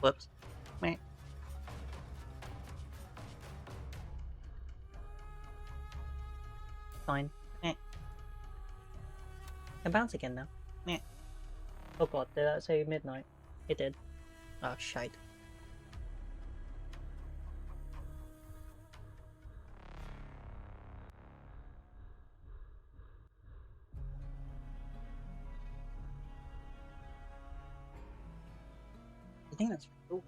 Whoops. Meh. Fine. Eh. Can bounce again now. Eh. Oh god, did that say midnight? It did. Oh, shite. I think that's cool.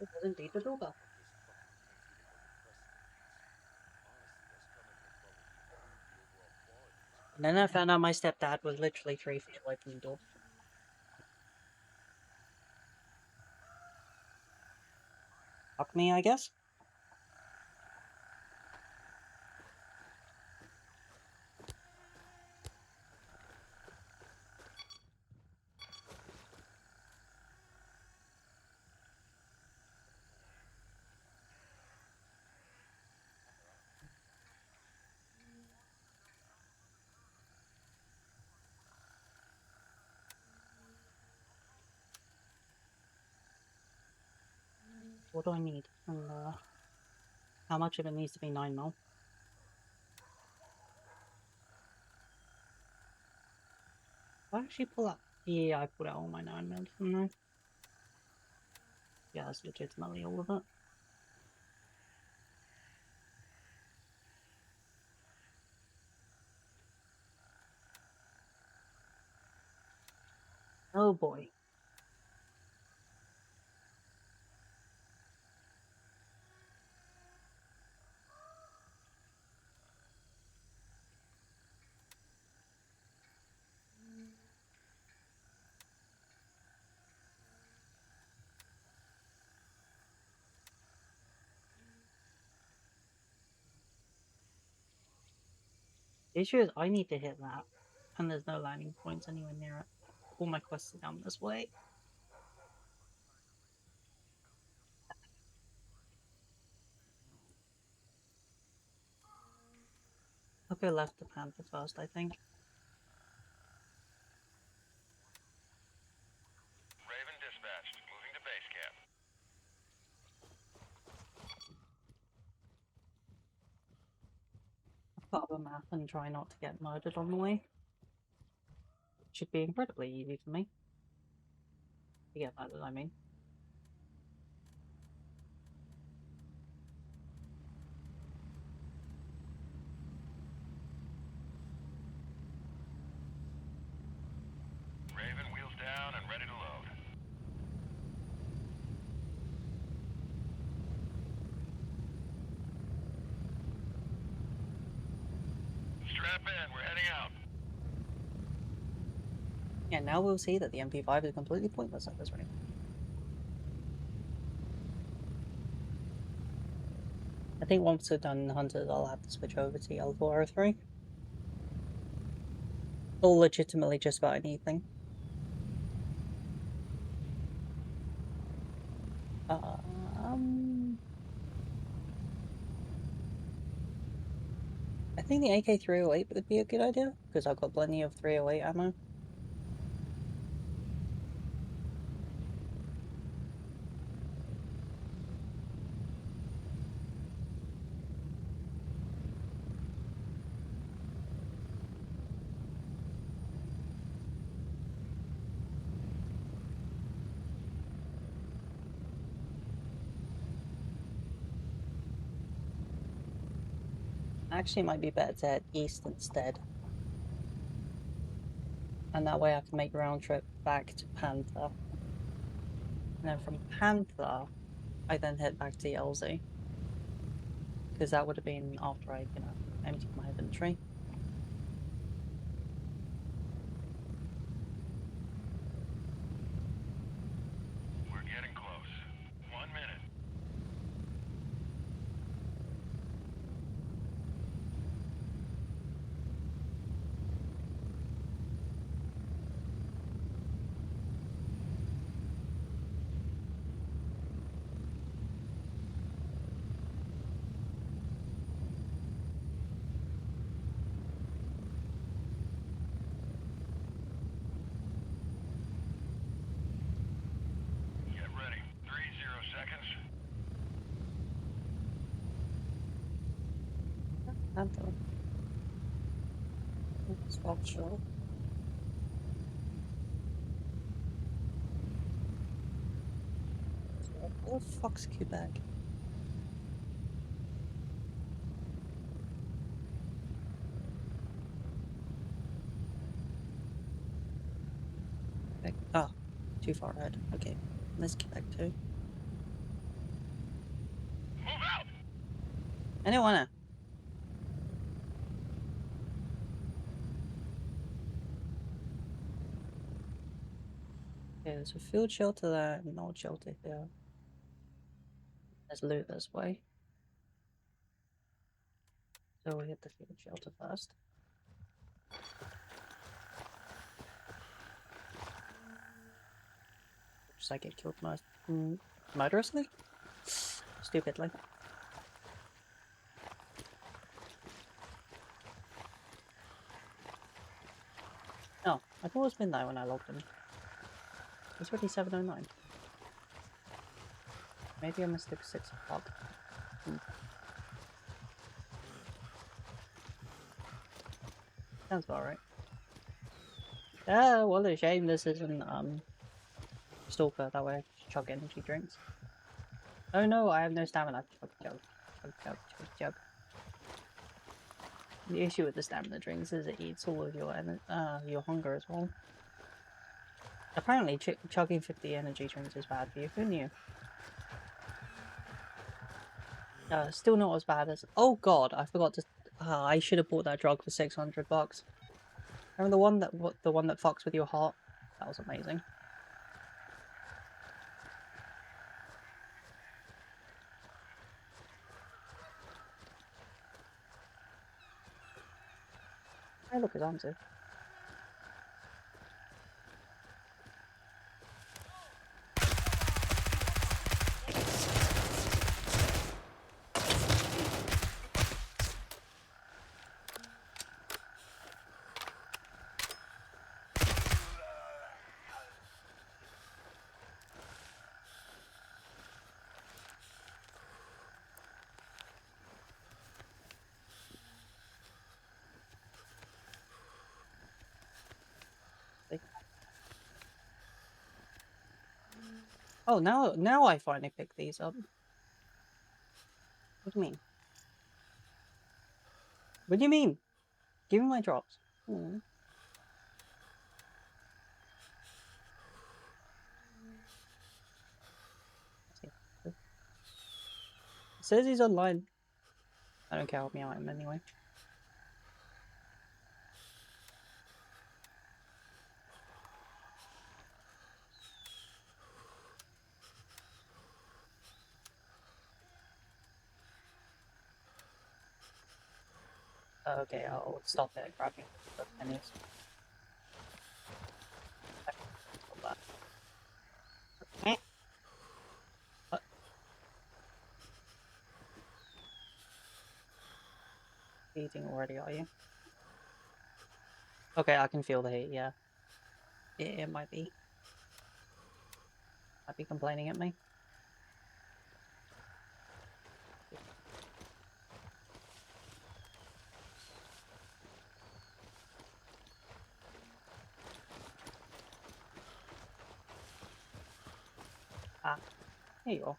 It was indeed a doorbell. And then I found out my stepdad was literally 3 feet away from the door. Fuck me, I guess. What do I need? How much of it needs to be 9 mil? Did I actually pull out? Yeah, I pulled out all my 9 mil from there. Yeah, that's legitimately all of it. Oh boy. The issue is I need to hit that, and there's no landing points anywhere near it. All my quests are down this way. I'll go left to Panther first, I think. Raven dispatched. Moving to base camp. I'll put up a map and try not to get murdered on the way. Should be incredibly easy for me. You get that, I mean. Raven wheels down and ready to load. Strap in, we're heading out. Yeah, now we'll see that the MP5 is completely pointless at this rate. I think once we're done Hunters, I'll have to switch over to L403. Or legitimately just about anything. I think the AK-308 would be a good idea, because I've got plenty of 308 ammo. Actually, it might be better to head east instead. And that way I can make a round trip back to Panther. And then from Panther, I then head back to Yelzy. Because that would have been after I, emptied my inventory. We're getting close. 1 minute. Get ready. 30 seconds. Panther. Structural. What the fuck's Quebec? Oh, too far ahead. Okay, let's get back to. Move out! I don't wanna. Okay, there's a field shelter there, and no shelter here. There's loot this way. So we hit the field shelter first. Just I get killed murderously? Stupidly. Oh, I thought it was midnight when I logged in. It's already 7:09. Maybe I missed the 6 o'clock. Sounds about right. Ah, what a shame this isn't Stalker, that way I can chug energy drinks. Oh no, I have no stamina. Chug, chug, chug, chug, chug, chug. The issue with the stamina drinks is it eats all of your hunger as well. Apparently, chugging 50 energy drinks is bad for you. Who knew? Still not as bad as. Oh god, I forgot to. I should have bought that drug for $600. Remember the one that fucks with your heart? That was amazing. Hey, look, it's answered. Oh, now I finally pick these up. What do you mean? What do you mean? Give me my drops. It says he's online. I don't care, help me out him anyway. Okay, I'll stop it grabbing the pennies. What? Eating already, are you? Okay, I can feel the heat, yeah. It might be. Might be complaining at me. Ah, here you are.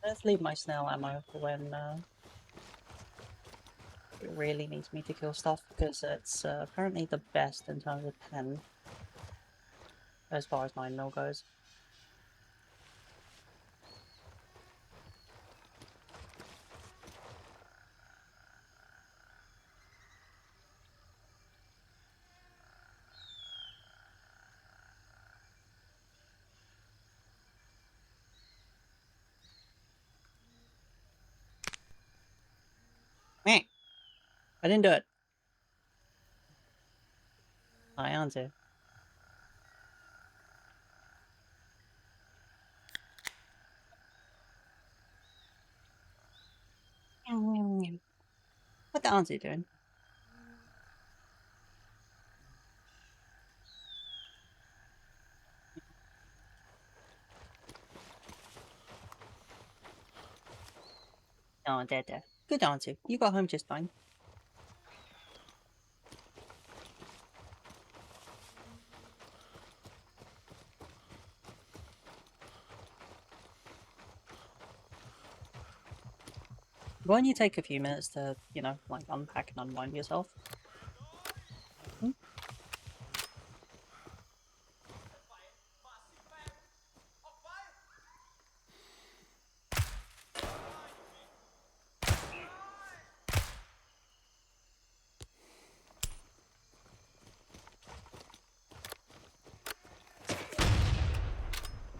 Let's leave my snail ammo for when it really needs me to kill stuff, because it's apparently the best in terms of pen, as far as 9mm goes. Meh. I didn't do it. I answer. What the answer doing? Oh, there. Good answer. You got home just fine. Why don't you take a few minutes to, you know, like unpack and unwind yourself? Hmm?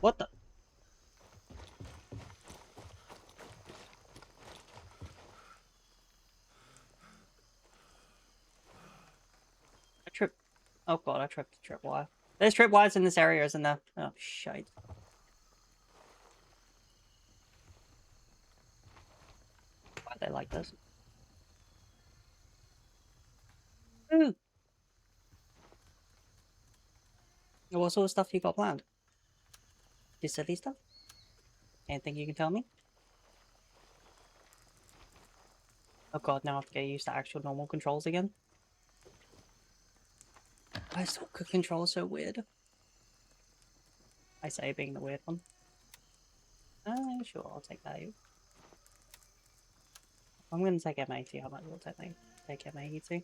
What the? I tripped. Oh god, I tripped the tripwire. There's tripwires in this area, isn't there? Oh, shite. Why are they like this? Ooh. What sort of stuff you got planned? Just silly stuff? Anything you can tell me? Oh god, now I have to get used to actual normal controls again. Why is soccer control so weird? I say being the weird one. Sure, I'll take that. I'm gonna take M80, I might as well take M80.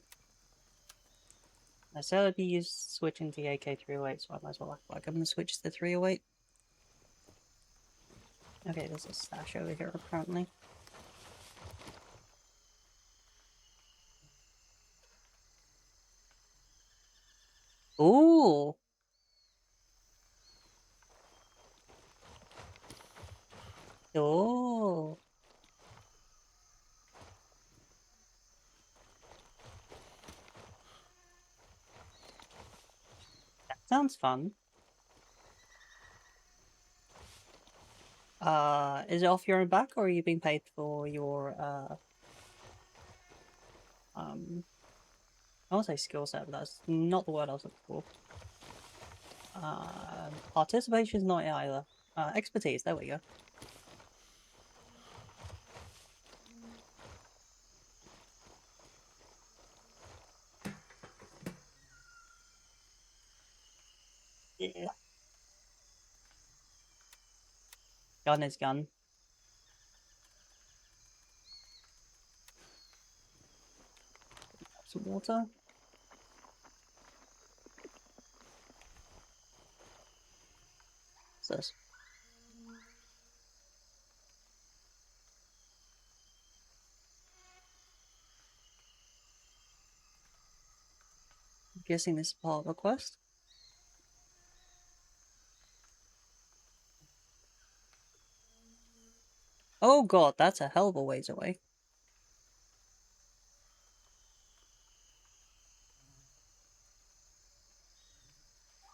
I said I'd be switching to the AK-308, so I might as well act like I'm gonna switch to the 308. Okay, there's a stash over here apparently. Ooh! Oh! That sounds fun. Is it off your own back, or are you being paid for your, I won't say skill set, but that's not the word I was looking for. Participation is not it either. Expertise, there we go. Yeah. Gun is gun. Some water. What's this? I'm guessing this is part of a quest. Oh god, that's a hell of a ways away.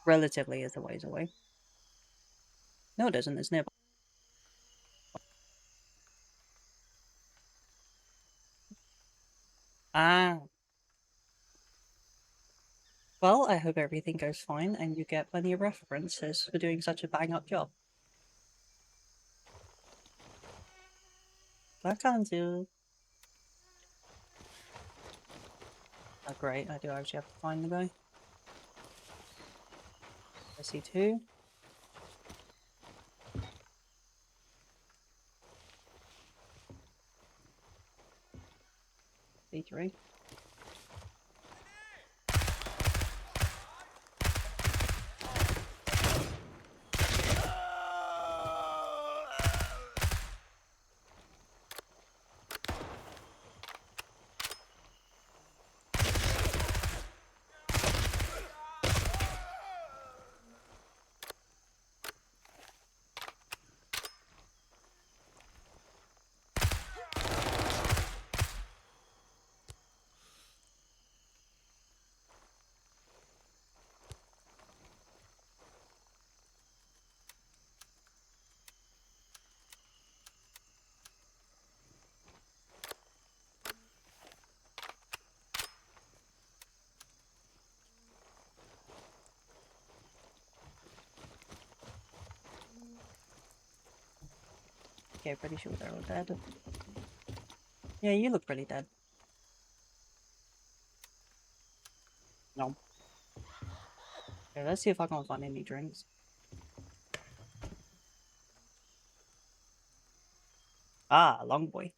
Relatively is a ways away. No, it isn't. It's nearby. Ah. Well, I hope everything goes fine and you get plenty of references for doing such a bang-up job. I can't do. Oh, great. I do actually have to find the guy. I see two. D3. Okay, pretty sure they're all dead. Yeah, you look pretty dead. No. Okay, let's see if I can find any drinks. Ah, long boy.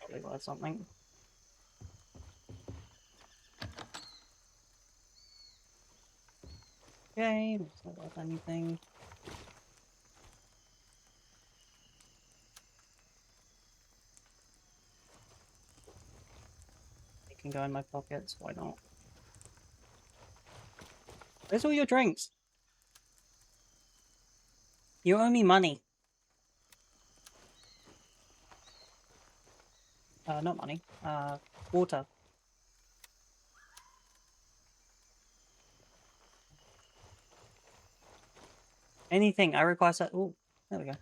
Probably worth something. Okay, it's not worth anything. It can go in my pockets, why not? Where's all your drinks? You owe me money. Not money. Water. Anything. I request that. Oh, there we go.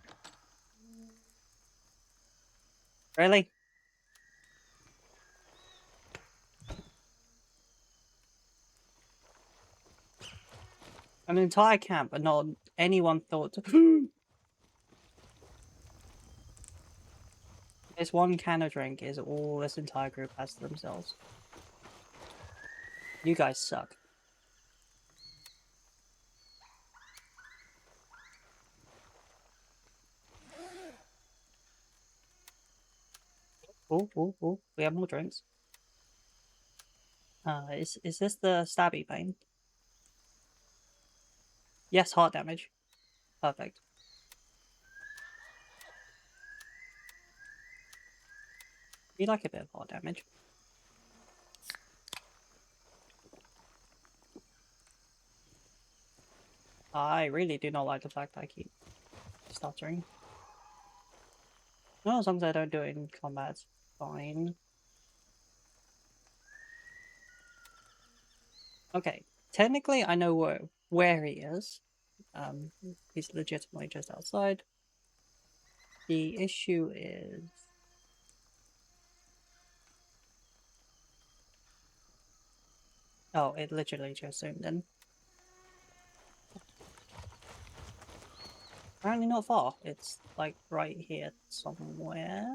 Really? An entire camp, and not anyone thought to... This one can of drink is all this entire group has to themselves. You guys suck. Oh, oh, oh. We have more drinks. Is this the stabby pain? Yes, heart damage. Perfect. We like a bit of heart damage. I really do not like the fact that I keep stuttering. No, as long as I don't do it in combat, it's fine. Okay, technically I know where he is. He's legitimately just outside. The issue is... Oh, it literally just zoomed in. Apparently not far. It's like right here somewhere.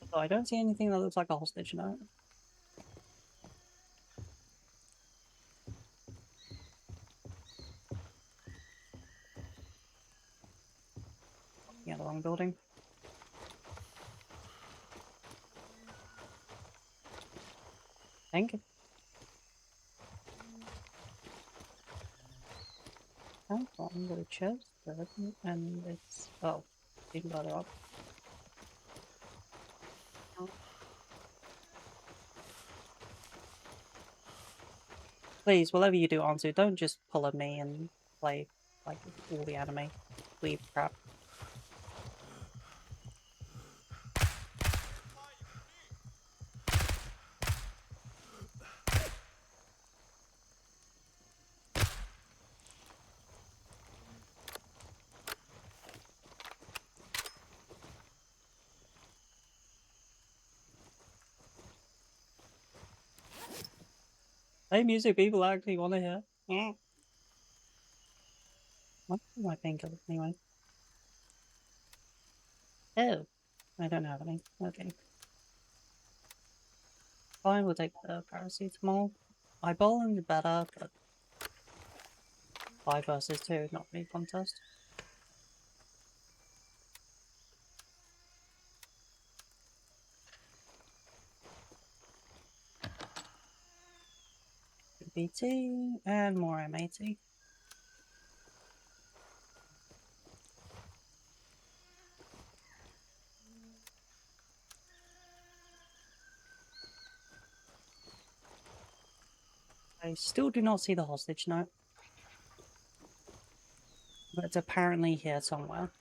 Although I don't see anything that looks like a hostage note. Yeah, the wrong building. Thank you. Found the chest, and it's... Oh, even further up. Please, whatever you do, Anzu, don't just pull at me and play like all the anime. Leave crap. Hey, music people actually want to hear. Yeah. What's my painkiller anyway? Oh, I don't have any. Okay. Fine, we'll take the paracetamol. Eyeballing better, but 5 versus 2, not me contest. BT and more M80. I still do not see the hostage note, but it's apparently here somewhere.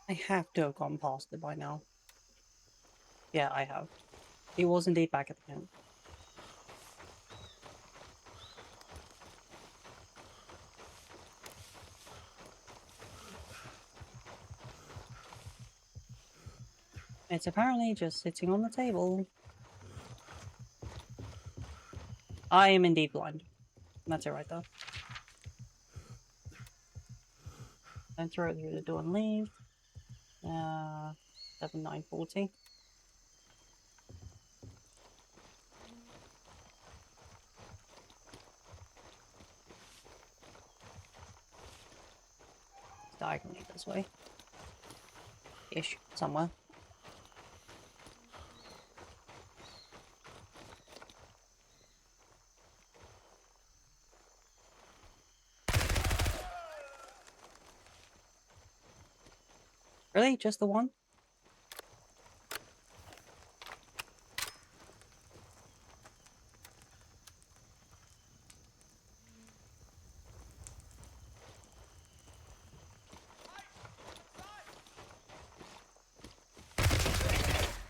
I have to have gone past it by now. Yeah, I have. It was indeed back at the camp. It's apparently just sitting on the table. I am indeed blind. That's it right there. Don't throw it through the door and leave. 7940. Diagonally this way. Ish, somewhere. Really? Just the one?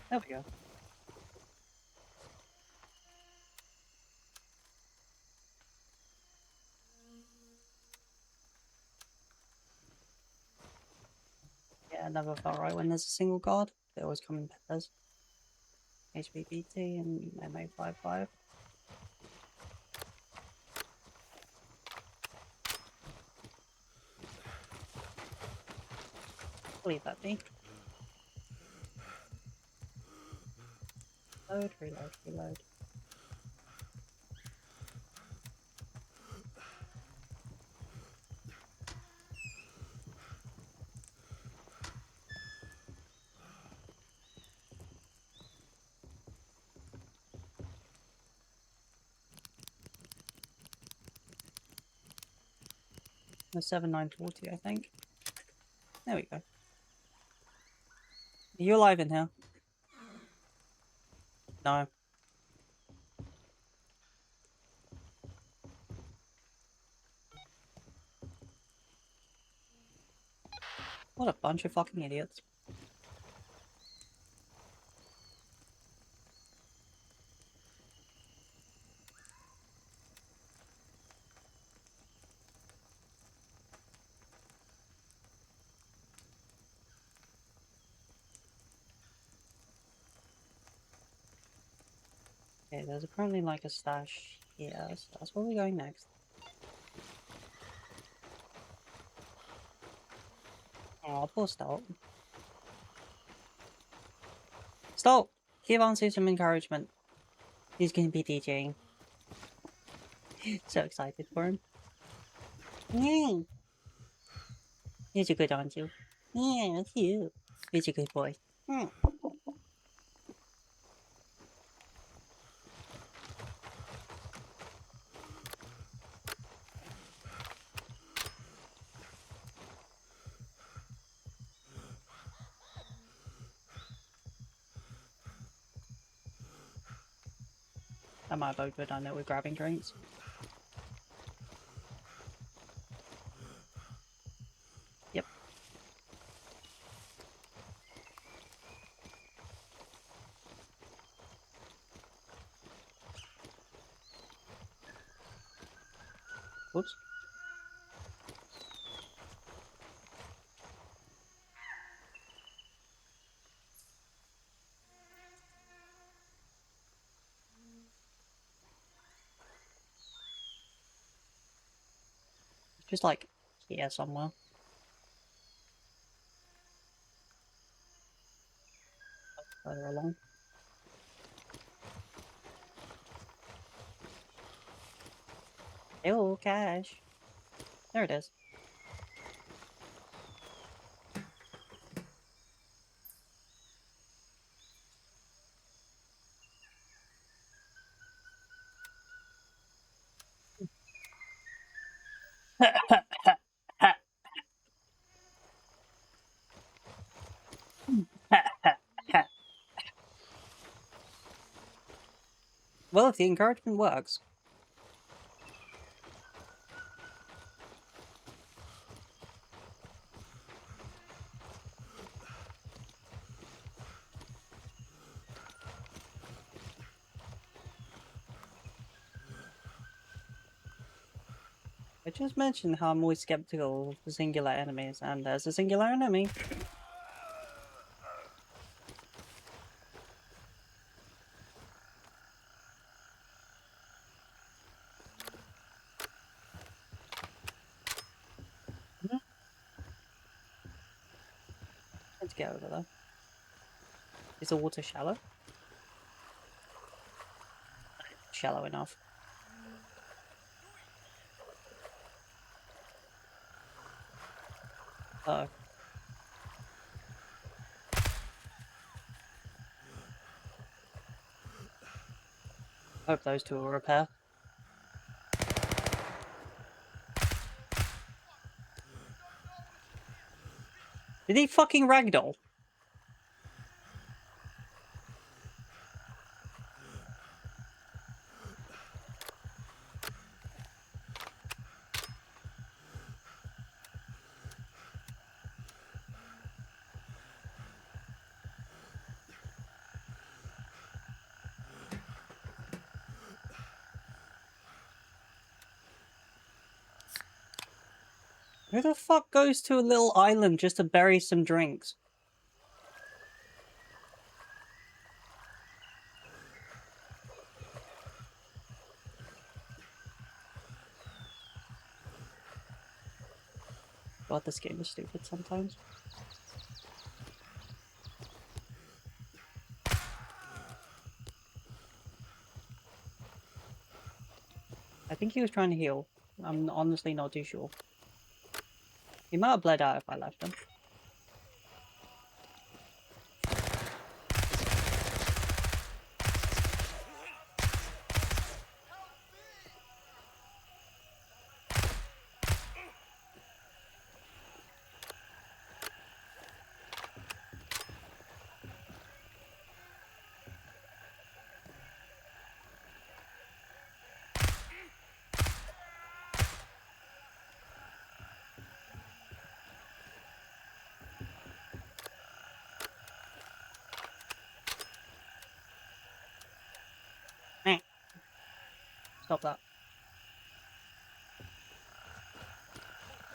There we go. Yeah, never felt right when there's a single guard. They always come in pairs. HBBT and MA55. Leave that be. Load, reload, reload. The 7940, I think. There we go. Are you alive in here? No. What a bunch of fucking idiots. Okay, there's apparently like a stash here, so that's where we're going next. Oh, poor Stolt. Stolt! Give Ansu some encouragement. He's gonna be DJing. So excited for him. Yeah. He's a good Ansu. Yeah, that's you. He's a good boy. That might both go down there with grabbing drinks. Yep. Whoops. Just like here somewhere. Further along. Ew, cash. There it is. Well, if the encouragement works. I just mentioned how I'm always skeptical of singular enemies, and there's a singular enemy. Let's get over there. Is the water shallow? Shallow enough. Uh-oh. Hope those two will repair. Did he fucking ragdoll? Who the fuck goes to a little island just to bury some drinks? God, this game is stupid sometimes. I think he was trying to heal. I'm honestly not too sure. He might have bled out if I left him. Stop that.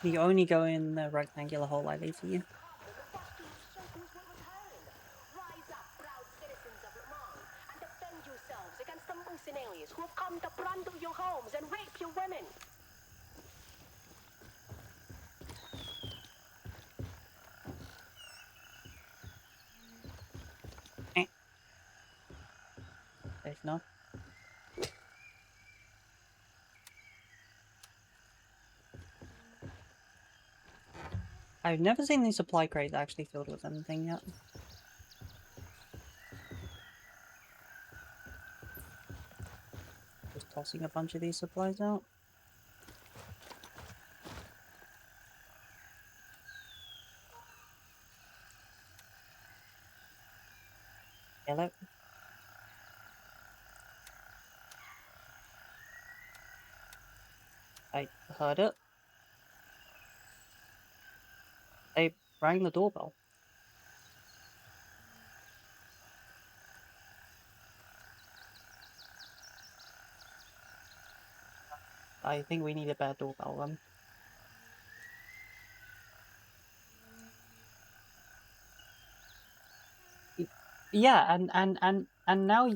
You only go in the rectangular hole I leave for you. Who have come to plunder your homes and rape your women. Safe enough. I've never seen these supply crates actually filled with anything yet. Just tossing a bunch of these supplies out. Hello? I heard it. They rang the doorbell. I think we need a better doorbell then. Yeah, and now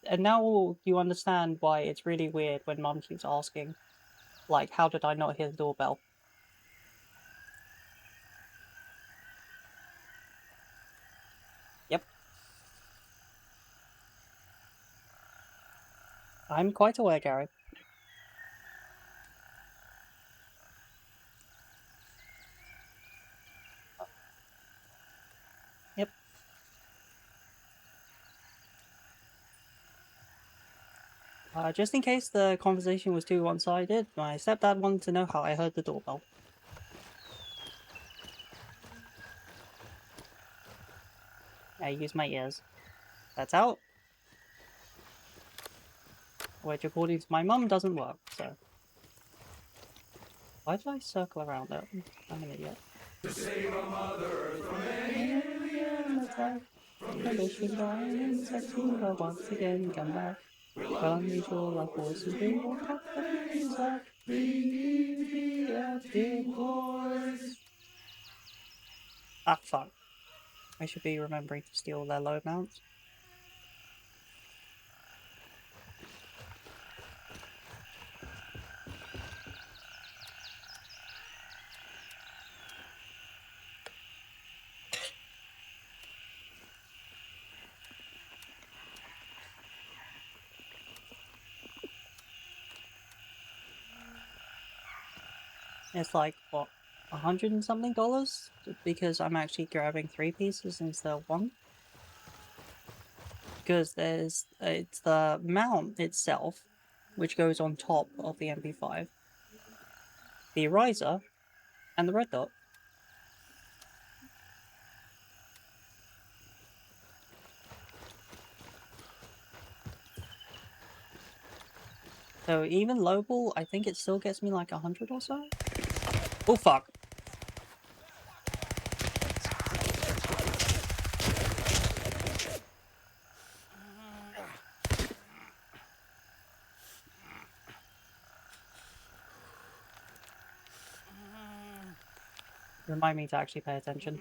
and now you understand why it's really weird when Mom keeps asking Like, how did I not hear the doorbell? Yep. I'm quite aware, Gary. Yep. Just in case the conversation was too one-sided, my stepdad wanted to know how I heard the doorbell. I use my ears. That's out. Which, according to my mum, doesn't work, so... Why did I circle around it? I'm an idiot. To save a mother from an alien attack. The mission diamonds have seen her once again come back. We'll unleash all our forces, we will cut the enemy's back. Reactive boys. Ah, fuck. I should be remembering to steal their low mounts. It's like, what, $100 and something? Because I'm actually grabbing 3 pieces instead of 1. Because it's the mount itself, which goes on top of the MP5, the riser, and the red dot. So even lowball, I think it still gets me like 100 or so. Oh fuck. Remind me to actually pay attention.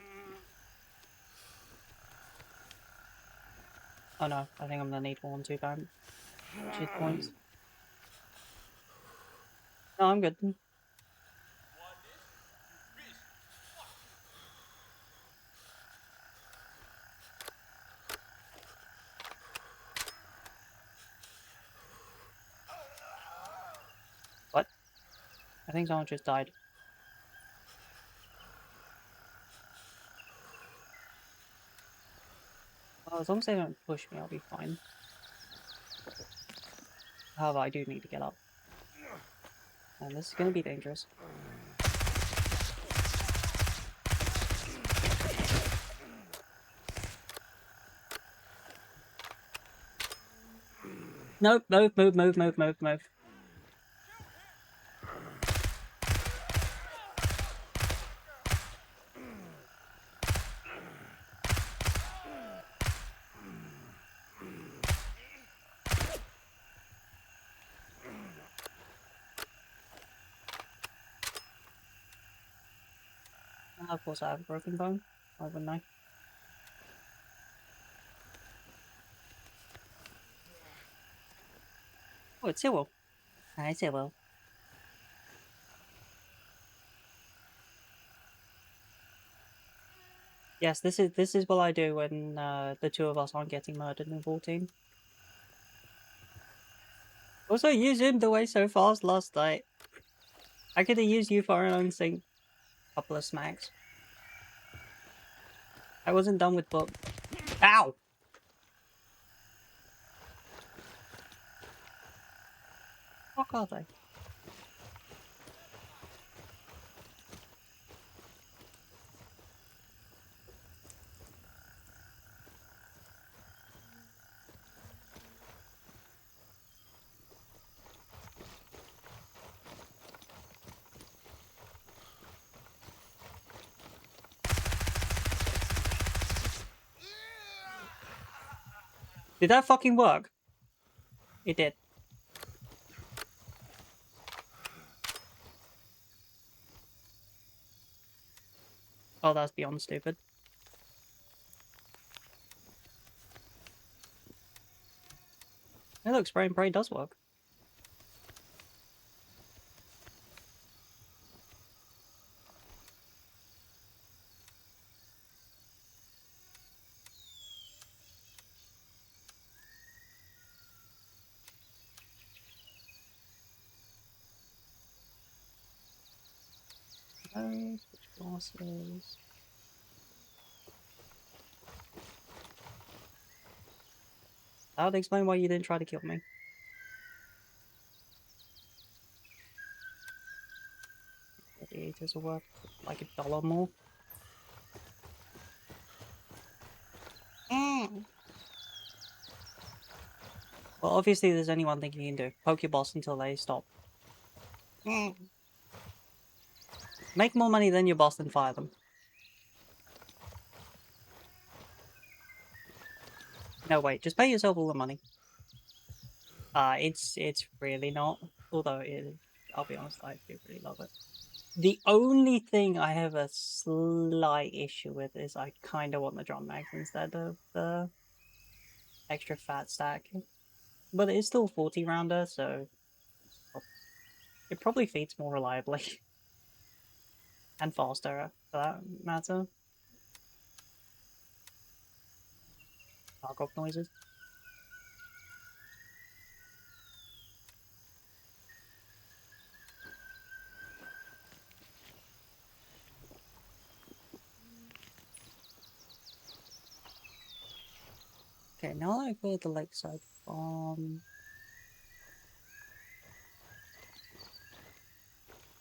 Oh no, I think I'm gonna need 1 2 time. Which is points. No, I'm good. What? I think someone just died. Well, as long as they don't push me, I'll be fine. However, I do need to get up. And this is gonna be dangerous. Nope, move. Of course I have a broken bone. Why wouldn't I? Oh, it's Cyril. Hi, Cyril. Yes, this is what I do when the 2 of us aren't getting murdered in 14. Also, you zoomed away so fast last night. I could have used you for an unsync couple of smacks. I wasn't done with book. Ow! Fuck are they? Did that fucking work? It did. Oh, that's beyond stupid. Hey look, spray and pray does work. Switch glasses. That would explain why you didn't try to kill me. Radiators are worth like $1 more. Well, obviously there's only one thing you can do. Poke your boss until they stop. Make more money than your boss and fire them. No, wait, just pay yourself all the money. It's really not. Although I'll be honest, I do really love it. The only thing I have a slight issue with is I kind of want the drum mags instead of the extra fat stack. But it's still 40 rounder, so it probably feeds more reliably. And faster, for that matter. Tarkov noises. Okay, now that I've cleared the lakeside farm.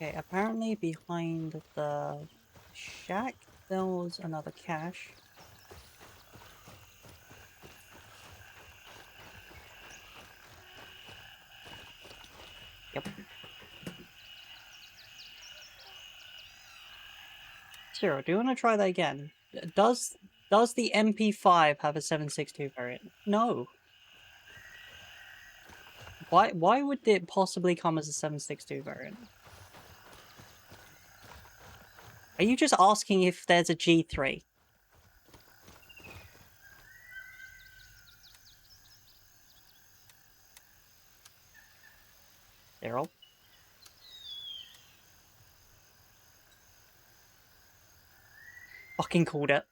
Okay, apparently behind the shack there was another cache. Yep. Zero, do you want to try that again? Does the MP5 have a 7.62 variant? No. Why would it possibly come as a 7.62 variant? Are you just asking if there's a G3? Daryl? Fucking called it.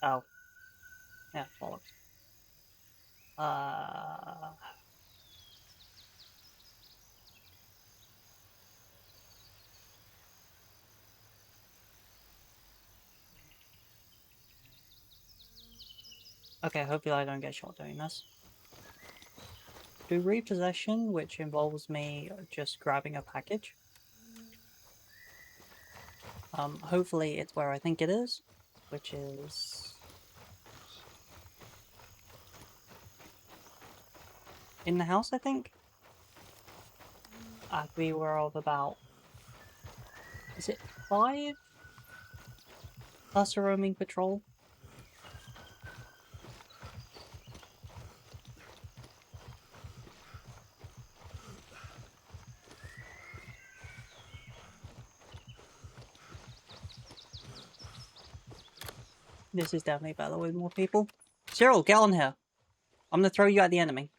Oh. Yeah, bollocks. Okay, hopefully I don't get shot doing this. Do repossession, which involves me just grabbing a package. Hopefully it's where I think it is, which is in the house, I think. We were of about, is it 5? Plus a roaming patrol. This is definitely better with more people. Cyril, get on here. I'm gonna throw you at the enemy.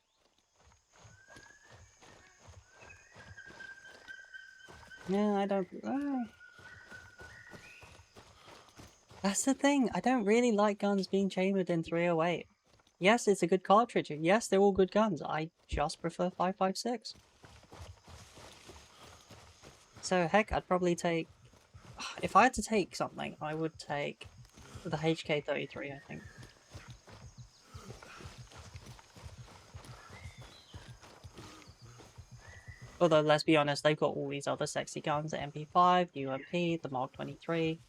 Yeah, I don't... That's the thing. I don't really like guns being chambered in 308. Yes, it's a good cartridge. Yes, they're all good guns. I just prefer 5.56. So, heck, I'd probably take... If I had to take something, I would take the HK-33, I think. Although, let's be honest, they've got all these other sexy guns, the MP5, the UMP, the Mark 23.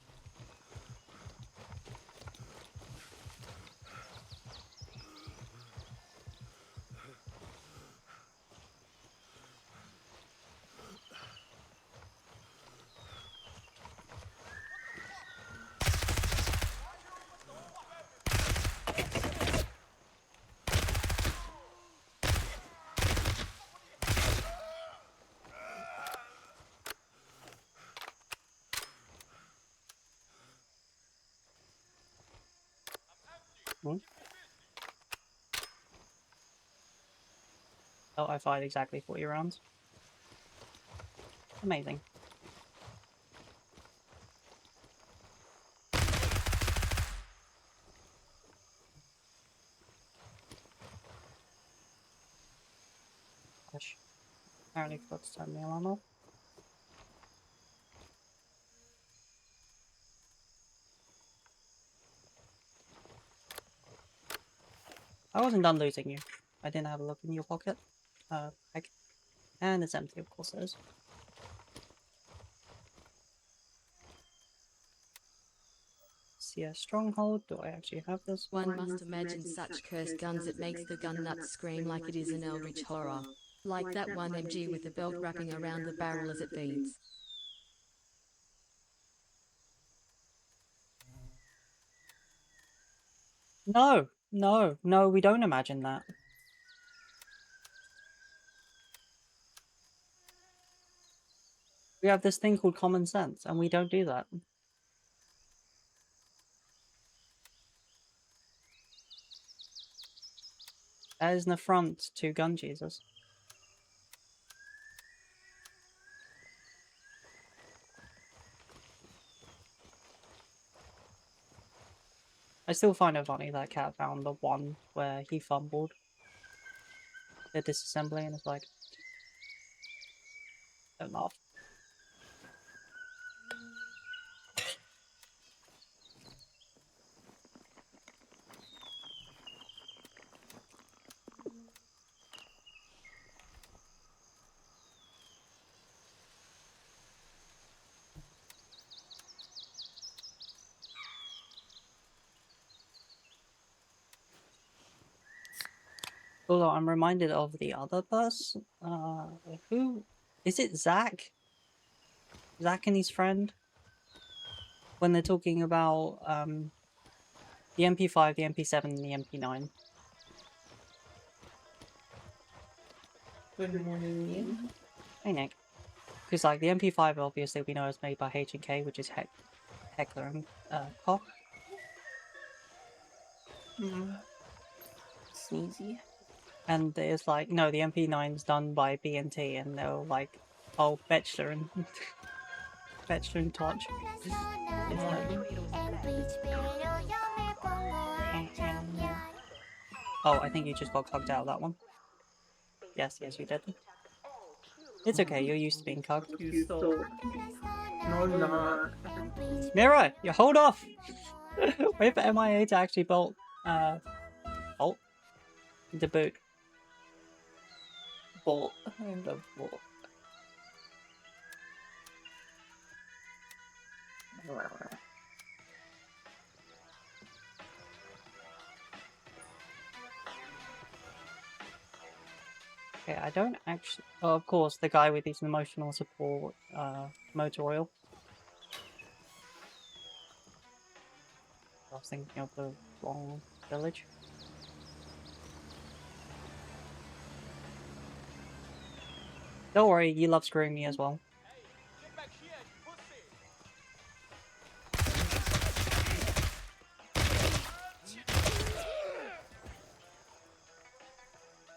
Hmm? Oh, I fired exactly 40 rounds. Amazing. Gosh. Apparently forgot to turn the alarm off. I wasn't done losing you. I didn't have a look in your pocket. Bag. And it's empty, of course it is. See a stronghold. Do I actually have this one? One must imagine such cursed guns it makes the gun nuts scream like it is an eldritch horror. Like that one MG with the belt wrapping around the barrel as it beats. No, no, no, we don't imagine that. We have this thing called common sense, and we don't do that. That is an affront to gun Jesus. I still find it funny that Cat found the one where he fumbled the disassembly and it's like, don't laugh. Although I'm reminded of the other bus. Who is it? Zach? Zach and his friend? When they're talking about the MP5, the MP7, and the MP9. Good morning, Ian. Hey Nick. Because like the MP5 obviously we know is made by H&K, which is Heckler and Koch. Sneezy. And there's like, no, the MP9's done by B&T, and they're like, oh, Bechler and Bechler and Toch. Oh, I think you just got cugged out of that one. Yes, you did. It's okay, you're used to being cugged. You stole. No, I'm not. Mira, you hold off! Wait for MIA to actually bolt the boot. Bolt. I love Bolt. Okay, I don't actually... Oh, of course, the guy with his emotional support, motor oil. I was thinking of the wrong village. Don't worry, you love screwing me as well.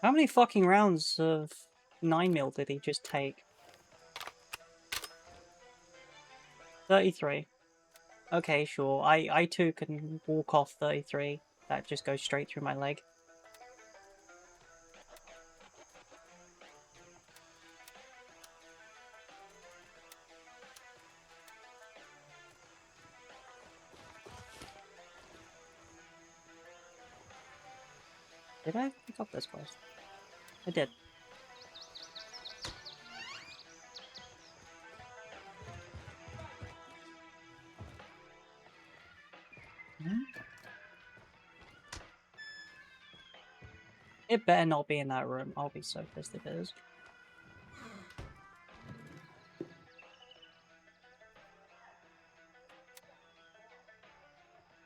How many fucking rounds of 9mm did he just take? 33. Okay, sure. I too can walk off 33. That just goes straight through my leg. Did I pick up this quest? I did. It better not be in that room. I'll be so pissed if it is.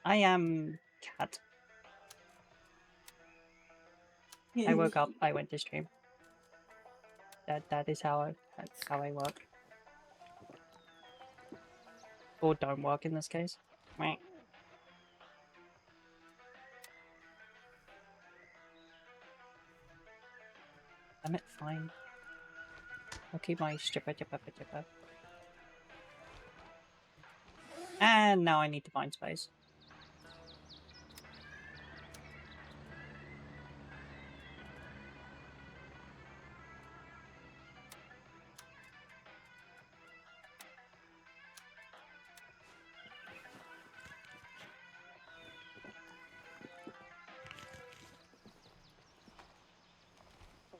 I am Cat. I woke up, I went to stream. That is that's how I work. Or don't work in this case. Meh. Damn it, fine. I'll keep my stripper. And now I need to find space.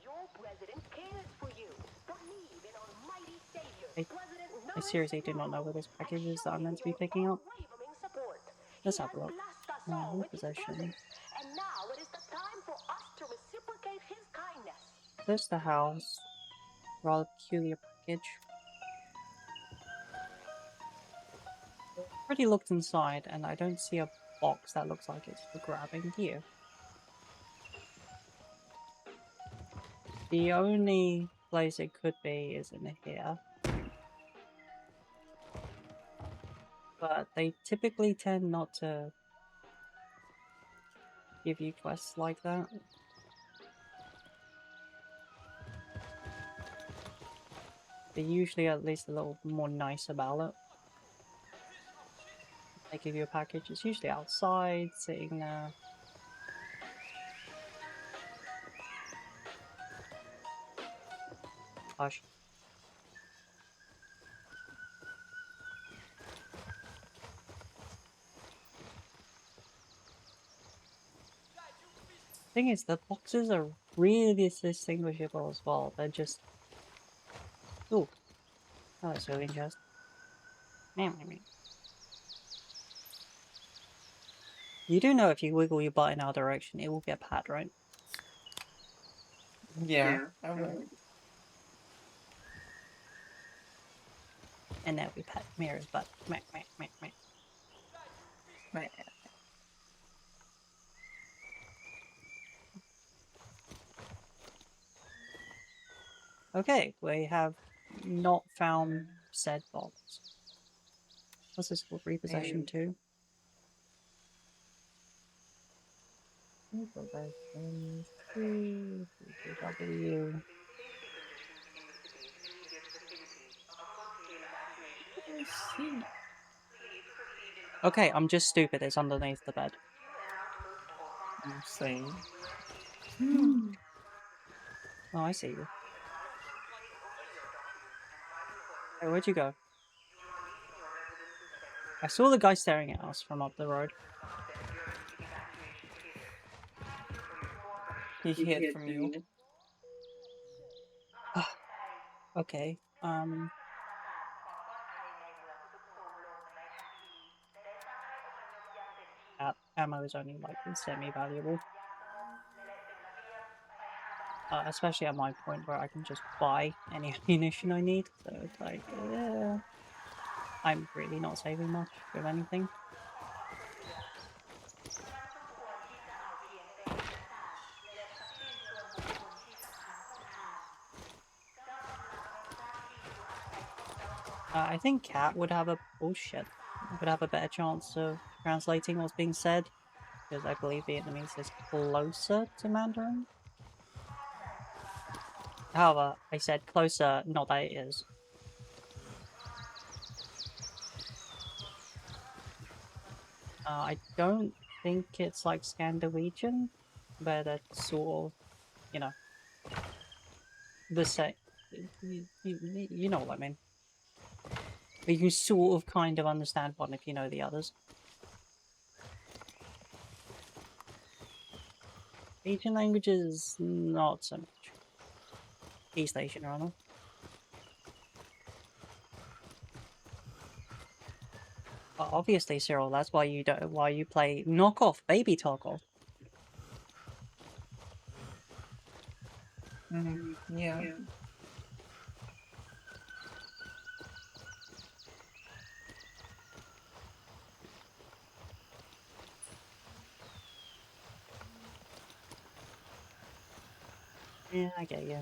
Your president cares for you. Believe in almighty savior. I seriously do not know what this package is that I'm meant to be picking up. Let's have a look. Repossession. And now it is the time for us to reciprocate his kindness. There's the house. Rather peculiar package. Already looked inside and I don't see a box that looks like it's for grabbing here. The only place it could be is in here. But they typically tend not to give you quests like that. They're usually at least a little more nice about it. They give you a package, it's usually outside, sitting there. Hush. Thing is, the boxes are really distinguishable as well. They're just... Ooh. Oh, that's really interesting. You do know if you wiggle your butt in our direction, it will get pat, right? Yeah. Alright. And now we pat Mira's butt. Meh, meh, meh, meh. Right. Okay, we have not found said box. What's this called? Repossession 2? Repossession 2. W. Okay, I'm just stupid. It's underneath the bed. I'm saying. Oh, I see you. Hey, where'd you go? I saw the guy staring at us from up the road. He hid from you. Okay, ammo is only like semi-valuable. Especially at my point where I can just buy any ammunition I need. So it's like, yeah, I'm really not saving much with anything. I think Cat would have a would have a better chance of translating what's being said, because I believe Vietnamese is closer to Mandarin. However, I said closer, not that it is. I don't think it's like Scandinavian, but it's sort of, you know, the same. You know what I mean. You can sort of kind of understand one if you know the others. Asian languages, not so much. East Asian, rather. Obviously, Cyril, that's why you don't. Why you play knockoff baby Tarkov. Yeah. Yeah, I get you.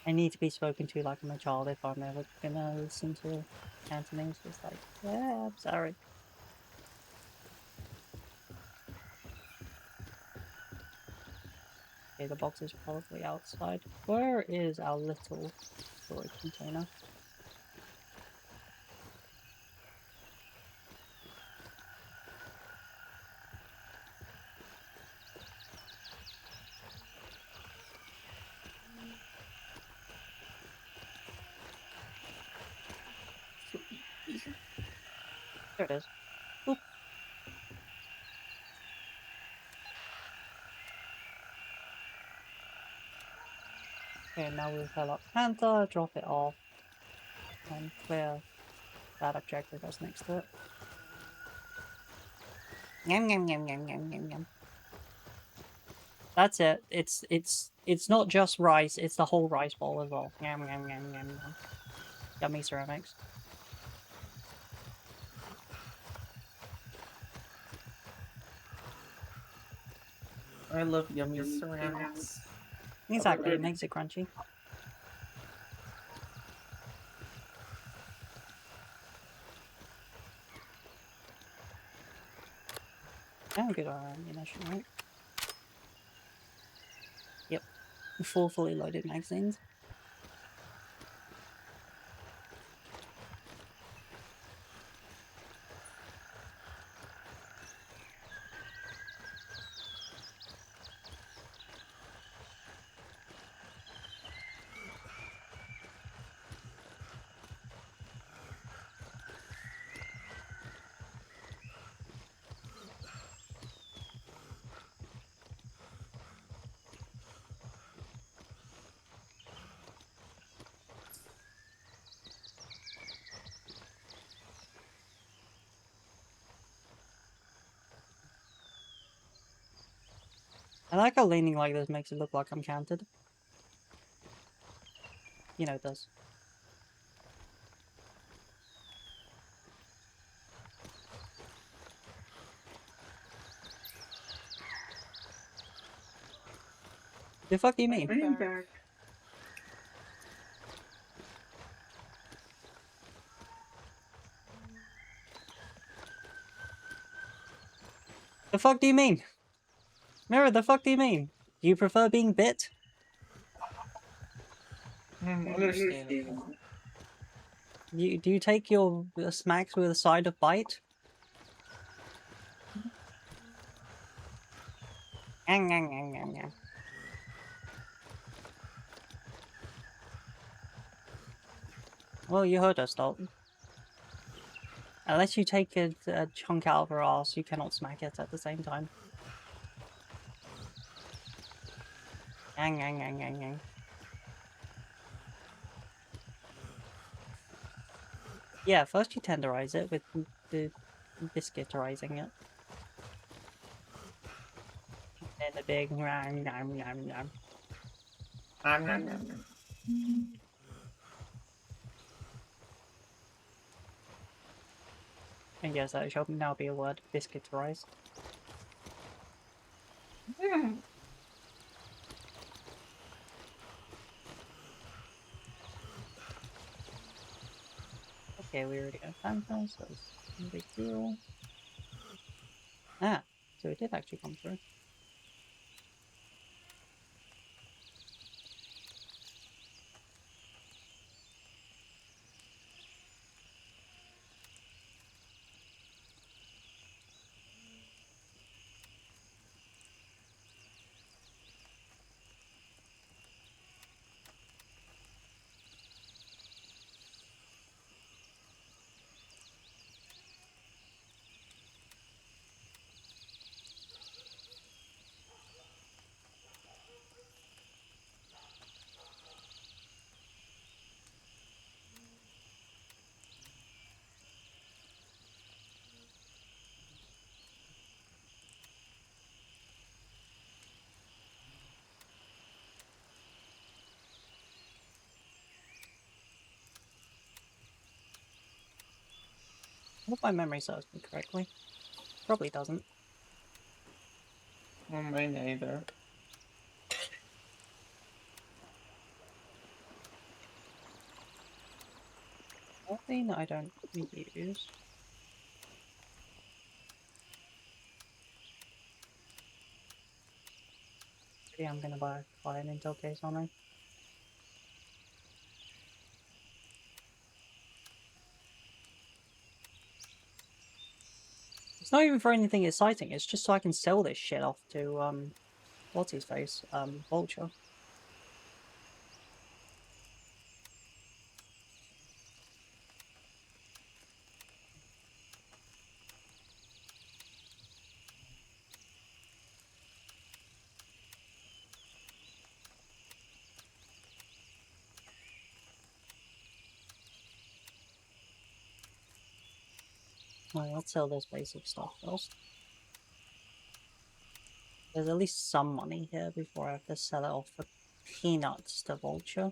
I need to be spoken to like I'm a child if I'm ever gonna listen to Cantonese just like, yeah, I'm sorry. Okay, the box is probably outside. Where is our little storage container? There it is. Oop. Okay, now we'll fill up Panther, drop it off, and clear that objective that's next to it. Yum yum yum yum yum yum yum. That's it. It's not just rice, it's the whole rice bowl as well. Yum yum yum yum yum. Yummy ceramics. I love yummy ceramics. Exactly, it makes it crunchy. And good ammunition, right? Yep. 4 fully loaded magazines. I like how leaning like this makes it look like I'm counted. You know it does. The fuck do you mean? I'm back. The fuck do you mean? Mirror, the fuck do you mean? Do you prefer being bit? Understandable. Do you take your smacks with a side of bite? Well, you heard us, Dalton. Unless you take a chunk out of her ass, you cannot smack it at the same time. Yeah, first you tenderize it with the biscuiterizing it. Then the big yum yum yum yum. And yes, that shall now be a word, biscuiterized. Okay, we already got Phantom, so it's no big deal. Ah, so it did actually come through. I hope my memory serves me correctly. Probably doesn't. Mine neither. thing I don't use. Maybe I'm gonna buy an Intel case on it. It's not even for anything exciting, it's just so I can sell this shit off to, what's his face? Vulture. Alright, let's sell this basic stuff first. There's at least some money here before I have to sell it off for peanuts to Vulture.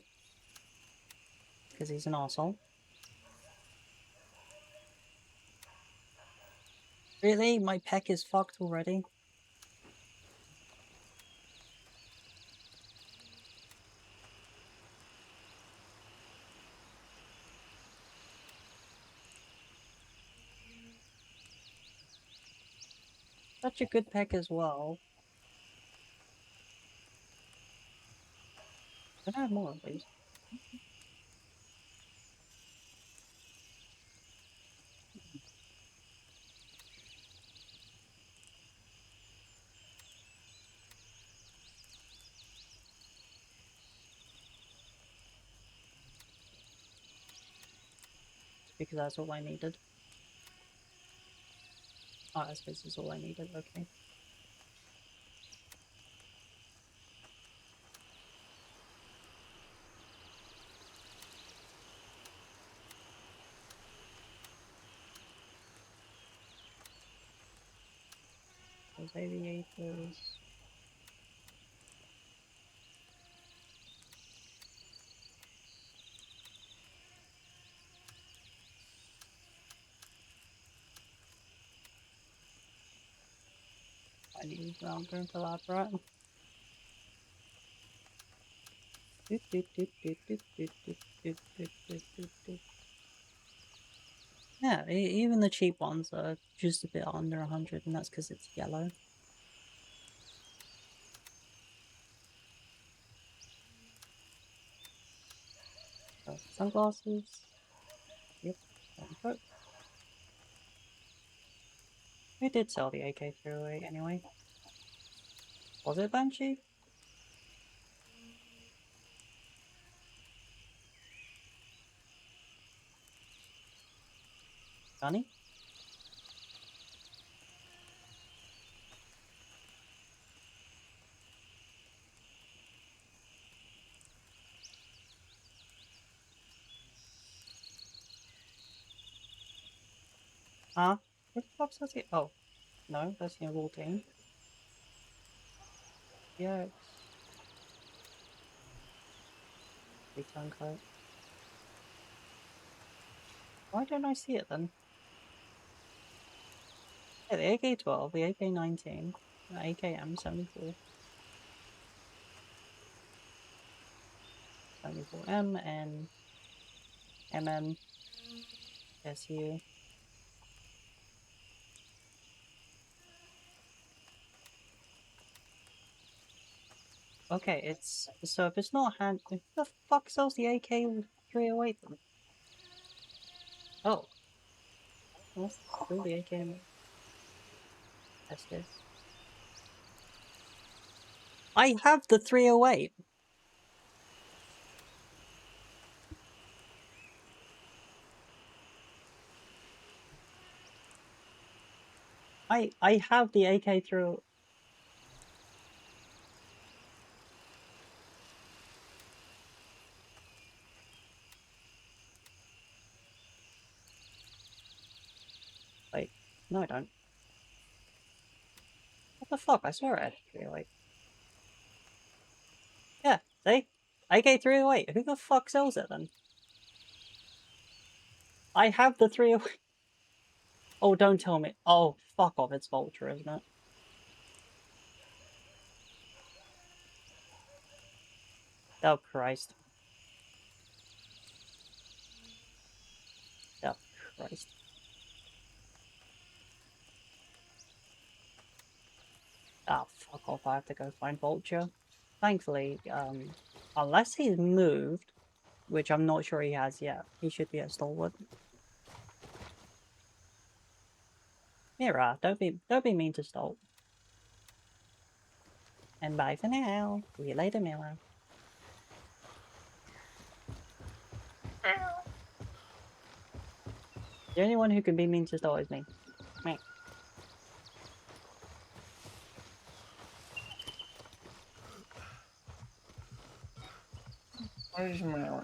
Because he's an arsehole. Really? My peck is fucked already? Such a good peck as well. Can I have more of these? Because that's all I needed. Oh, I suppose this is all I needed, okay. Those aviators. I need round going to lab, right? Yeah, even the cheap ones are just a bit under 100, and that's because it's yellow. Sunglasses. Yep, raincoat. We did sell the AK-308 anyway. Was it Banshee? Gunny? Huh? Where the fuck's that? Oh, no, that's the raw team. Yeah, it's... Big turncoat. Why don't I see it then? Yeah, the AK-12, the AK-19, the AKM-74. 74M and MM SU. Okay, it's so if it's not hand, who the fuck sells the AK-308 then? Oh, that's still the AK. That's this. I have the 308. I have the AK-308. Wait, no, I don't. What the fuck? I swear I had 308. Yeah, see? AK-308. Who the fuck sells it then? I have the 308. Oh, don't tell me. Oh, fuck off. It's Vulture, isn't it? Oh, Christ. Christ. Ah, fuck off, I have to go find Vulture. Thankfully, unless he's moved, which I'm not sure he has yet, he should be at Stalwart. Mira, don't be mean to Stolt. And bye for now. See you later, Mira. The only one who can be mean to Stolt is me. Meh. Where's Mary?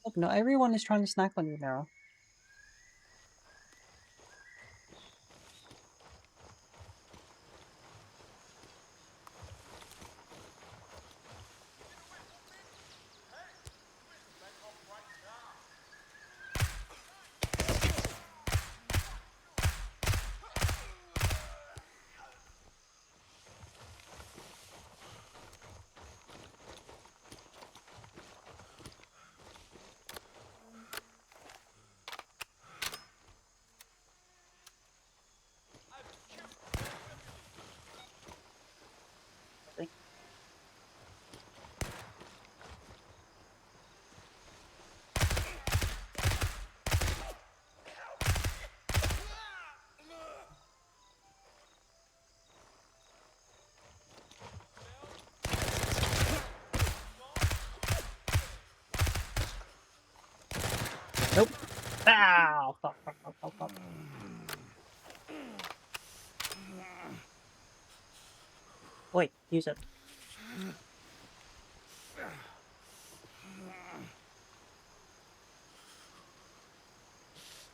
Look, not everyone is trying to snack on you, Mira. Nope. Ow! Fuck, fuck, fuck, fuck, fuck. Wait, use it.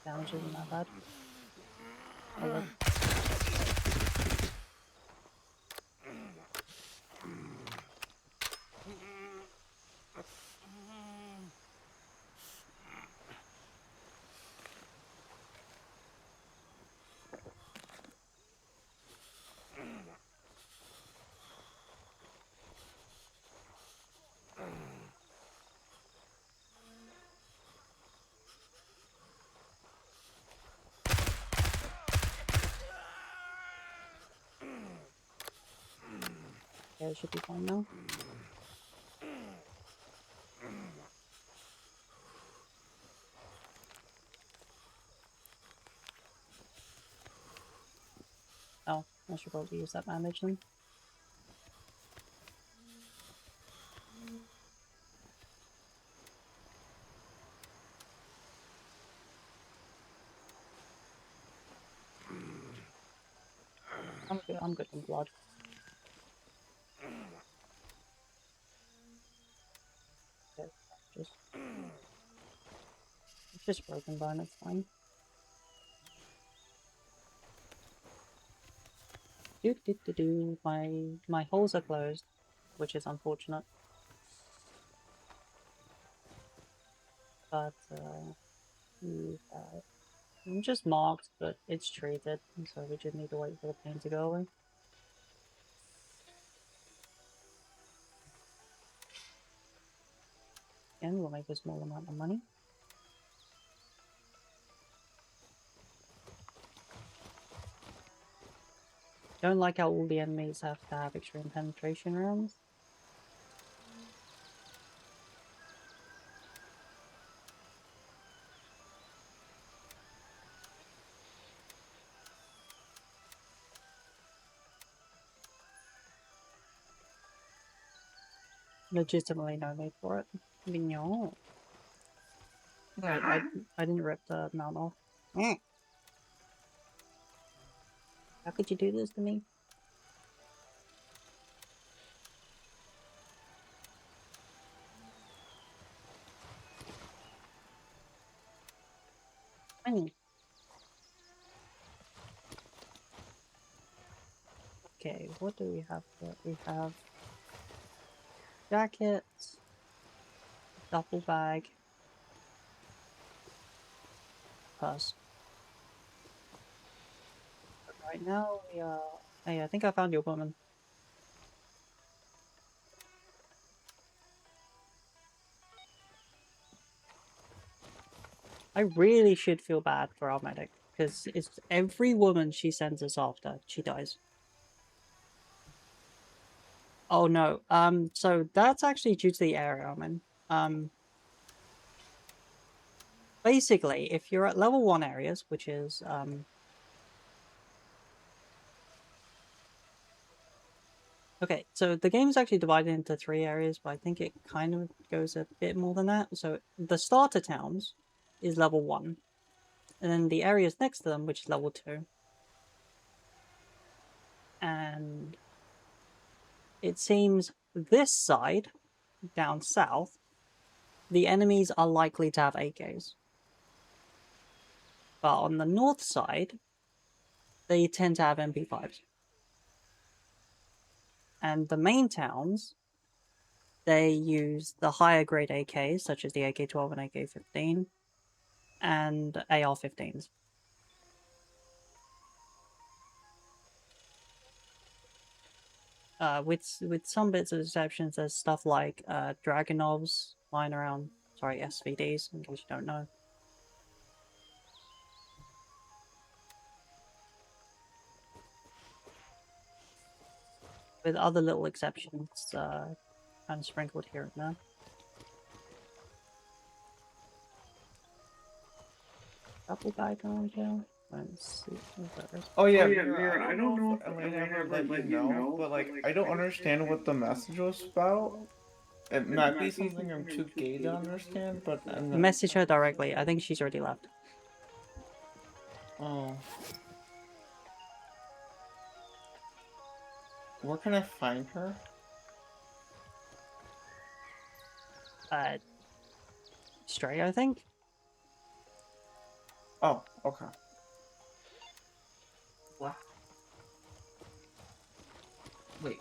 Damage isn't that bad. Oh, look. Yeah, it should be fine now. Oh, I should probably use that bandage then. I'm good on blood. Yeah, it's just broken bone, it's fine. Do. My holes are closed, which is unfortunate. But I'm just marked, but it's treated, so we just need to wait for the pain to go away. And we'll make a small amount of money. Don't like how all the enemies have to have extreme penetration rounds. Legitimately no need for it. Mignon. I didn't rip the mount off. How could you do this to me? Okay, what do we have here? We have jackets, duffel bag, purse. Right now, we are... Hey, I think I found your woman. I really should feel bad for our medic, because it's every woman she sends us after, she dies. Oh no, so that's actually due to the area I'm in. Basically, if you're at level 1 areas, which is, okay, so the game's actually divided into 3 areas, but I think it kind of goes a bit more than that. So the starter towns is level 1, and then the areas next to them, which is level 2. And it seems this side, down south, the enemies are likely to have AKs. But on the north side, they tend to have MP5s. And the main towns, they use the higher grade AKs, such as the AK-12 and AK-15, and AR-15s. With some bits of exceptions, there's stuff like Dragunovs lying around. Sorry, SVDs, in case you don't know. With other little exceptions, kind of sprinkled here and there. Couple guy going down. Let's see. Oh yeah, Mira, I don't know if Elena ever let you know, but like I don't understand what the message was about. It might be something I'm too gay to understand, but I'm not... Message her directly. I think she's already left. Oh. Where can I find her? Stray, I think. Oh, okay. What? Wait.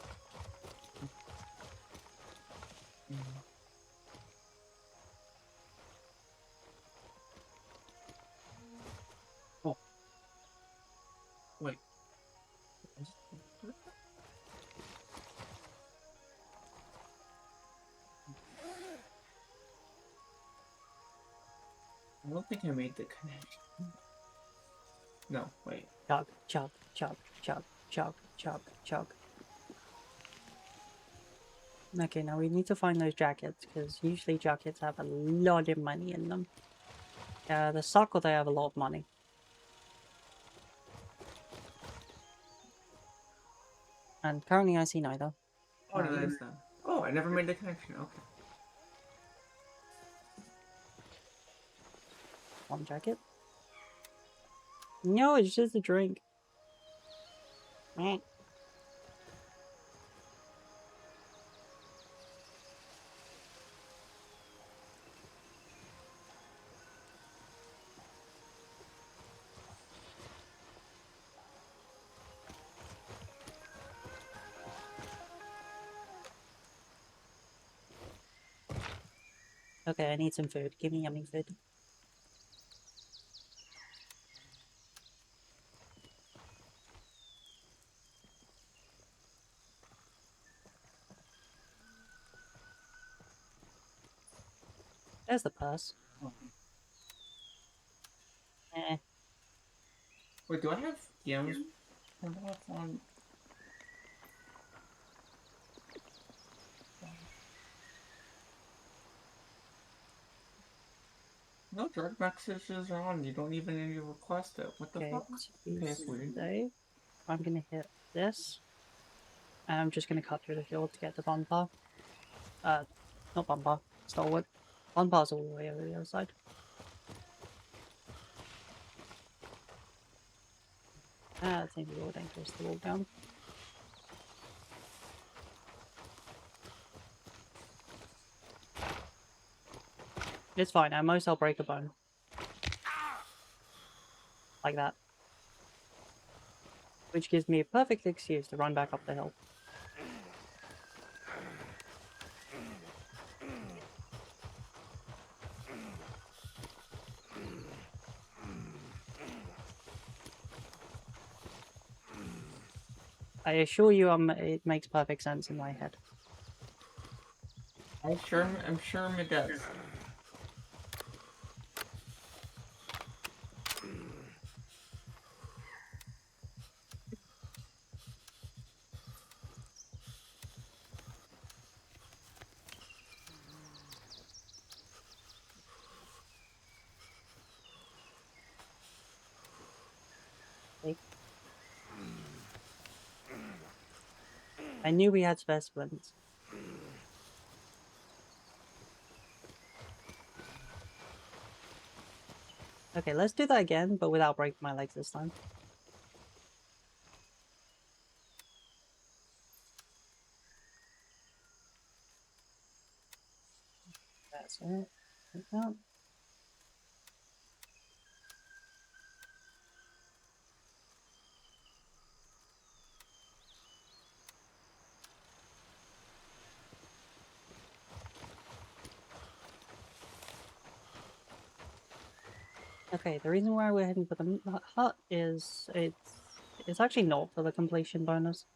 Oh. Wait. I don't think I made the connection. No, wait. Chug, chug, chug, chug, chug, chug, chug. Okay, now we need to find those jackets, because usually jackets have a lot of money in them. The Sokol, they have a lot of money. And currently I see neither. Oh, no, that is done. Oh, I never made the connection. Okay. One jacket. No, it's just a drink. Meh. Okay, I need some food. Give me yummy food. There's the purse. Eh. Wait, do I have yams turned off on? No drug messages are on. You don't even need to request it. What the Okay, fuck? Okay, that's weird. save. I'm gonna hit this. And I'm just gonna cut through the field to get the bumper. Not bumper. Stalwart. Bumper's all the way over the other side. That seems a little dangerous to walk down. It's fine, at most I'll break a bone. Like that. Which gives me a perfect excuse to run back up the hill. I assure you, it makes perfect sense in my head. I'm sure it does. Okay. I knew we had spare splints. Okay, let's do that again, but without breaking my legs this time. That's it. Like that. Okay, the reason why we're heading for the hut is it's actually not for the completion bonus.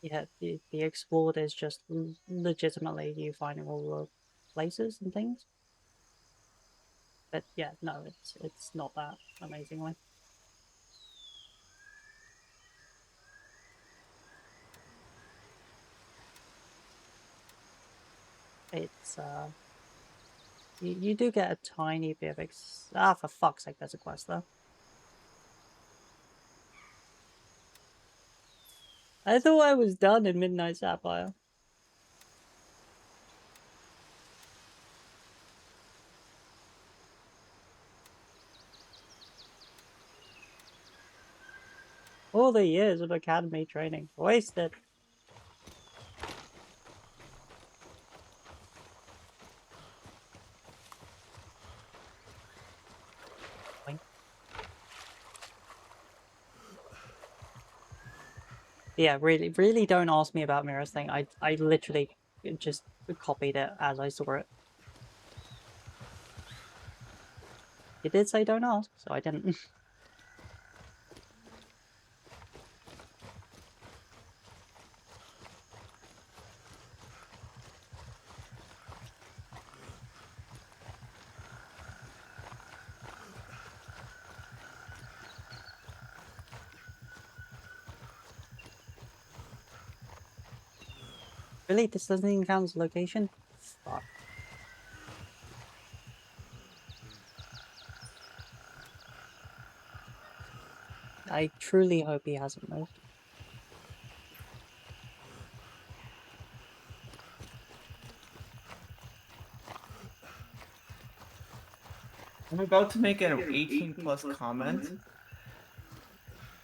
Yeah, the explored is just legitimately you finding all the places and things. But yeah, no, it's not that amazingly. It's you do get a tiny bit of for fuck's sake, there's a quest though. I thought I was done in Midnight Sapphire. All the years of academy training wasted. Yeah, really don't ask me about Mira's thing. I literally just copied it as I saw it. It did say don't ask, so I didn't. Really? This doesn't even count as location? Fuck. I truly hope he hasn't moved. I'm about to make an 18+ comment.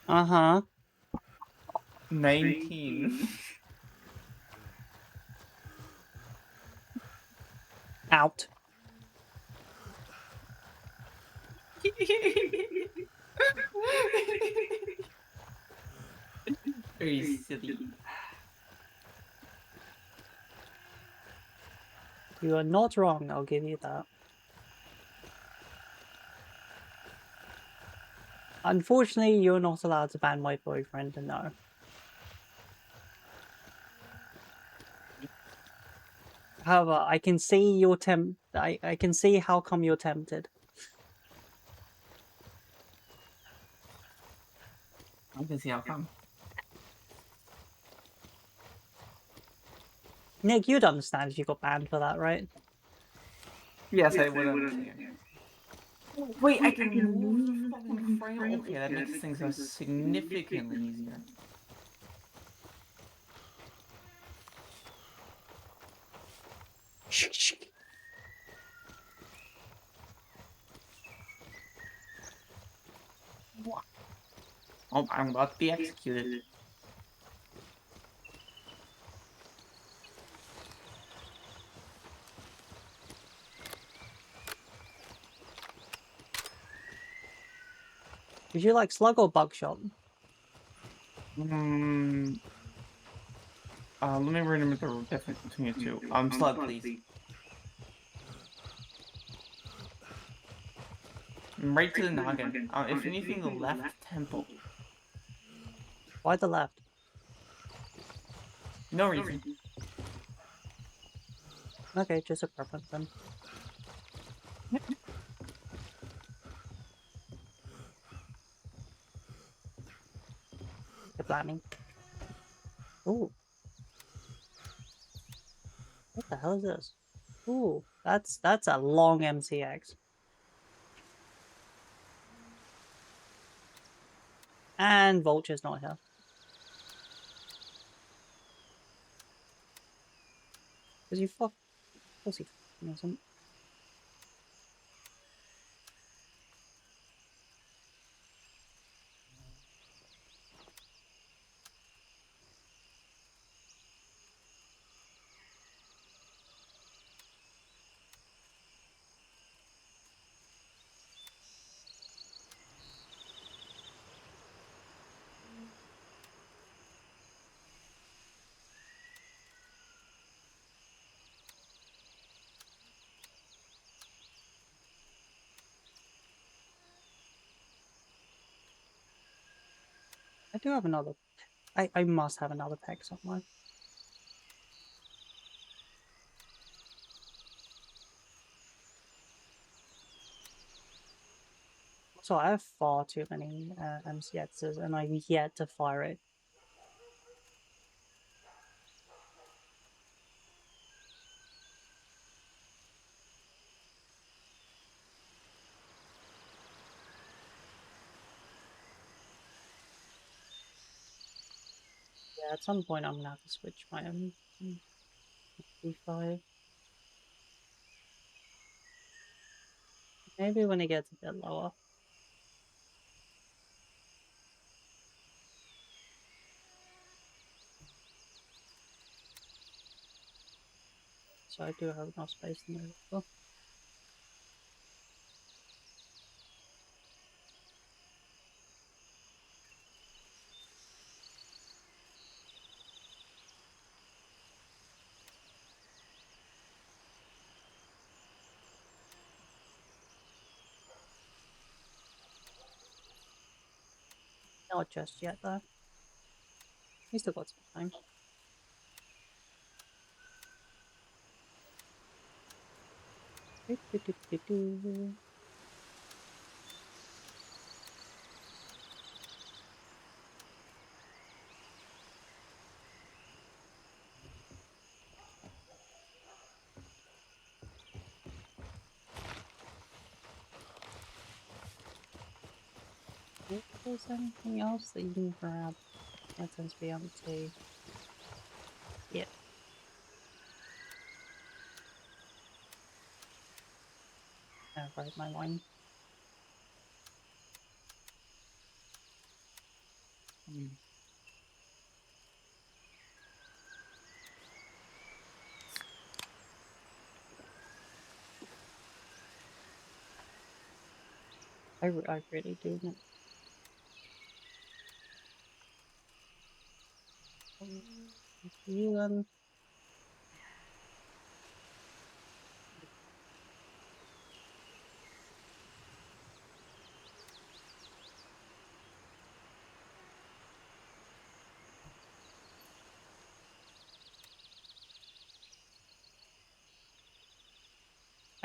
Uh-huh. 19. Out. Very silly. You are not wrong, I'll give you that. Unfortunately, you're not allowed to ban my boyfriend, no. However, I can see your I can see how come you're tempted. I can see how come. Nick, you'd understand if you got banned for that, right? Yes, I would understand. Wait, I can move the fucking frame? Okay, that makes things significantly easier. Oh, I'm about to be executed. Would you like slug or buckshot? Let me remember the difference between the two. Slug, please. right to the noggin. If anything, the left temple. Why the left? No reason. Okay, just a preference then. The planning. Ooh. What the hell is this? Ooh, that's a long MCX. And Vulture's not here. Because you fuck. Of course he fucking isn't. I do have another. I must have another pack somewhere. So I have far too many MCXs and I've yet to fire it. Yeah, at some point I'm gonna have to switch my MP5. Maybe when it gets a bit lower. So I do have enough space in there as well. Not just yet though. We still got some time. If there's anything else that you can grab, that tends to be empty. Yeah. Right, my wine. I really do want. You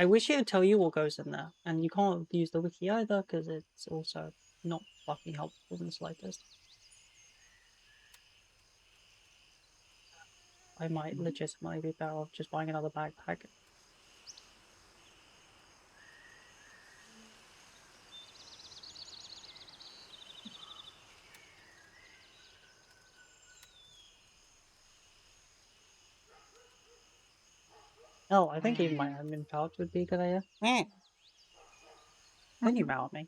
I wish it would tell you what goes in there, and you can't use the wiki either because it's also not fucking helpful in the slightest. I might legitimately be better off just buying another backpack. Oh, I think even my admin pouch would be a good idea. Don't you mount me.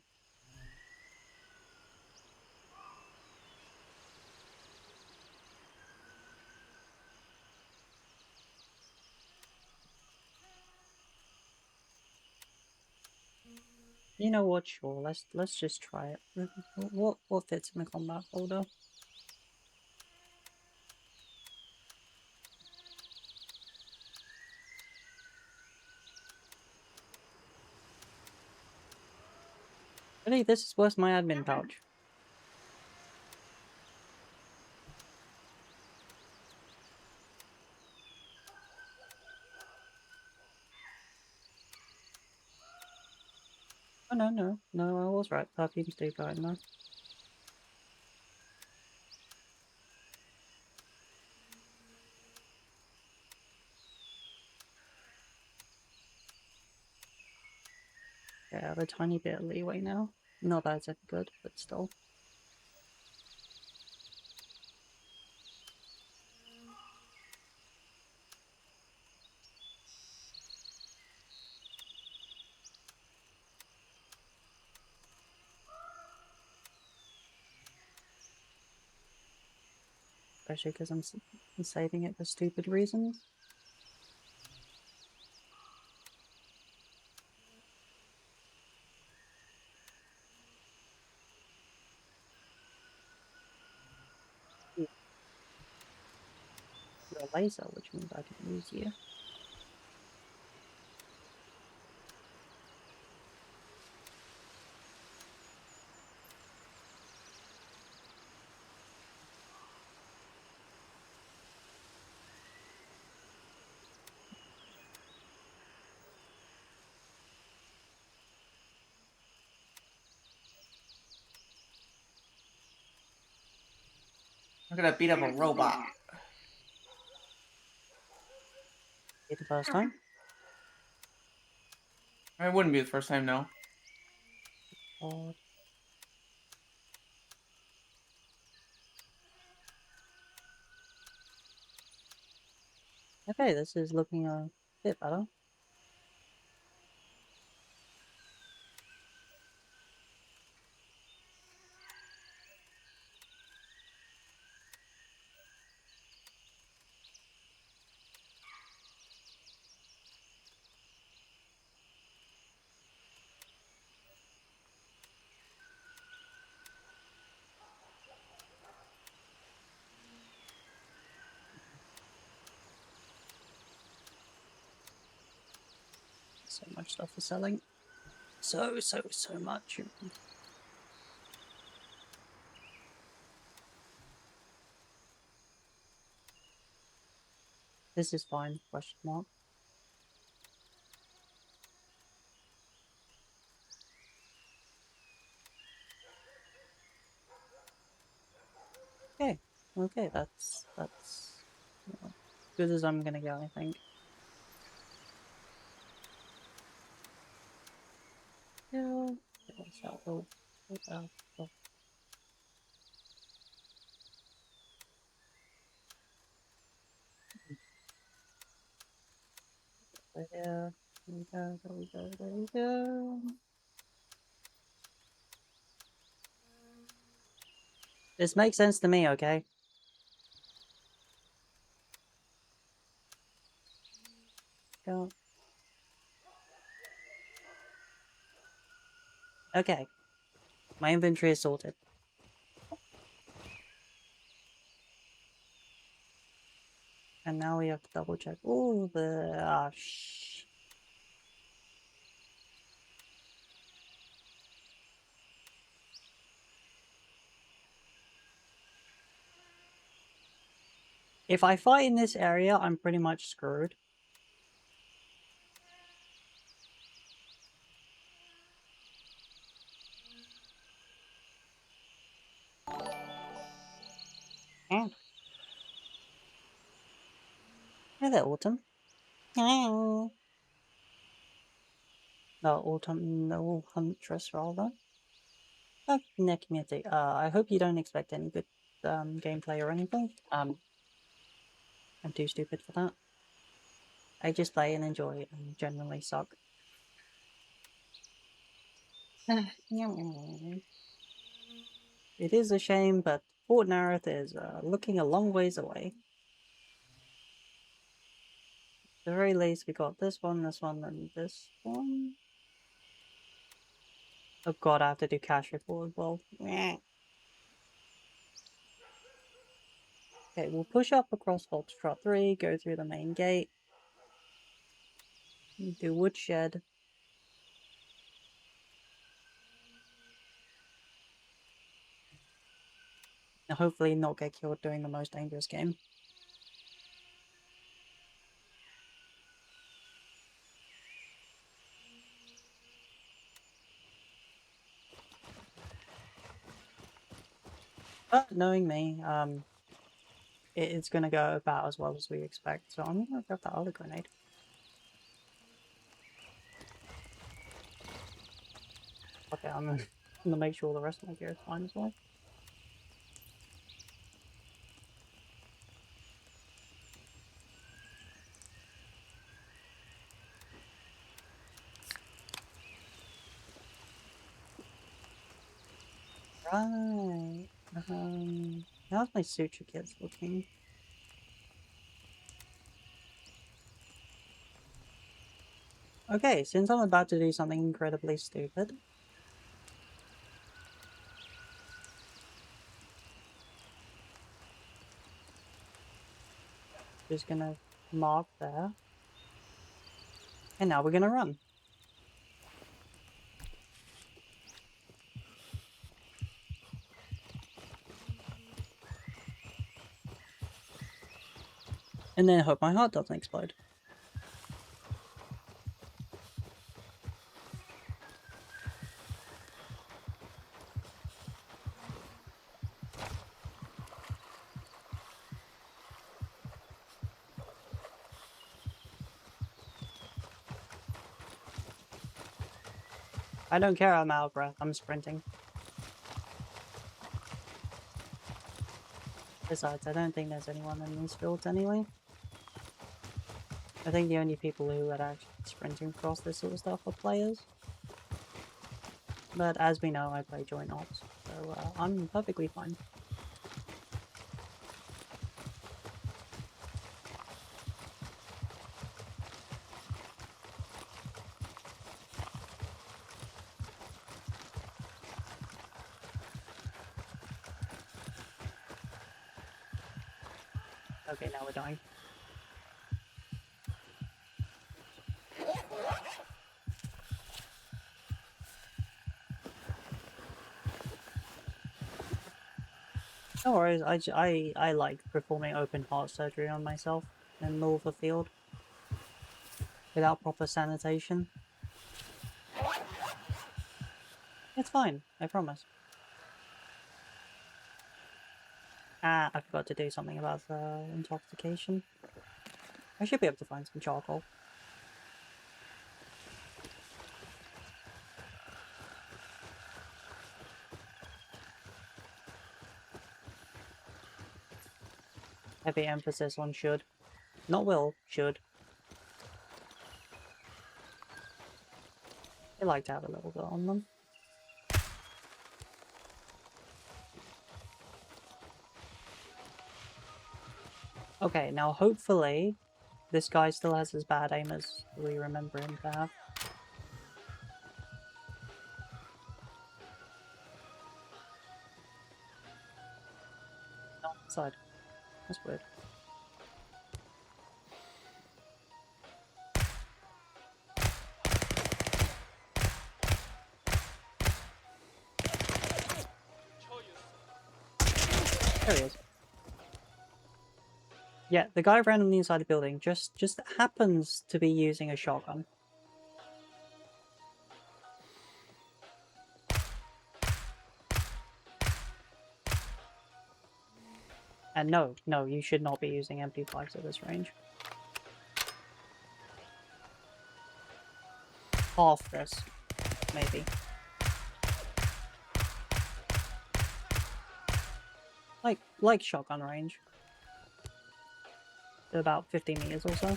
You know what? Sure, let's just try it. What fits in the combat folder? Really, this is worth my admin pouch. Oh no, I was right. Perfumes do go in there. Yeah, I have a tiny bit of leeway now. Not that it's good, but still. Especially because I'm saving it for stupid reasons. Ooh, you're a laser, which means I can use you. I'm gonna beat up a robot. Be the first time. It wouldn't be the first time, no. Or... Okay, this is looking a bit better. So much stuff for selling. So much. This is fine, question mark. Okay, that's good as I'm gonna go, I think. Yeah, what's that? Oh, oh. There we go, there we go, there we go. This makes sense to me, okay? Go. Okay, my inventory is sorted. And now we have to double check all the If I fight in this area, I'm pretty much screwed. Yeah. Hey there, Autumn. No, Autumn, no, Huntress, rather. Community. I hope you don't expect any good gameplay or anything. I'm too stupid for that. I just play and enjoy and generally suck. It is a shame, but Fort Nareth is looking a long ways away. At the very least, we got this one, and this one. Oh god, I have to do cash report as well. Okay, we'll push up across Foxtrot 3, go through the main gate, do woodshed. And hopefully not get killed during the most dangerous game. But knowing me, it's gonna go about as well as we expect, so I'm gonna grab that other grenade. Okay, I'm gonna make sure the rest of my gear is fine as well. Right. How's my suture kits looking? Okay, since I'm about to do something incredibly stupid. Just gonna mark there. And now we're gonna run. And then hope my heart doesn't explode. I don't care, I'm out of breath, I'm sprinting. Besides, I don't think there's anyone in these fields anyway. I think the only people who are actually sprinting across this sort of stuff are players. But as we know, I play joint ops, so I'm perfectly fine. Okay, now we're dying. No worries, I like performing open heart surgery on myself in the middle of a field without proper sanitation. It's fine, I promise. Ah, I forgot to do something about the intoxication. I should be able to find some charcoal. Heavy emphasis on should. Not will, should. They like to have a little bit on them. Okay, now hopefully this guy still has as bad aim as we remember him to have. No, side. That's weird. There he is. Yeah, the guy randomly inside the building just happens to be using a shotgun. And no, you should not be using MP5s at this range. Half this, maybe. Like shotgun range. About 50 meters or so.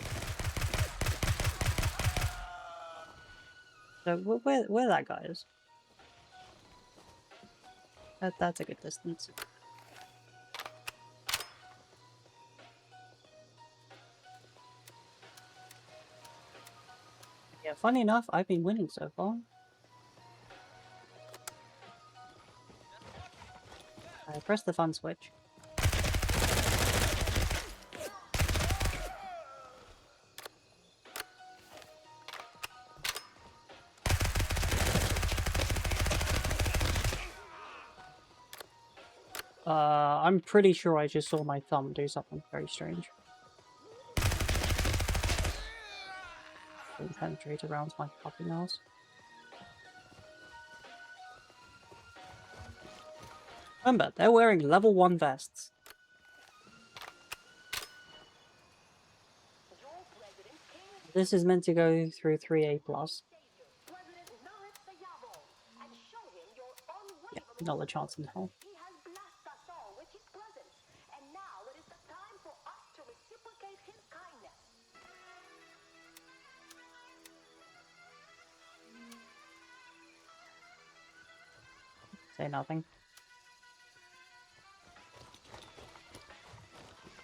So where that guy is. That's a good distance. Yeah, funny enough, I've been winning so far. I press the fun switch. I'm pretty sure I just saw my thumb do something very strange. Didn't penetrate around my fucking nose. Remember, they're wearing level 1 vests. This is meant to go through 3A+. Yeah, not a chance in hell. He has blessed us all with his presence, and now it is the time for us to reciprocate his kindness. Say nothing.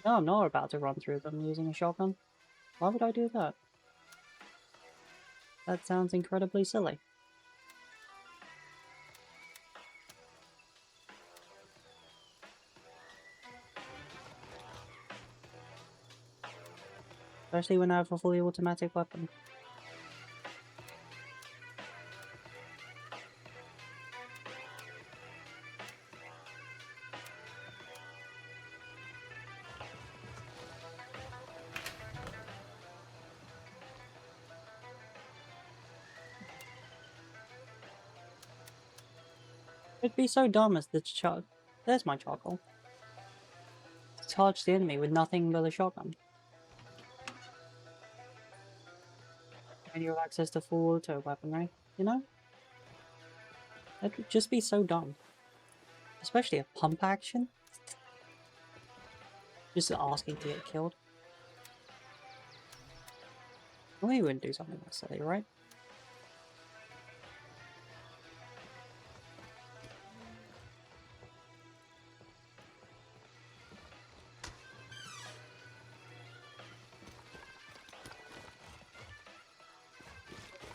No, I'm not about to run through them using a shotgun. Why would I do that? That sounds incredibly silly. Especially when I have a fully automatic weapon. It'd be so dumb as the there's my charcoal. To charge the enemy with nothing but a shotgun. And you have access to full auto weaponry, you know? That would just be so dumb. Especially a pump action. Just asking to get killed. Well, you wouldn't do something that silly, right?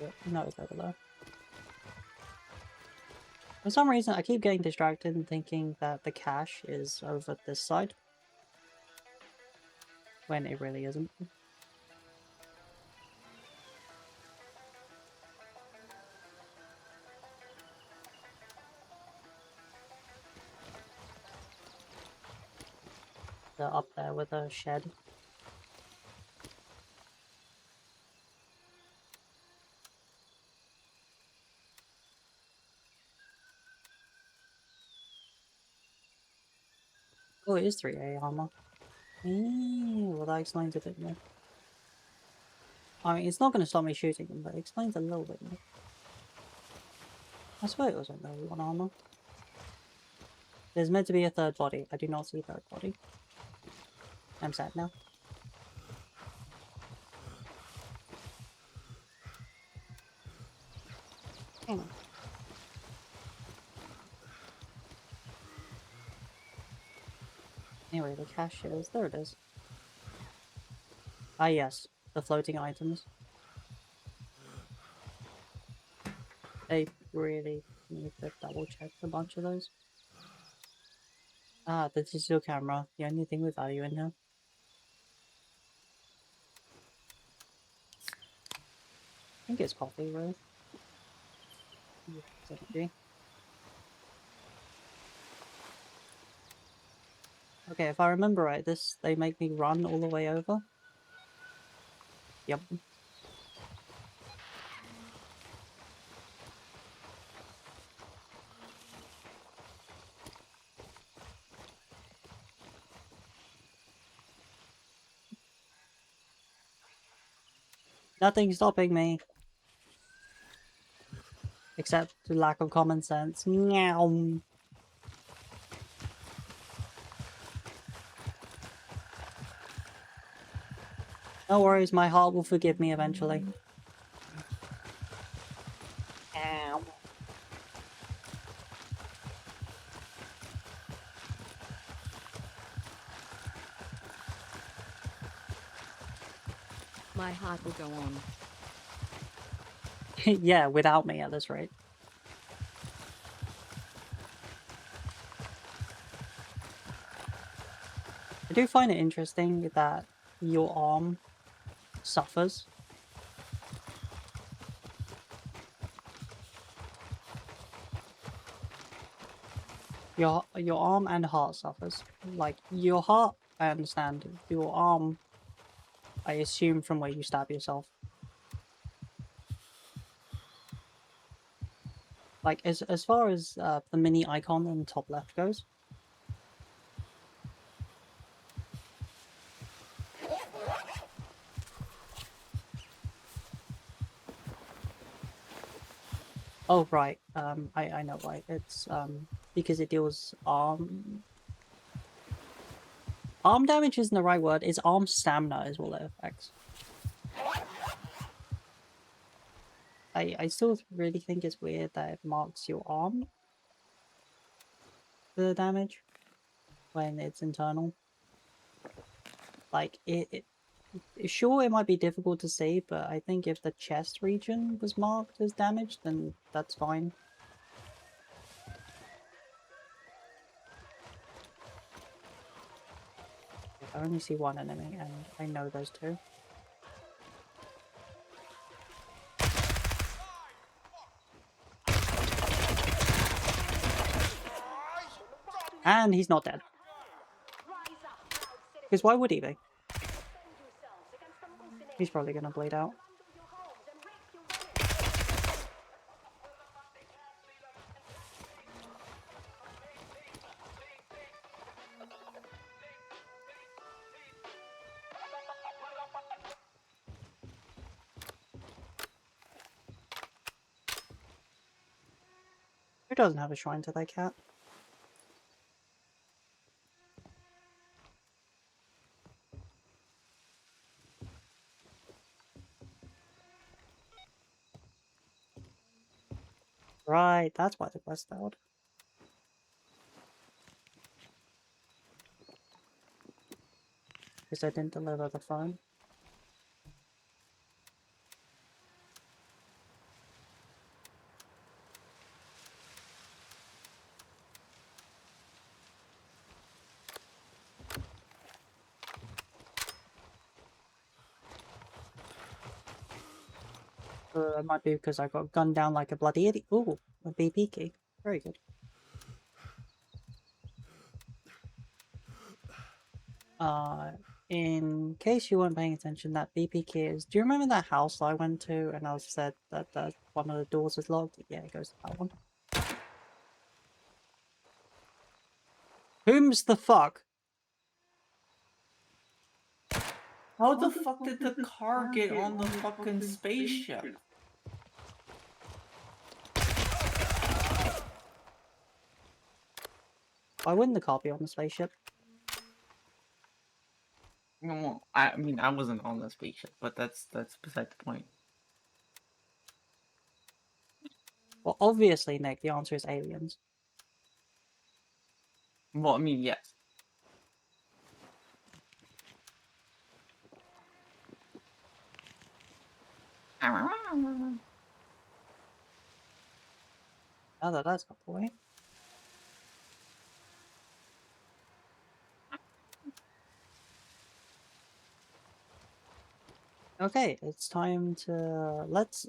Yeah, no, it's over there. For some reason, I keep getting distracted and thinking that the cache is over this side. When it really isn't. They're up there with a shed. Oh, it is 3A armor. Well, that explains a bit more. I mean, it's not going to stop me shooting them, but it explains a little bit more. I swear it was on level 1 armor. There's meant to be a third body. I do not see a third body. I'm sad now. Hang on. Anyway, the cache is... There it is. Ah yes, the floating items. They really need to double check a bunch of those. Ah, the digital camera. The only thing with value in here. I think it's coffee, really. Yeah, okay, if I remember right, they make me run all the way over. Yep. Nothing's stopping me. Except the lack of common sense. Meow. No worries, my heart will forgive me eventually. Ow. My heart will go on. Yeah, without me at this rate. I do find it interesting that your arm suffers. Your arm and heart suffers. Like your heart, I understand. Your arm, I assume from where you stab yourself. Like as far as the mini icon on the top left goes. Oh right, I know why. It's because it deals arm damage isn't the right word. It's arm stamina is what it affects. I still really think it's weird that it marks your arm for the damage when it's internal. Like sure, it might be difficult to see, but I think if the chest region was marked as damaged, then that's fine. I only see one enemy, and I know those two. And he's not dead. Because why would he be? He's probably gonna bleed out. Who doesn't have a shrine to their cat? Right, that's why the quest failed. Because I didn't deliver the phone. It might be because I got gunned down like a bloody idiot. Ooh, a BP key. Very good. In case you weren't paying attention, that BP key is... Do you remember that house I went to and I was said that one of the doors is locked? Yeah, it goes to that one. Whom's the fuck? How the fuck did the car get on the fucking spaceship? Why wouldn't the car be on the spaceship? Well, I mean, I wasn't on the spaceship, but that's beside the point. Well, obviously, Nick, the answer is aliens. Well, I mean, yes. Now that that's got the point. Okay, it's time to... Let's...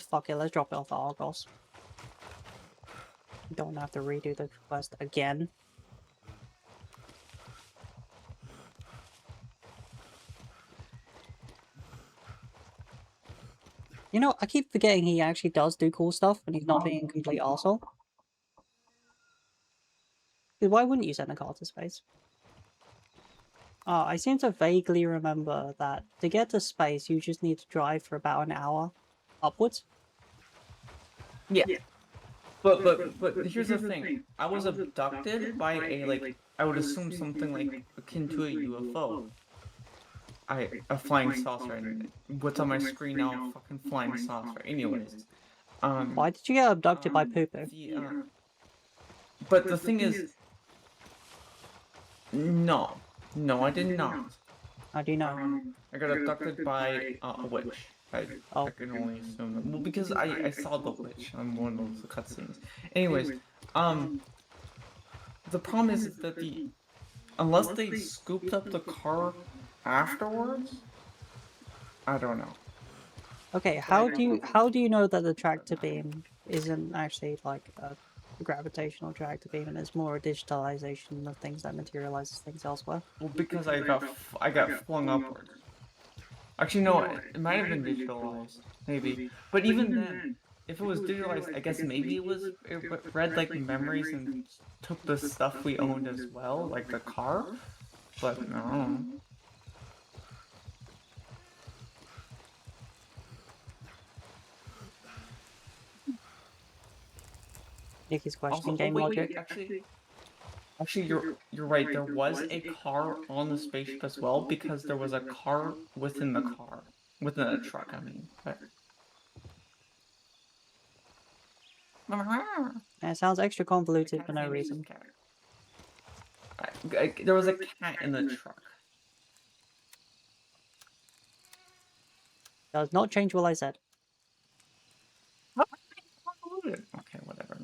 Fuck it, let's drop it off at Argos. Don't have to redo the quest again. You know, I keep forgetting he actually does do cool stuff and he's not being a complete arsehole. Why wouldn't you send a car to space? I seem to vaguely remember that to get to space, you just need to drive for about an hour upwards. Yeah. But here's the thing. I was abducted by a, like, I would assume something like akin to a UFO. A flying saucer. What's on my screen now? Fucking flying saucer. Anyways. Why did you get abducted by Poo-Poo? But the thing is... No, I did not. How do you know? I got abducted by a witch. I can only assume that. Well, because I saw the witch on one of the cutscenes. Anyways, the problem is that unless they scooped up the car afterwards, I don't know. Okay, how do you know that the tractor beam isn't actually like gravitational attractive beam, and it's more a digitalization of things that materializes things elsewhere. Well, because I got flung upward. Actually, no, it might have been digitalized, maybe. But even then, if it was digitalized, I guess maybe it read like memories and took the stuff we owned as well, like the car. But no. Nikki's questioning Also, oh game wait, logic. actually, you're right. There was a car on the spaceship as well because there was a car within the car, within a truck. I mean, but... It sounds extra convoluted for no reason. There was a cat in the truck. Does not change what I said. Okay, whatever.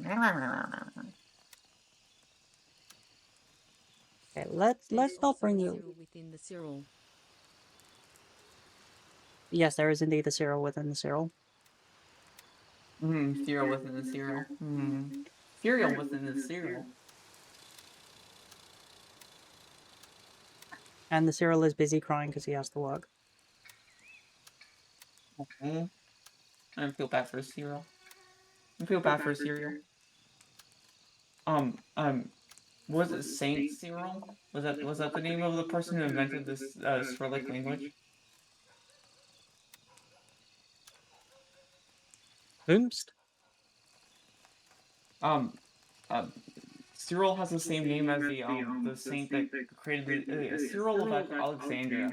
Okay, let's not bring you. Cyril within the Cyril. Yes, there is indeed a serial within the serial. Cereal within the cereal. Cereal within the cereal. And the serial is busy crying because he has to work. I don't feel bad for cereal. I feel bad for cereal. Was it Saint Cyril? Was that the name of the person who invented this Cyrillic language? Boomst? Cyril has the same name as the saint that created the Cyril of Alexandria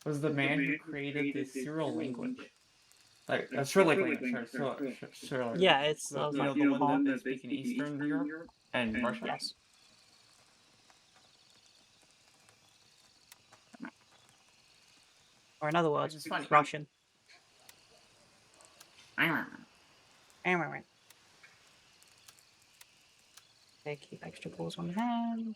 was the man who created the Cyril language. Like Cyrillic language, Cyrillic. Yeah, it's You know, like the one half. that they speak in Eastern Europe and Russia. Yes. Or in other words, Which is funny. Russian. Okay, keep extra balls on hand.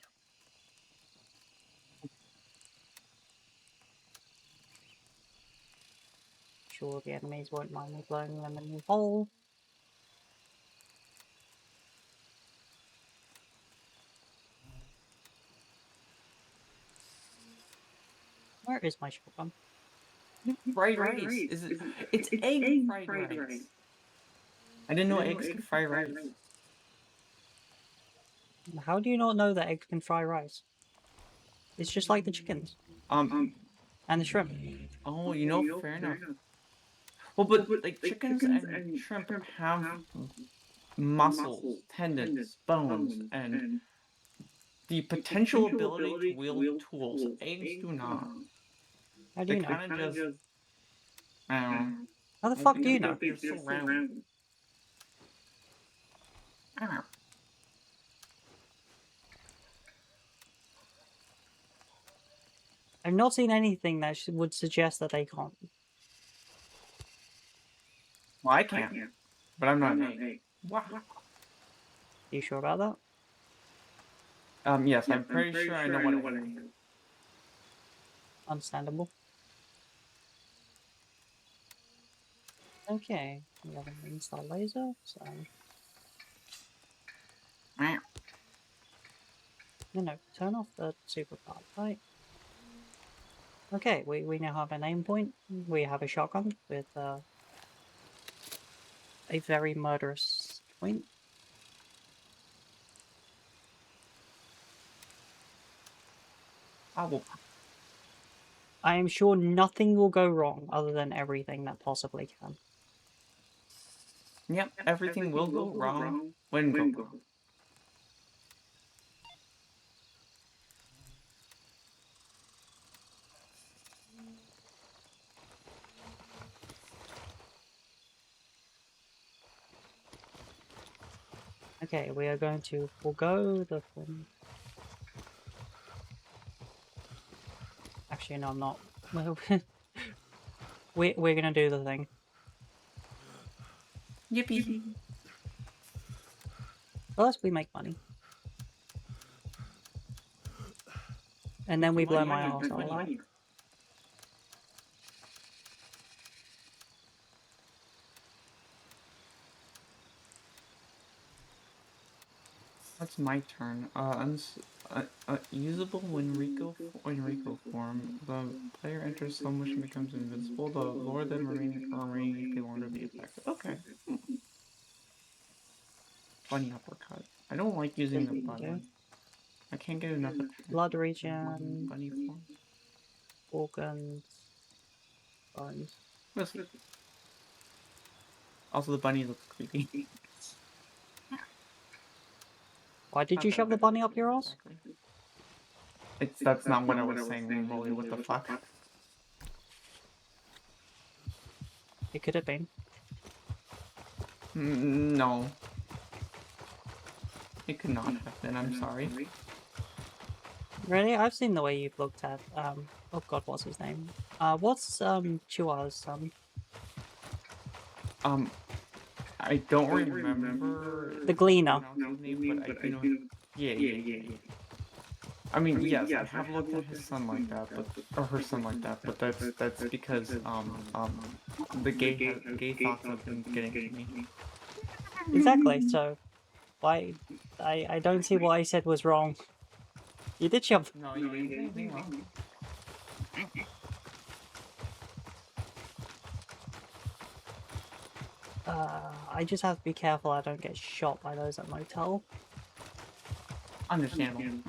Sure, the enemies won't mind me blowing them in the hole. Where is my shotgun? Fried rice. It's egg fried rice. I didn't know eggs could fry rice. How do you not know that eggs can fry rice? It's just like the chickens and the shrimp. Oh, you know, fair enough. Well, but like chickens and shrimp have muscles, tendons, bones, and the potential ability to wield tools. Eggs do not. How do They you know? kind of just, I don't know. How the fuck do you know? They're so round. I don't know. I've not seen anything that would suggest that they can't. Well, I can't, but I'm not an egg. Wow. You sure about that? Yes, I'm pretty sure I know what an egg is. Understandable. Okay, we have an install laser, so... No, turn off the super part, right? Okay, we now have an aim point. We have a shotgun with a very murderous point. I am sure nothing will go wrong other than everything that possibly can. Yep, everything will go wrong when go wrong. Okay, we are going to forego the thing. Actually, no, I'm not. We're gonna do the thing. Yippee. First, we make money. And then we blow my arsehole out. That's my turn. Usable when Rico form. The player enters slow motion and becomes invisible. The lower than remaining HP longer be effective. Okay. Bunny uppercut. I don't like using the bunny. I can't get enough attacks. Blood regen, Bunny form. organs, bones. Listen. Also, the bunny looks creepy. Why did you shove the bunny up your ass? That's not what I was saying, Molly. What the fuck? It could have been. No. It could not have been, I'm sorry. Really? I've seen the way you've looked at, oh god, what's his name? What's, Chihuahua's son? I don't remember The Gleaner. his name, but I know. Yeah. I mean, yes, I have looked at his son like that, or her son like that, but that's because the gay thoughts have been getting to me. Exactly, so why I don't see what I said was wrong. You did shove. No, you didn't say anything wrong. I just have to be careful I don't get shot by those at motel. Understandable.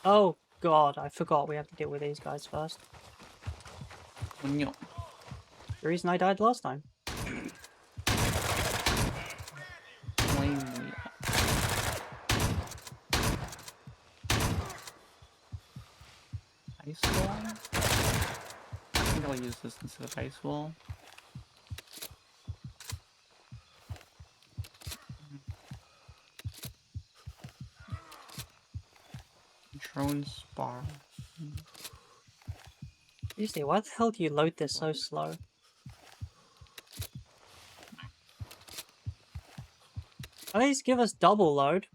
Oh god, I forgot we have to deal with these guys first. No. The reason I died last time. Ice wall? I think I'll use this instead of ice wall. Drone spar. Seriously, why the hell do you load this so slow? At least give us double load.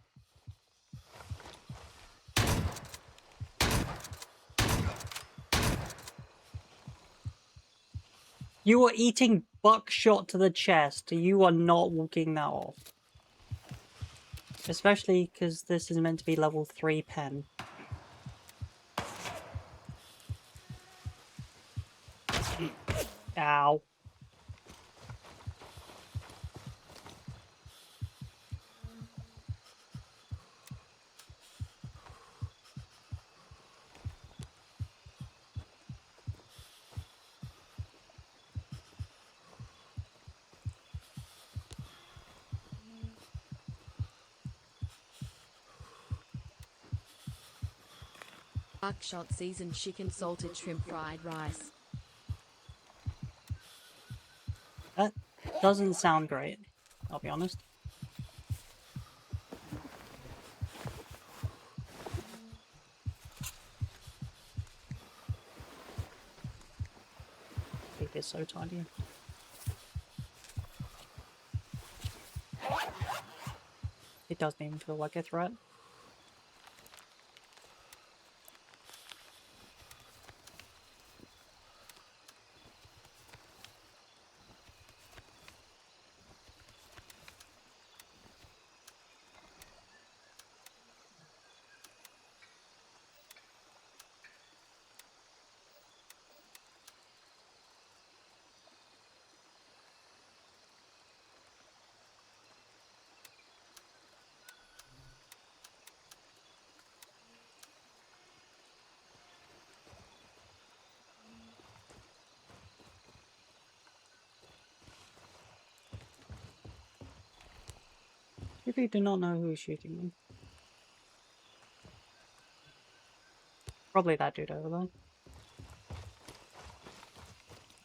You are eating buckshot to the chest. You are not walking that off. Especially because this is meant to be level 3 pen. Ow. Buckshot seasoned chicken salted shrimp fried rice. That doesn't sound great, I'll be honest. It is so tiny. It doesn't even feel like a threat. People do not know who's shooting me. Probably that dude over there.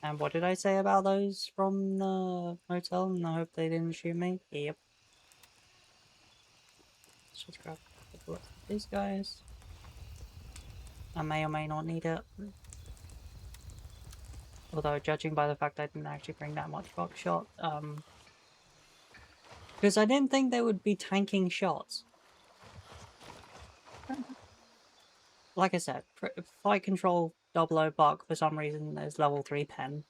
And what did I say about those from the motel? And I hope they didn't shoot me? Yep. Let's just grab a couple of these guys. I may or may not need it. Although, judging by the fact I didn't actually bring that much buckshot, because I didn't think they would be tanking shots. Like I said, flight control 00 buck for some reason is level 3 pen.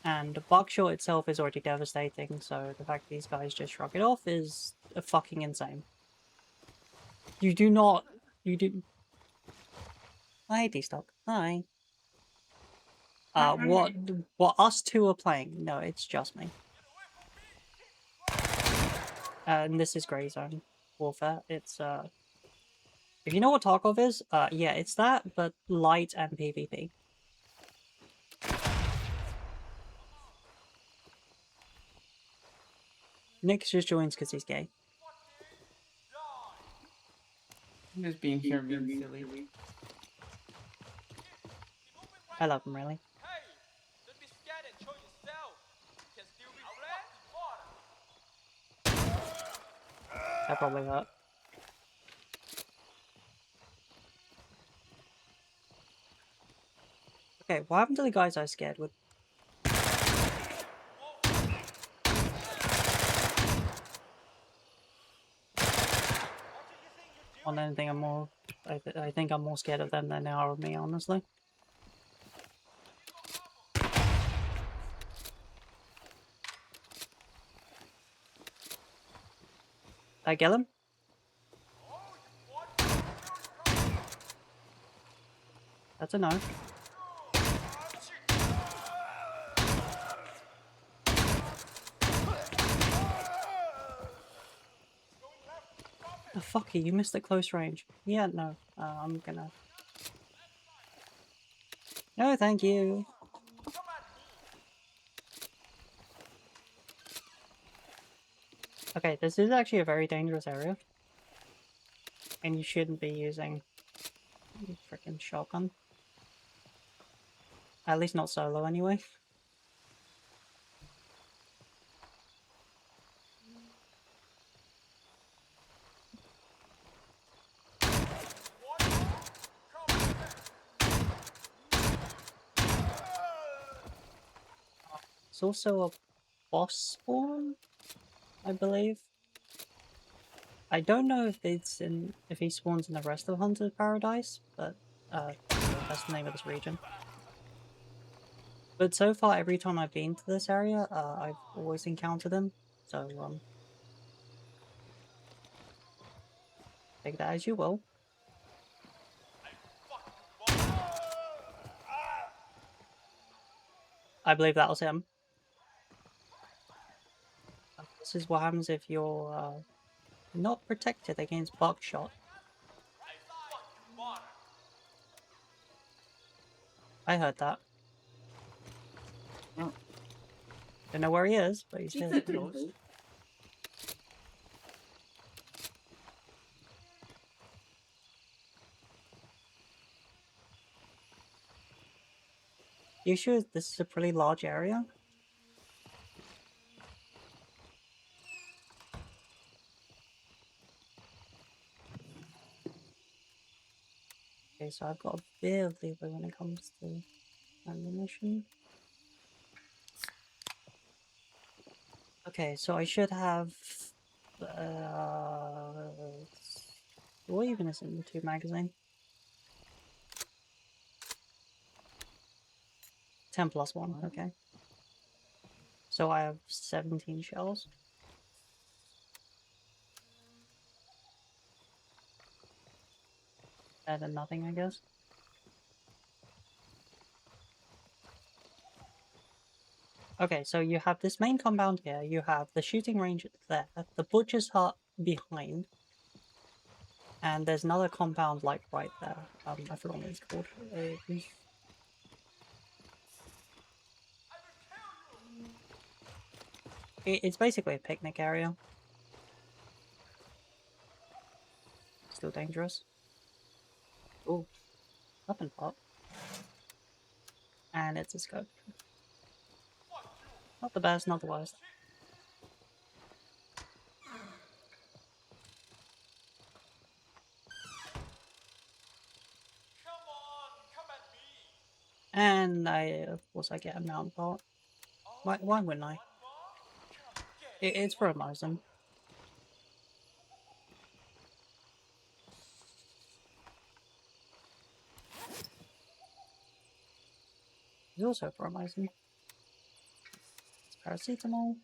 And buckshot itself is already devastating, so the fact these guys just shrug it off is fucking insane. You do not... You do... Hi, D-Stock. Hi. What us two are playing? No, it's just me. And this is Grey Zone Warfare. It's, if you know what Tarkov is, yeah, it's that, but light and PvP. Nick just joins because he's gay. I'm just being here being silly. I love him, really. That probably hurt. Okay, what happened to the guys I scared with? On anything, I'm more. I think I'm more scared of them than they are of me, honestly. I get him. That's a no. Oh, fuck you missed at close range. Yeah, no. I'm gonna... No, thank you. Okay, this is actually a very dangerous area. And you shouldn't be using freaking shotgun. At least not solo, anyway. It's also a boss spawn, I believe. I don't know if it's in if he spawns in the rest of Hunter's Paradise, but that's the name of this region. But so far, every time I've been to this area, I've always encountered him. So take that as you will. I believe that was him. This is what happens if you're not protected against buckshot. I heard that. Oh. Don't know where he is, but he's Keep here. it close. You sure this is a pretty large area? Okay, so I've got a bit of leeway when it comes to ammunition. Okay, so I should have... what even is in the 2 magazine? 10 plus 1, okay. So I have 17 shells. Better than nothing, I guess. Okay, so you have this main compound here, you have the shooting range there, the butcher's hut behind, and there's another compound like right there. I forgot what it's called. It's basically a picnic area. Still dangerous. Ooh, weapon pot. And it's a scope. Not the best, not the worst. And of course I get a mount pot. Why wouldn't I? It's for a Mosin. It's also for a Mosin. paracetamol.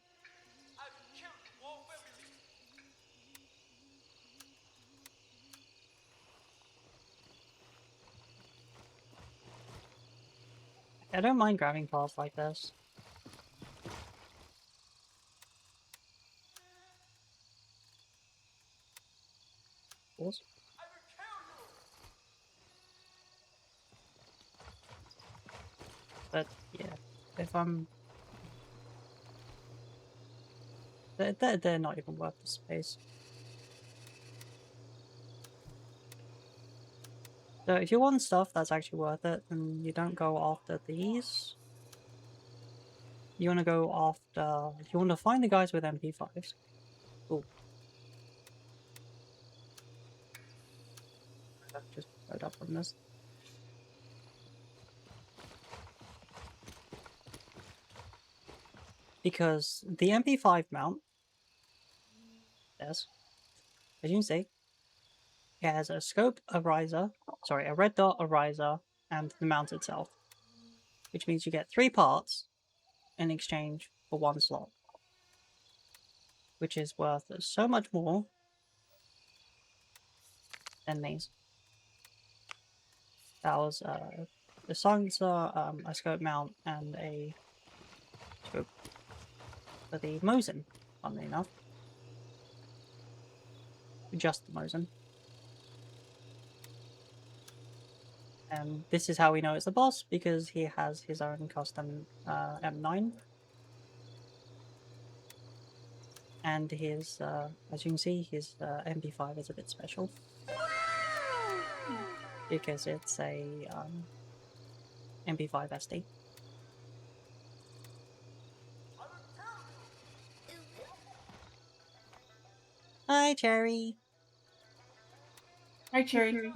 I don't mind grabbing paths like this. Pause. But yeah, if I'm... They're not even worth the space. So if you want stuff that's actually worth it, then you don't go after these. You want to go after... You want to find the guys with MP5s. Ooh. I've just load up on this. Because the MP5 mount, yes, as you can see, it has a scope, a riser, sorry, a red dot, a riser, and the mount itself. Which means you get 3 parts in exchange for 1 slot. Which is worth so much more than these. That was the silencer, a scope mount, and a scope for the Mosin, funnily enough. Just the Mosin. And this is how we know it's the boss, because he has his own custom M9. And his, as you can see, his MP5 is a bit special. Because it's a MP5 SD. Hi, Cherry! Hi, Cherry.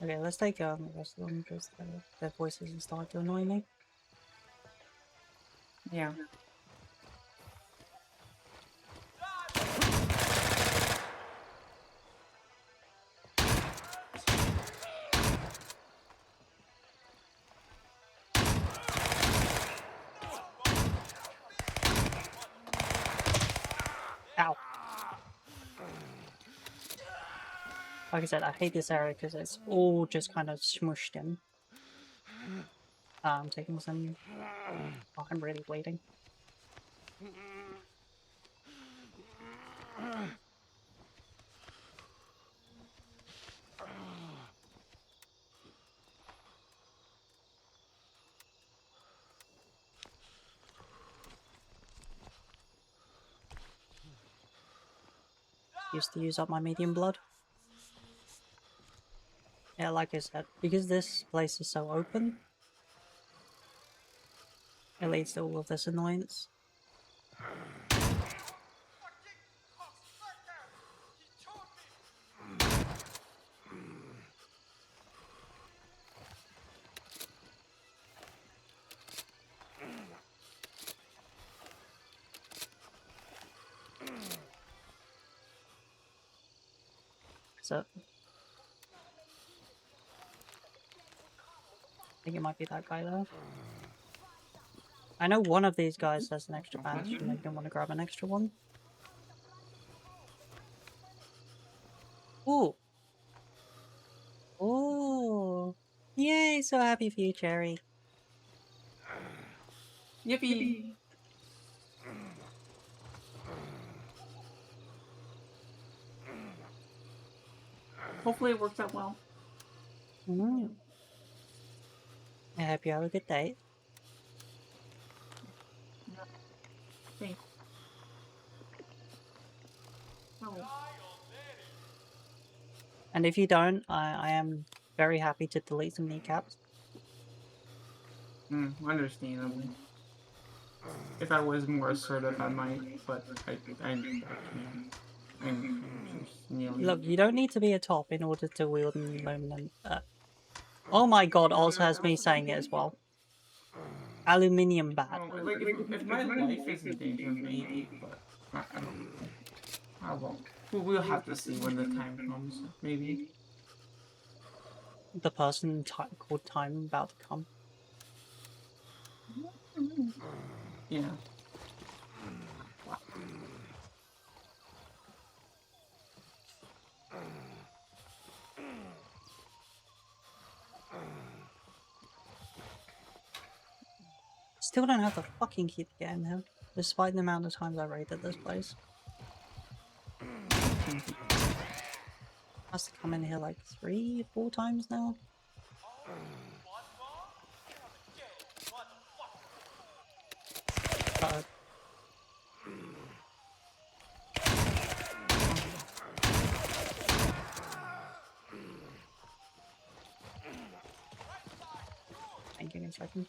Okay, let's take the rest of them because their voices are starting to annoy me. Yeah. Ow! Like I said, I hate this area because it's all just kind of smushed in. I'm taking some... Oh, I'm really bleeding. Used to use up my medium blood. Yeah, like I said, because this place is so open, it leads to all of this annoyance. So, I think it might be that guy though. I know one of these guys has an extra bandage and I don't want to grab an extra one. Ooh! Ooh! Yay! So happy for you, Cherry. Yippee! Hopefully it works out well. I hope you have a good day. Thanks. Oh. And if you don't, I am very happy to delete some kneecaps. Understandable. If I was more assertive, I might, but I can't. I'm just kneeling. Look, you don't need to be a top in order to wield an aluminum. Oh my god, also has me saying it as well. Aluminium bat. Like, if my life is in danger, maybe, but I won't. We'll have to see when the time comes, maybe. The person called time about to come. Yeah. Still don't have the fucking key to get in here, despite the amount of times I raided this place. Has to come in here like 3-4 times now. Uh-oh. Give me a second.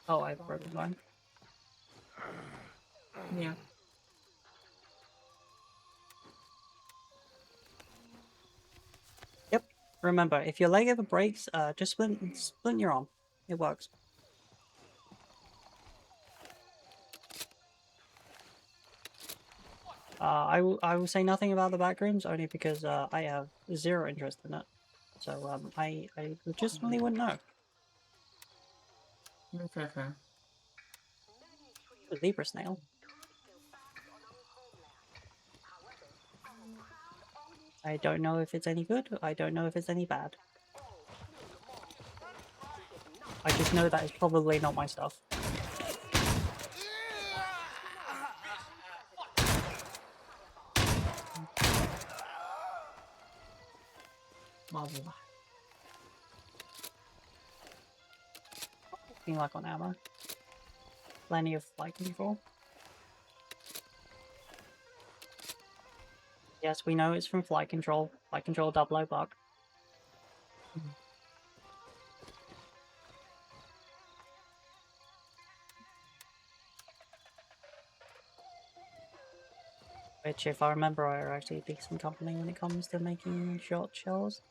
Oh, I broke one. Yeah. Yep. Remember, if your leg ever breaks, just splint your arm. It works. I will say nothing about the back rooms only because I have zero interest in it. So I legitimately wouldn't know. Okay, okay. A zebra snail. I don't know if it's any good. I don't know if it's any bad. I just know that it's probably not my stuff. Looking like on ammo. Plenty of flight control. Yes, we know it's from flight control. Flight control double O buck. Which, if I remember, are actually a decent company when it comes to making shot shells.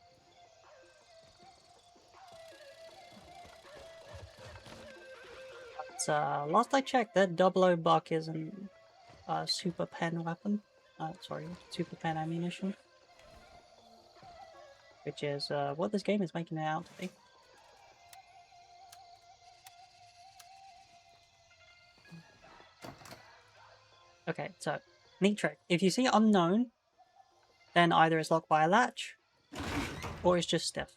But, last I checked, that double O buck isn't a super pen weapon. Sorry, super pen ammunition. Which is what this game is making it out to be. Okay, so, neat trick. If you see unknown, then either it's locked by a latch, or it's just stiff.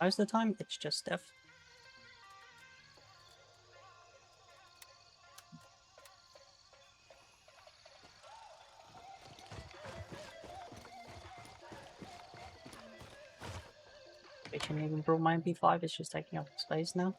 Most of the time, it's just stiff. I can even brought my MP5, it's just taking up space now.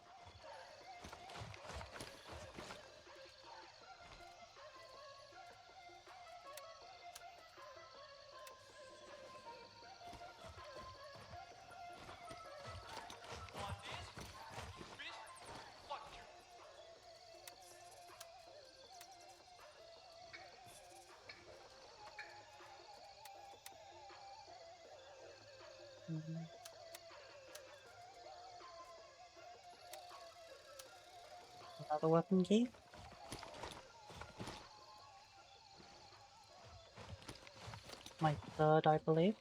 Another weapon key. My third, I believe.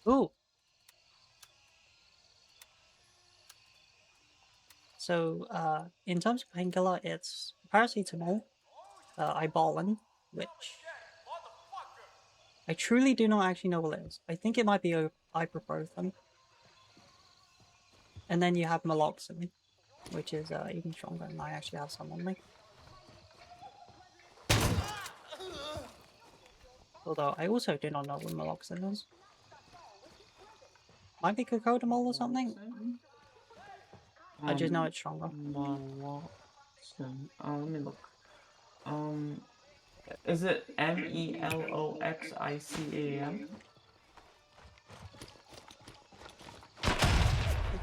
Ooh! So, in terms of painkiller, it's paracetamol, iboline, which I truly do not actually know what it is. I think it might be ibuprofen. And then you have naloxone, which is even stronger, and I actually have some on me. Although, I also do not know what naloxone is. Might be cocodamol or something? I just know it's stronger. Naloxone. Let me look. Is it MELOXICAM?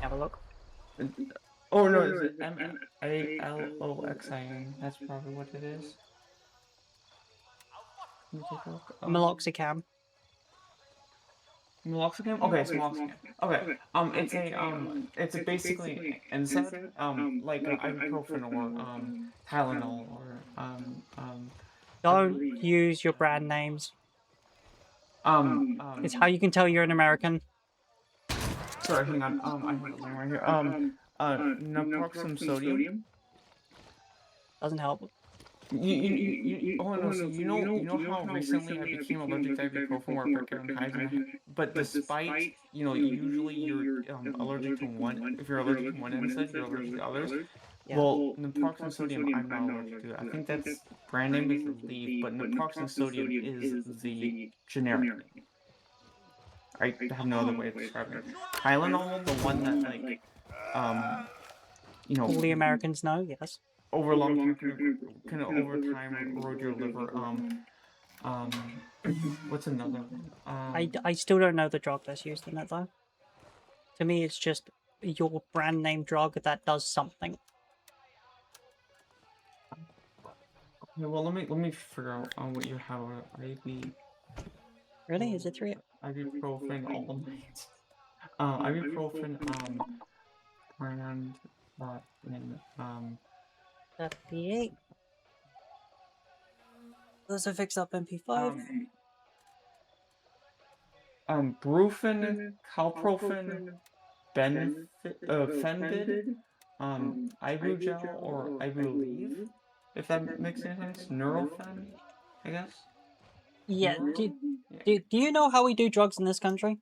Have a look. Oh no, is it MEALOXIN? That's probably what it is. Let me take a look. Meloxicam. Meloxicam? Okay, it's meloxicam. Okay. It's basically NSAID, like ibuprofen or Tylenol or Don't use your brand names. It's how you can tell you're an American. Sorry, hang on. I have it right here. Naproxen sodium. Doesn't help. Oh no, so you know how recently I became allergic to ibuprofen where it got hives in my head? But despite, usually you're allergic to one, if you're allergic to one NSAID, you're allergic to others. Yeah. Well, naproxen sodium, I'm not allergic to. I think that's brand name is Aleve, but naproxen sodium is the generic name. I have no other way of describing it. Tylenol, the one that All the Americans know, yes. over a long time can over time erode your liver. What's another one? I still don't know the drug that's used in it though. To me, it's just your brand name drug that does something. Okay, well, let me figure out what you have. IV. Really? Is it 3? Ibuprofen all night. Ibuprofen brand in 38. Does it fix up MP5? Brufen, Calprofen, Fenbid, Ibugel or Ibuleve, if that makes any sense. Nurofen, I guess. Yeah. Nurofen? Do you know how we do drugs in this country?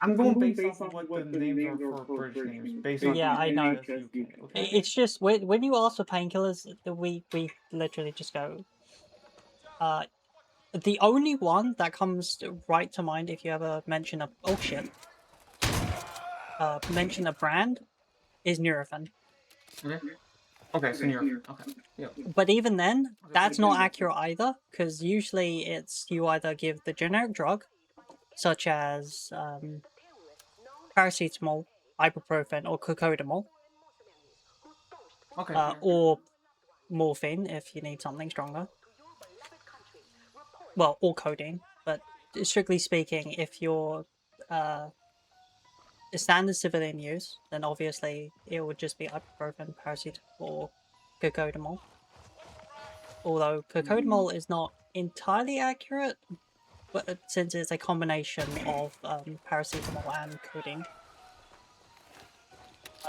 I'm going based off of what the names are for British names, based on Yeah, I know. US, UK, okay? It's just when you ask for painkillers, we literally just go. The only one that comes right to mind if you ever mention a mention a brand is Nurofen. Okay. Okay, so Nurofen. Okay. Yeah. But even then, that's not accurate either, because usually it's you either give the generic drug, such as paracetamol, ibuprofen, or cocodamol, Okay. or morphine if you need something stronger. Well, or codeine, but strictly speaking, if you're standard civilian use, then obviously it would just be ibuprofen, paracetamol, or cocodamol. Although cocodamol is not entirely accurate, but since it's a combination of paracetamol and codeine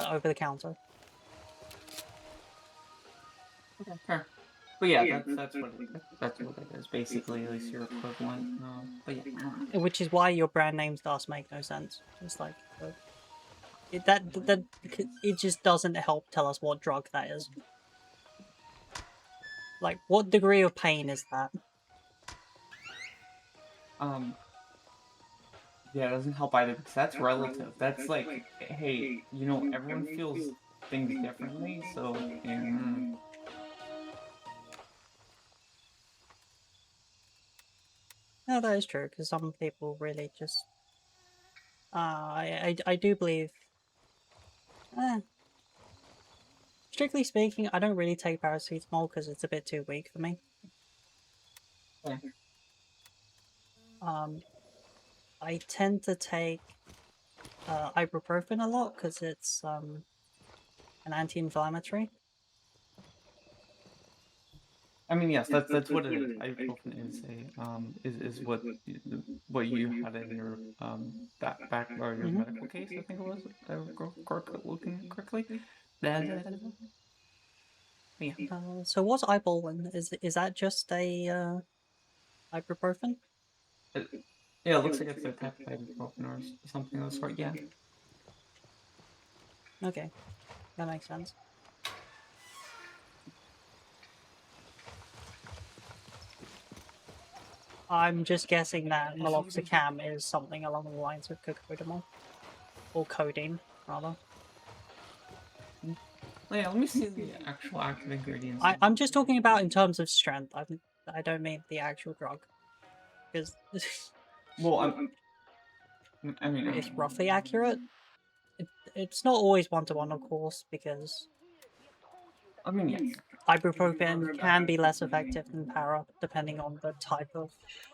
over the counter. Okay, fair. But yeah, that's what it is basically, at least your equivalent. But yeah. Which is why your brand names thus make no sense. It's like it just doesn't help tell us what drug that is. Like, what degree of pain is that? Yeah, it doesn't help either because that's relative. That's like, hey, everyone feels things differently, so No, that is true, because some people really just... I do believe... strictly speaking, I don't really take paracetamol because it's a bit too weak for me. Yeah. I tend to take ibuprofen a lot because it's an anti-inflammatory. I mean, yes, that's what it is. Ibuprofen is is what you had in your back or your medical case. I think it was. If I recall looking correctly. Yeah. So what's ibuprofen? Is that just a ibuprofen? Yeah, it looks like it's a type of ibuprofen or something of the sort. Yeah. Okay, that makes sense. I'm just guessing that meloxicam is something along the lines of cocodamol. Or codeine, rather. Oh, yeah, let me see the actual active ingredients. I'm just talking about in terms of strength. I don't mean the actual drug. Because... well, I mean... it's roughly accurate. It's not always one-to-one, of course, because... I mean, yes. ibuprofen can be less effective than para, depending on the type of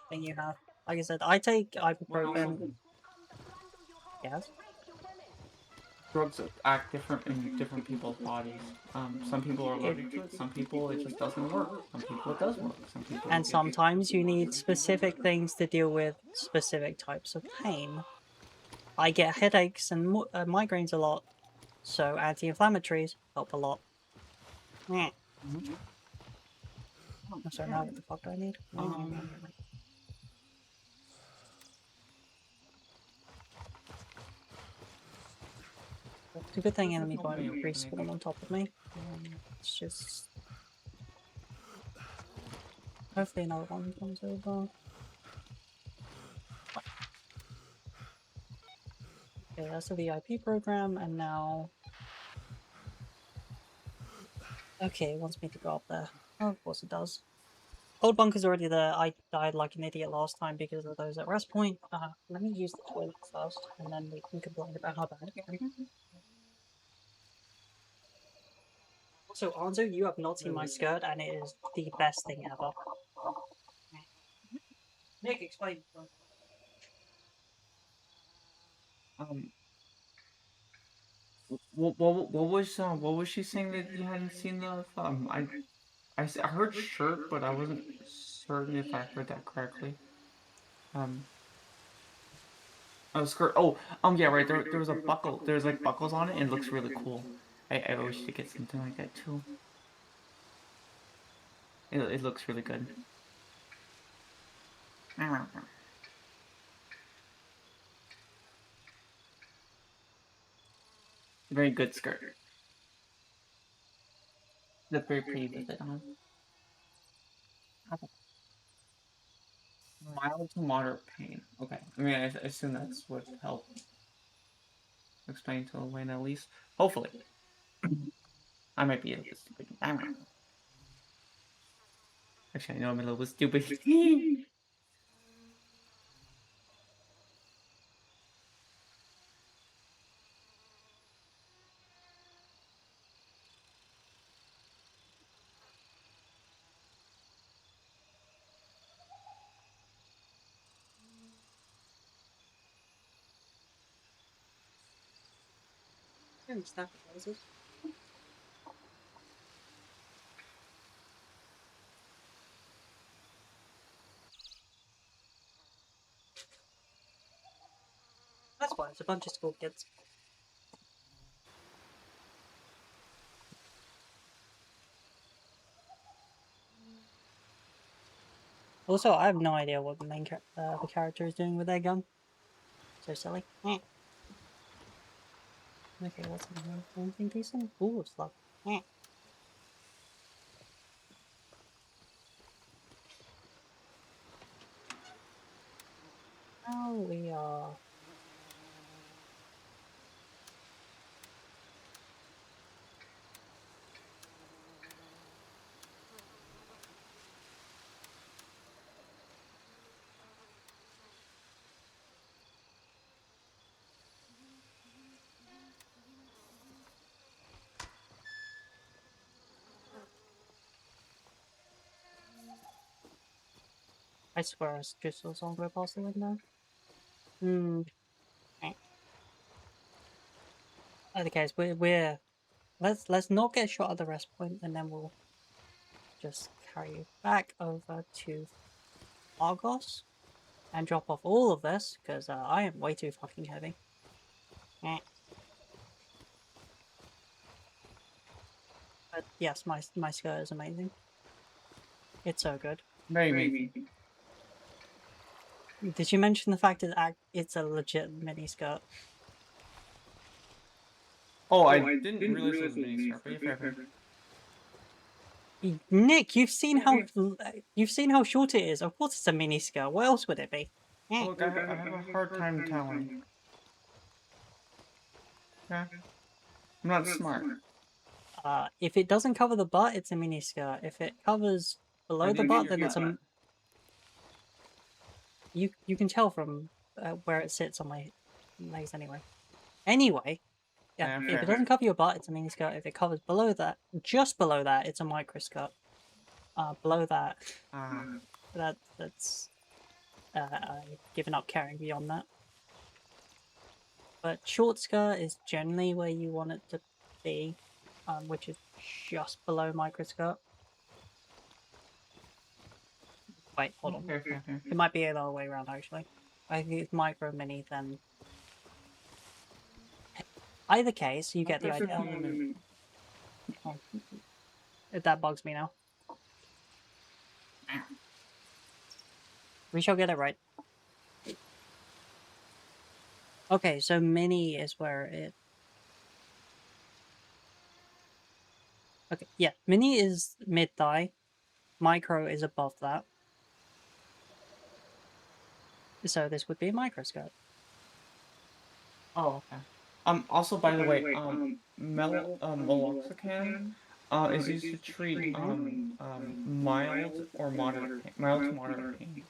thing you have. Like I said, I take ibuprofen. Yes. Drugs act different in different people's bodies. Some people are allergic to it. Some people it just doesn't work. Some people it does work. Some people. And sometimes you need specific things to deal with specific types of pain. I get headaches and migraines a lot, so anti-inflammatories help a lot. Yeah. I'm sorry, now what the fuck do I need? It's a good thing enemies won't respawn on top of me. It's just... Hopefully another one comes over. Okay, that's the VIP program, and now... Okay, it wants me to go up there. Oh, of course it does. Old bunker's already there. I died like an idiot last time because of those at rest point. Let me use the toilet first, and then we can complain about how bad it is. Also, Anzo, you have not seen my skirt, and it is the best thing ever. Nick, explain. What was she saying that you hadn't seen the I heard shirt, but I wasn't certain if I heard that correctly. Oh, skirt. Oh, yeah, right. There was a buckle. There's like buckles on it, and it looks really cool. I wish to get something like that too. It looks really good. Very good skirt. Look very pretty with it on. Mild to moderate pain. Okay. I mean, I assume that's what helped explain to Elena at least. Hopefully. I might be a little bit stupid. Actually, I know I'm a little bit stupid. That's why it's a bunch of school kids. Also, I have no idea what the main the character is doing with their gun. So silly. Okay, what's in here? Anything decent? Ooh, it's love. Oh, we are. I swear it's just us all go past the window. Okay, so we're let's not get shot at the rest point, and then we'll just carry you back over to Argos and drop off all of this because I am way too fucking heavy. But yes, my skirt is amazing. It's so good. Very amazing. Did you mention the fact that it's a legit mini skirt? Oh, I didn't realize it was a mini skirt, but you're fair. Nick, you've seen how short it is. Of course, it's a mini skirt. What else would it be? Look, I have a hard time telling. Yeah, I'm not smart. If it doesn't cover the butt, it's a mini skirt. If it covers below the butt, then it's a. You can tell from where it sits on my legs anyway. Anyway, Yeah, if fair. it doesn't cover your butt, it's a mini skirt. If it covers below that, just below that, it's a micro skirt. Below that, Ah. that's I've given up caring beyond that. But short skirt is generally where you want it to be, which is just below micro skirt. Wait, hold on. Fair. It might be the other way around actually. I think it's micro mini then. Either case, you get the idea. Oh, that bugs me now. We shall get it right. Okay, so mini is where it. Okay, yeah, mini is mid thigh, micro is above that. So this would be a micro skirt. Oh, okay. Also, by the way, meloxicam, is used to treat, mild or moderate pain, mild to moderate pain,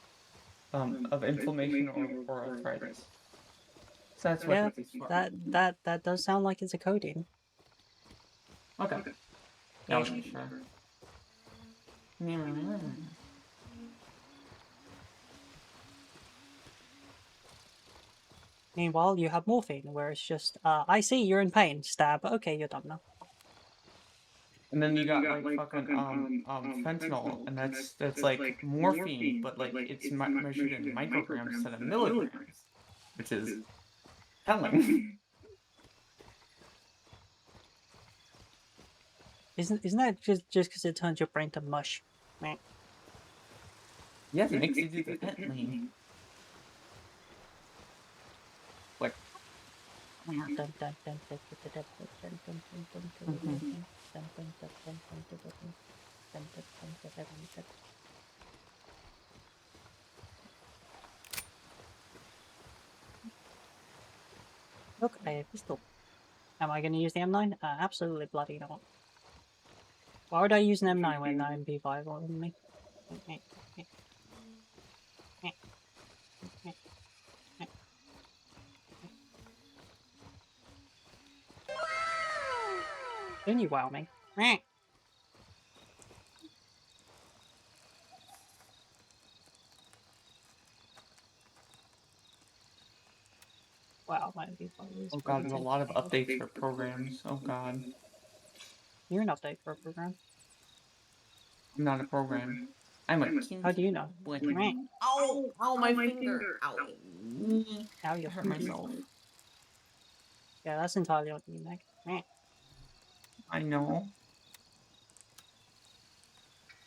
of inflammation or arthritis. So that's what Yeah, it's used for. that does sound like it's a codeine. Okay. Yeah, I wasn't sure. Meanwhile, you have morphine, where it's just, I see you're in pain, stab, okay, you're done now. And then you got like fucking fentanyl, and that's like morphine, but like it's measured in micrograms instead of milligrams, which is telling. Isn't that just because it turns your brain to mush? Meh. Yes, it makes you do the fentanyl. Like, Look, I have a pistol. Am I going to use the M9? Absolutely bloody not. Why would I use an M9 when I'm MP5 on me? Don't you wow me. Wow, my MP5 is oh god, there's a lot of updates for programs. Oh god, You're an update for a program. I'm not a program. I'm a How do you know? Ow, my finger. Ow. Now I you're hurt myself. Yeah, that's entirely on you, Nick. I know.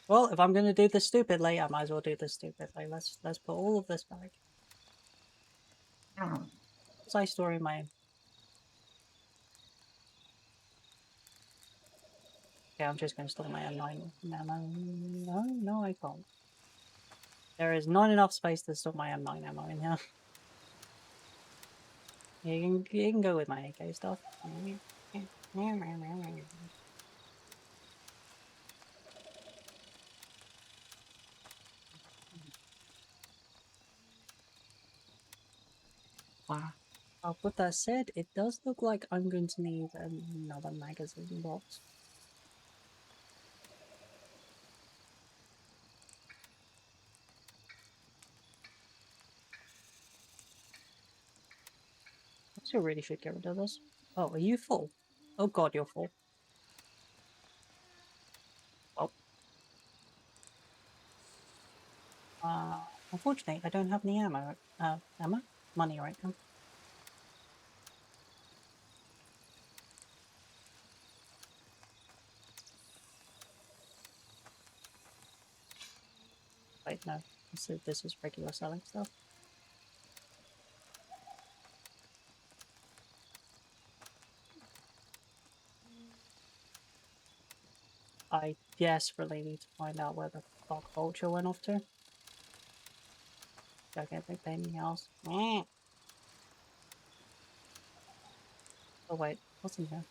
Well, if I'm gonna do this stupidly, I might as well do this stupidly. Let's put all of this back. Oh. What's I storing my? Yeah, I'm just gonna store my M9. No, I can't. There is not enough space to store my M9 ammo in here. You can go with my AK stuff. Wow. With that said, it does look like I'm going to need another magazine box. I still really should get rid of this. Oh, are you full? Oh god, you're full. Well. Unfortunately, I don't have any ammo. Ammo? Money right now. Wait, no. This is regular selling stuff. I desperately need to find out where the fuck Vulture went off to. Gigantic pain in the house. Oh wait, what's in here?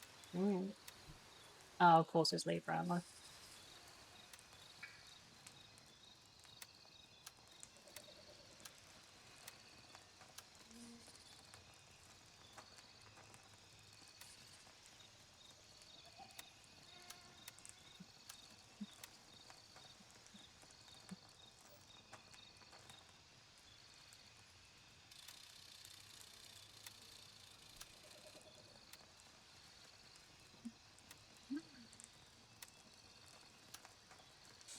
Oh, of course it's Libra ammo.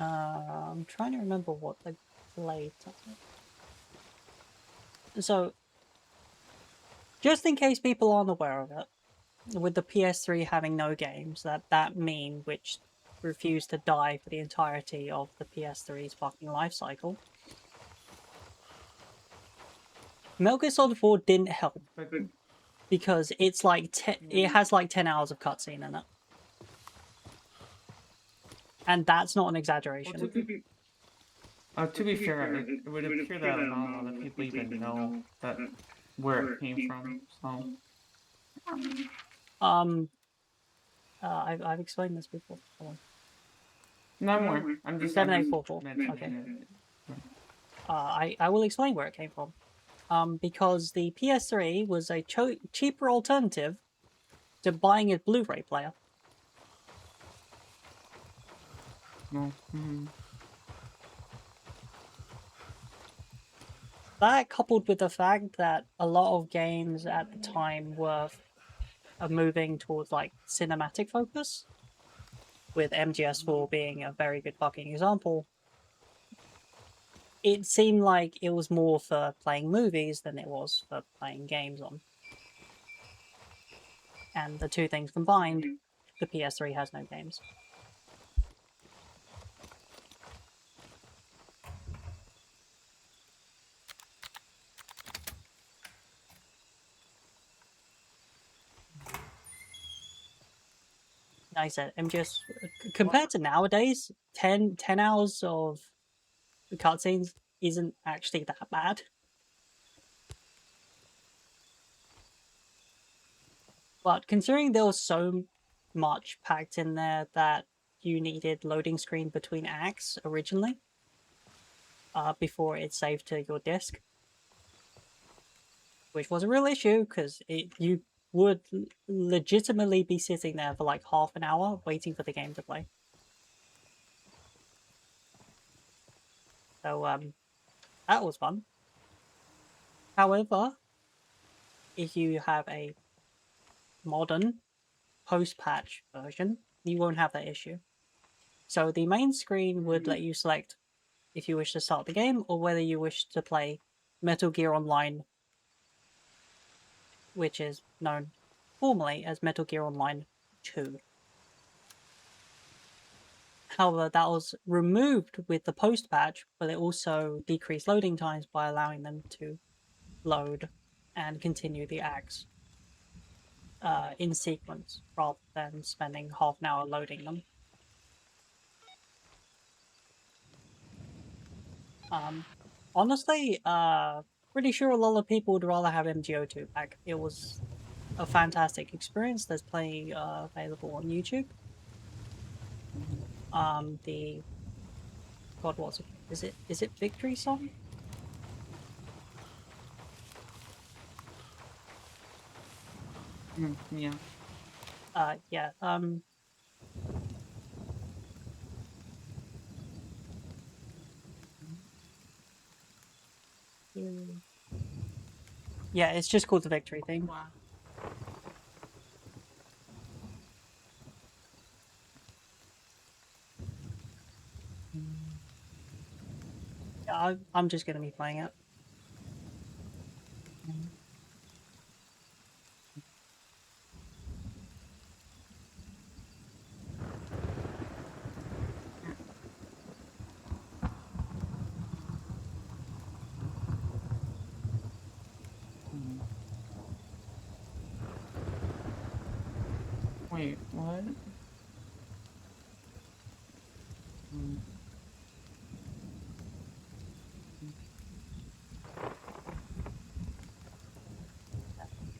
I'm trying to remember what they played. So, just in case people aren't aware of it, with the PS3 having no games, that meme which refused to die for the entirety of the PS3's fucking life cycle, Metal Gear Solid 4 didn't help because it's like it has like 10 hours of cutscene in it, and that's not an exaggeration. To be fair, it would appear that not a lot of people even know that where it came from. So, I've explained this before. Hold on. no more. I'm just 7844. mentioning Okay. it. I will explain where it came from. Because the PS3 was a cheaper alternative to buying a Blu-ray player. No. Mm-hmm. That, coupled with the fact that a lot of games at the time were moving towards like cinematic focus, with MGS4 being a very good fucking example, it seemed like it was more for playing movies than it was for playing games on. And the two things combined, the PS3 has no games. Like I said, MGS, compared to nowadays, 10 hours of cutscenes isn't actually that bad. But considering there was so much packed in there that you needed loading screen between acts originally, before it saved to your disk, which was a real issue because you would legitimately be sitting there for like half an hour waiting for the game to play. So that was fun. However, if you have a modern post-patch version, you won't have that issue. So the main screen would let you select if you wish to start the game or whether you wish to play Metal Gear Online, which is known formally as Metal Gear Online 2. However, that was removed with the post-patch, but it also decreased loading times by allowing them to load and continue the acts in sequence rather than spending half an hour loading them. Honestly, pretty sure a lot of people would rather have MGO2 back. It was a fantastic experience. There's plenty available on YouTube. The God, what's it? Is it Victory Song? Yeah. Yeah. Yeah, it's just called the Victory theme. Wow. Yeah, I'm just gonna be playing it. Wait, what?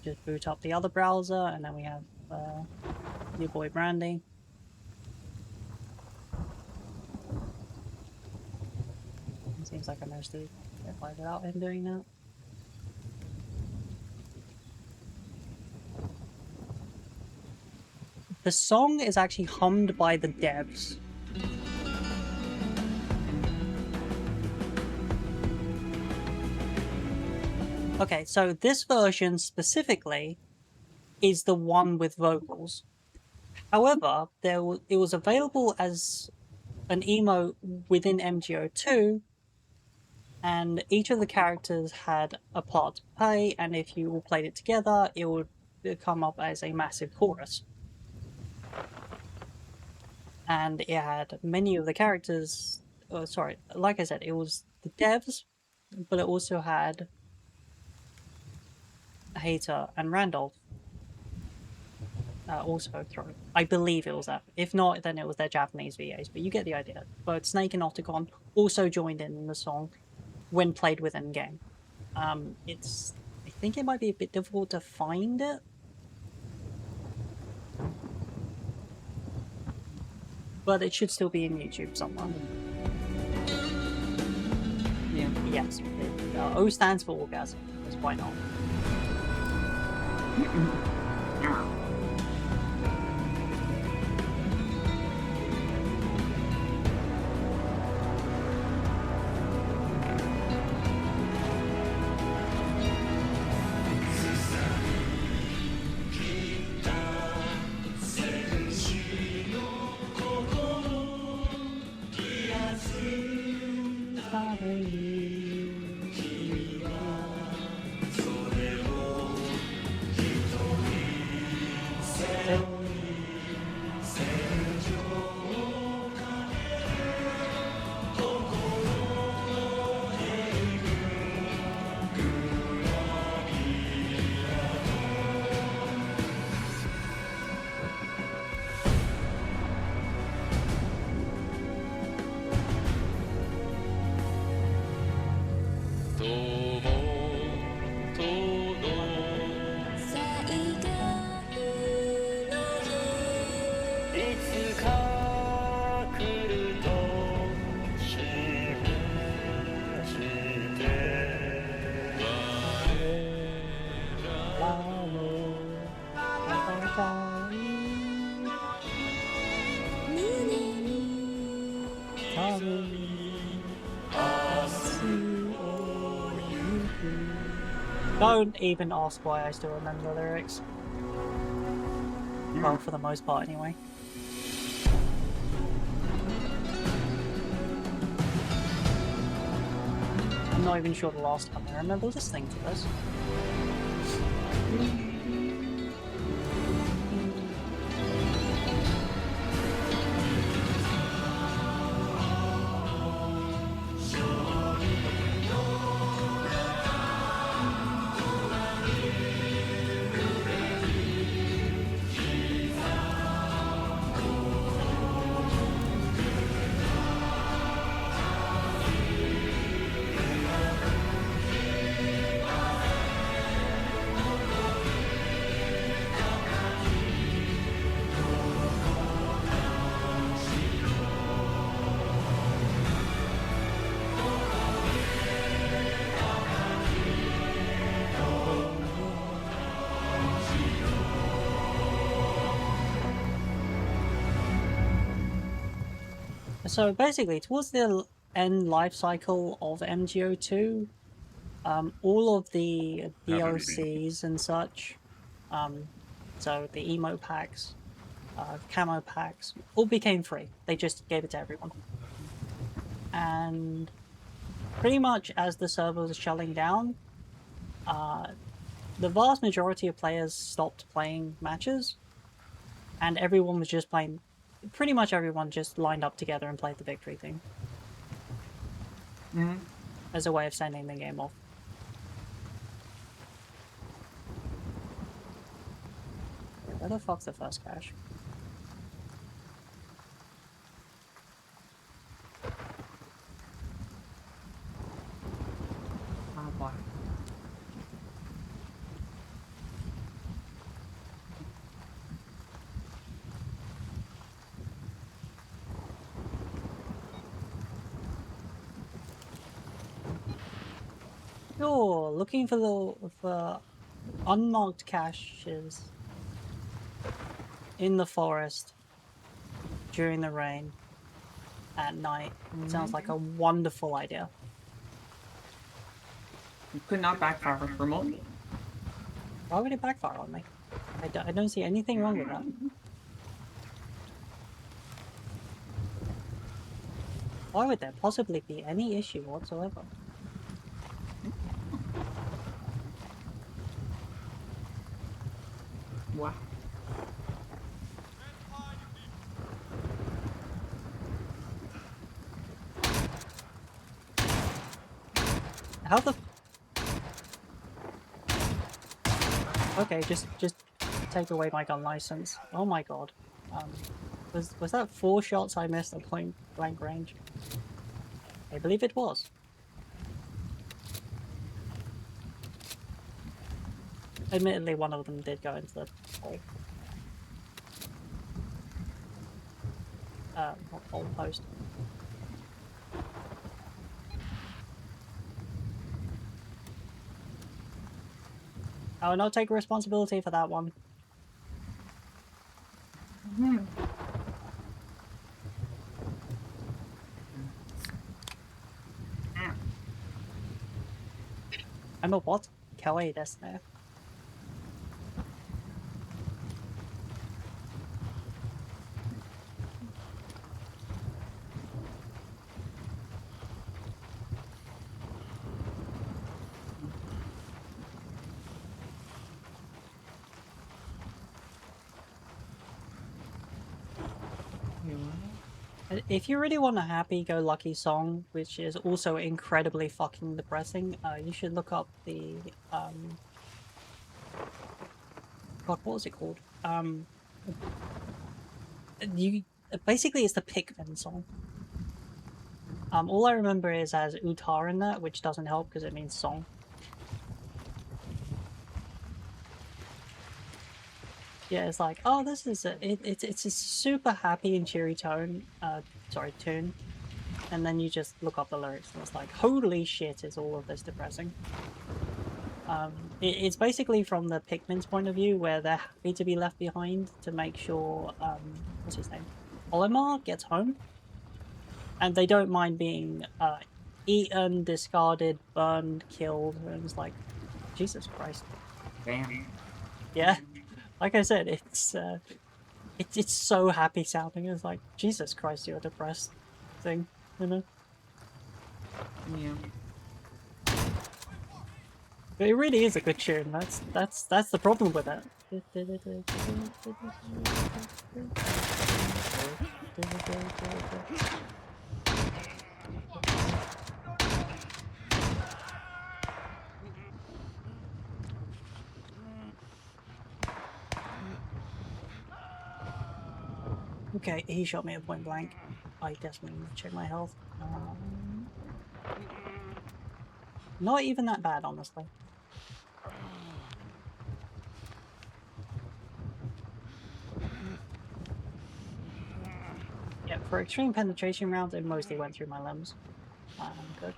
Just boot up the other browser, and then we have your boy Brandy. It seems like I managed to get by without him doing that. The song is actually hummed by the devs. Okay, so this version specifically is the one with vocals. However, it was available as an emote within MGO2, and each of the characters had a part to play, and if you all played it together, it would come up as a massive chorus. And it had many of the characters, sorry, like I said, it was the devs, but it also had Hater and Randolph also thrown. I believe it was that. If not, then it was their Japanese VAs, but you get the idea. Both Snake and Otacon also joined in the song when played within game. I think it might be a bit difficult to find it. But it should still be in YouTube somewhere. Yeah. Yes. O stands for orgasm, because why not? Don't even ask why I still remember the lyrics. Well, for the most part, anyway. I'm not even sure the last time I remember listening to this. So basically, towards the end life cycle of MGO2, all of the DLCs and such, so the emote packs, camo packs, all became free. They just gave it to everyone. And pretty much as the server was shutting down, the vast majority of players stopped playing matches, and everyone was just playing. Pretty much everyone just lined up together and played the victory thing. As a way of sending the game off. Where the fuck's the first cache? Oh boy. You're looking for unmarked caches in the forest during the rain at night. Sounds like a wonderful idea. You could not backfire remotely. Why would it backfire on me? I don't see anything wrong with that. Why would there possibly be any issue whatsoever? Wow. How the... Okay, just take away my gun license. Oh my god. Was that 4 shots I missed at point blank range? I believe it was. Admittedly, one of them did go into the hole. Not hole, post. I will not take responsibility for that one. I'm a what? Kawaii desu ne. If you really want a happy-go-lucky song, which is also incredibly fucking depressing, you should look up the God, what was it called? You basically it's the Pikmin song. All I remember is as utar in that, which doesn't help because it means song. Yeah, it's like, oh, this is it's a super happy and cheery tune, and then you just look up the lyrics and it's like, holy shit, is all of this depressing. It's basically from the Pikmin's point of view, where they're happy to be left behind to make sure, what's his name? Olimar gets home, and they don't mind being eaten, discarded, burned, killed, and it's like, Jesus Christ. Damn. Yeah. Like I said, it's so happy sounding. It's like, Jesus Christ, you're depressed thing, you know? Yeah. But it really is a good tune. That's the problem with it. Okay, he shot me at point blank. I definitely need to check my health. Not even that bad, honestly. Yeah, for extreme penetration rounds, it mostly went through my limbs. I'm good.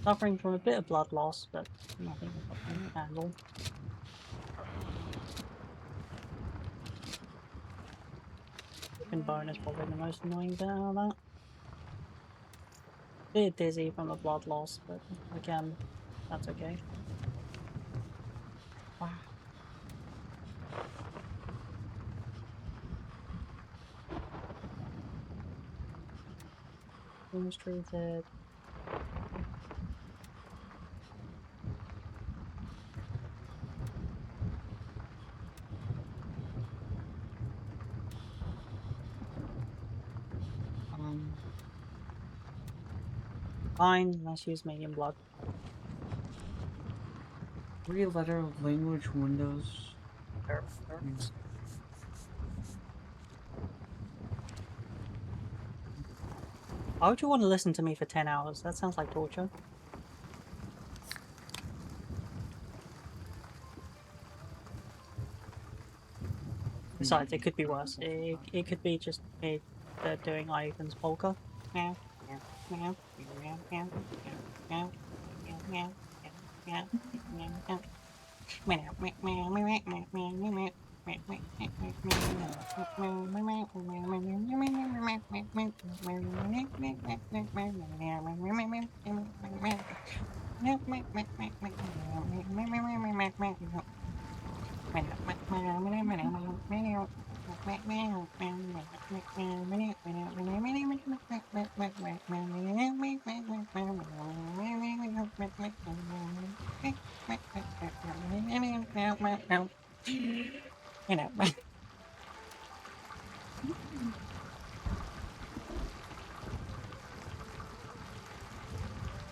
Suffering from a bit of blood loss, but nothing I can handle. And bone is probably the most annoying bit out of that. Bit dizzy from the blood loss, but again, that's okay. Wow. Wounds treated. Fine, let's use medium blood. 3-letter language windows. Why would you want to listen to me for 10 hours? That sounds like torture. Besides, it could be worse. It could be just me doing Ivan's polka.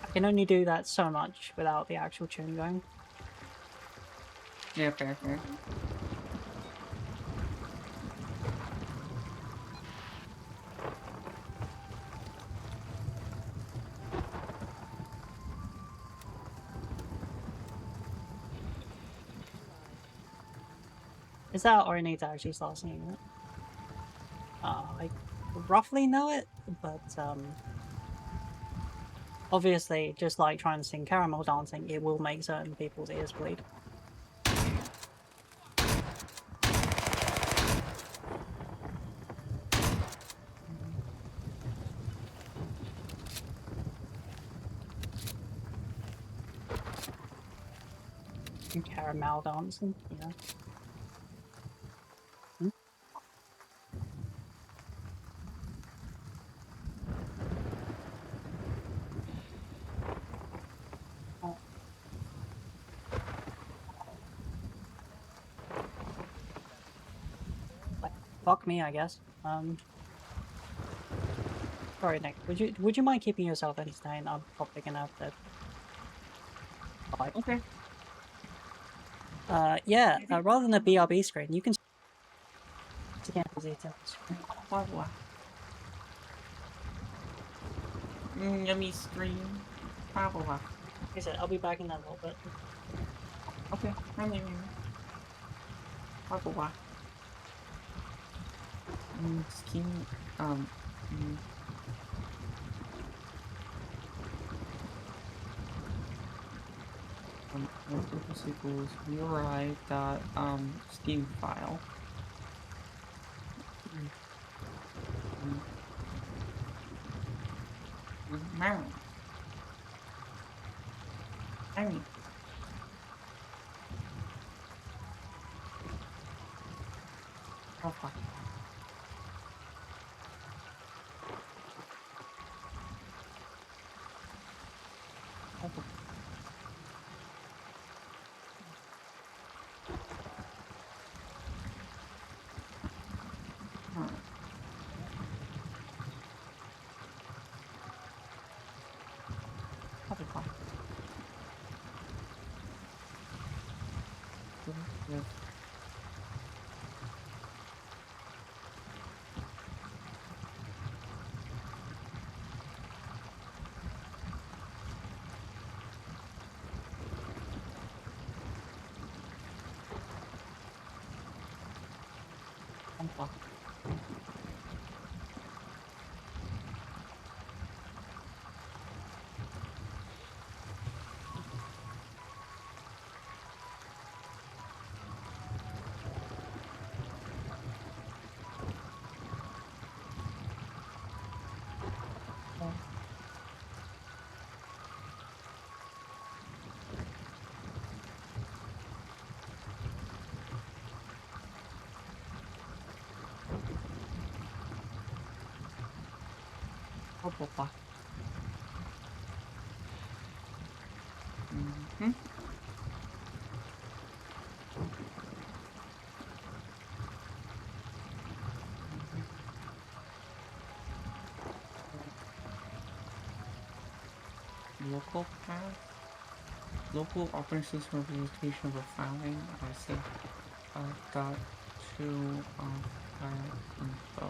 I can only do that so much without the actual tune going. Yeah, fair, fair. Is that or I need to actually start singing it? I roughly know it, but obviously, just like trying to sing caramel dancing, it will make certain people's ears bleed. Caramel dancing, yeah. Hmm? Oh. Like, fuck me, I guess. Sorry, Nick. Would you mind keeping yourself entertained? I'm probably gonna have to. Bye. Okay. Yeah. Rather than a BRB screen, you can. Again, Blah blah. Yummy scream. Blah blah. Like I said, I'll be back in that little bit. Okay. I'm leaving. Blah blah. Skin. Mm. What purpose equals rewrite that Steam file. Mary. Mary. Oh fuck. Oh fuck. Yes. Oh fuck. Oh fuck. Mm-hmm. Local path. Local operating system representation of a filing. I say dot to file info.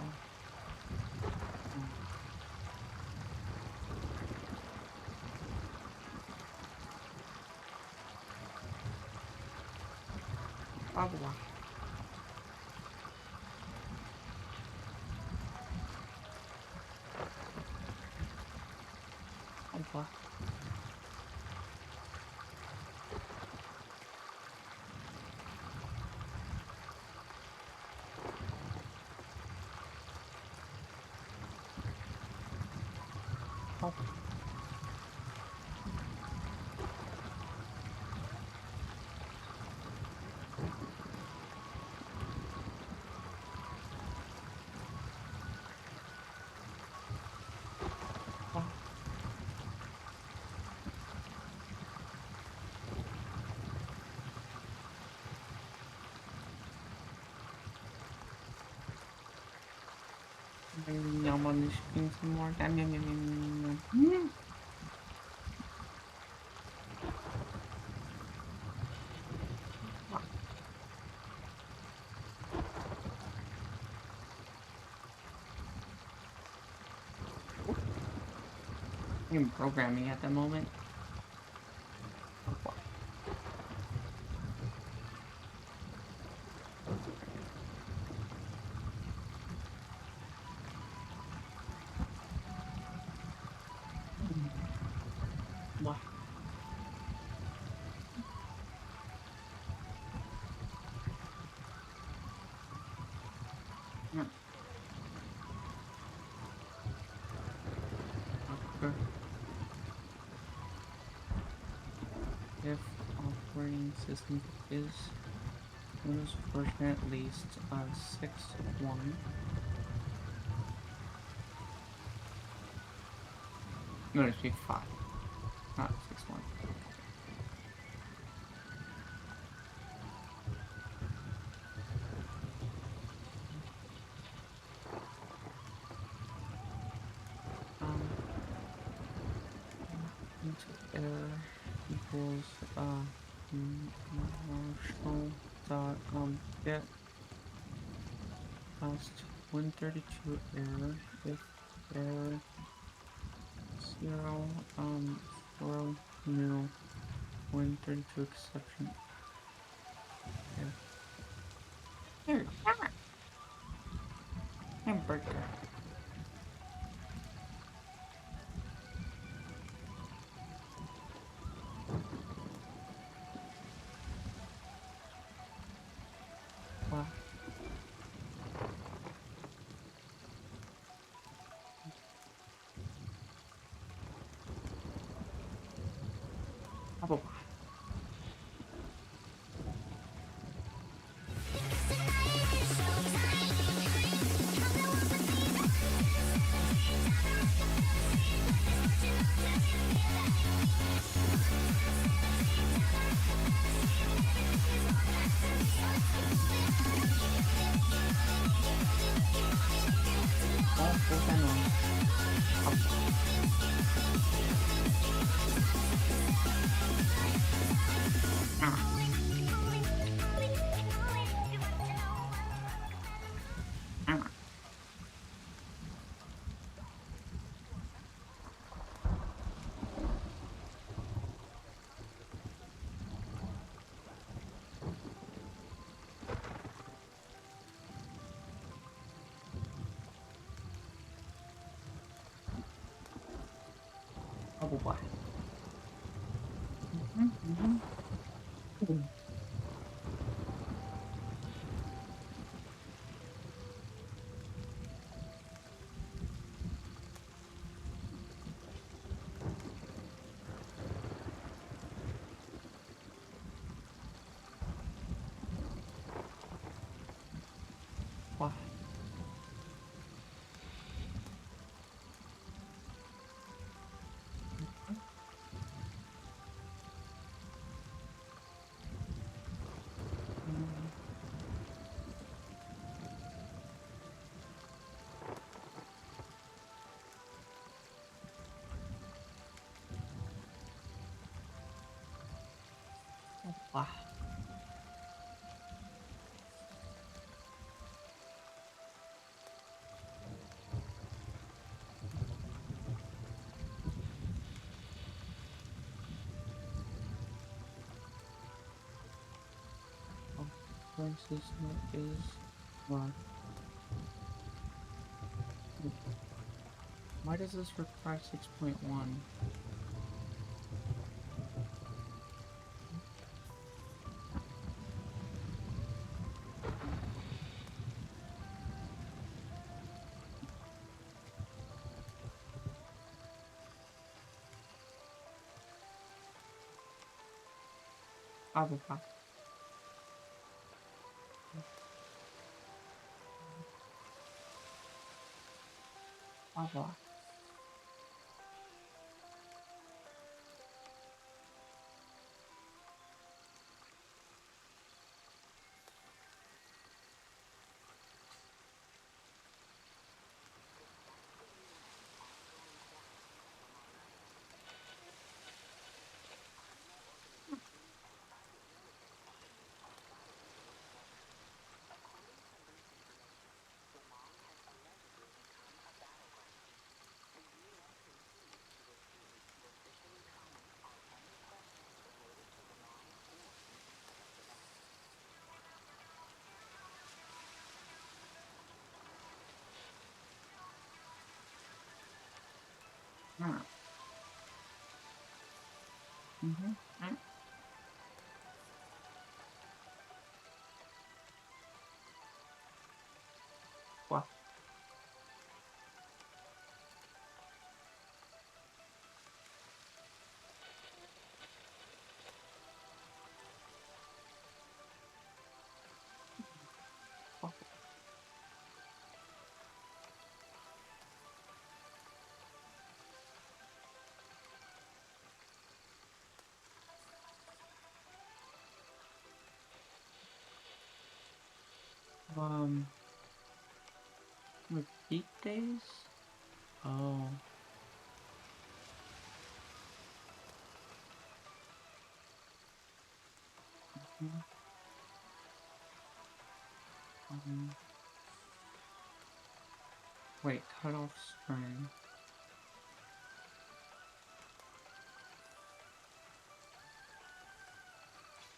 Blah blah. Oh blah. Oh. on the screen some more. I'm programming at the moment. What? Yeah. Okay. If operating system is Windows version at least 6.1. No, it should be 5, not 6.1. Error equals marshall dot get past 132 error if error 0 throw new 132 exception. Okay. Here, hamburger. Wow. Apple pie. Oh, full time on. Apple pie. Why? Why? Prices is what? Why does this require 6.1? Apple pie. Apple pie. Mm-hmm. Wow. Repeat days? Oh. Mhm. Um, wait, cut off string.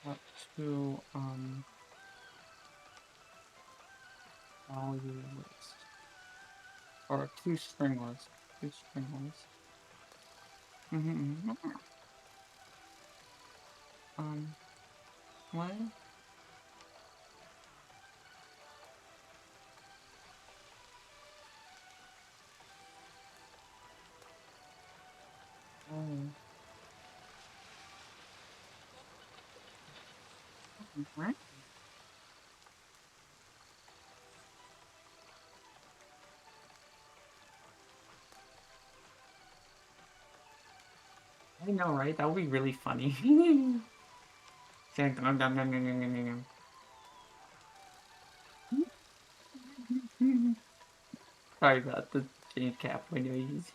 Up to, value list. Or two string list. Two string list. Mm-hmm. What? Oh. What? I know, right? That would be really funny. Sorry about the change cap noise.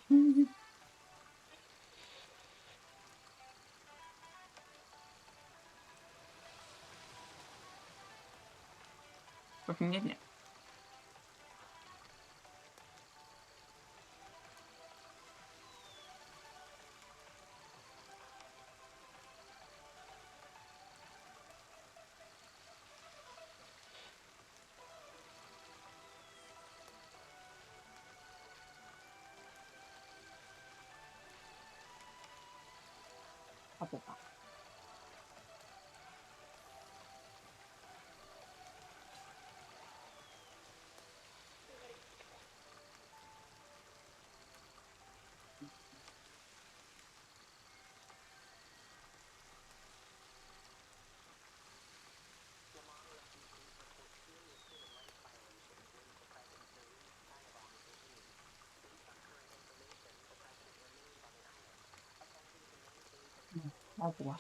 Looking in it. Oh boy.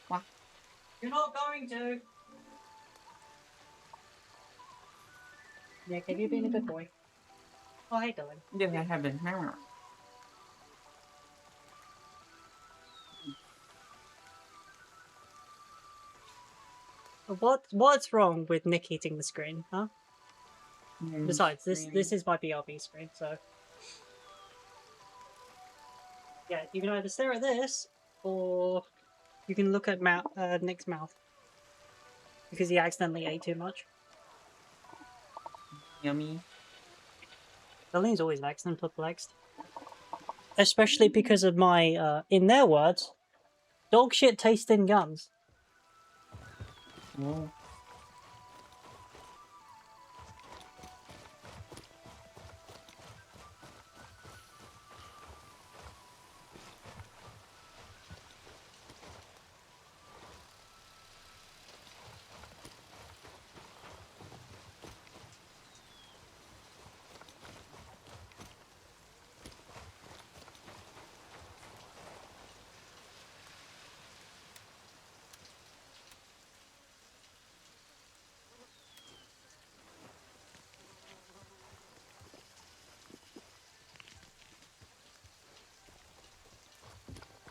What? You're not going to. Nick, have you been a good boy? Oh, hey, darling. Yes, I have been. What's wrong with Nick eating the screen, huh? Besides, this is my BRB screen, so yeah, you can either stare at this or you can look at Nick's mouth because he accidentally ate too much. Yummy. Darlene's always vexed and perplexed, especially because of my, in their words, dog shit tasting guns. Oh.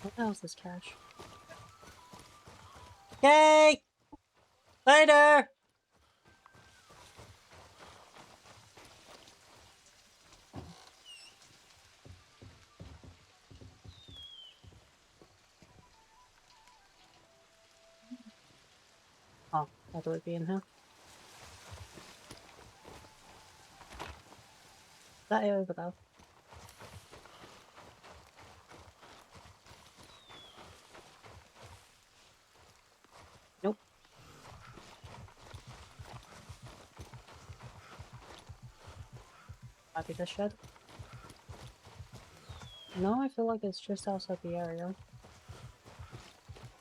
What the hell's this cache? Yay! Later! Oh, I thought it'd be in here. Is that it over there? Nope. Might be this shed. No, I feel like it's just outside the area.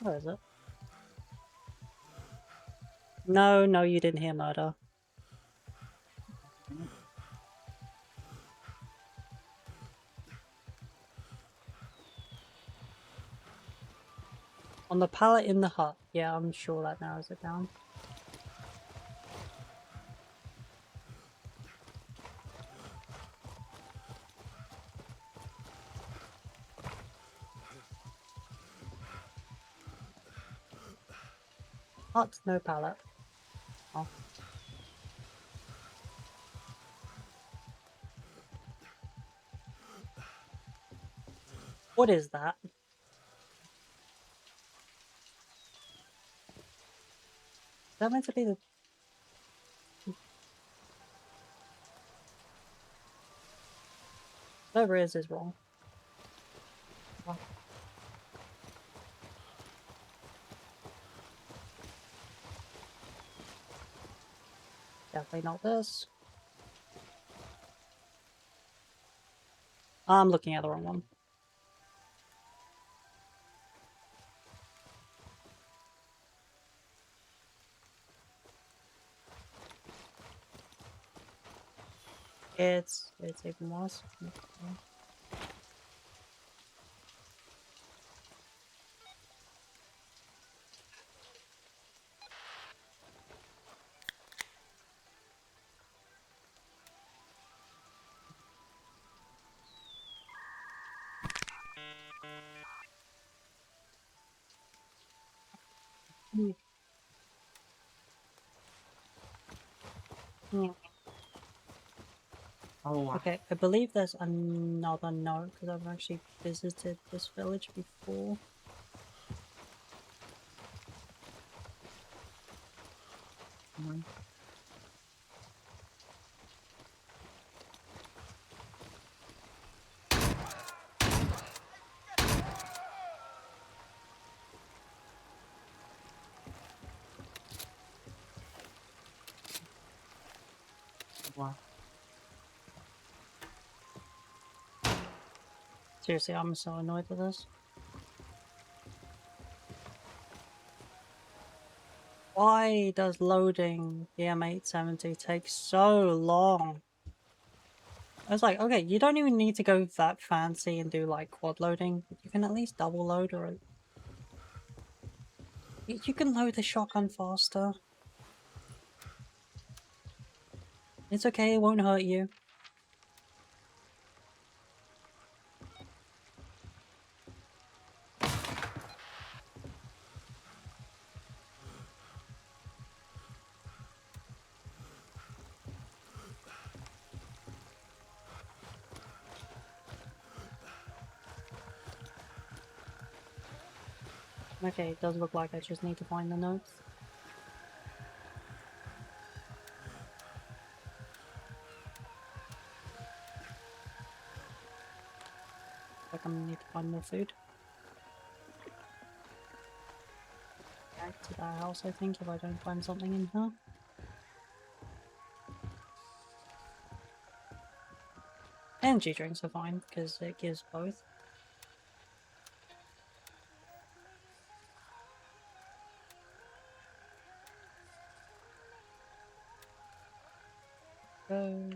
Where is it? No, no, you didn't hear murder. On the pallet in the hut. Yeah, I'm sure that narrows it down. Hut, no pallet. Oh. What is that? Is that meant to be the... Whatever it is wrong. Oh. Definitely not this. I'm looking at the wrong one. It's even worse. Yeah. Oh wow. Okay, I believe there's another note because I've actually visited this village before. Wow. Seriously, I'm so annoyed with this. Why does loading the M870 take so long? I was like, okay, you don't even need to go that fancy and do like quad loading. You can at least double load or... You can load the shotgun faster. It's okay, it won't hurt you. Okay, it does look like I just need to find the notes. Like I'm gonna need to find more food. Back to that house, I think, if I don't find something in here. Energy drinks are fine, because it gives both. Go.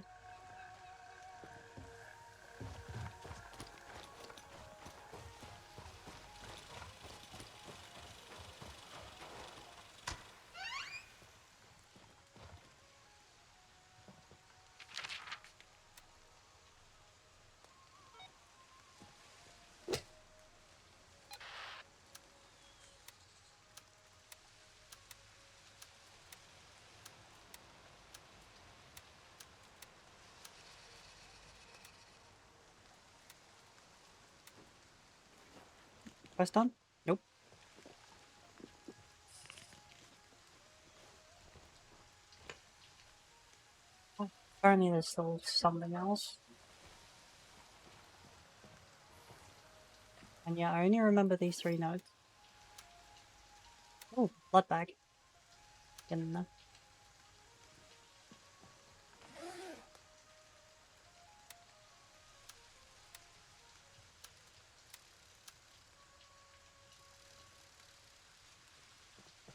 Quest done? Nope. Oh, apparently there's still something else. And yeah, I only remember these 3 notes. Oh, blood bag. Get in there.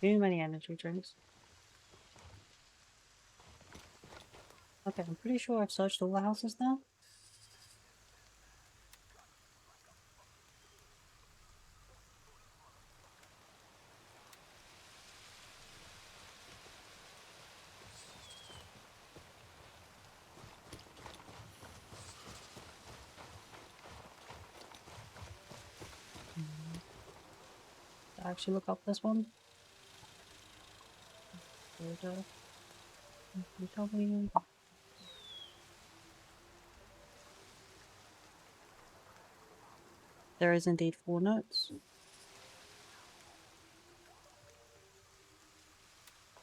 Too many energy drinks. Okay, I'm pretty sure I've searched all the houses now. Did I actually look up this one? You tell me. There is indeed 4 notes.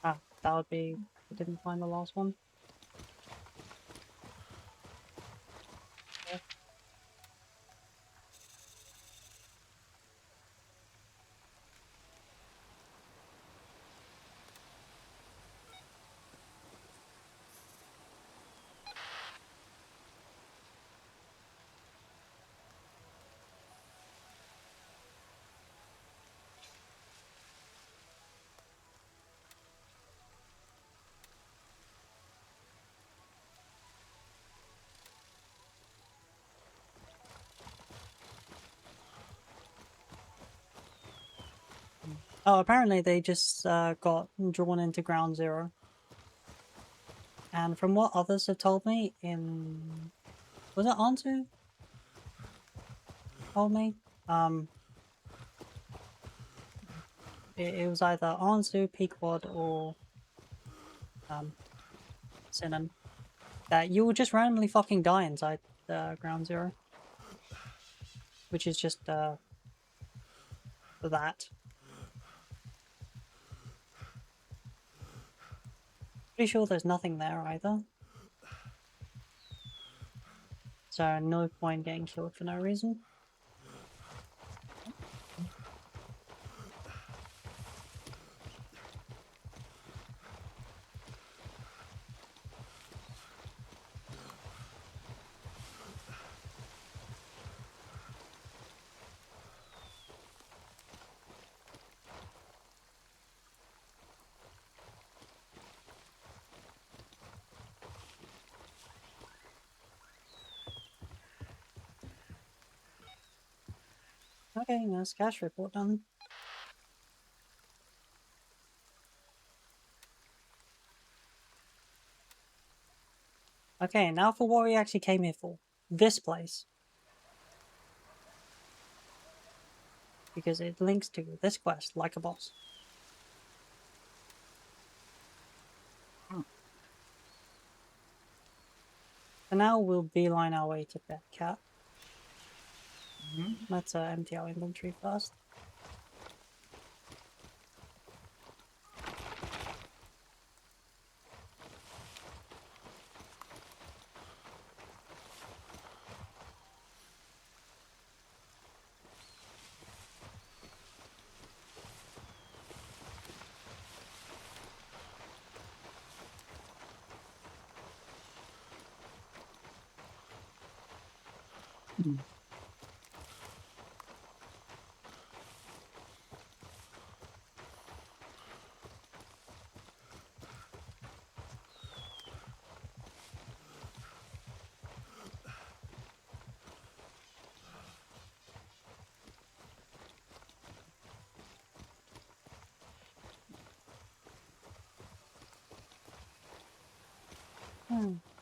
Ah, that would be... I didn't find the last one. Yeah. Oh, apparently they just got drawn into Ground Zero. And from what others have told me, was it Antu? Told me? It was either Anzu, Pequod, or Sinan. That you will just randomly fucking die inside Ground Zero. Which is just that. Pretty sure there's nothing there either. So no point getting killed for no reason. Okay, that's cash report done. Okay, now for what we actually came here for. This place. Because it links to this quest, like a boss. For now, we'll beeline our way to Pet Cat. Let's empty our inventory first.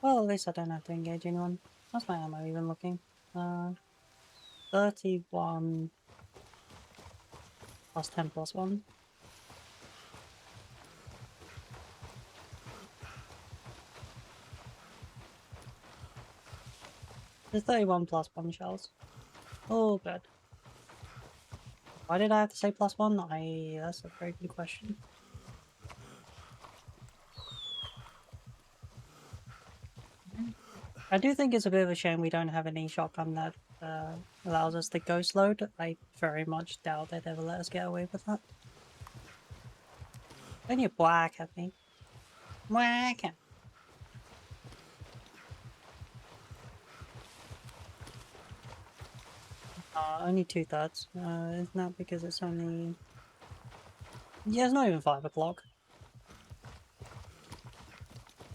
Well, at least I don't have to engage anyone. How's my ammo even looking? 31 plus 10 plus 1. There's 31 plus 1 shells. Oh, good. Why did I have to say +1? That's a very good question. I do think it's a bit of a shame we don't have any shotgun that allows us to ghost load. I very much doubt they'd ever let us get away with that. Then you whack at me. Whack at me. Only 2/3. Isn't that because it's only... Yeah, it's not even 5 o'clock.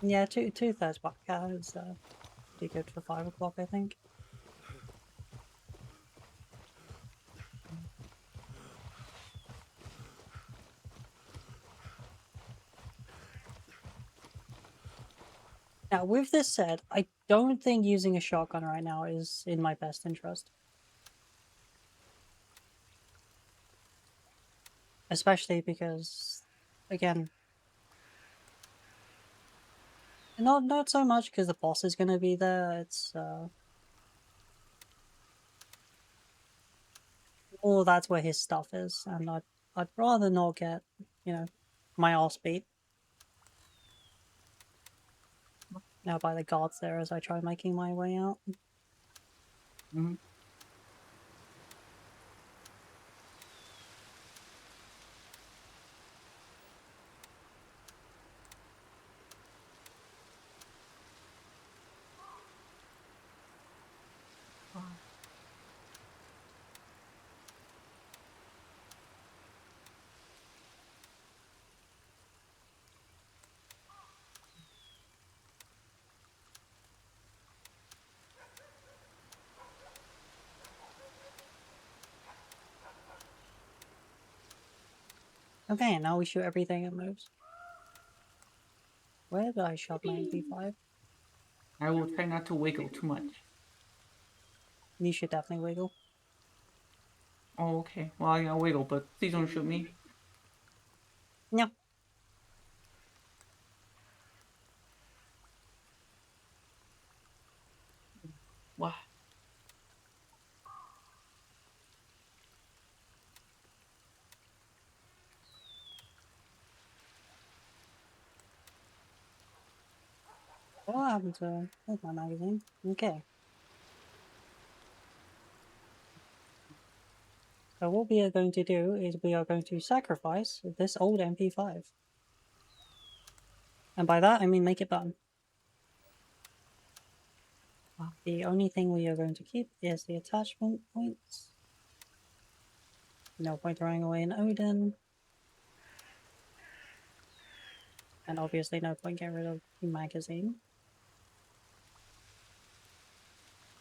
Yeah, 2/3 whack is pretty good for 5 o'clock, I think. Now, with this said, I don't think using a shotgun right now is in my best interest. Especially because, again, not so much because the boss is going to be there, it's, well, that's where his stuff is, and I'd rather not get, you know, my arse beat. Now by the guards there as I try making my way out. Mm-hmm. Okay, now we shoot everything that moves. Where did I shove my MP5? I will try not to wiggle too much. You should definitely wiggle. Oh, okay. Well, yeah, I'll wiggle, but please don't shoot me. No. What? What happened to... There's my magazine. Okay. So what we are going to do is we are going to sacrifice this old MP5. And by that, I mean make it burn. The only thing we are going to keep is the attachment points. No point throwing away an Odin. And obviously no point getting rid of the magazine.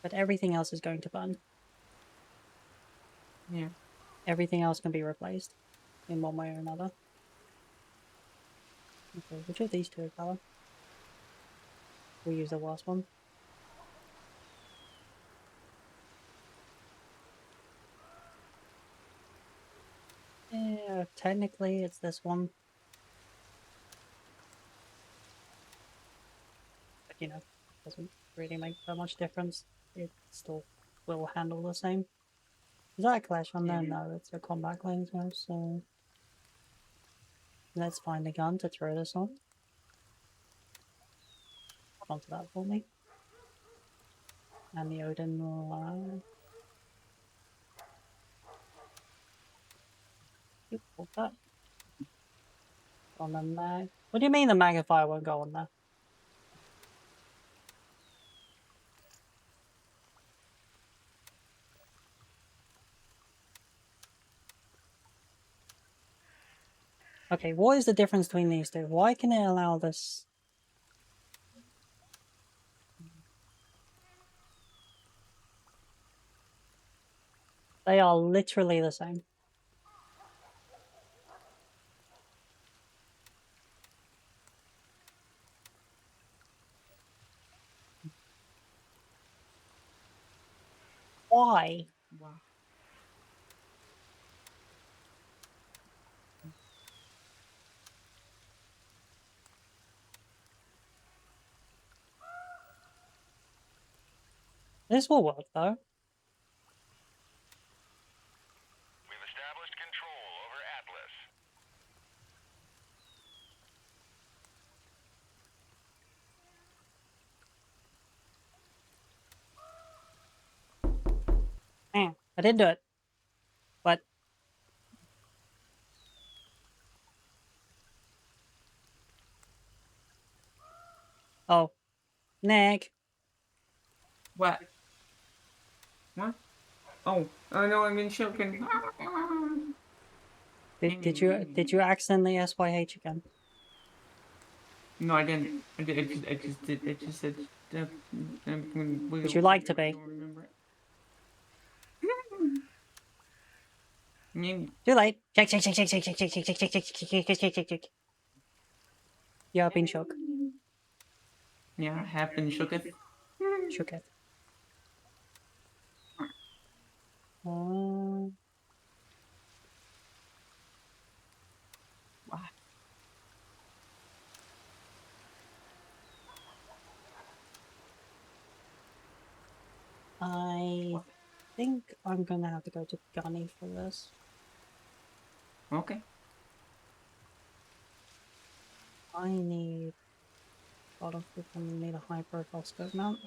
But everything else is going to burn. Yeah. Everything else can be replaced in one way or another. Okay, which of these two are color? We'll use the last one. Yeah, technically it's this one. But you know, doesn't really make that much difference. It still will handle the same. Is that a clash on there? No, it's a combat claim now, so let's find a gun to throw this on. Onto that for me. And the Odin will hold that. On the mag. What do you mean the magnifier won't go on there? Okay, what is the difference between these two? Why can it allow this? They are literally the same. Why? Wow. This will work though. We've established Man, I did do it. But oh, Nick. What? What? Oh, no, I'm in choking. Did you accidentally SYH again? No, I didn't. I just did. I just said. Would you like to be? Remember it. Too late. Check. Yeah, I've been shook. Yeah, I have been shooketh. Shook it. I think I'm gonna have to go to Gunny for this. Okay. I need a lot of people need a high profile scope mount.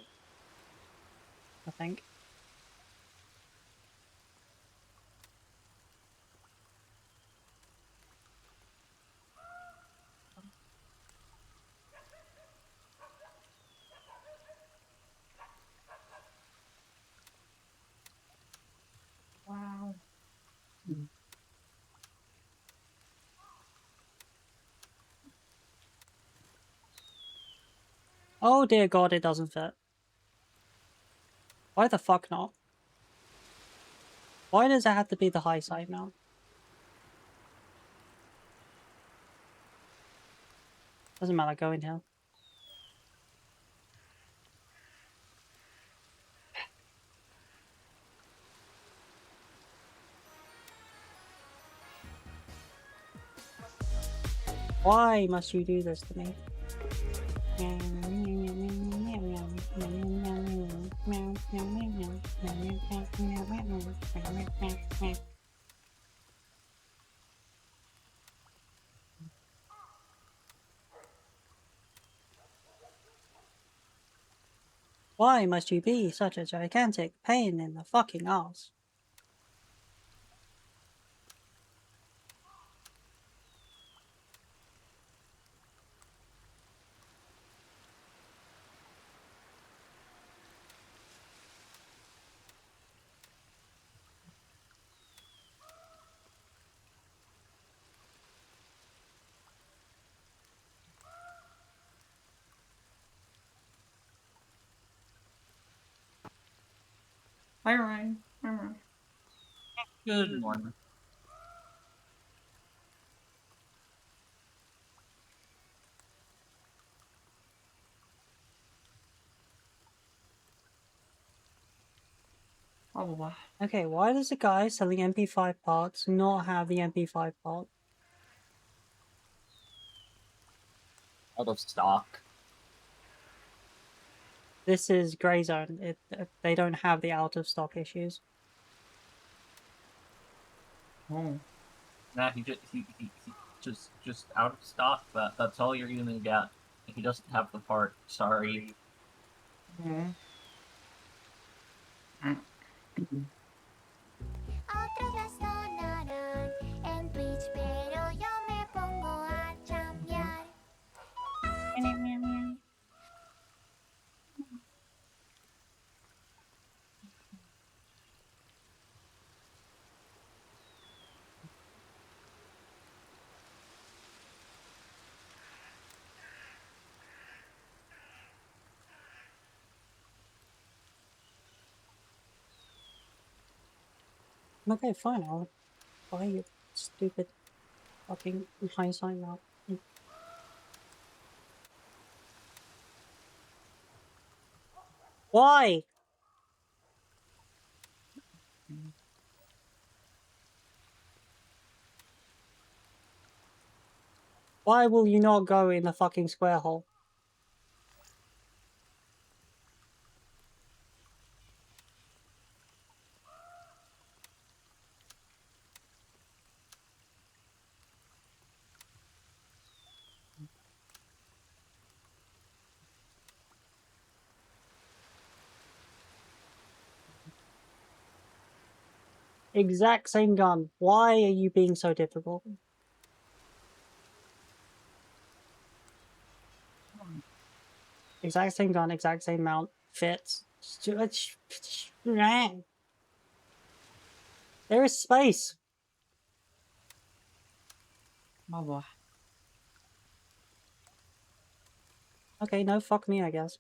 I think. Wow. Oh dear god, it doesn't fit. Why the fuck not? Why does it have to be the high side mount? Doesn't matter, go in here. Why must you do this to me? Why must you be such a gigantic pain in the fucking ass? Hi, Ryan. Hi, Ryan. Good morning. Blah, blah, blah. Okay, why does the guy selling MP5 parts not have the MP5 part? Out of stock. This is Grey Zone. They don't have the out of stock issues. Oh. Nah, he just out of stock. That's all you're gonna get. He doesn't have the part. Sorry. Mm. Otro sonarán en Twitch, pero yo me pongo a chambear. Okay, fine, I'll buy you stupid fucking hindsight now. Why? Why will you not go in the fucking square hole? Exact same gun. Why are you being so difficult? Exact same gun, exact same mount. Fits. There is space. Baba. Okay, no, fuck me, I guess.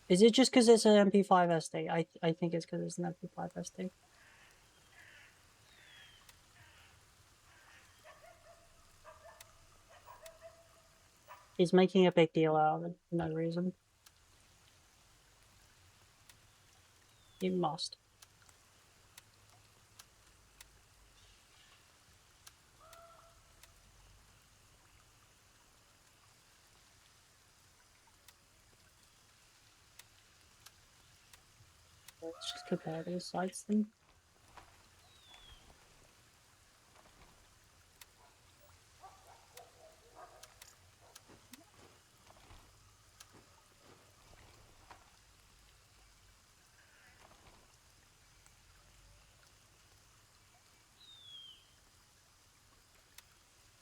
Is it just because it's an MP5 SD? I think it's because it's an MP5 SD. He's making a big deal out of it for no reason. He must. Let's just compare these sites then.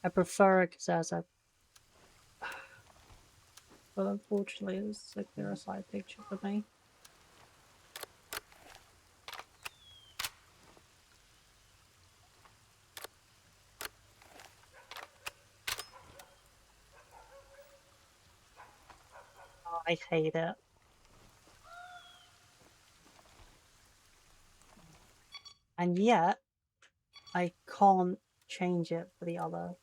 I prefer it because it has a... But unfortunately, it's a clearer side picture for me. Oh, I hate it. And yet, I can't change it for the other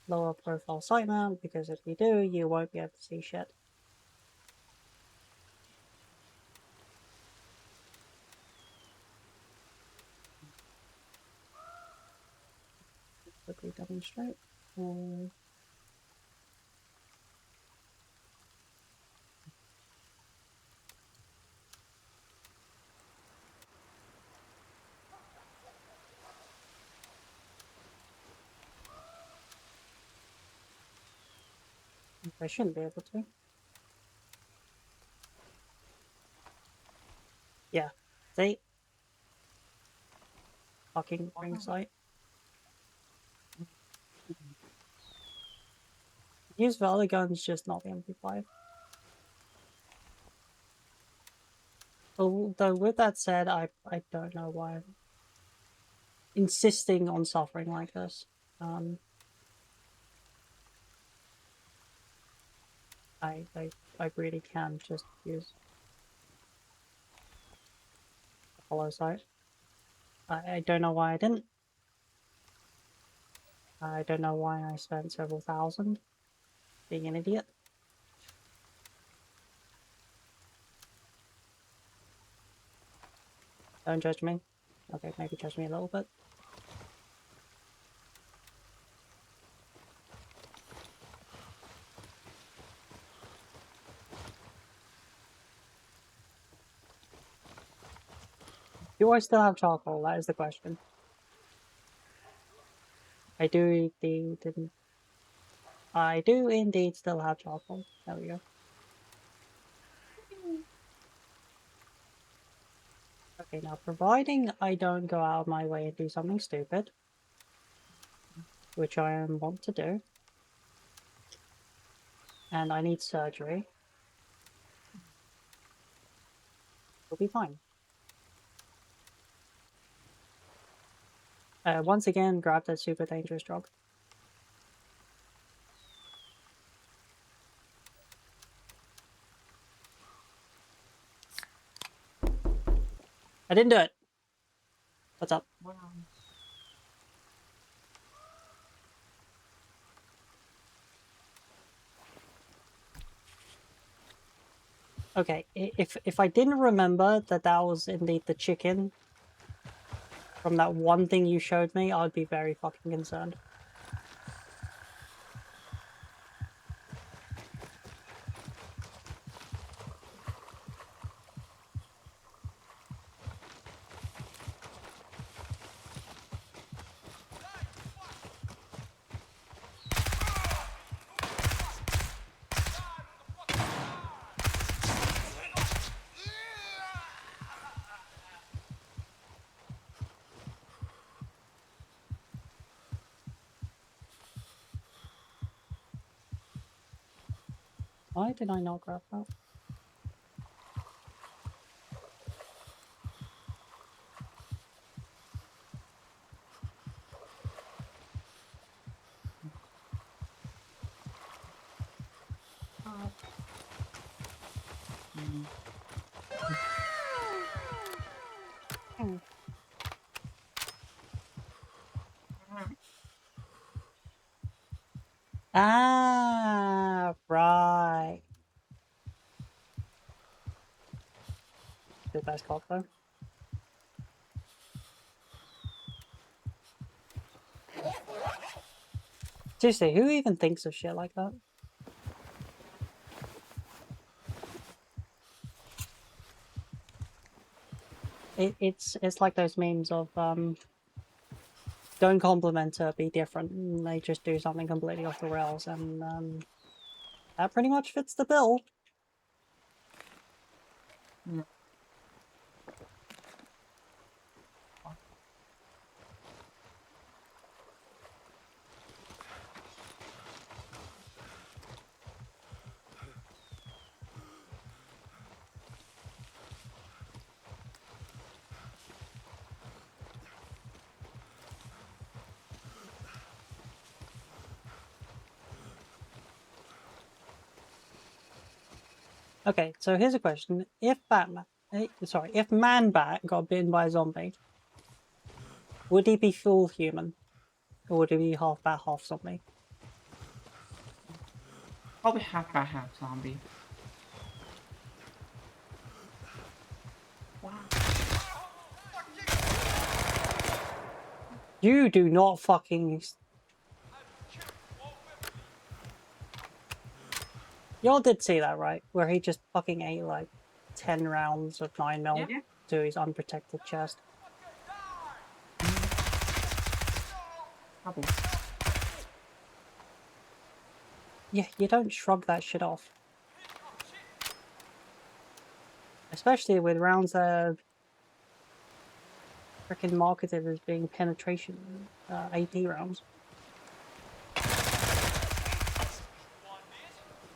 lower profile site mount, because if you do, you won't be able to see shit. Quickly demonstrate. I shouldn't be able to. Yeah. See? Fucking ring sight. Use the other guns, just not the MP5. Although with that said, I don't know why I'm insisting on suffering like this. I really can just use a hollow sight. I don't know why I didn't. I don't know why I spent several thousand being an idiot. Don't judge me. Okay, maybe judge me a little bit. Do I still have charcoal? That is the question. I do indeed. I do indeed still have charcoal. There we go. Okay, now providing I don't go out of my way and do something stupid, which I want to do, and I need surgery, we'll be fine. Once again, grab that super dangerous drug. I didn't do it. What's up? Okay, if I didn't remember that was indeed the chicken from that one thing you showed me, I'd be very fucking concerned. Why did I not grab that? Ah, right. Good nice cock though. Seriously, who even thinks of shit like that? It's like those memes of don't compliment her, be different. And they just do something completely off the rails, and that pretty much fits the bill. Okay, so here's a question: if if Man Bat got bitten by a zombie, would he be full human, or would he be half bat, half zombie? Probably half bat, half zombie. Wow. You do not fucking. Y'all did see that, right? Where he just fucking ate like 10 rounds of 9mm to his unprotected chest. Probably. Yeah, you don't shrug that shit off. Especially with rounds that are freaking marketed as being penetration AP rounds.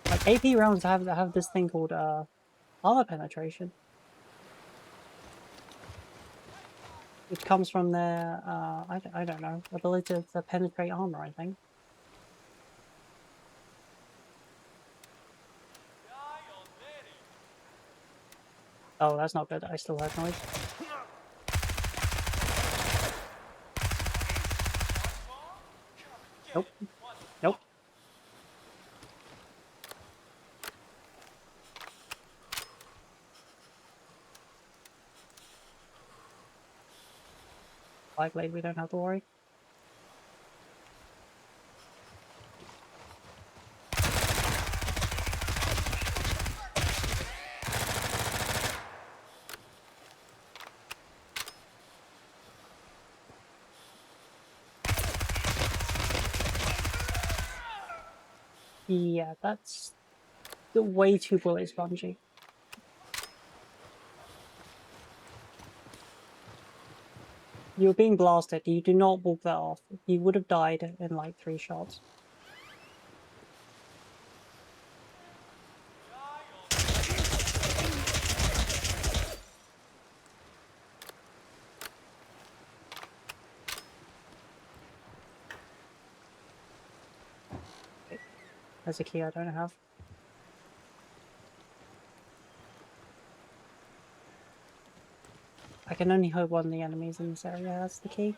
Like AP rounds have this thing called armor penetration, which comes from their I don't know, ability to penetrate armor, I think. Oh, that's not good. I still heard noise. Nope. Nope. Likely we don't have to worry. Yeah, that's way too bullet spongy. You're being blasted. You do not walk that off. You would have died in like 3 shots. Okay. There's a key I don't have. I can only hold one of the enemies in this area. That's the key.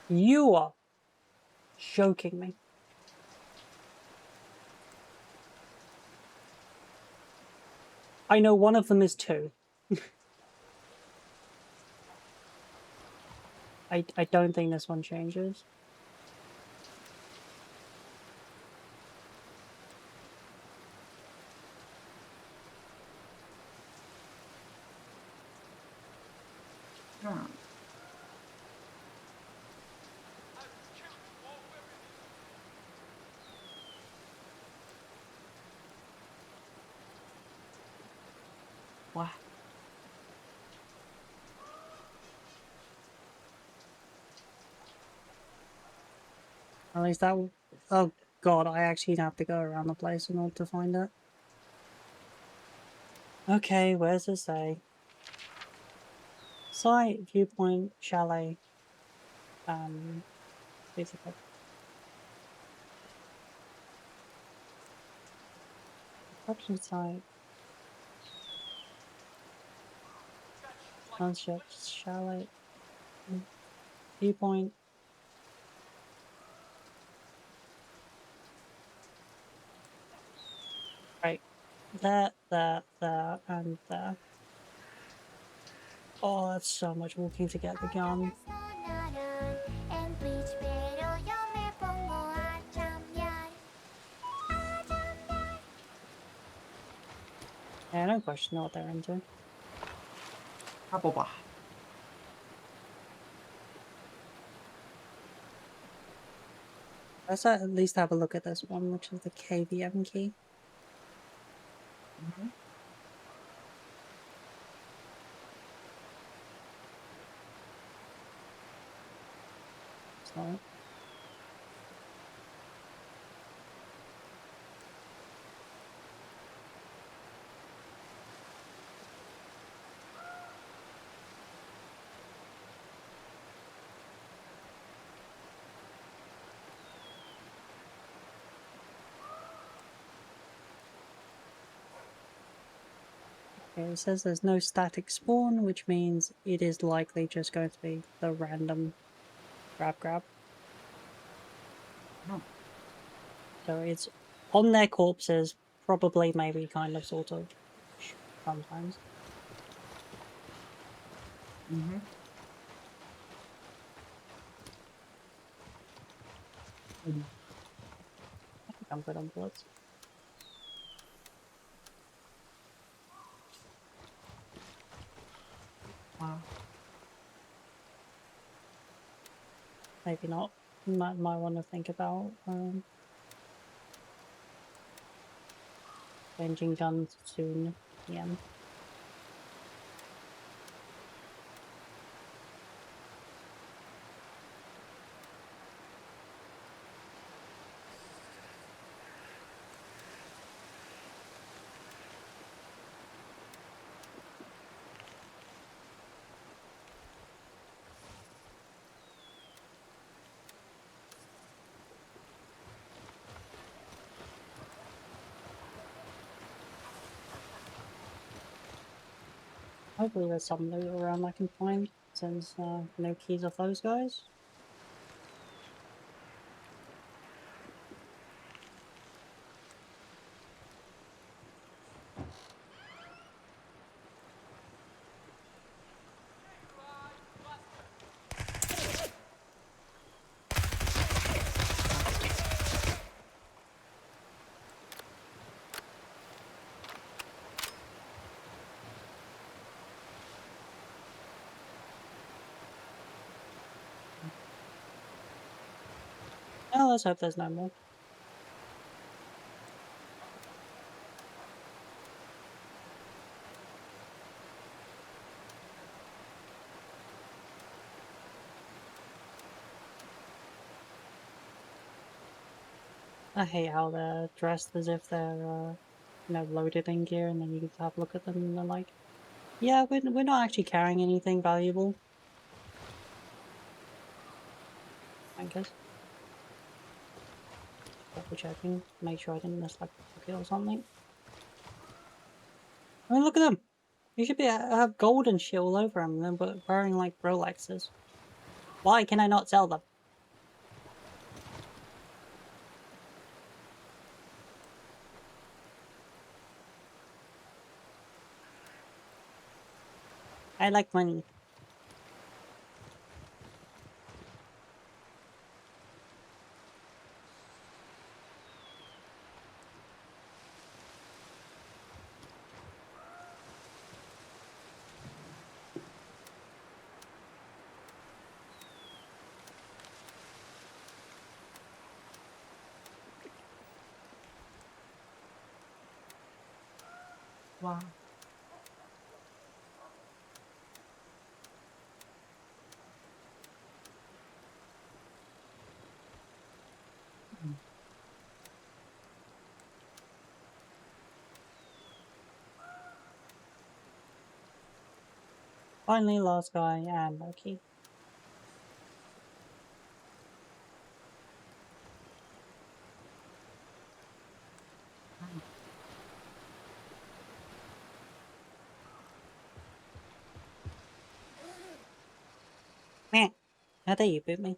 You are joking me. I know one of them is 2. I don't think this one changes. Wow. At least that. Oh god, I actually have to go around the place in order to find it. Okay, where's it say? Site, viewpoint, chalet. Basically. Construction site. Sunset, chalet. Viewpoint. Right. That, and there. Oh, that's so much walking to get the gun. Yeah, I don't question what they're into. Haboba. Let's at least have a look at this one, which is the KVM key. So. Okay, it says there's no static spawn, which means it is likely just going to be the random grab. Oh. So it's on their corpses, probably, maybe, kind of, sort of, sometimes. Mm-hmm. I think I'm good on bullets. Wow. Maybe not. Might want to think about changing guns soon. Yeah. Hopefully there's some loot around I can find, since no keys off those guys. Oh, let's hope there's no more. I hate how they're dressed as if they're, loaded in gear, and then you get to have a look at them and they're like, yeah, we're not actually carrying anything valuable. I guess. Double checking, make sure I didn't miss like a pocket or something. I mean, look at them! You should be have gold and shit all over them, and then wearing like Rolexes. Why can I not sell them? I like money. Wow. Finally, last guy and no key. Man, how dare you boot me?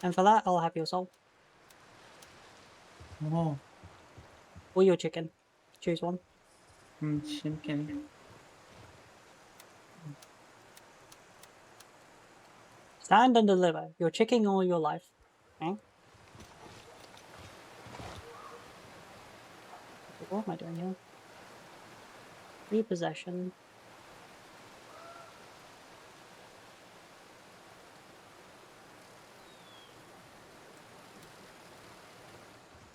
And for that, I'll have your soul. Oh, Or your chicken. Choose one. chicken. Stand and deliver. Your chicken or your life. Okay? What am I doing here? Repossession.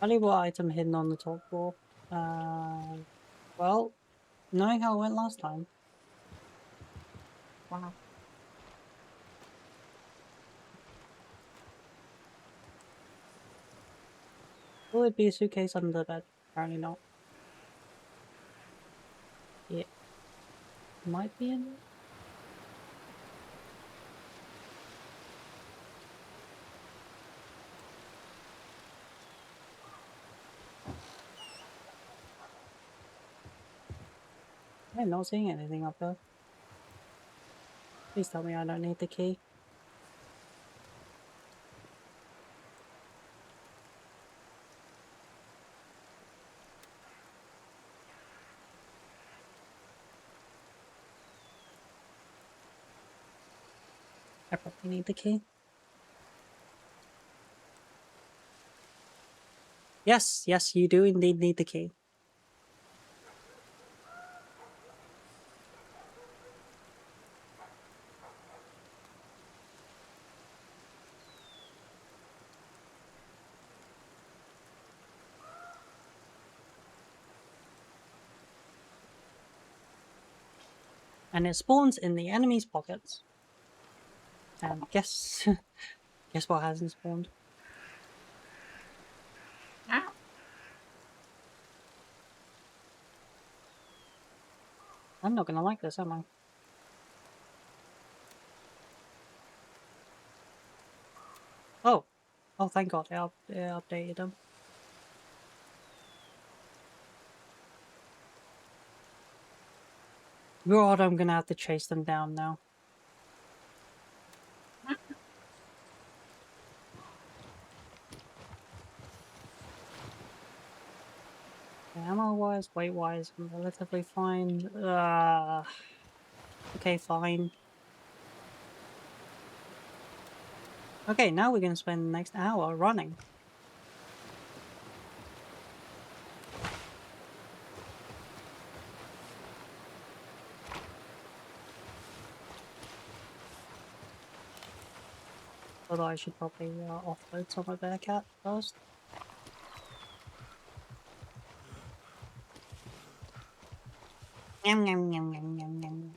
Valuable item hidden on the top floor. Well, knowing how it went last time. Wow. Will it be a suitcase under the bed? Apparently not. Yeah. Might be in there. I'm not seeing anything up there. Please tell me I don't need the key. I probably need the key. Yes, yes, you do indeed need the key. And it spawns in the enemy's pockets. And guess guess what hasn't spawned? Ow. I'm not gonna like this, am I? Oh. Oh, thank God, they updated them. God, I'm gonna have to chase them down now. Ammo-wise, weight-wise, I'm relatively fine. Okay, fine. Okay, now we're gonna spend the next hour running. Although I should probably offload some of their cat first. Yum, yum, yum, yum, yum, yum.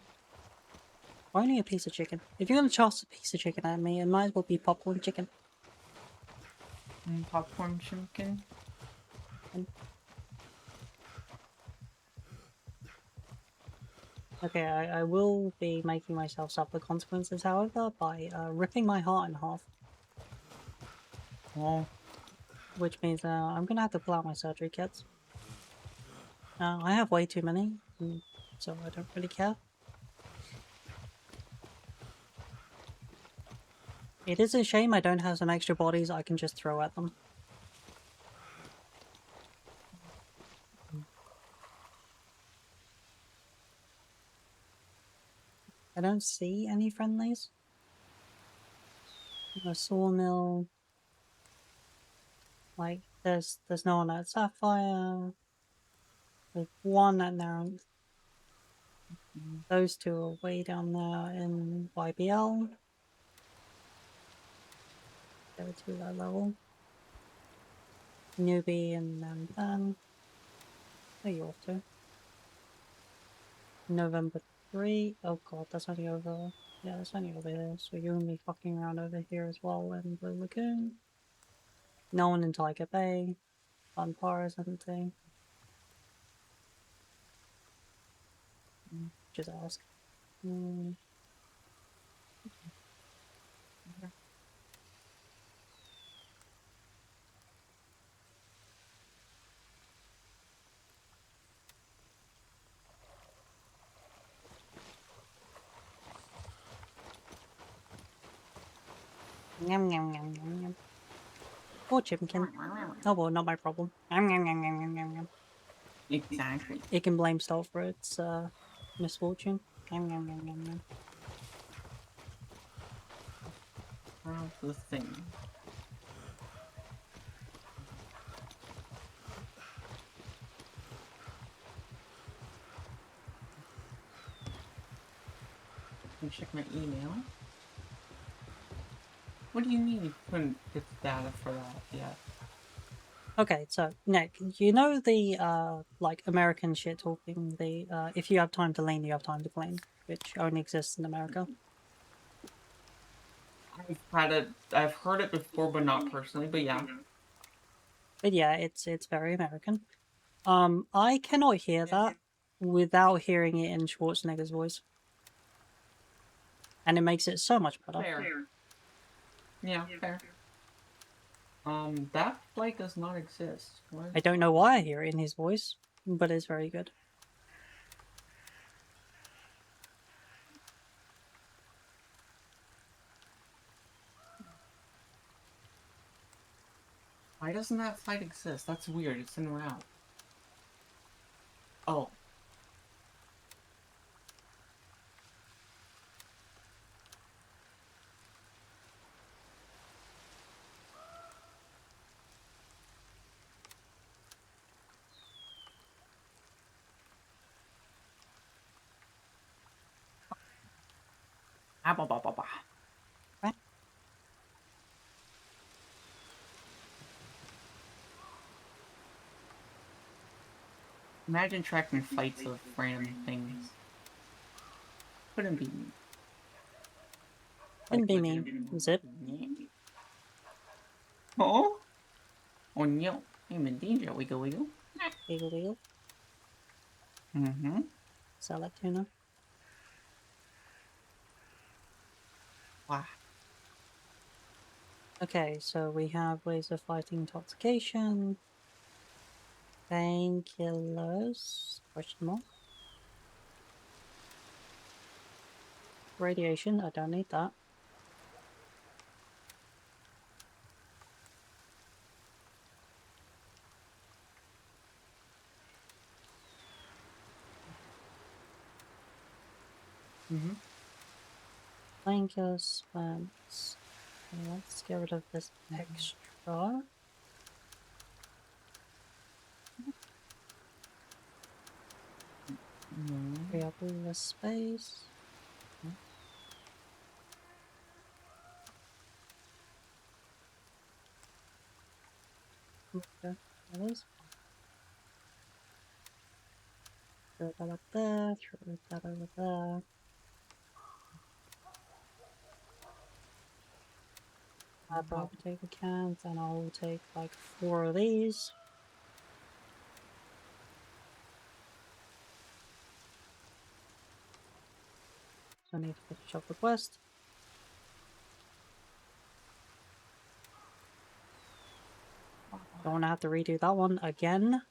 Only a piece of chicken. If you're gonna toss a piece of chicken at me, it might as well be popcorn chicken. Popcorn chicken. Okay, I will be making myself suffer consequences, however, by ripping my heart in half. Oh. Which means I'm gonna have to pull out my surgery kits. I have way too many, so I don't really care. It is a shame I don't have some extra bodies I can just throw at them. I don't see any friendlies. A sawmill. Like, there's no one at Sapphire. There's one at now. Those two are way down there in YBL. Go to that level. Newbie and then there you off to. November 3. Oh god, that's only over. Yeah, that's only over here. So you're gonna be fucking around over here as well in Blue Lagoon. No one in Tiger Bay. On par or something. Just ask. Mm. Yum, yum, yum, yum, yum. Poor Chipkin. Oh well, not my problem. Yum, yum, yum, yum, yum, yum, yum. Exactly. It can blame Stealth for its misfortune. Yum, yum, yum, yum, yum. How's the thing? Let me check my email. What do you mean you couldn't get the data for that yet? Okay, so Nick, you know the like American shit talking, the if you have time to lean, you have time to clean, which only exists in America. I've heard it before, but not personally, but yeah. But yeah, it's very American. I cannot hear that without hearing it in Schwarzenegger's voice. And it makes it so much better. Fair. Yeah, fair. That flight does not exist. What? I don't know why I hear it in his voice, but it's very good. Why doesn't that flight exist? That's weird. It's en route. Oh. Ah, bah, bah, bah, bah. Right? Imagine tracking flights of random things. Couldn't be me. Couldn't be me, is it? Oh? Oh no. I'm in danger. Wiggle wiggle. Wiggle wiggle. Mm-hmm. Salad tuna. Wow. Okay, so we have ways of fighting intoxication. Painkillers? Question mark. Radiation, I don't need that. Mm-hmm. Painkillers, spams. Let's get rid of this extra. Free up all the space. Okay, that is. Throw that up there, throw that over there. I'll probably take a can, and I'll take like 4 of these. So I need to finish up the quest. Don't want to have to redo that one again.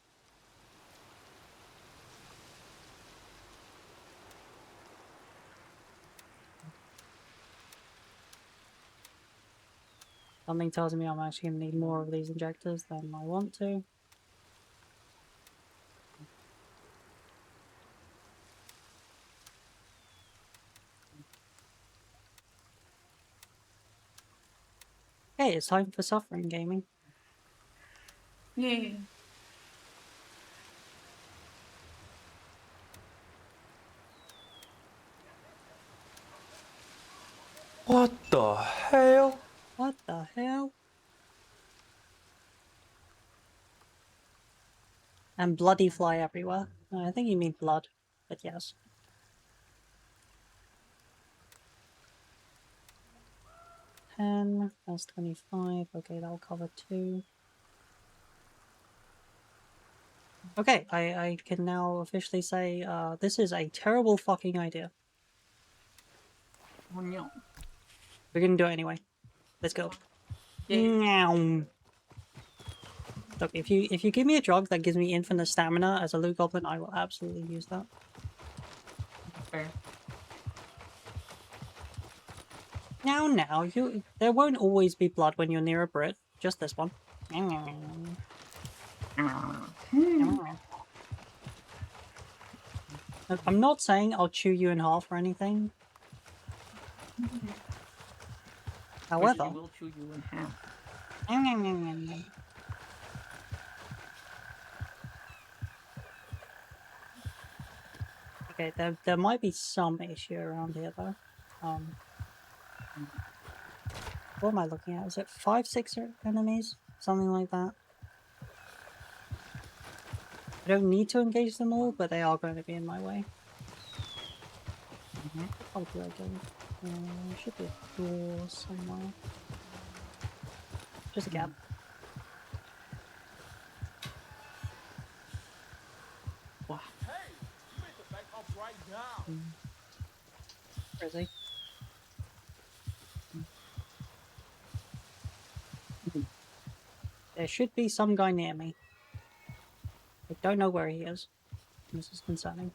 Something tells me I'm actually going to need more of these injectors than I want to. Okay, it's time for suffering gaming. Yay. What the hell? What the hell? And bloody fly everywhere. I think you mean blood, but yes. That's 25. Okay, that'll cover 2. Okay, I can now officially say this is a terrible fucking idea. Oh no. We're gonna do it anyway. Let's go. Yay. Meow. Look, if you give me a drug that gives me infinite stamina as a loot goblin, I will absolutely use that. Fair. Now, there won't always be blood when you're near a Brit. Just this one. Look, I'm not saying I'll chew you in half or anything. However, I will chew you in half. Okay, there might be some issue around here though. What am I looking at? Is it 5, 6 enemies? Something like that. I don't need to engage them all, but they are going to be in my way. How do I go? There should be a door somewhere. Just a gap. Wow. Where is he? There should be some guy near me. I don't know where he is. This is concerning.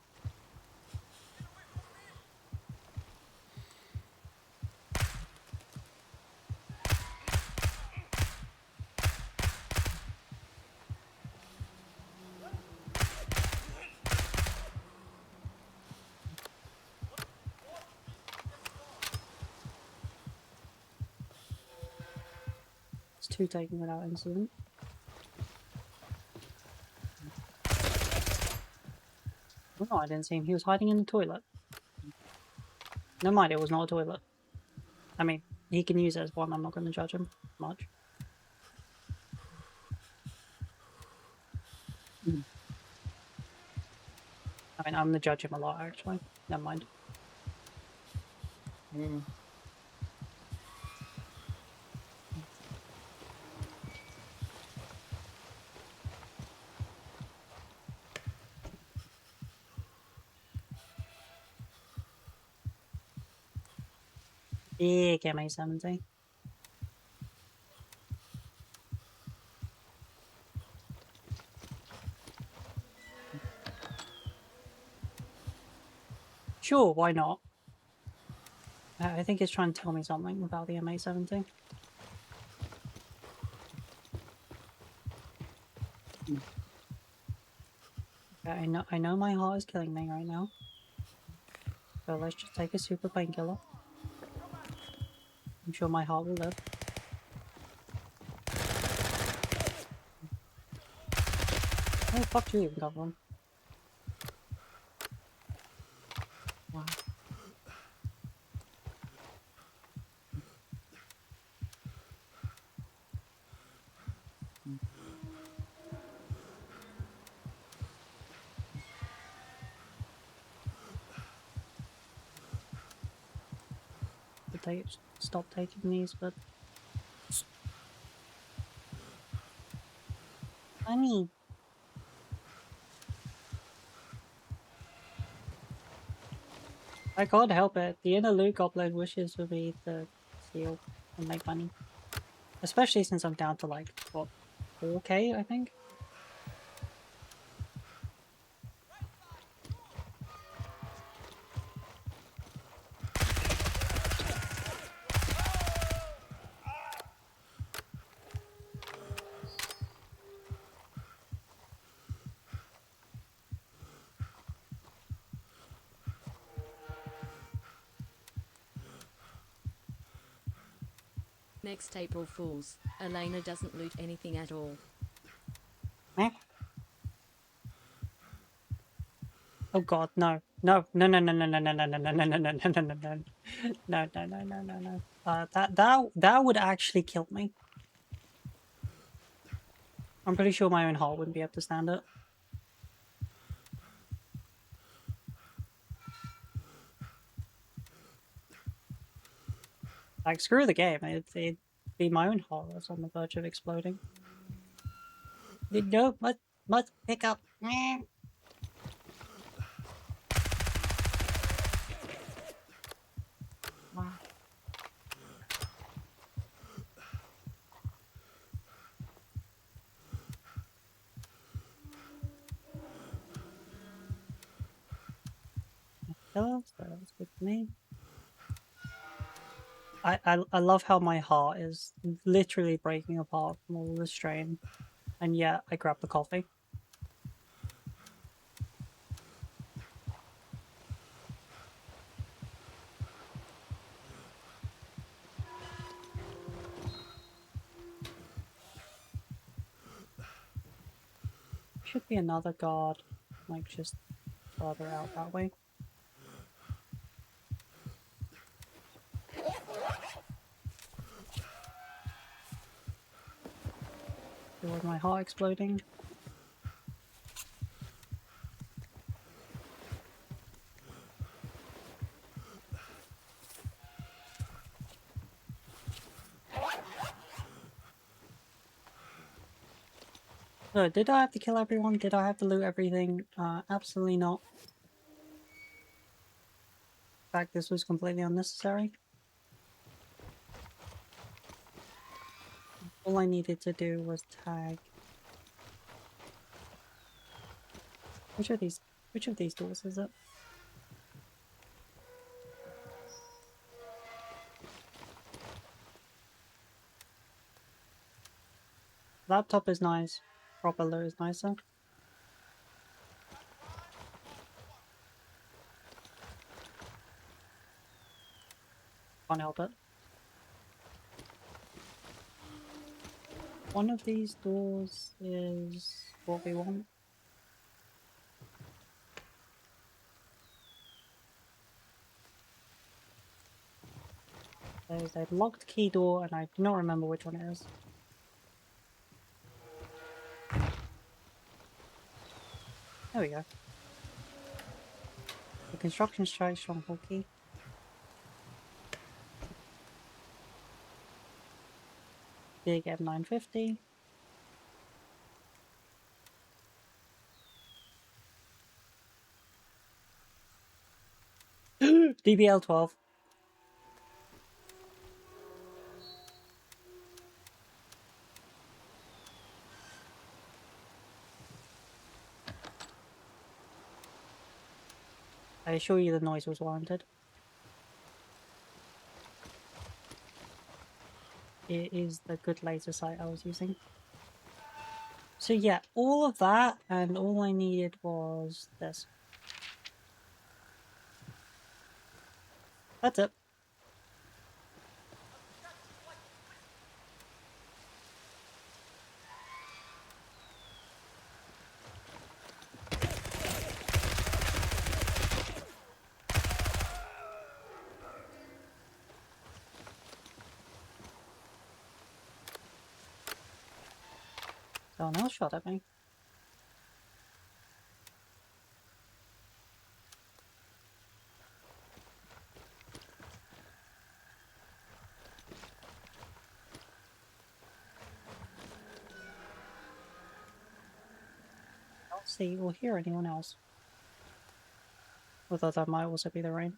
It's 2 taken without incident. Oh no, I didn't see him. He was hiding in the toilet. Never mind, it was not a toilet. I mean, he can use it as one. I'm not going to judge him much. I mean, I'm going to judge him a lot, actually. Never mind. Big MA70. Sure, why not? I think it's trying to tell me something about the MA70. Okay, I know my heart is killing me right now. So let's just take a super painkiller. I'm sure my heart will live. Where the fuck do you even come from? Wow. Stop taking these, but... Honey! I can't help it. The inner loot goblin wishes for me to steal and make money. Especially since I'm down to like, what, 4k I think? Next April Fools, Elena doesn't loot anything at all. Eh? Oh god, no. No, no, no, no, no, no, no, no, no, no, no, no, no, no, no, no, no. No, no, no, no, no, no. That would actually kill me. I'm pretty sure my own heart wouldn't be able to stand it. Like, screw the game. It'd be my own heart that's on the verge of exploding. No, what? Must pick up. Meh. So that's good for me. I love how my heart is literally breaking apart from all the strain, and yet I grab the coffee. Should be another guard, like just further out that way. Was my heart exploding? So, did I have to kill everyone? Did I have to loot everything? Absolutely not. In fact, this was completely unnecessary. All I needed to do was tag. Which of these doors is it? Laptop is nice. Proper loot is nicer. Can't help it. One of these doors is what we want. There's a locked key door, and I do not remember which one it is. There we go. The construction strike stronghold key. Big M950. DBL 12. I assure you the noise was warranted. It is the good laser sight I was using. So yeah, all of that, and all I needed was this. That's it. Someone else shot at me. I don't see or hear anyone else. Although that might also be the rain.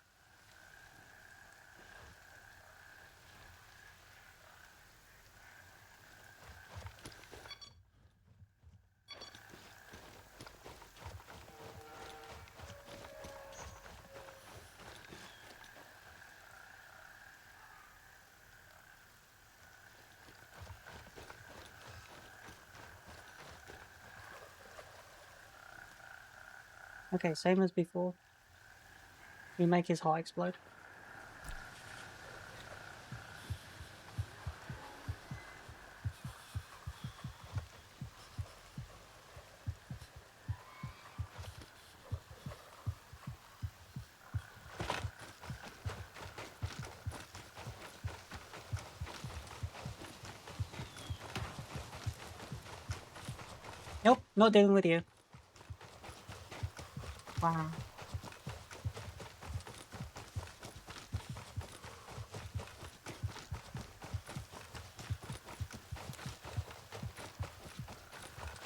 Okay, same as before. We make his heart explode. Nope, not dealing with you. Wow.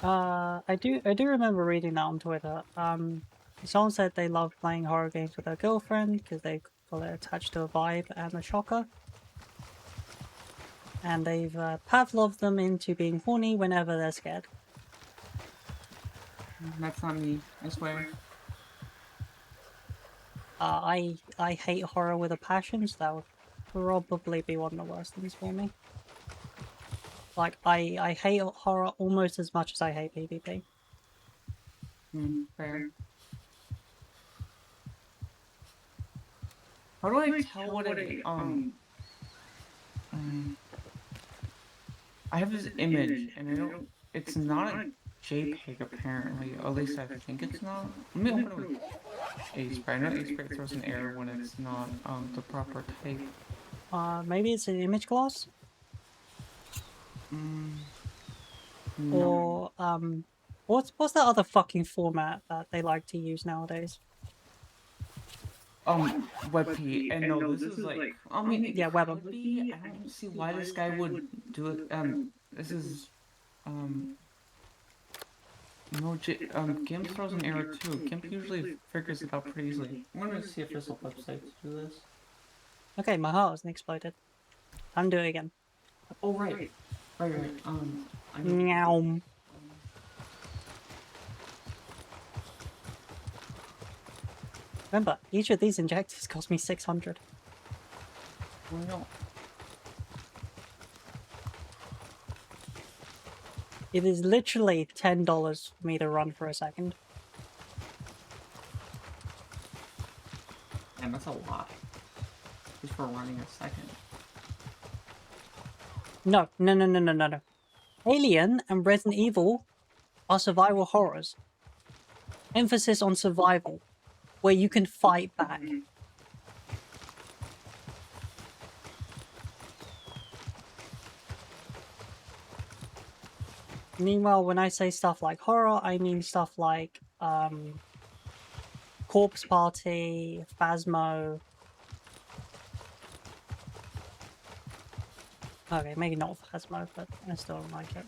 I do remember reading that on Twitter. Someone said they love playing horror games with their girlfriend because they feel they're attached to a vibe and a shocker. And they've Pavloved them into being horny whenever they're scared. That's not me, I swear. I hate horror with a passion, so that would probably be one of the worst things for me. Like, I hate horror almost as much as I hate PvP. Fair. How do I tell what I have this image, and I don't. It's not a JPEG apparently. At least I think it's not. Let me open it with Aspray. I know Aspray throws an error when it's not the proper type. Maybe it's an image glass? No. Or, what's that other fucking format that they like to use nowadays? WebP. And no, this is like. I mean, yeah, it WebM. could be. I don't see why this guy would do it. This is. No, GIMP throws an error too. GIMP usually figures it out pretty easily. I'm gonna see if there's a website to do this. Okay, my heart hasn't exploded. I'm doing it again. Oh, right. Right. I know. Meow. Remember, each of these injectors cost me 600. Well, no. It is literally $10 for me to run for a second. And that's a lot. Just for running a second. No. Alien and Resident Evil are survival horrors. Emphasis on survival, where you can fight back. Meanwhile, when I say stuff like horror, I mean stuff like Corpse Party, Phasmo. Okay, maybe not Phasmo, but I still don't like it.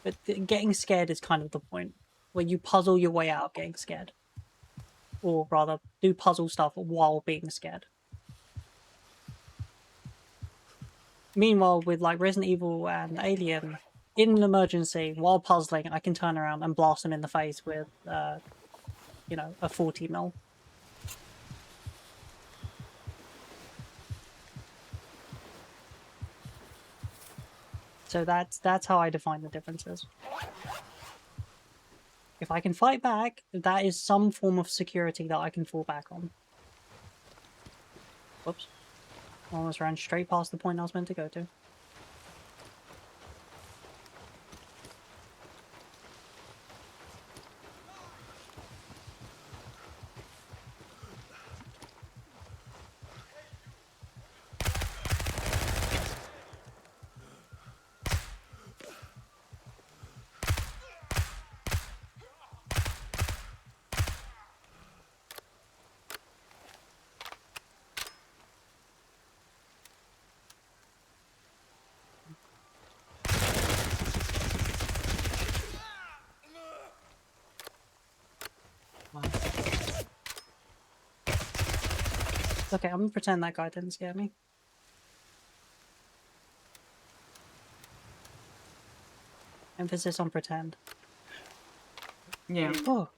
But getting scared is kind of the point, where you puzzle your way out of getting scared. Or rather, do puzzle stuff while being scared. Meanwhile, with like Resident Evil and Alien, in an emergency, while puzzling, I can turn around and blast them in the face with, you know, a 40 mil. So that's how I define the differences. If I can fight back, that is some form of security that I can fall back on. Whoops. Almost ran straight past the point I was meant to go to. Okay, I'm gonna pretend that guy didn't scare me. Emphasis on pretend. Yeah. Oh.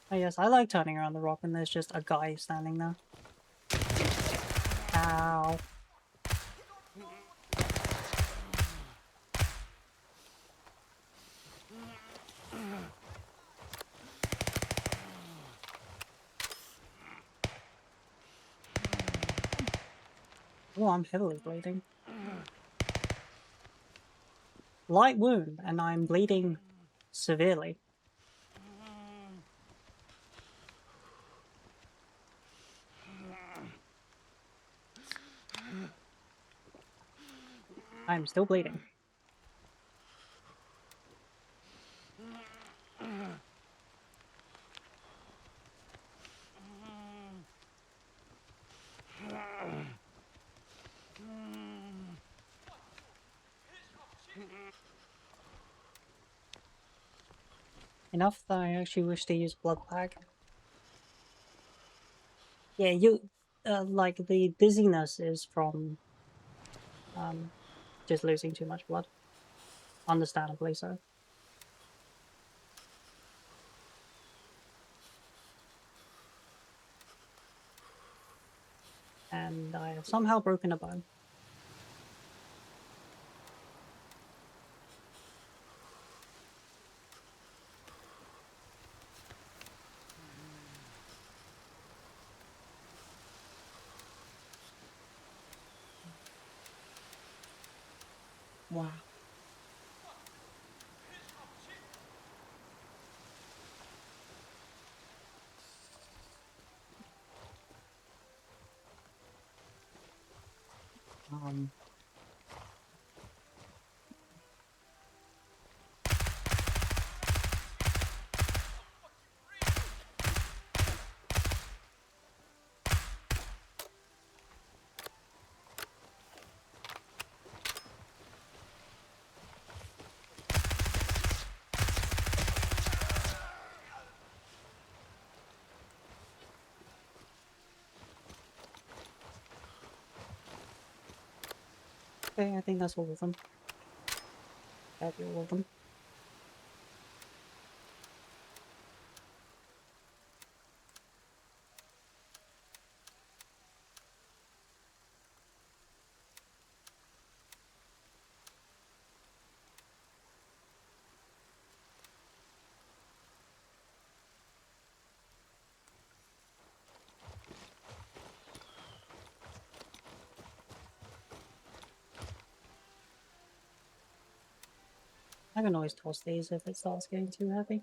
Oh yes, I like turning around the rock and there's just a guy standing there. Ow. Oh, I'm heavily bleeding. Light wound, and I'm bleeding severely. I'm still bleeding. enough that I actually wish to use blood bag. Yeah, you like the dizziness is from just losing too much blood. Understandably so. And I have somehow broken a bone. Wow. Okay, I think that's all of them. That'll be all of them. I can always toss these if it starts getting too heavy.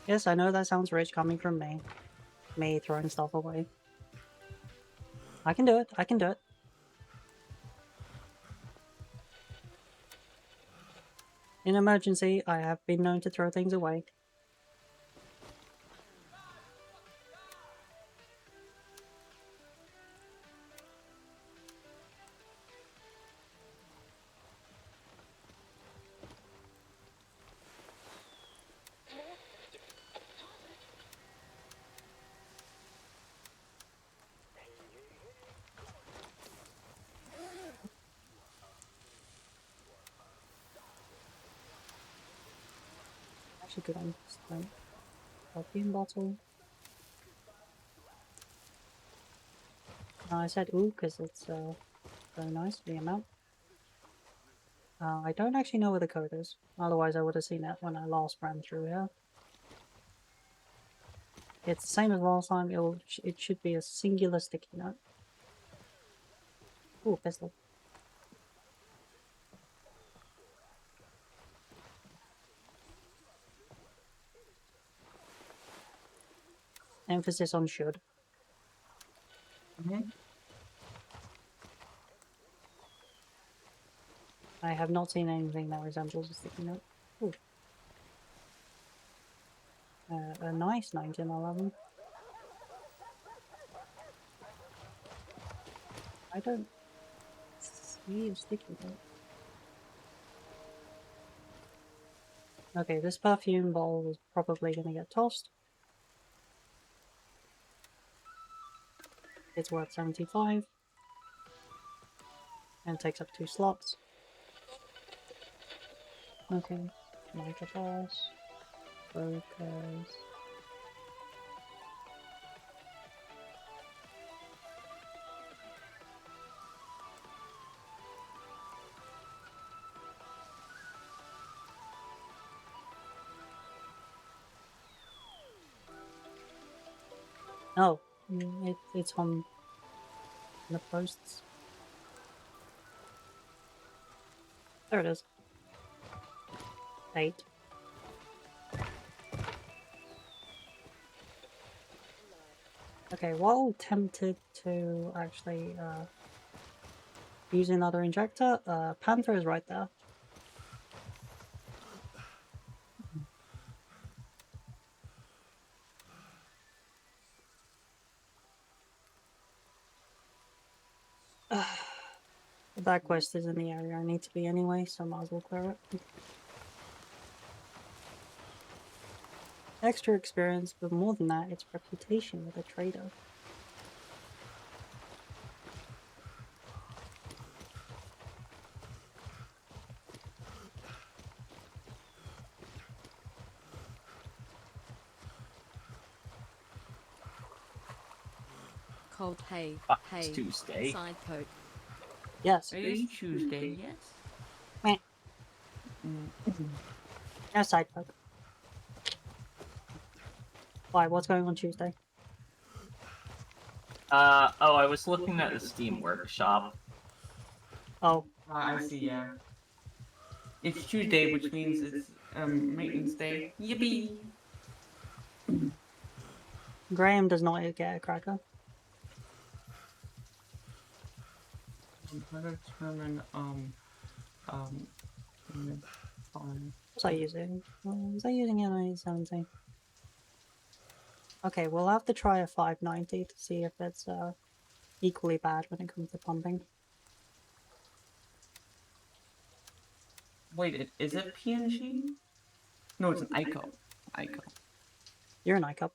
Yes, I know that sounds rich coming from me. Me throwing stuff away. I can do it, I can do it. In emergency, I have been known to throw things away. Actually good on this perfume bottle. I said ooh because it's very nice, the amount. I don't actually know where the code is, otherwise I would have seen it when I last ran through here. It's the same as last time, it should be a singular sticky note. Ooh, pistol. Emphasis on should. I have not seen anything that resembles a sticky note. Ooh. A nice 1911. I don't see a sticky note. Okay, this perfume bottle is probably going to get tossed. It's worth 75. And takes up 2 slots. Okay, micropass, brokers. Oh, it's on the posts. There it is. 8. Okay, while tempted to actually use another injector, Panther is right there. That quest is in the area I need to be anyway, so I might as well clear it. Extra experience, but more than that, it's reputation with a trader. Cold hay, It's hay, Tuesday. side poke. Yes. It is Tuesday, yes. Meh. Mm. No side poke. Why? What's going on Tuesday? Oh, I was looking at the Steam Workshop. Oh, I see, yeah. It's Tuesday, which means it's maintenance day. Yippee! Graham does not get a cracker. How to determine Was I using? Was I using it on 17? Okay, we'll have to try a 590 to see if it's equally bad when it comes to pumping. Wait, is it PNG? No, it's an ICO. ICO. You're an iCup.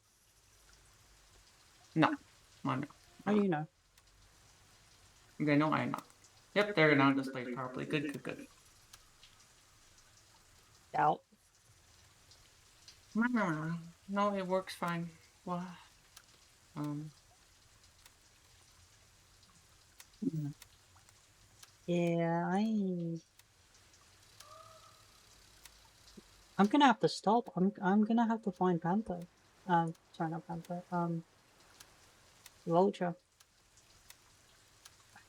No. Oh, no. How do you know? Okay, no, I am not. Yep, they're now displayed properly. Good, good, good. Doubt. No, it works fine. What? Yeah, I'm gonna have to stop. I'm gonna have to find Panther. Sorry, not Panther. Vulture.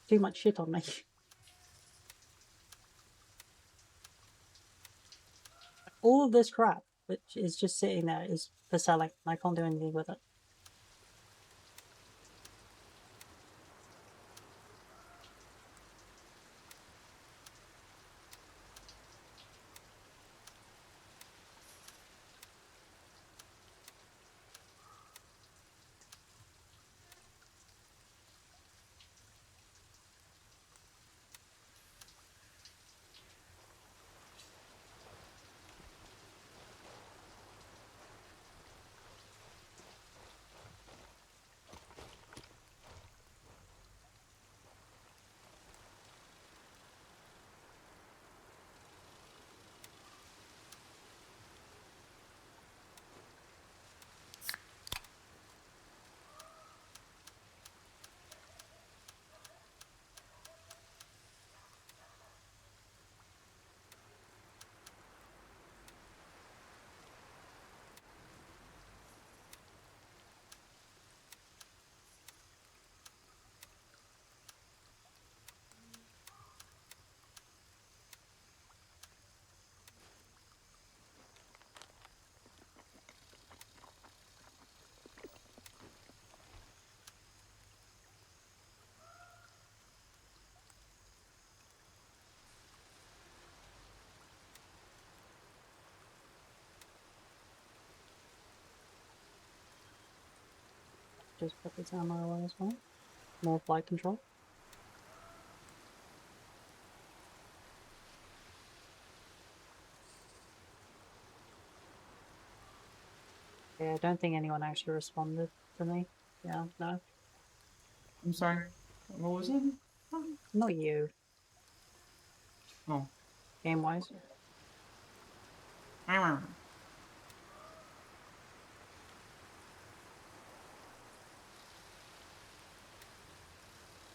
Too much shit on me. All of this crap, which is just sitting there, is for selling. I can't do anything with it. Just put this ammo away as well. More flight control. Yeah, I don't think anyone actually responded to me. Yeah, no. I'm sorry. What was it? Not you. Oh. Game-wise.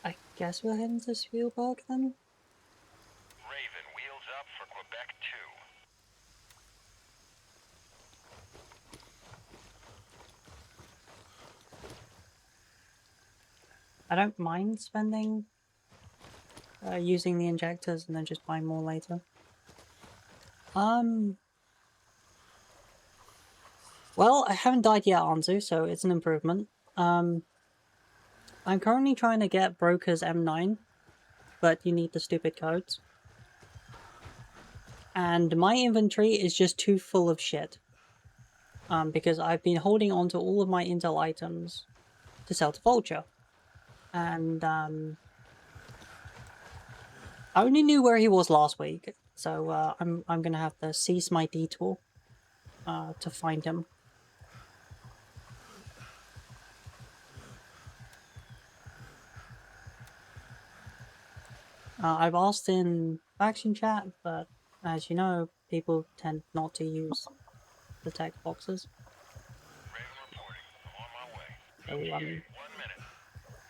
I guess we're heading to Spielberg then? Raven, wheels up for Quebec 2. I don't mind spending using the injectors and then just buying more later. Well, I haven't died yet, Anzu, so it's an improvement. I'm currently trying to get Broker's M9, but you need the stupid codes. And my inventory is just too full of shit. Because I've been holding on to all of my Intel items to sell to Vulture. And I only knew where he was last week, so I'm gonna have to cease my detour to find him. I've asked in faction chat, but as you know, people tend not to use the text boxes. Raven reporting. I'm on my way. So 1 minute.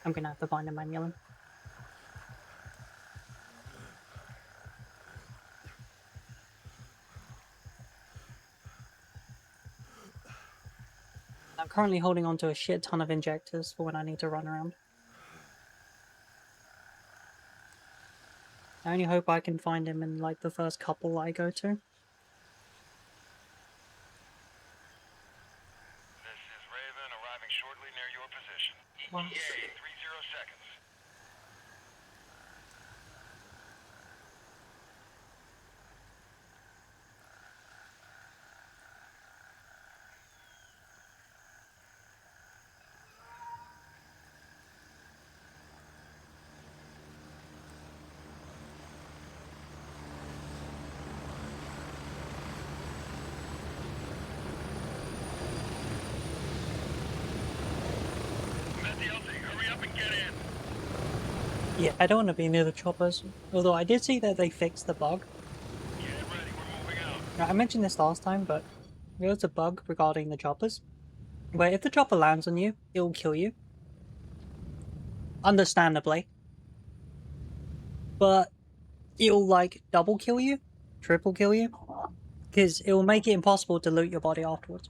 I'm gonna have to find him manually. I'm currently holding on to a shit ton of injectors for when I need to run around. I only hope I can find him in like the first couple I go to. This is Raven arriving shortly near your position. Wow. ETA 30 seconds. Hurry up and get in. Yeah, I don't want to be near the choppers. Although I did see that they fixed the bug. Get ready, we're moving out. Now, I mentioned this last time, but there's a bug regarding the choppers, where if the chopper lands on you, it will kill you. Understandably. But it'll like double kill you, triple kill you, because it will make it impossible to loot your body afterwards.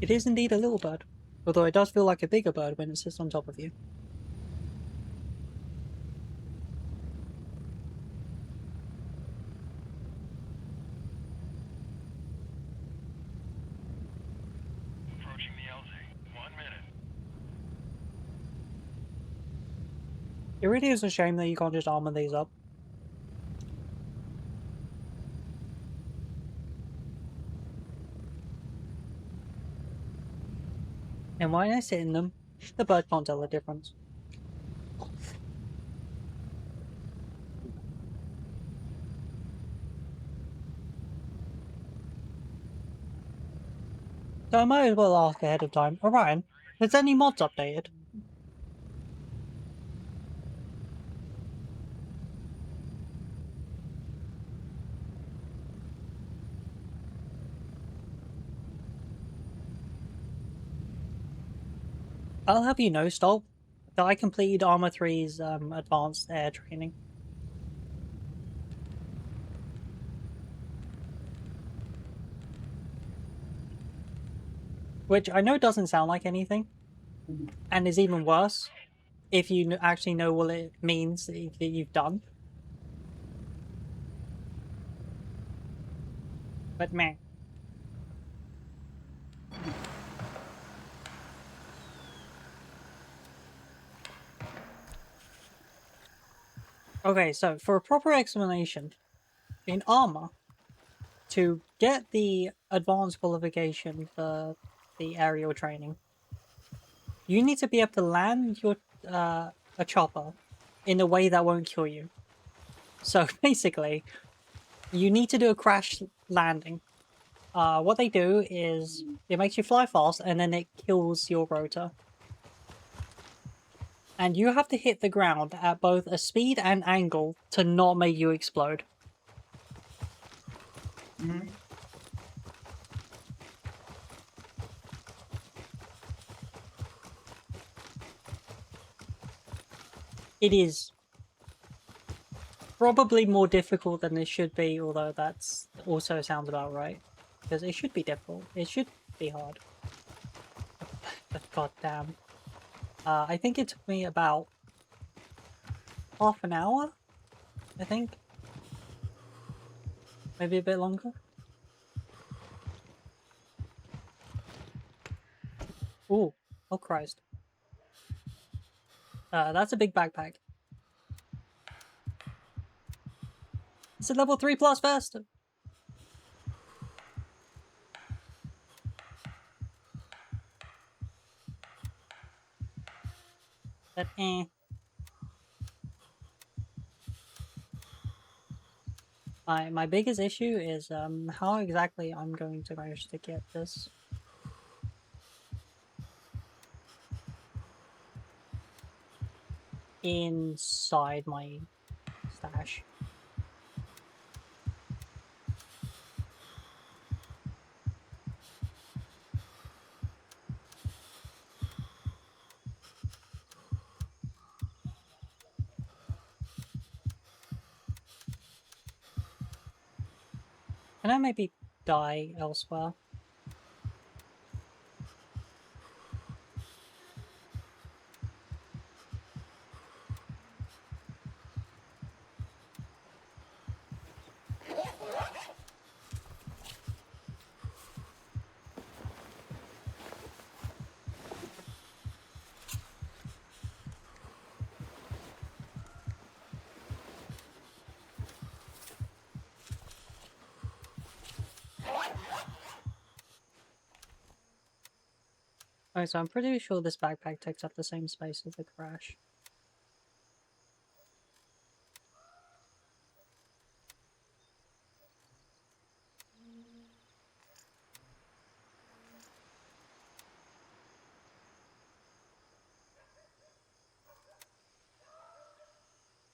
It is indeed a little bird, although it does feel like a bigger bird when it sits on top of you. Approaching the LZ. 1 minute. It really is a shame that you can't just armor these up. And when I sit in them, the bird can't tell the difference. So I might as well ask ahead of time. Orion, has any mods updated? I'll have you know, Stolp, that I completed Armor 3's advanced air training. Which I know doesn't sound like anything, and is even worse if you actually know what it means that you've done. But man. Okay, so for a proper explanation, in Armor, to get the advanced qualification for the aerial training, you need to be able to land your a chopper in a way that won't kill you. So basically, you need to do a crash landing. What they do is it makes you fly fast and then it kills your rotor. And you have to hit the ground at both a speed and angle to not make you explode. Mm-hmm. It is probably more difficult than it should be, although that's also sounds about right. Because it should be difficult. It should be hard. But goddamn. I think it took me about half an hour, I think. Maybe a bit longer? Ooh. Oh, Christ. That's a big backpack. It's a level 3+ vest! But My biggest issue is how exactly I'm going to manage to get this inside my stash. Can I maybe die elsewhere? Okay, so I'm pretty sure this backpack takes up the same space as the crash.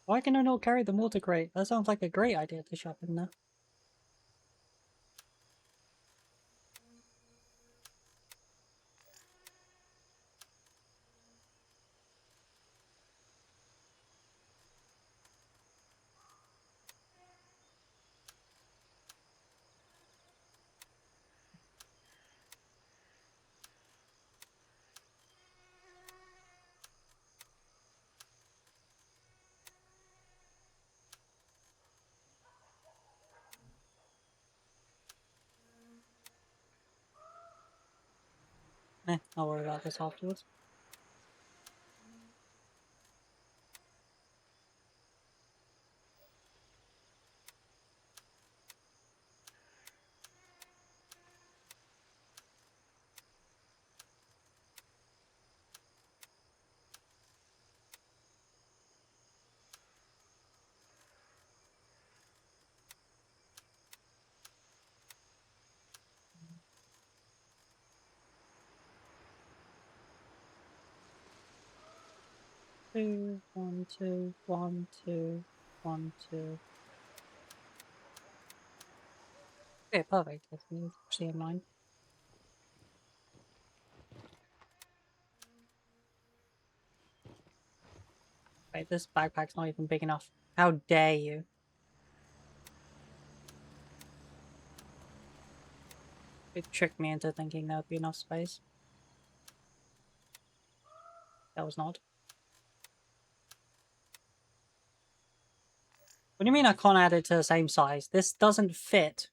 Why can I not carry the mortar crate? That sounds like a great idea to shove in there. I'll worry about this afterwards. Two, 1, 2, 1, 2, 1, 2. Okay, perfect. That's actually in line. Wait, this backpack's not even big enough. How dare you? It tricked me into thinking there would be enough space. That was not. What do you mean I can't add it to the same size? This doesn't fit.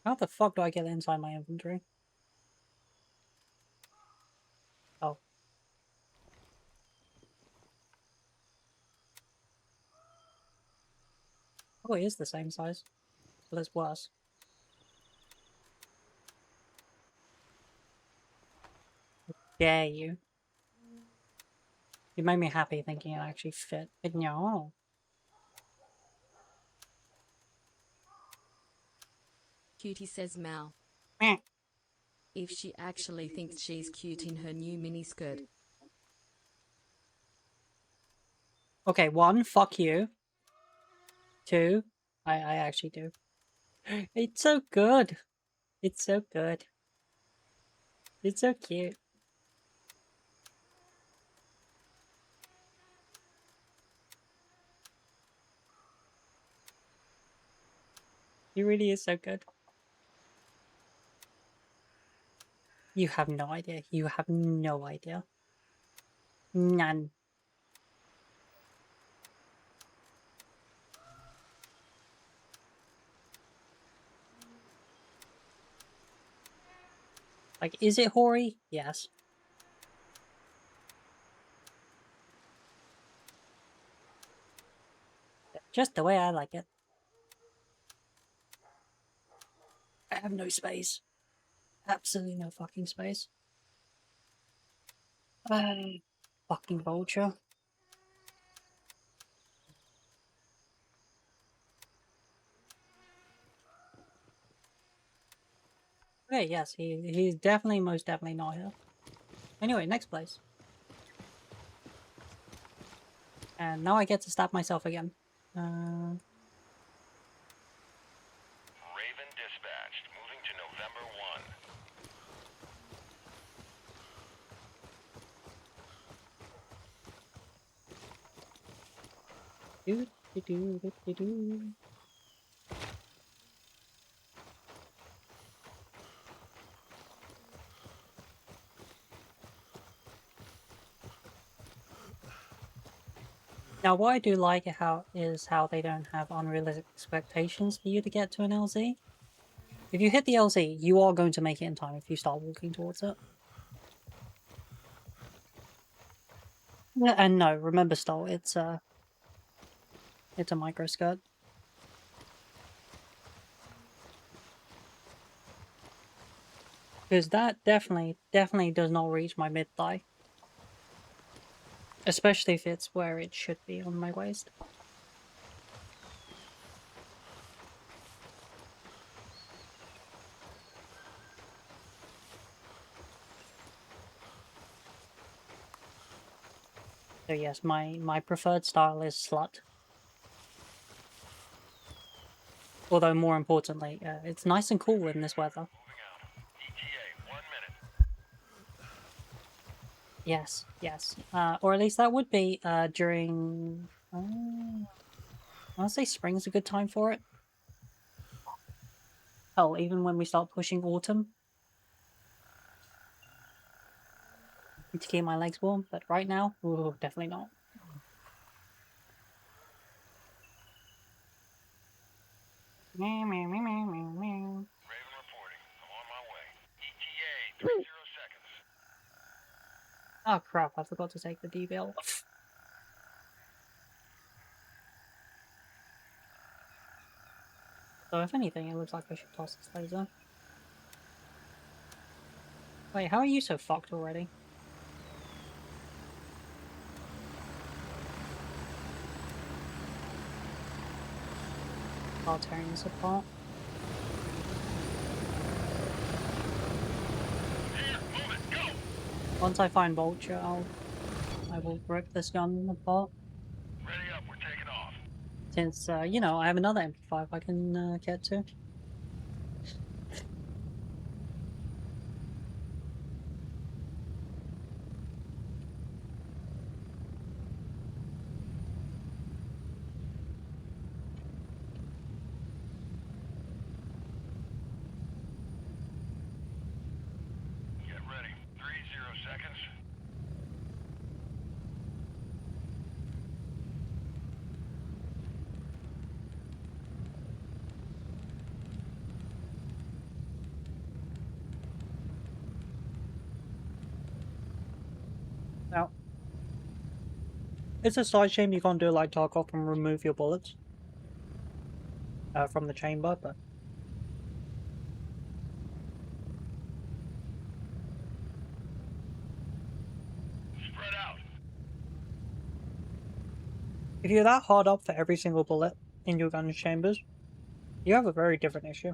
How the fuck do I get it inside my inventory? Oh. Oh, it is the same size. But it's worse. How dare you? You made me happy thinking it actually fit. But no. Cutie says Mal. Meh. If she actually thinks she's cute in her new miniskirt. Okay, 1, fuck you. 2, I actually do. It's so good. It's so good. It's so cute. He really is so good. You have no idea. You have no idea. None. Like, is it hoary? Yes. Just the way I like it. I have no space. Absolutely no fucking space. Fucking vulture. Okay, yes, he's definitely, most definitely not here. Anyway, next place. And now I get to stab myself again. Raven dispatched, moving to November 1. Do do do do do do. Now, what I do like how they don't have unrealistic expectations for you to get to an LZ. If you hit the LZ, you are going to make it in time if you start walking towards it. Yeah, and no, remember, Stole, it's a micro skirt. Because that definitely does not reach my mid thigh. Especially if it's where it should be on my waist. So yes, my preferred style is slut. Although more importantly, it's nice and cool in this weather. ETA, 1 minute. Yes, yes. Or at least that would be during... I'll say spring's a good time for it. Hell, even when we start pushing autumn. To keep my legs warm, but right now, ooh, definitely not. Raven reporting. I'm on my way. ETA, 30 seconds. Oh crap, I forgot to take the deval. So if anything, it looks like I should toss this laser. Wait, how are you so fucked already? While tearing this apart. Here, move it, go! Once I find Vulture, I will rip this gun apart. Ready up, we're taking off. Since, you know, I have another MP5 I can get to. Get ready. 30 seconds. Now, it's a side shame you can't do it like Tarkov and remove your bullets from the chamber, but Spread out. if you're that hard up for every single bullet in your gun chambers, you have a very different issue.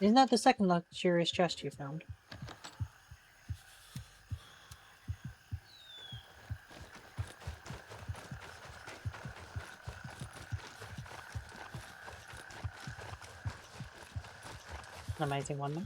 Isn't that the second luxurious chest you found? An amazing one, mate.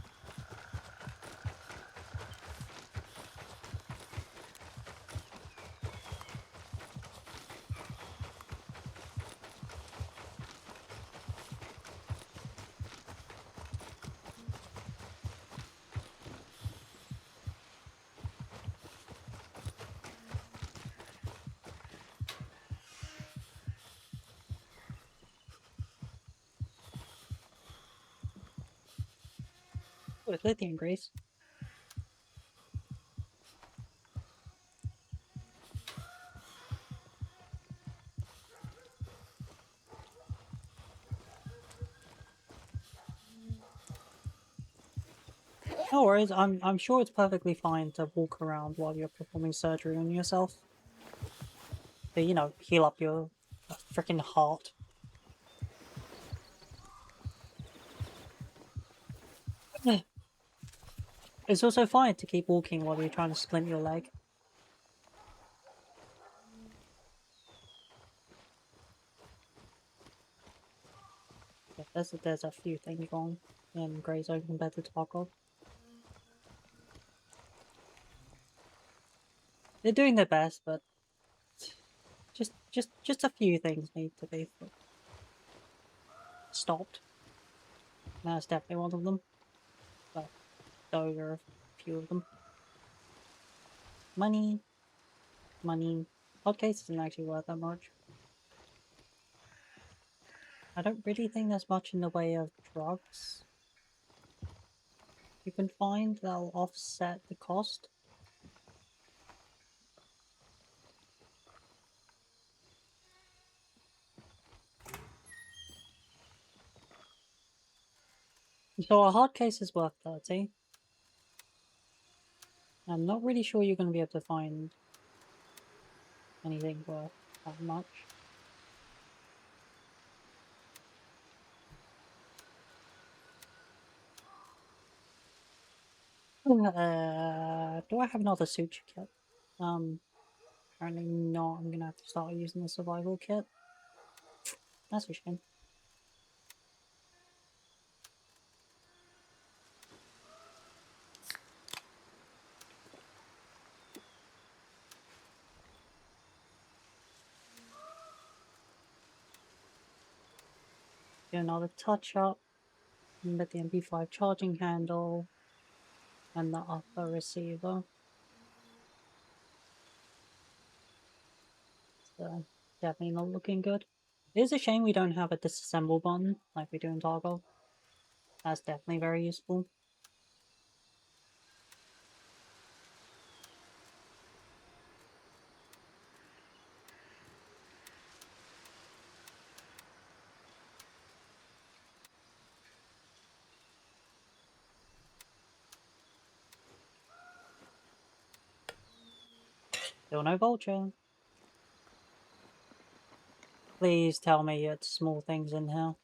Oh, it's lithium grease. No worries, I'm sure it's perfectly fine to walk around while you're performing surgery on yourself. To, you know, heal up your freaking heart. It's also fine to keep walking while you're trying to splint your leg. Yeah, there's a few things wrong in Grey Zone compared to Tarkov. They're doing their best, but just a few things need to be stopped. That's definitely one of them. But those are a few of them. Money. Podcast isn't actually worth that much. I don't really think there's much in the way of drugs you can find that'll offset the cost. So a hard case is worth 30. I'm not really sure you're going to be able to find anything worth that much. Do I have another suture kit? Apparently not. I'm gonna have to start using the survival kit. That's a shame. Do another touch up. With the MP5 charging handle and the upper receiver. So definitely not looking good. It is a shame we don't have a disassemble button like we do in Tarkov. That's definitely very useful. Still no vulture. Please tell me it's small things in here.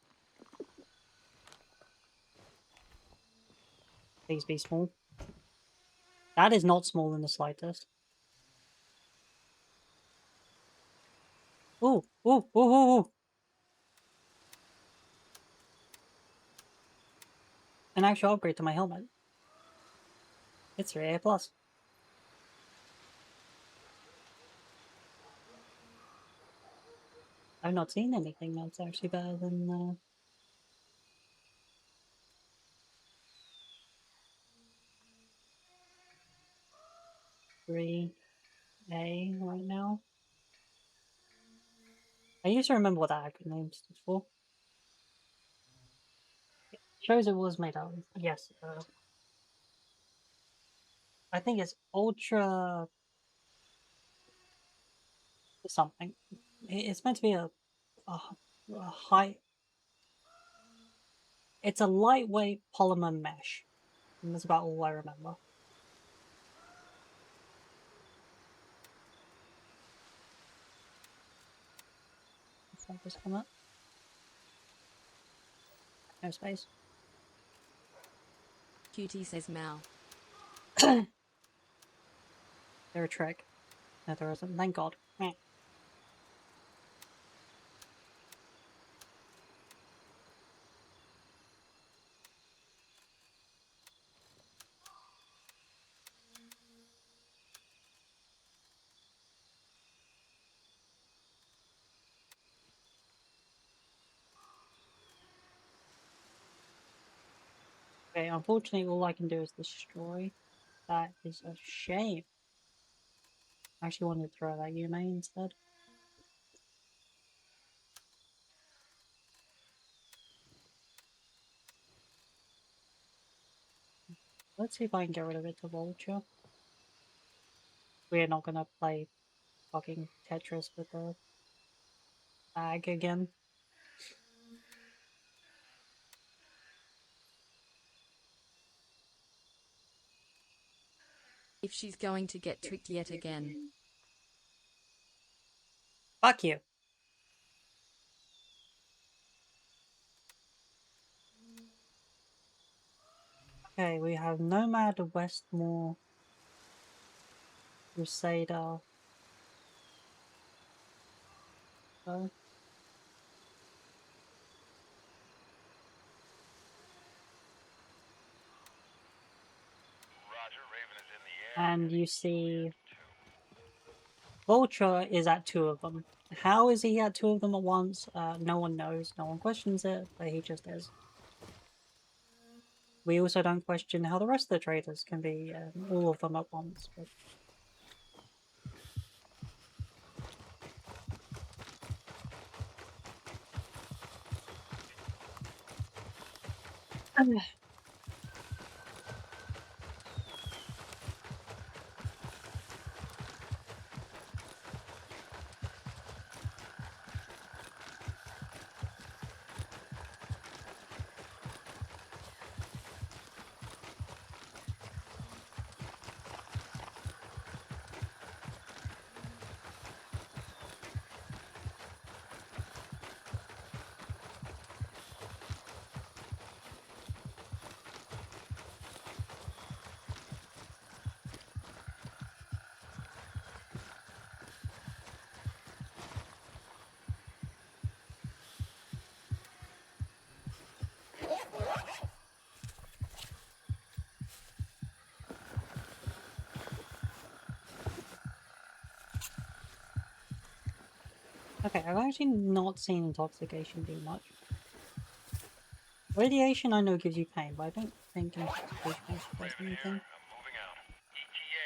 Please be small. That is not small in the slightest. Ooh, ooh, ooh, ooh, ooh. An actual upgrade to my helmet. It's 3A+. I've not seen anything that's actually better than 3A right now. I used to remember what that acronym stood for. It shows it was made out of. Yes. I think it's ultra something. It's meant to be a high. It's a lightweight polymer mesh. And that's about all I remember. Let's let this come up. No space. Cutie says Mal. They're a trick. No, there isn't. Thank God. Meh. Okay, unfortunately, all I can do is destroy. That is a shame. I actually wanted to throw that Yume instead. Let's see if I can get rid of it to Vulture. We're not gonna play fucking Tetris with the bag again. If she's going to get tricked yet again. Fuck you. Okay, we have Nomad, Westmore, Crusader. So. Roger, Raven is in the air. And you see Vulture is at 2 of them. How is he at 2 of them at once? No one knows, no one questions it, but he just is. We also don't question how the rest of the traders can be all of them at once. But... Okay, I've actually not seen intoxication do much. Radiation I know gives you pain, but I don't think intoxication actually does anything. I'm moving out. ETA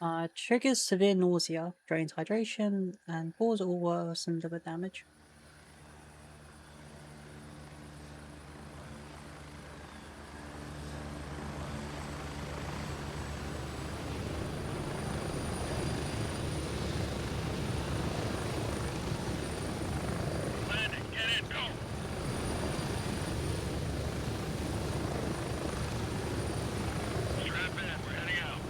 30 seconds. Triggers severe nausea, drains hydration, and causes or worsen liver damage. Landing, get in, go! Strap in, we're heading out.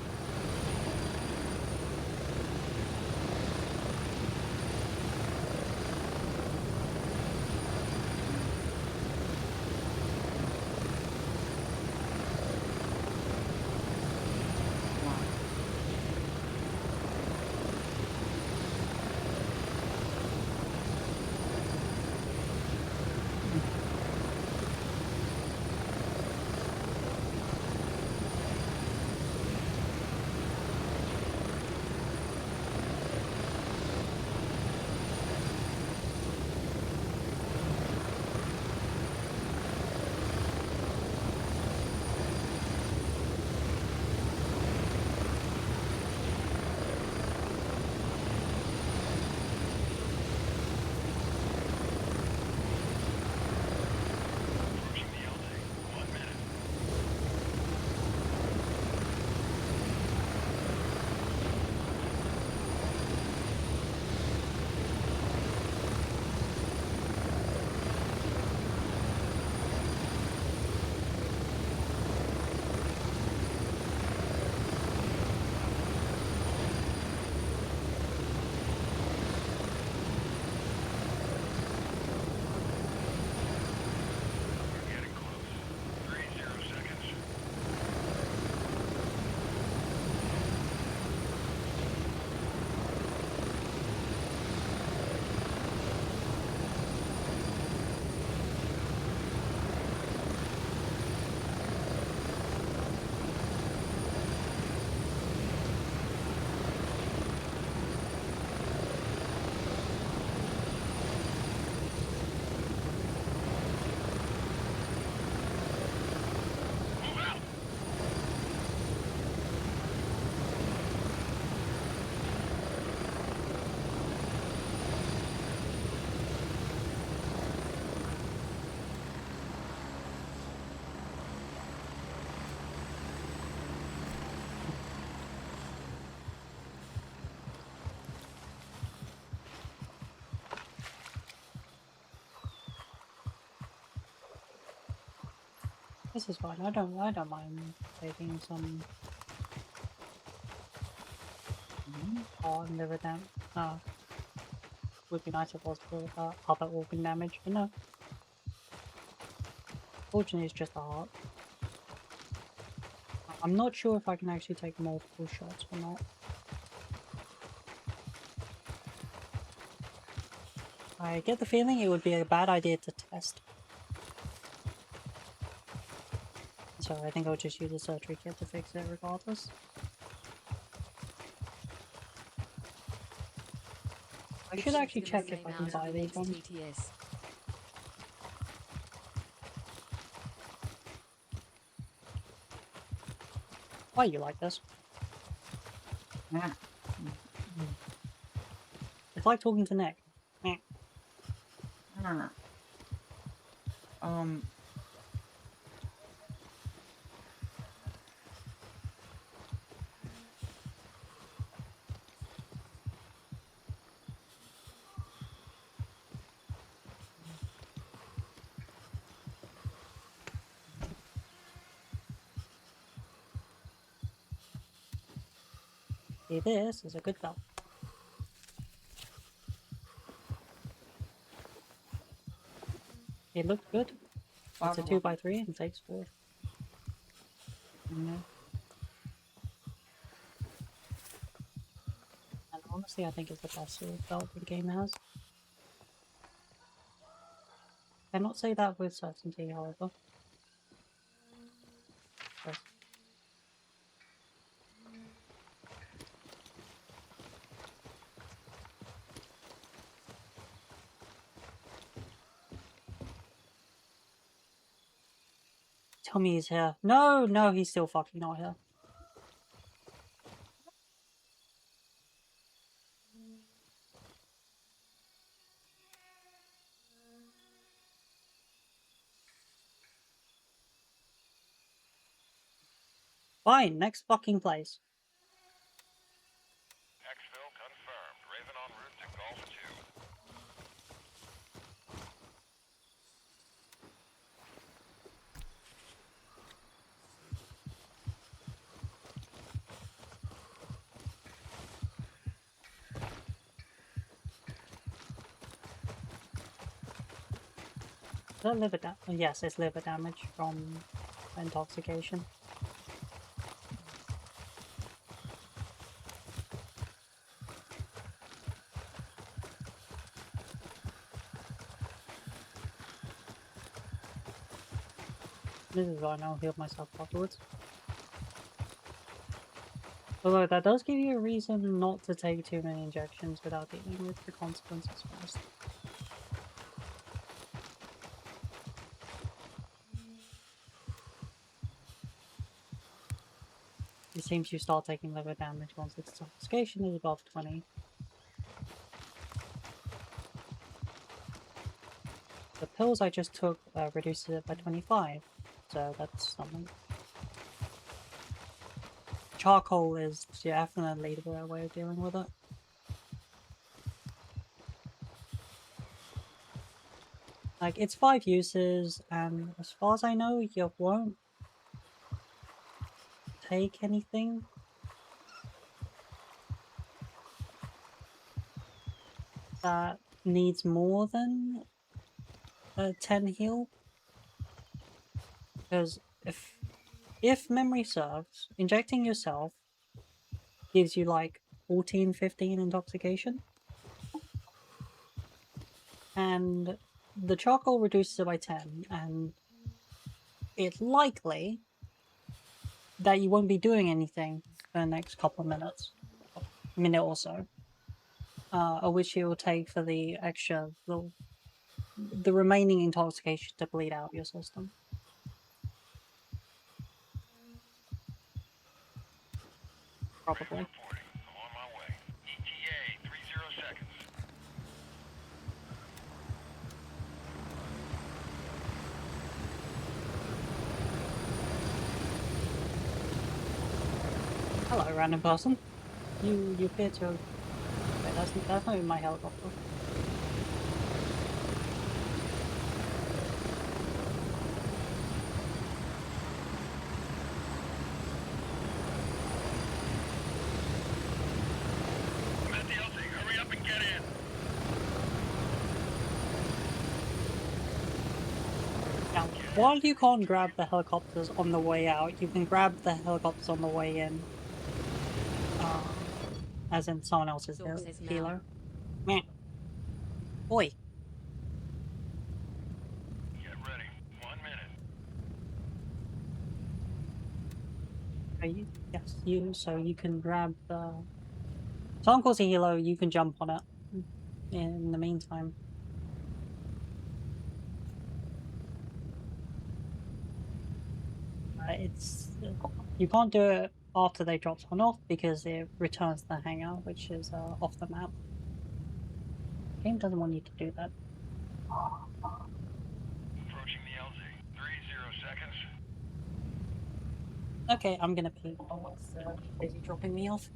This is fine. I don't mind taking some heart and liver damage. Would be nice if it was for other organ damage, but no. Fortunately, it's just a heart. I'm not sure if I can actually take multiple shots or not. I get the feeling it would be a bad idea to test. So I think I'll just use a surgery kit to fix it regardless. I should actually check if I can buy these ones. Why you like this? It's like talking to Nick. See, this is a good belt. It looks good. It's a 2x3 and takes 4. And honestly, I think it's the best sort of belt the game has. I cannot say that with certainty, however. Yes. Tell me he's here. No, no, he's still fucking not here. Fine, next fucking place. Exfil confirmed. Raven en route to Golf 2. Is that liver damage? Yes, it's liver damage from intoxication. This is fine, I'll heal myself afterwards. Although that does give you a reason not to take too many injections without dealing with the consequences first. It seems you start taking liver damage once its intoxication is above 20. The pills I just took reduces it by 25, so that's something. Charcoal is definitely the better way of dealing with it. Like, it's 5 uses, and as far as I know, you won't take anything. That needs more than 10 heal. Because if memory serves, injecting yourself gives you like 14, 15 intoxication. And the charcoal reduces it by 10, and it's likely that you won't be doing anything for the next couple of minutes, minute or so, which it will take for the extra, the remaining intoxication to bleed out your system. Probably. I'm on my way. ETA 30 seconds. Hello, random person. You appear to. Wait, that's not even my helicopter. while you can't grab the helicopters on the way out, you can grab the helicopters on the way in. As in someone else's Zork says Mel. healer. Meh. Oi. Get ready. 1 minute. Yes, so you can grab the... Someone calls a healer, you can jump on it in the meantime. You can't do it after they drop someone off because it returns the hangar, which is off the map. The game doesn't want you to do that. Approaching the LZ. 30 seconds. Okay, I'm gonna pee. Is he dropping me off?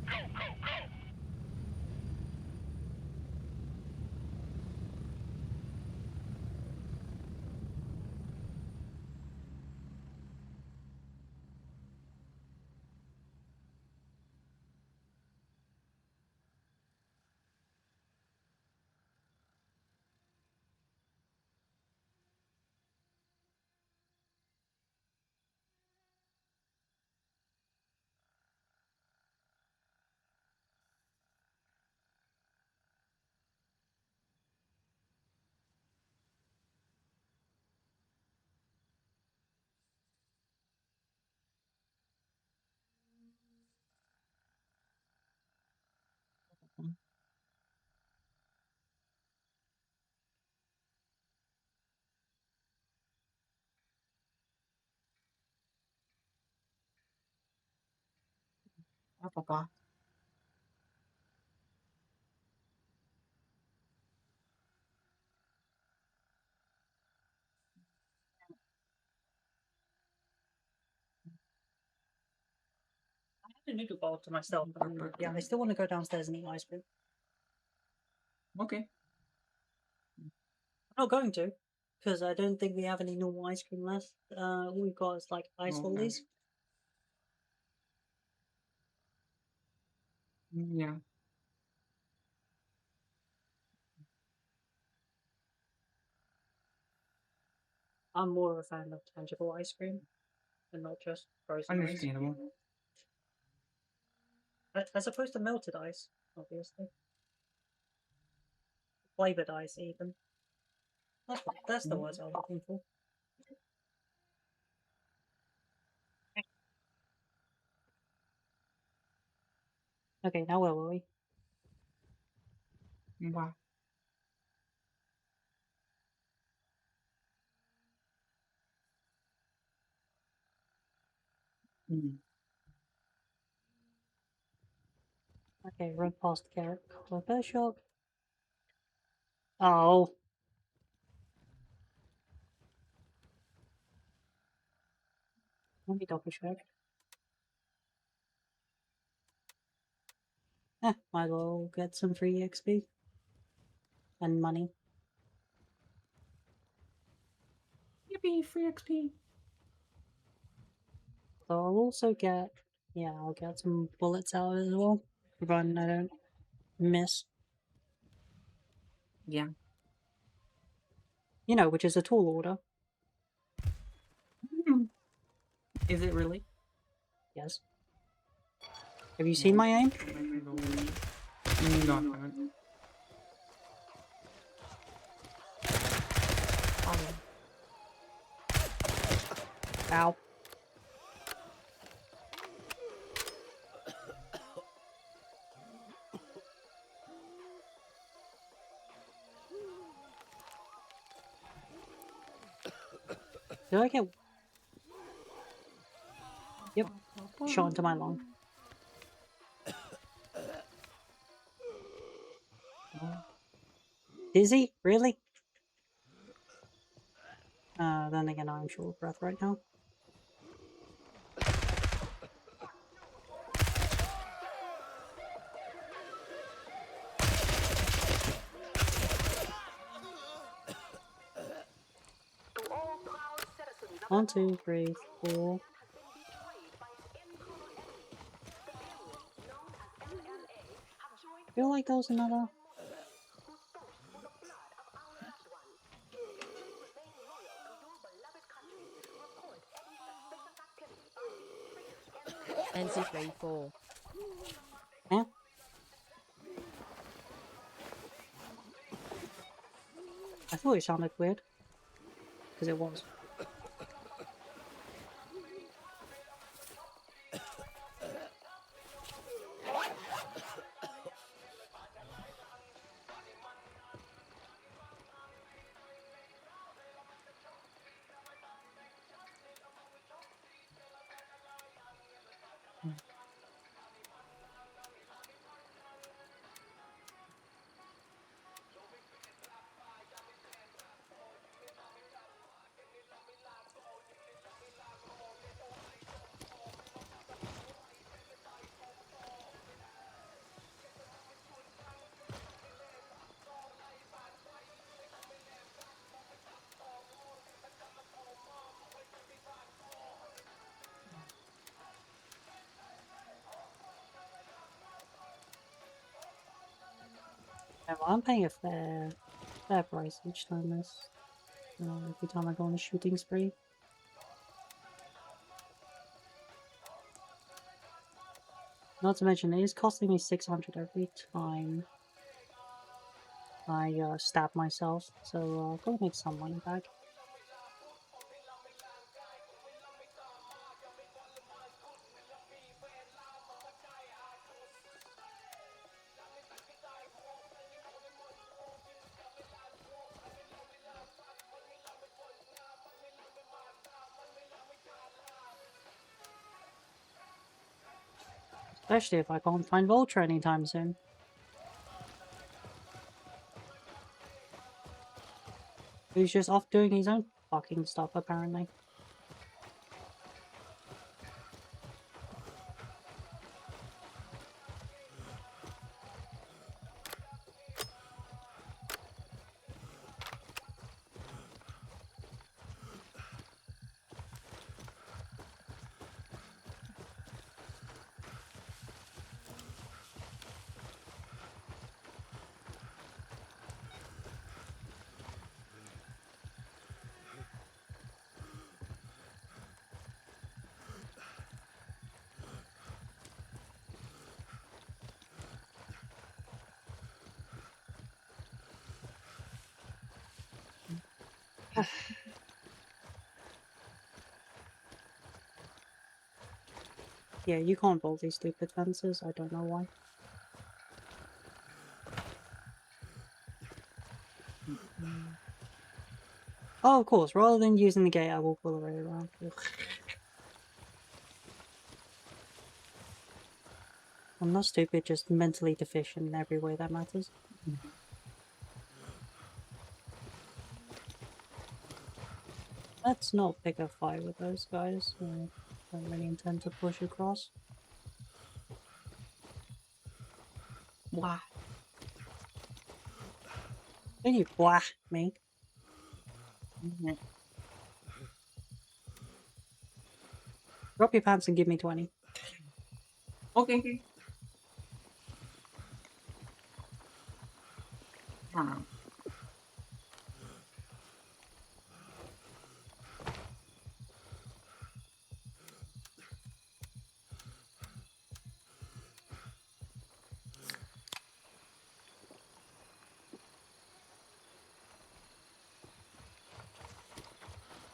Go, go, go! Apa-apa. I had a noodle bowl to myself, but yeah, I still want to go downstairs and eat ice cream. Okay. I'm not going to, because I don't think we have any normal ice cream left. All we've got is like ice lollies. Yeah. I'm more of a fan of tangible ice cream and not just frozen ice. Understandable. As opposed to melted ice, obviously. Flavored ice, even. That's the words I'm looking for. Okay, now where were we? Wow. Okay, run past the carrot repair shop. Oh. Let me double check. Might as well get some free XP. And money. Yippee, free XP. So I'll also get... Yeah, I'll get some bullets out as well. Providing I don't miss. Yeah. You know, which is a tall order. Is it really? Yes. Have you seen my aim? No, I haven't. Ow. Did I get... Yep. Shot into my lung. Dizzy? Really? Then again, I'm short of breath right now. 1, 2, 3, 4. I feel like there was another. NC34. Yeah. I thought it sounded weird. Because it was. Yeah, well, I'm paying a fair price each time this. Every time I go on a shooting spree. Not to mention, it is costing me 600 every time I stab myself, so I've got to make some money back. Especially if I can't find Vulture anytime soon. He's just off doing his own fucking stuff, apparently. Yeah, you can't build these stupid fences, I don't know why. Oh, of course, rather than using the gate, I walk all the way around. Ugh. I'm not stupid, just mentally deficient in every way that matters. Let's not pick a fight with those guys. I don't really intend to push across. Blah. Then you blah me. Drop your pants and give me 20. Okay.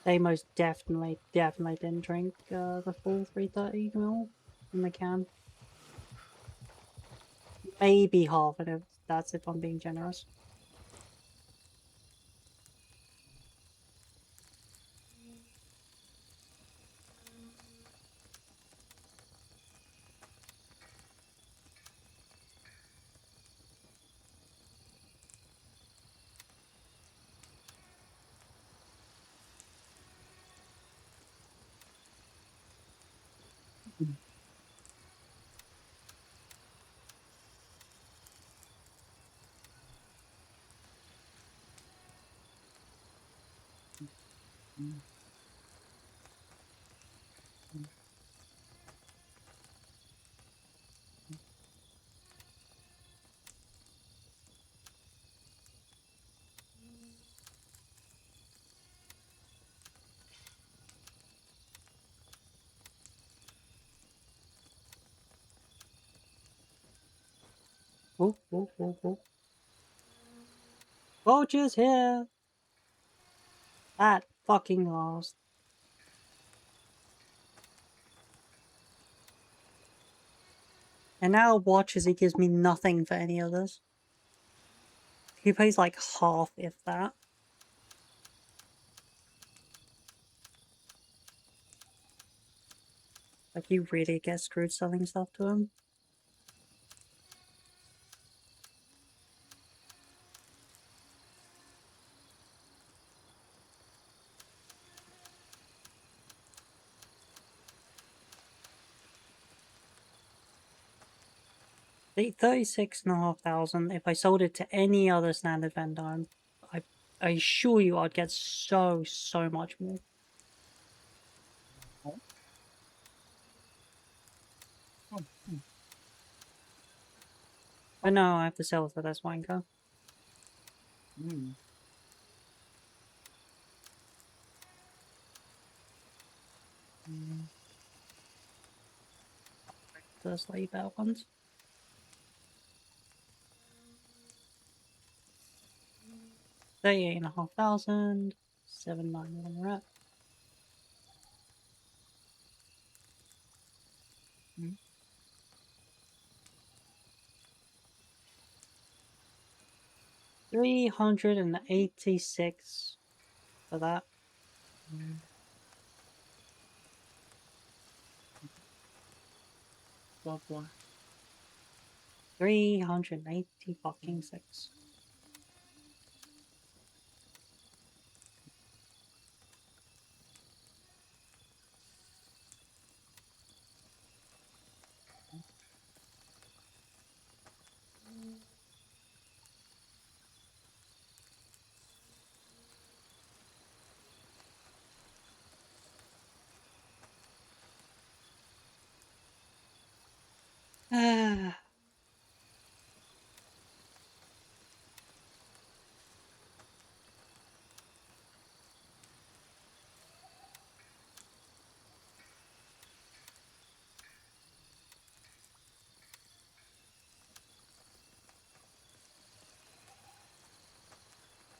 They most definitely didn't drink the full 330ml in the can. Maybe half, and that's if I'm being generous. Oh, oh, oh, oh. Vulture's here! At fucking last. And now watch as he gives me nothing for any others. He pays like half, if that. Like, you really get screwed selling stuff to him. The 36,500, if I sold it to any other standard vendor, I assure you I'd get so much more. But no, I have to sell it for this wanker. The slightly better ones. 38,500. 791 we're at. $386 for that. Well, boy. 380 fucking 6. Ah.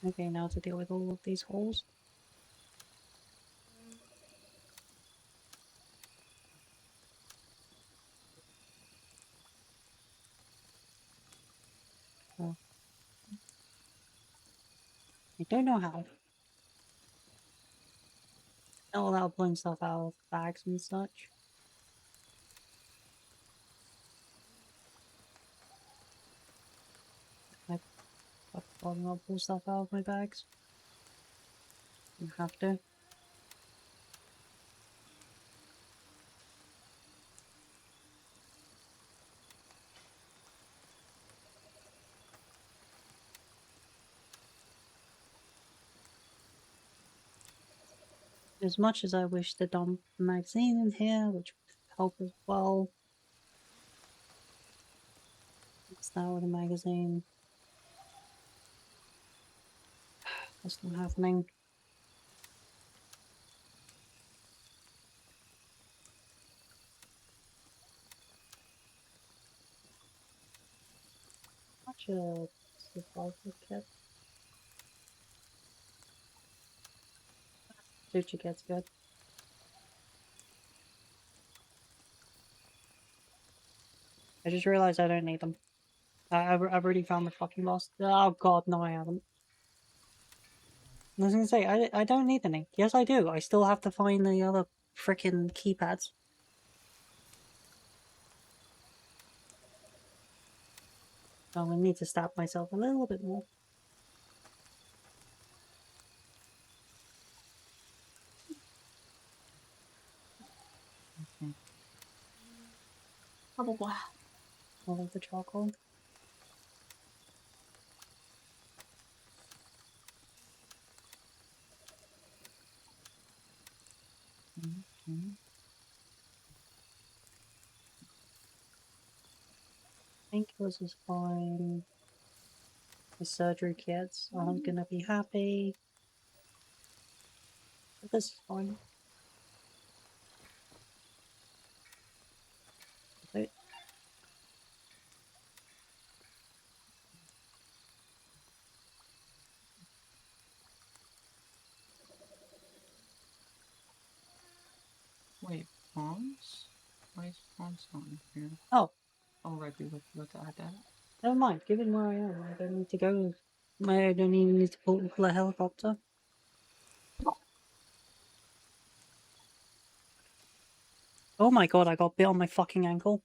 Okay, now to deal with all of these holes. Oh. I don't know how. Not without pulling stuff out of bags and such. I I'll pull stuff out of my bags. You have to. As much as I wish to dump the magazine in here, which would help as well. It's that with a magazine. That's not happening. Such a survival kit. Sushi kit's good. I just realized I don't need them. I've already found the fucking lost. Oh god, no I haven't. I was gonna say, I don't need any. Yes I do. I still have to find the other frickin' keypads. So I need to stab myself a little bit more. All of the charcoal. Painkillers is fine. The surgery kits aren't gonna be happy. But this is fine. it's not in here. Oh. Oh, right, we looked at that. Never mind, give it where I am. I don't need to go. I don't even need to pull a helicopter. Oh my god, I got bit on my fucking ankle.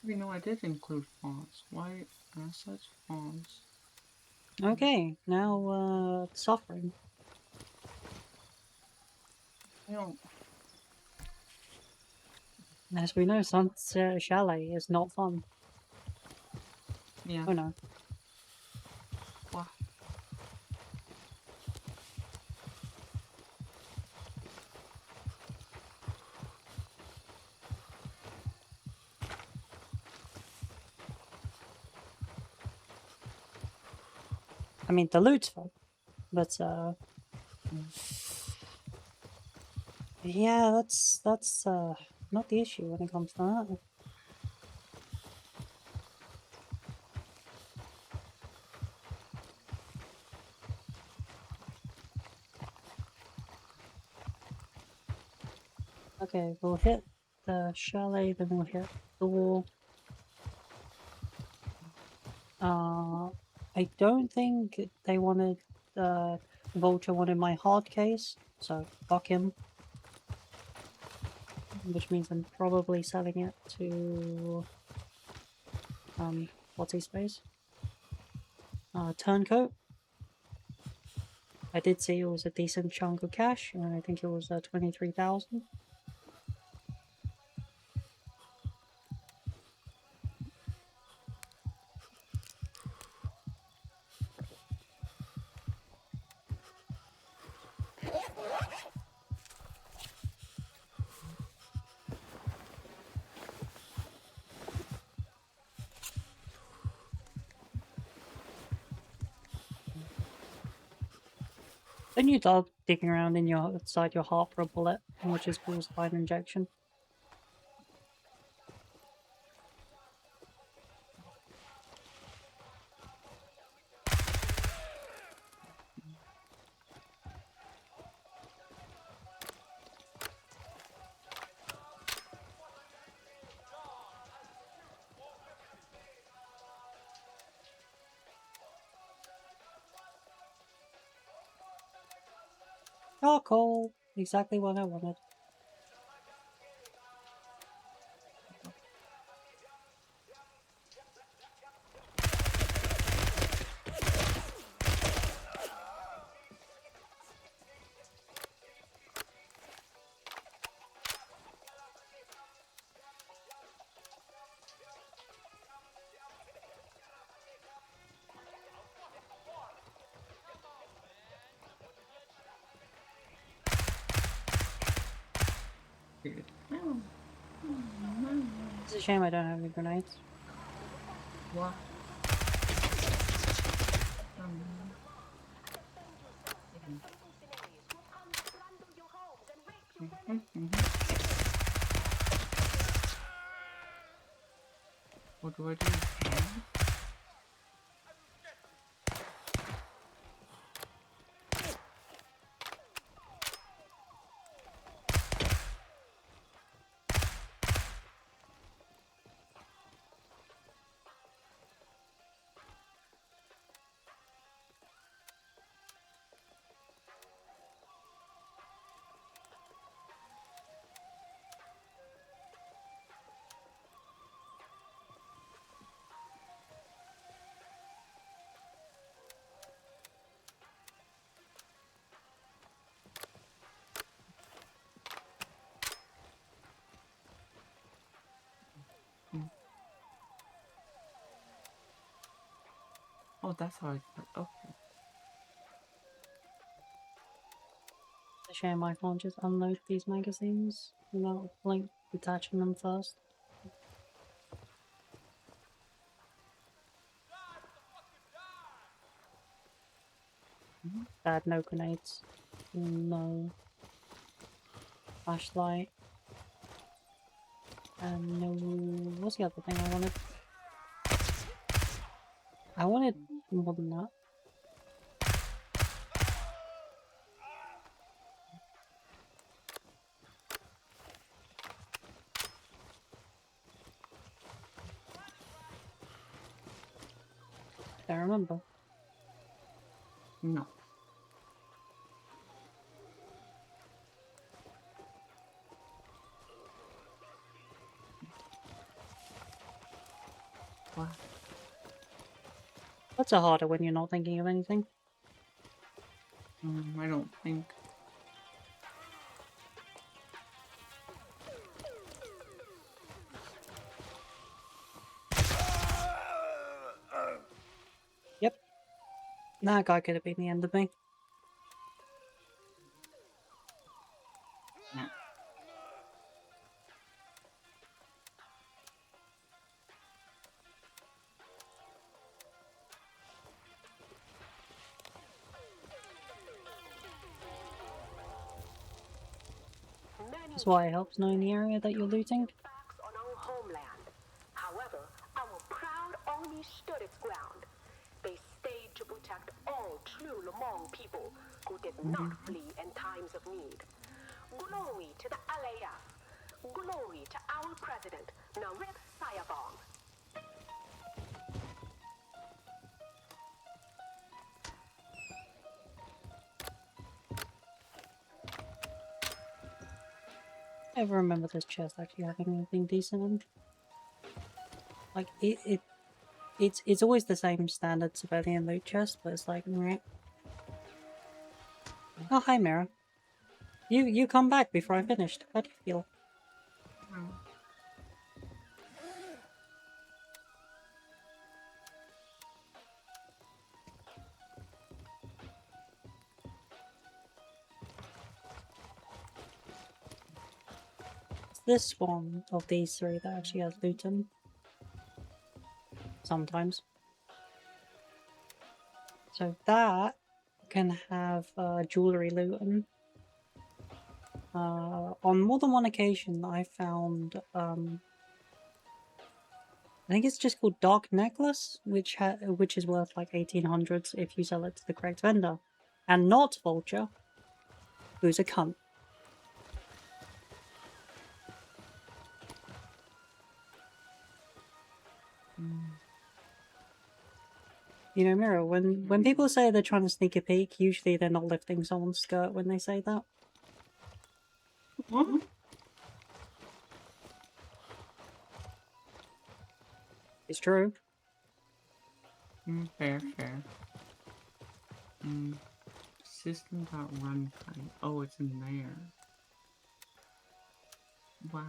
You know, I did include fonts. Why assets fonts? Okay, now, suffering. You know, As we know, Sunset Chalet is not fun. yeah. Oh no. Wow. I mean, the loot's fun, but yeah, that's not the issue when it comes to that. Okay, we'll hit the chalet, then we'll hit the wall. I don't think they wanted, Vulture wanted my hard case, so fuck him. Which means I'm probably selling it to, what's his face? Turncoat. I did see it was a decent chunk of cash, and I think it was 23,000. Then you start digging around inside your heart for a bullet, which is caused by an injection. Charcoal! Exactly what I wanted. It's a shame I don't have any grenades. What? What do I do? Oh, that's how I. Okay. It's a shame I can't just unload these magazines without, like, detaching them first. I had no grenades. No flashlight. And no... what's the other thing I wanted? I wanted more than that. I remember. No. What? What's a harder when you're not thinking of anything? I don't think. Yep. That guy could have been the end of me. Yeah. That's why it helps knowing the area that you're looting. Facts on our homeland. However, our proud army stood its ground. They stayed to protect all true Lemong people who did not flee in times of need. Glory to the LAF. Glory to our president, Narib Sayabong. I ever remember this chest actually having anything decent in. Like it's always the same standard civilian loot chest, but it's like meh. Oh hi Mira. You come back before I finished. How do you feel? It's this one of these three that actually has loot in. Sometimes. So that can have jewelry loot in. On more than one occasion I found I think it's just called Dark Necklace, which is worth like 1800s if you sell it to the correct vendor. And not Vulture, who's a cunt. You know, Mira, when people say they're trying to sneak a peek, usually they're not lifting someone's skirt when they say that. What? It's true. Fair. System.runtime. Oh, it's in there. Wow.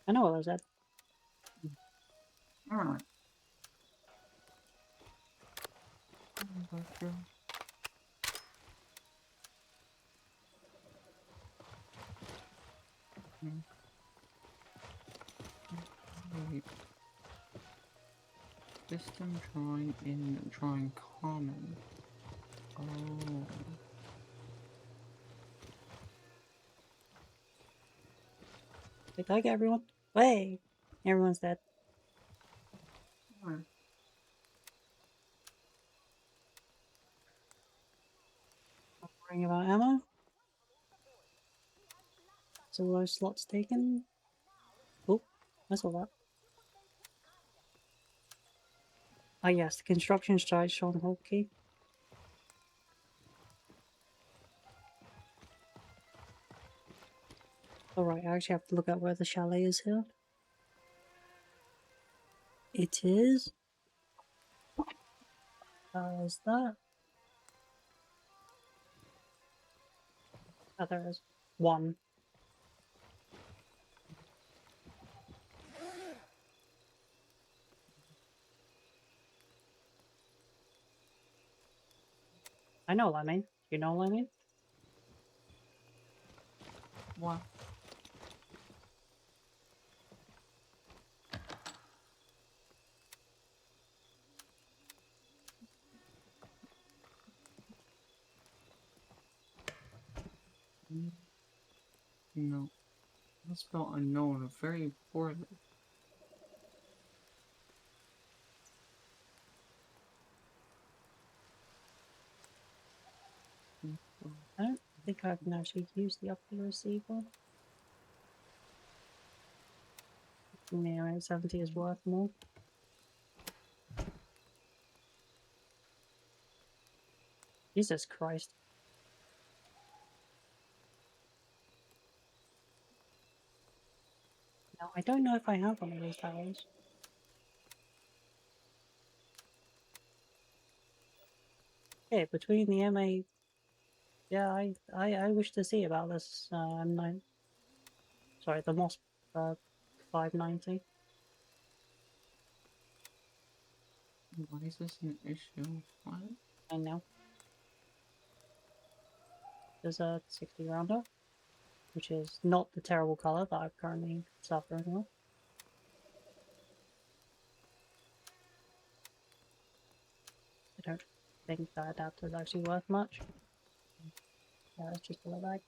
I know what I said. Alright. Wait. System drawing common. Oh. Did I get everyone? Way! Everyone's dead. Alright. Not worrying about ammo. So all those slots taken. Oh, I saw that. Ah yes, the construction site stronghold key. Alright, I actually have to look at where the chalet is here. It is... is that? Oh, there is. One. I know what I mean. You know what I mean? What? No. That spelled unknown very poorly. think I can actually use the upper receiver. Yeah, 70 is worth more. Jesus Christ. Now, I don't know if I have one of those barrels. Okay, between the MA... Yeah, I wish to see about this M9. Sorry, the MOS 590. Why is this an issue? What? I know. There's a 60 rounder, which is not the terrible color that I'm currently suffering with. I don't think that adapter is actually worth much. Yeah, it's just a little bag.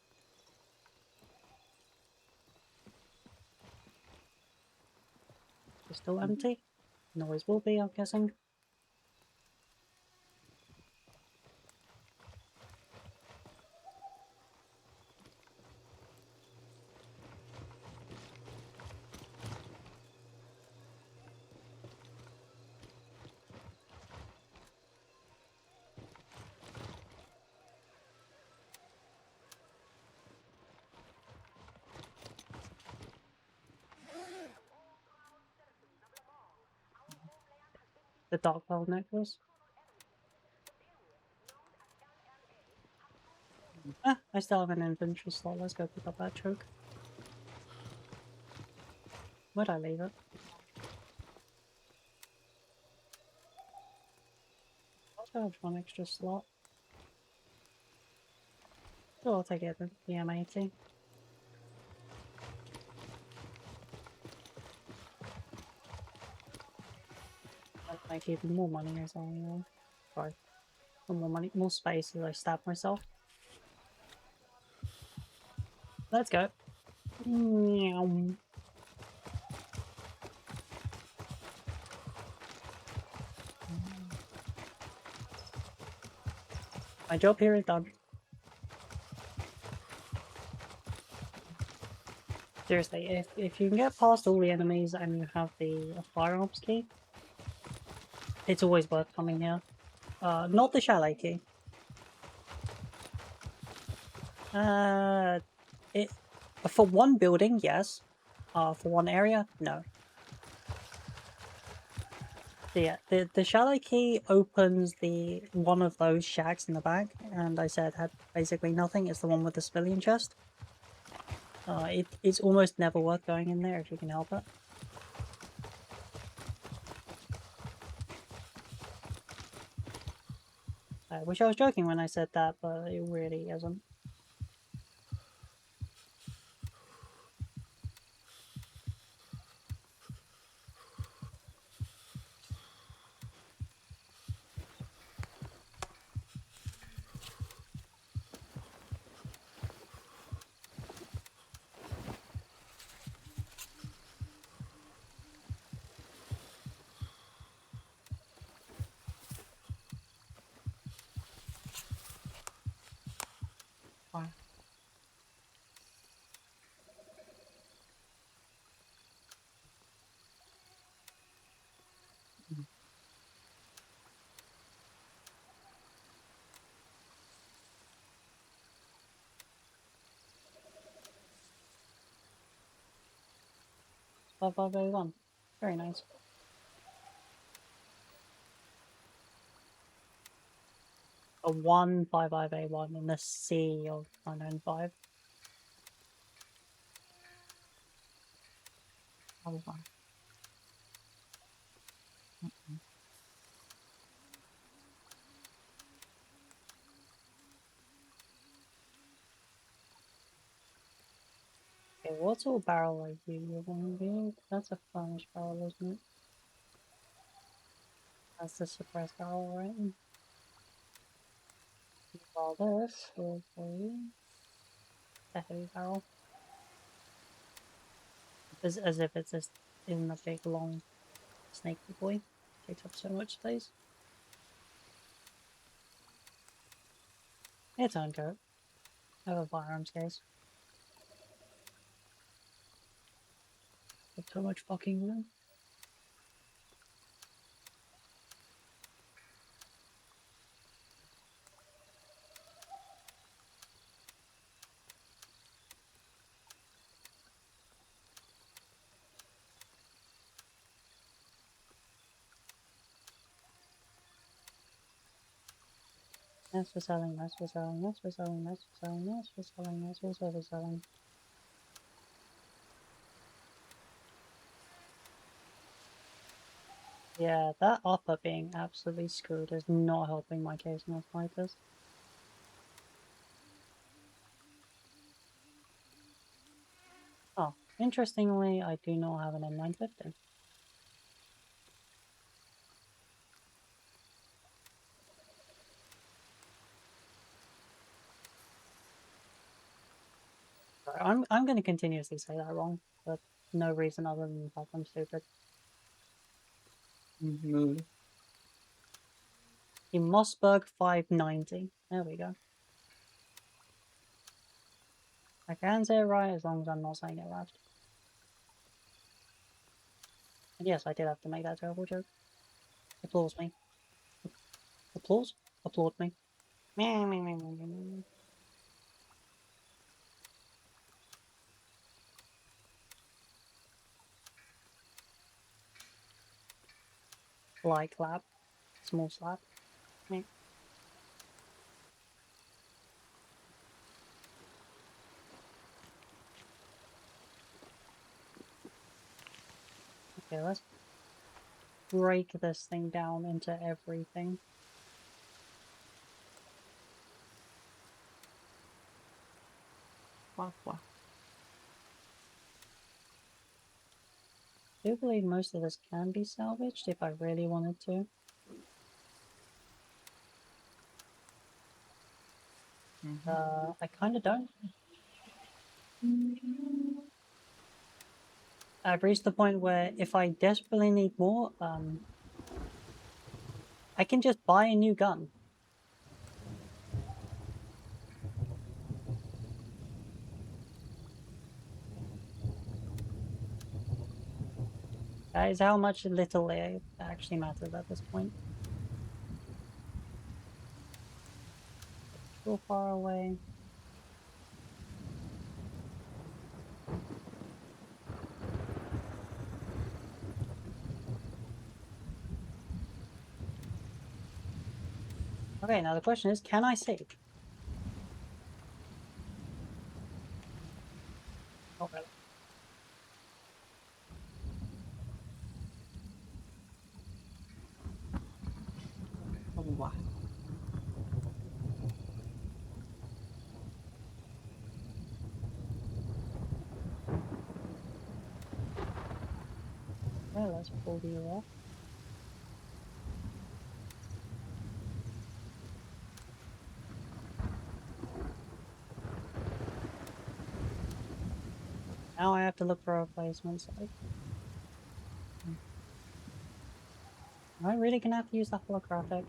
It's still empty. And always will be, I'm guessing. The dark pearl necklace. Ah, I still have an inventory slot. Let's go pick up that choke. Where'd I leave it? I'll have one extra slot. So I'll take it, the M80. That's like even more money as well. Sorry. More money, more space as I stab myself. Let's go. Meow. My job here is done. Seriously, if you can get past all the enemies and you have the firearms key, it's always worth coming here. Not the chalet key. It for one building, yes. For one area, no. So yeah, the chalet key opens the one of those shacks in the back, and I said had basically nothing. It's the one with the civilian chest. It's almost never worth going in there if you can help it. I wish I was joking when I said that, but it really isn't. Wow. Very one. Very nice. A 155A1 in the sea of 995. Oh, wow. Okay, what sort of barrel are you using? That's a furnace barrel, isn't it? That's the suppressed barrel, right? While this is a heavy barrel. As if it's just in a big long snaky boy. Takes up so much space. It's on go. I have a firearms case. Got so much fucking room. Yes, we're selling, yes, we're selling, yes, we're selling, yes, we're selling, yes, we're selling, yes, we're selling. Yeah, that offer being absolutely screwed is not helping my case in the slightest. Oh, interestingly, I do not have an M950. I'm going to continuously say that wrong, but no reason other than the fact I'm stupid. Mood. The Mossberg 590. There we go. I can say it right as long as I'm not saying it left. And yes, I did have to make that terrible joke. Applause me. Applause? Applaud me. Like clap. Small slap. Okay, let's break this thing down into everything. Wah, wah. I do believe most of this can be salvaged if I really wanted to. I kind of don't. I've reached the point where if I desperately need more, I can just buy a new gun. That is how much little it actually matters at this point. So far away. Okay, now the question is, can I save? Not really. Wah. Well, let's pull you off. Now I have to look for replacements. Am I really gonna have to use the holographic?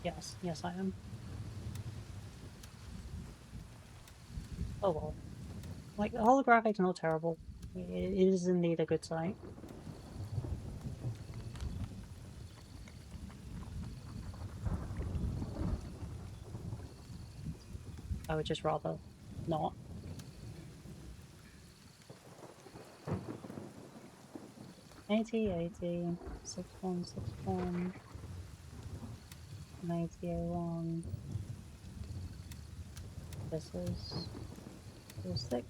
Yes, yes I am. Oh well. Like, the holographic's not terrible. It is indeed a good sight. I would just rather not. 80, 6161, 9001. This is 06.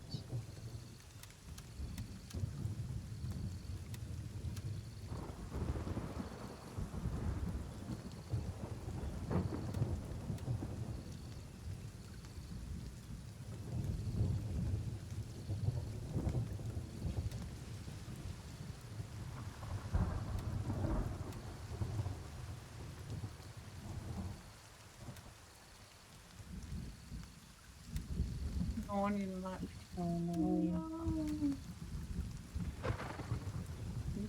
No, I need a knife. Oh no.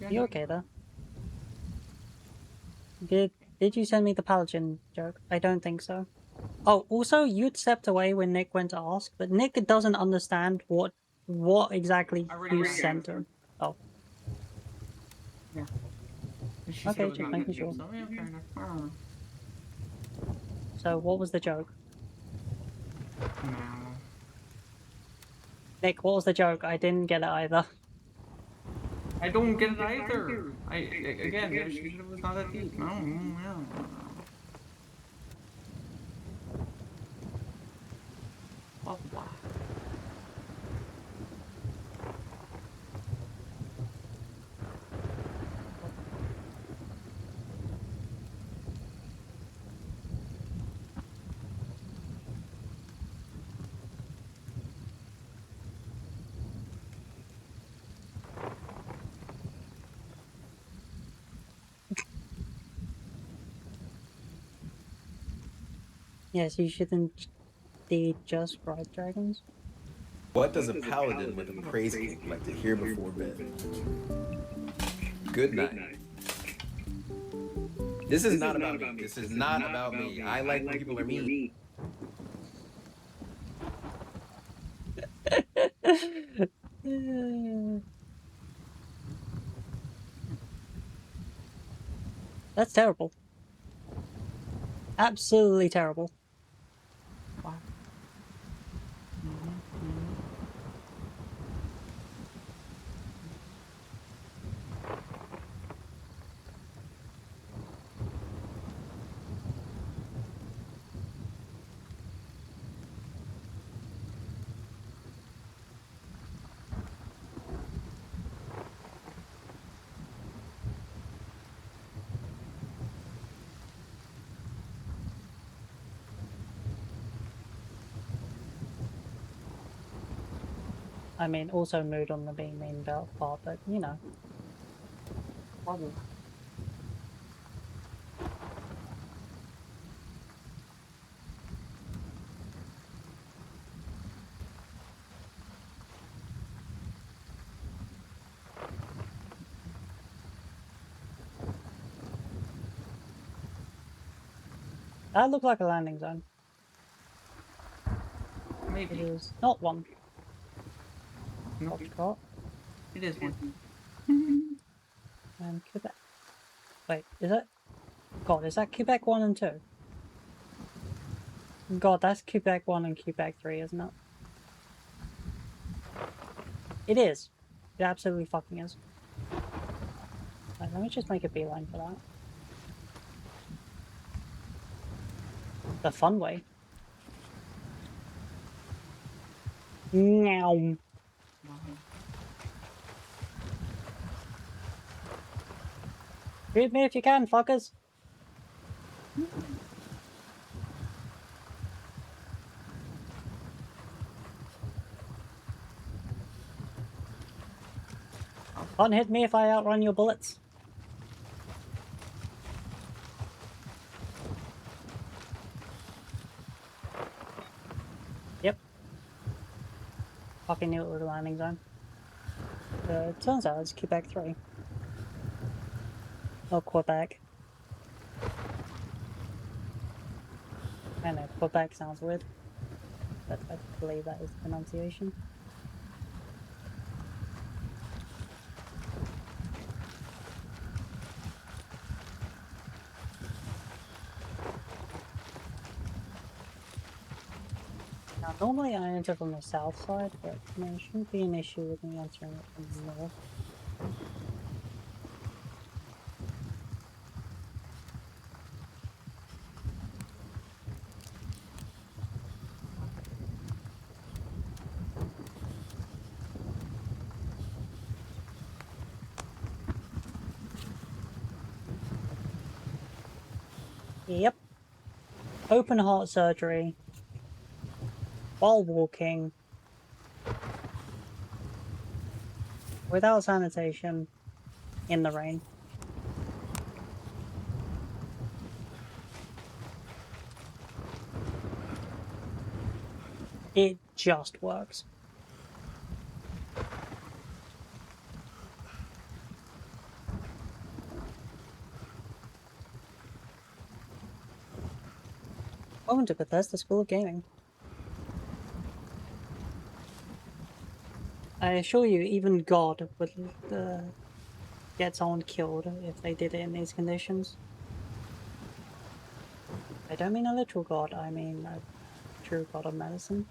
No. You okay there? Good. Did you send me the Paladin joke? I don't think so. Oh, also, you'd stepped away when Nick went to ask, but Nick doesn't understand what exactly you sent him. Oh. Yeah. She said it Okay, was just not making good, sure. so yeah, fair enough. I don't know. So, what was the joke? No. Nick, what was the joke? I didn't get it either. I don't get it either. Again, she said it was not that deep. No. Blah blah. Yes, you shouldn't be just bright dragons. What does a paladin with a praise kick like to hear before bed? Good night. This is not about me. This is not about me. I like when people are mean. That's terrible. Absolutely terrible. Wow. I mean, also mood on the being main belt part, but you know. Probably. That looked like a landing zone. Maybe. It is not one. Nope. Caught. It is one. And Quebec. Wait, is it? God, is that Quebec 1 and 2? God, that's Quebec 1 and Quebec 3, isn't it? It is. It absolutely fucking is. Right, let me just make a beeline for that. The fun way. Meow. Shoot me if you can, fuckers. Can't hit me if I outrun your bullets. Yep. Fucking knew it was a landing zone. It turns out it's Quebec 3. Or Quebec. I know, Quebec sounds weird. But I believe that is the pronunciation. Now, normally I enter from the south side, but there shouldn't be an issue with me entering it from the north. Yep. Open heart surgery. While walking. Without sanitation. In the rain. It just works. Welcome to Bethesda School of Gaming. I assure you, even God would get someone killed if they did it in these conditions. I don't mean a literal God, I mean a true God of medicine.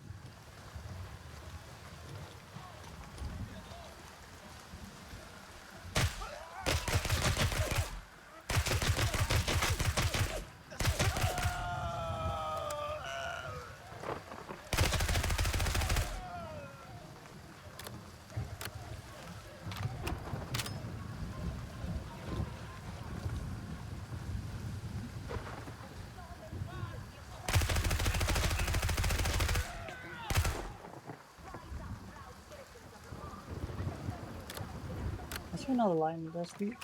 Is there another light in the distance?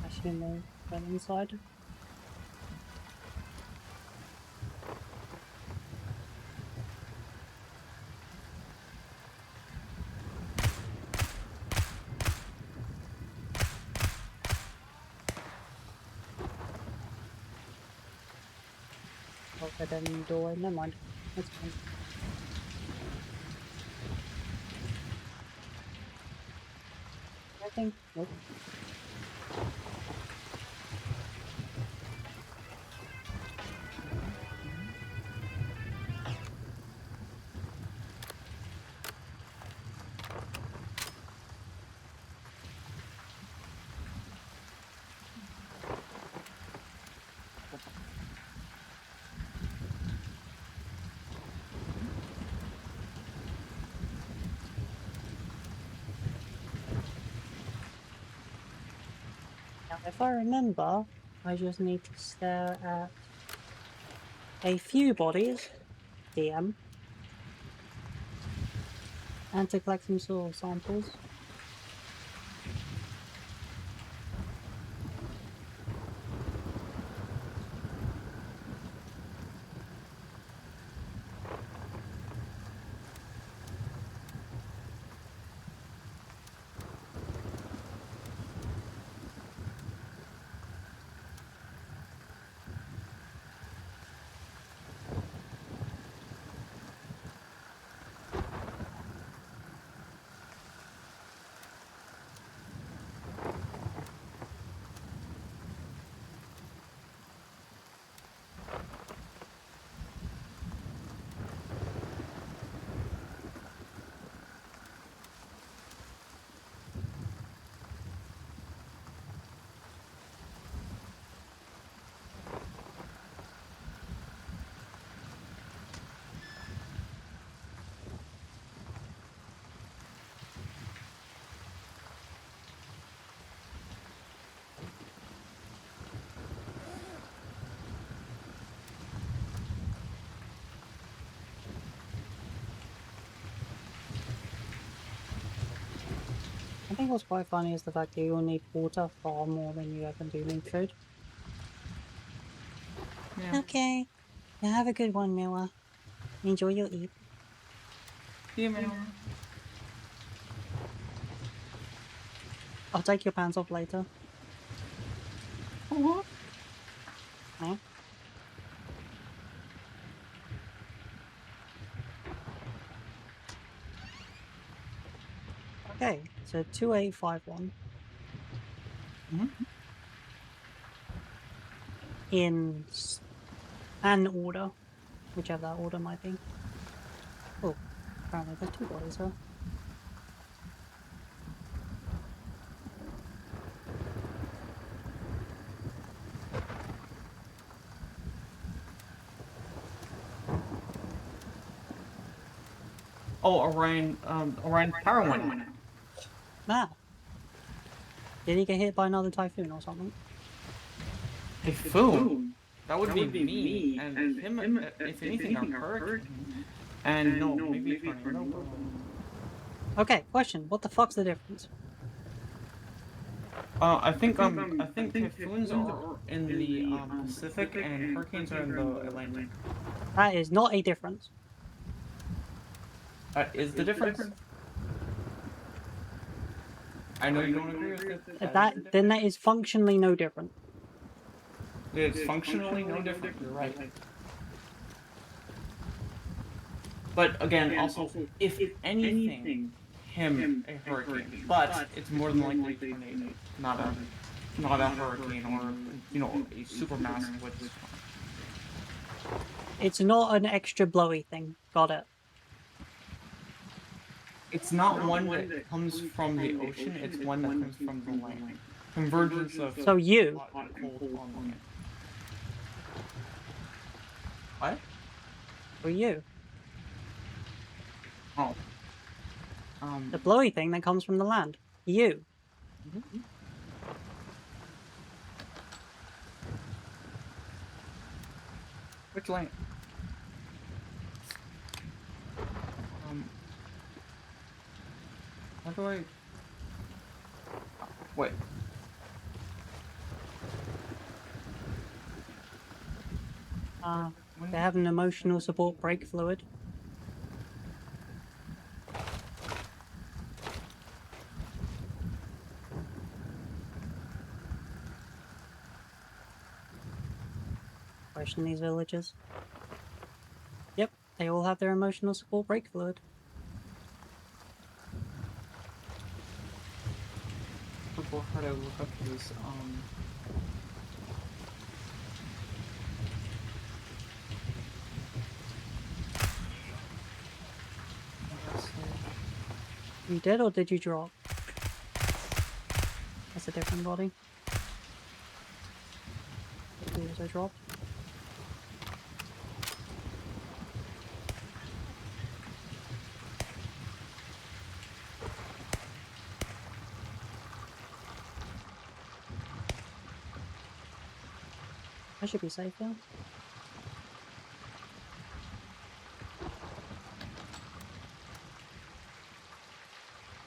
I assume they went inside. Oh, I didn't doorway. Never mind. That's fine. I think. Nope. Now, if I remember, I just need to stare at a few bodies, DM, and to collect some soil samples. I think what's quite funny is the fact that you'll need water far more than you ever do need food. Yeah. Okay. Yeah, have a good one, Mila. Enjoy your eat. See you, man. I'll take your pants off later. What? Huh? Okay, so 2851. In an order, whichever that order might be. Oh, apparently there's two bodies here. Oh, Orion Power One. Ah. Did he get hit by another typhoon or something? Typhoon? That would be me, and him, if anything, a hurricane. And no, maybe a tornado. Okay, question. What the fuck's the difference? I think typhoons are in the Pacific and hurricanes are in the Atlantic. That is not a difference. That is the difference. I know you don't agree with it. Then that is functionally no different. It's functionally no different. You're right. But again, also, if anything, him a hurricane, but it's more than likely a tornado, not a hurricane or a supermassive windstorm. It's not an extra blowy thing. Got it. It's not one that comes from the ocean. It's one that comes from the land. Convergence of So you. hot and cold on land. What? For you. Oh. The blowy thing that comes from the land. You. Which land? How do I... Wait. They have an emotional support brake fluid. Question these villages. Yep, they all have their emotional support brake fluid. Before how to look up this, You did, or did you drop? That's a different body. I dropped. I should be safe now.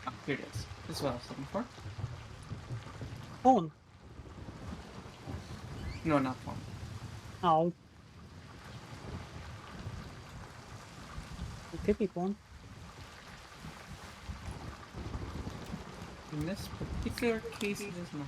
oh, here it is. This is what I was looking for. Porn. No, not one. Oh. It could be porn. In this particular case, it is not.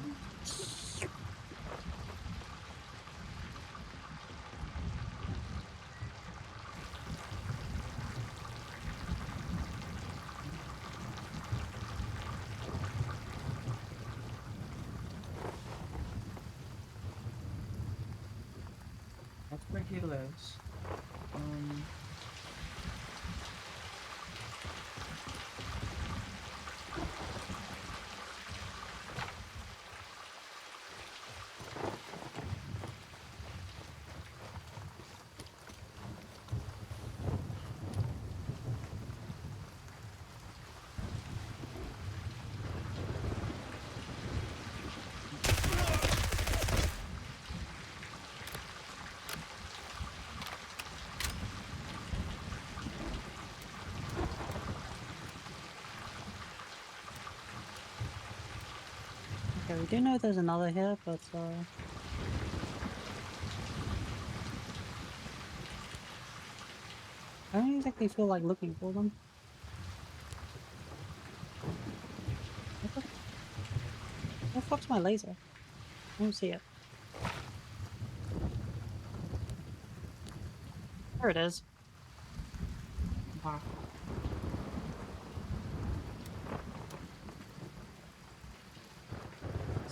That's where he lives. Okay, we do know there's another here, but I don't exactly feel like looking for them. Where the fuck's my laser? I don't see it. There it is. Wow.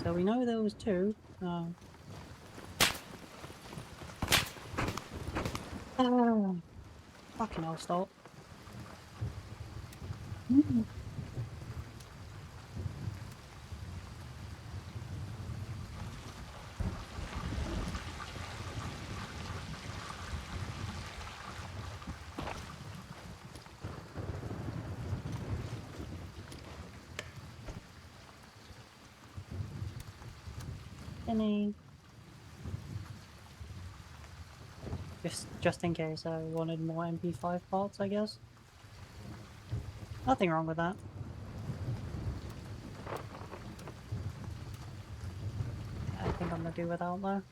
So we know there was two. Fucking hell, stop. Any? Just in case I wanted more MP5 parts, I guess. Nothing wrong with that. I think I'm gonna do without though.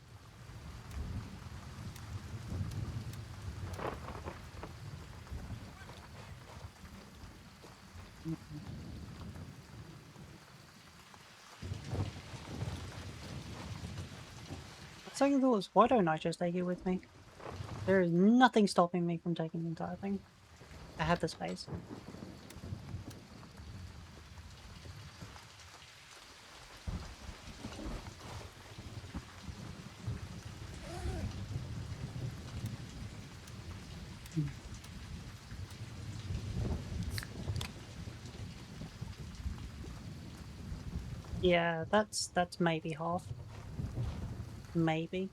Second thoughts, why don't I just take it with me? There is nothing stopping me from taking the entire thing. I have the space. Yeah, that's maybe half. Maybe.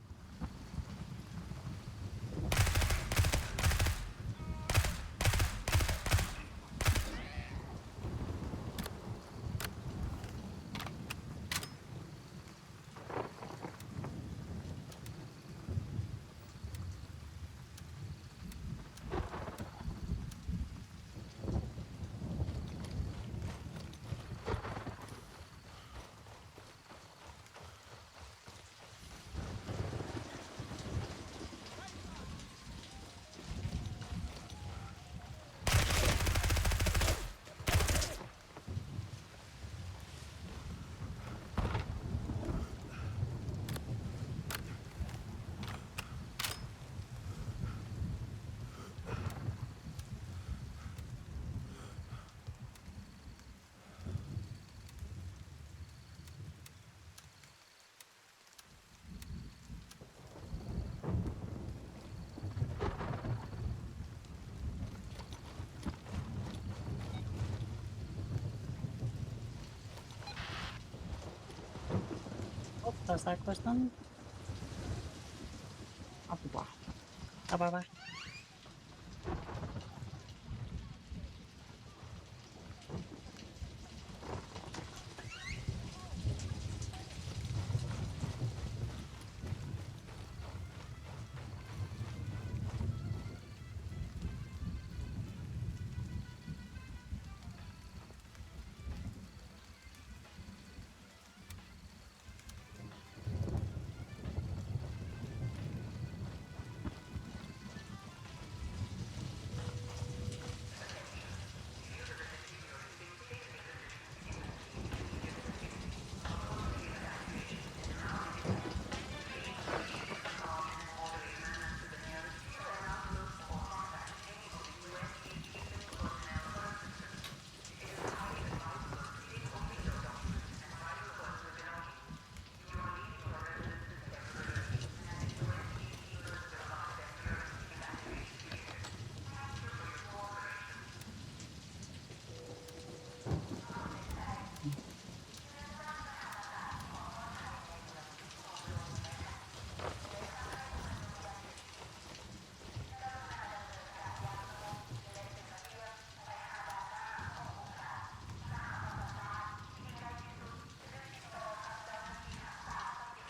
Oh, that's that quest done. Bye bye bye.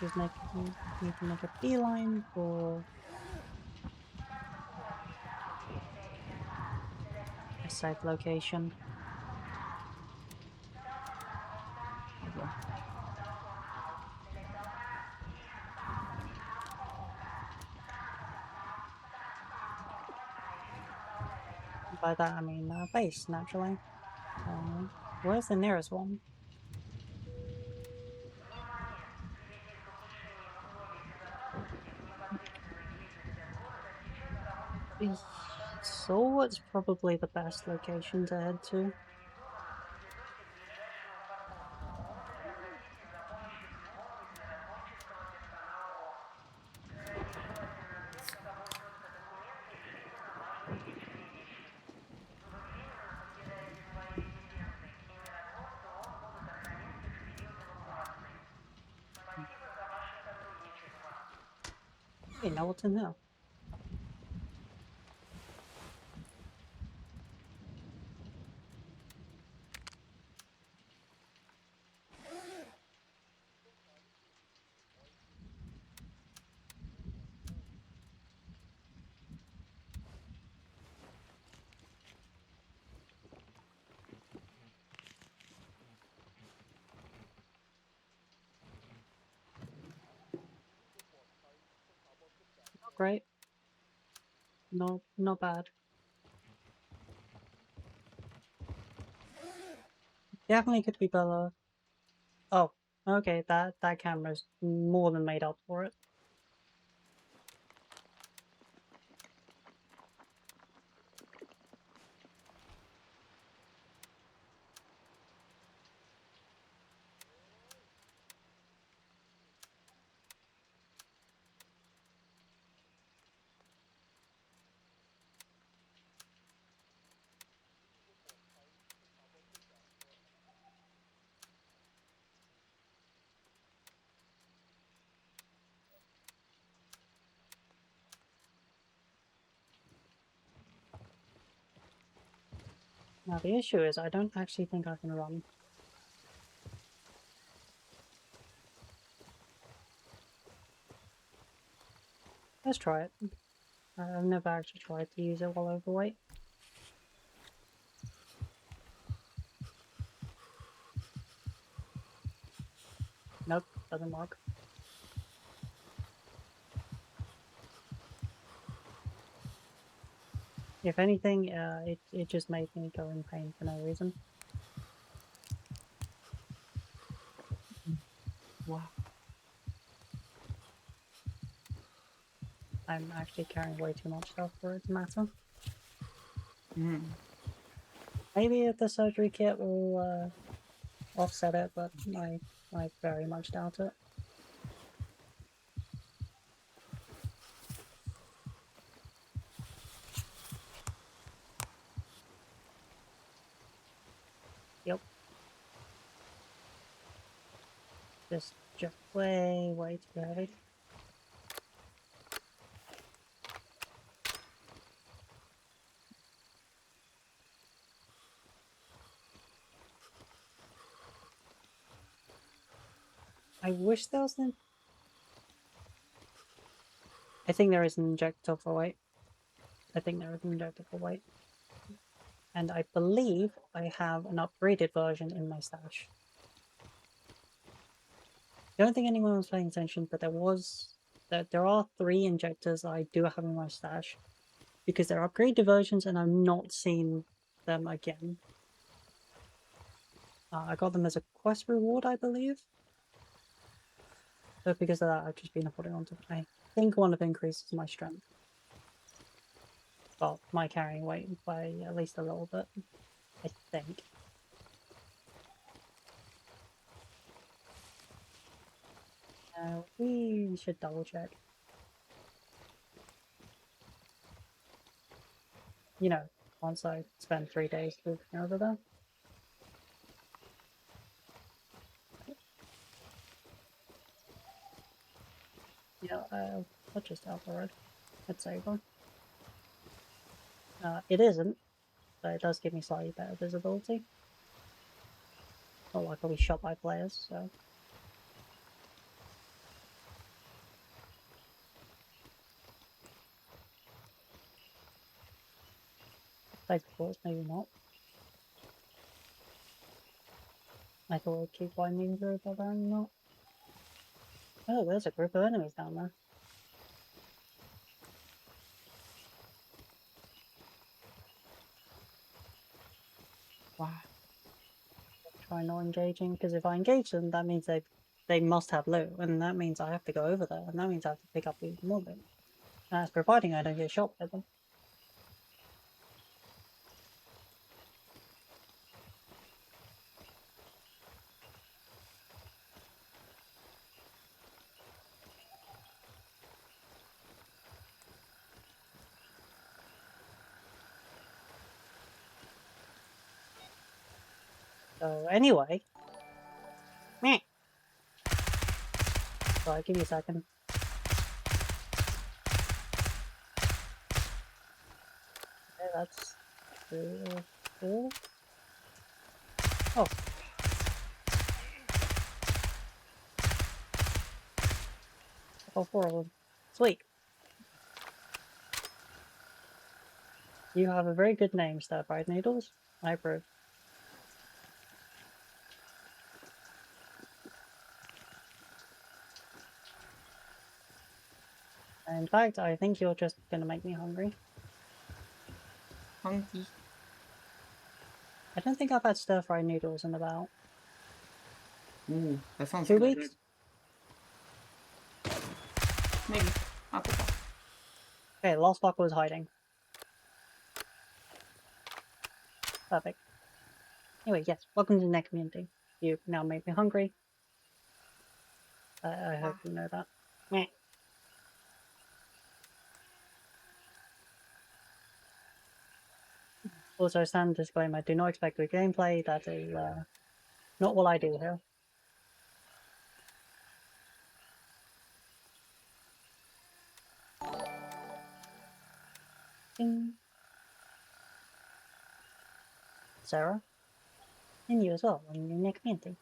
Just need to make a beeline for a safe location. Yeah. By that I mean base, naturally. Where's the nearest one? So what's probably the best location to head to? Hey, Knowleton Hill. Not great. Not bad. Definitely could be better. Oh, okay, that camera's more than made up for it. Now the issue is I don't actually think I can run. Let's try it. I've never actually tried to use it while overweight. Nope, doesn't work. If anything, it just made me go in pain for no reason. Wow. I'm actually carrying way too much stuff for it to matter. Maybe if the surgery kit will offset it, but I very much doubt it. Yep. Just way too heavy. I wish there was an... I think there is an injector for weight. I think there is an injector for weight. And I believe I have an upgraded version in my stash. I don't think anyone was paying attention, but there are 3 injectors I do have in my stash. Because they're upgraded versions and I'm not seeing them again. I got them as a quest reward, I believe. So because of that, I've just been putting on to... I think one of them increases my strength. Well, my carrying weight by at least a little bit. I think. We should double check. You know, once I spend 3 days walking over there. Yeah, I'll just out the road. It's over. It isn't, but it does give me slightly better visibility. Not like I'll be shot by players, so... Safe course, maybe not. I thought it would keep winding through, but I'm not. Oh, there's a group of enemies down there. Wow. Try not engaging, because if I engage them, that means they must have loot, and that means I have to go over there, and that means I have to pick up even more loot. That's providing I don't get shot by them. So anyway, meh. Sorry, give me a second. Okay, that's 3 or 4. Oh. Oh, 4 of them. Sweet. You have a very good name, Stir-Fried Noodles. I approve. In fact, I think you're just gonna make me hungry. Hungry. I don't think I've had stir-fried noodles in about... Ooh, that sounds 2 good. weeks? Maybe. I'll go. Okay, last buck was hiding. Perfect. Anyway, yes, welcome to the next community. You now make me hungry. I hope you know that. Meh. Also, standard disclaimer, do not expect good gameplay, that is not what I do here. Ding. Sarah. And you as well, when you're in your community.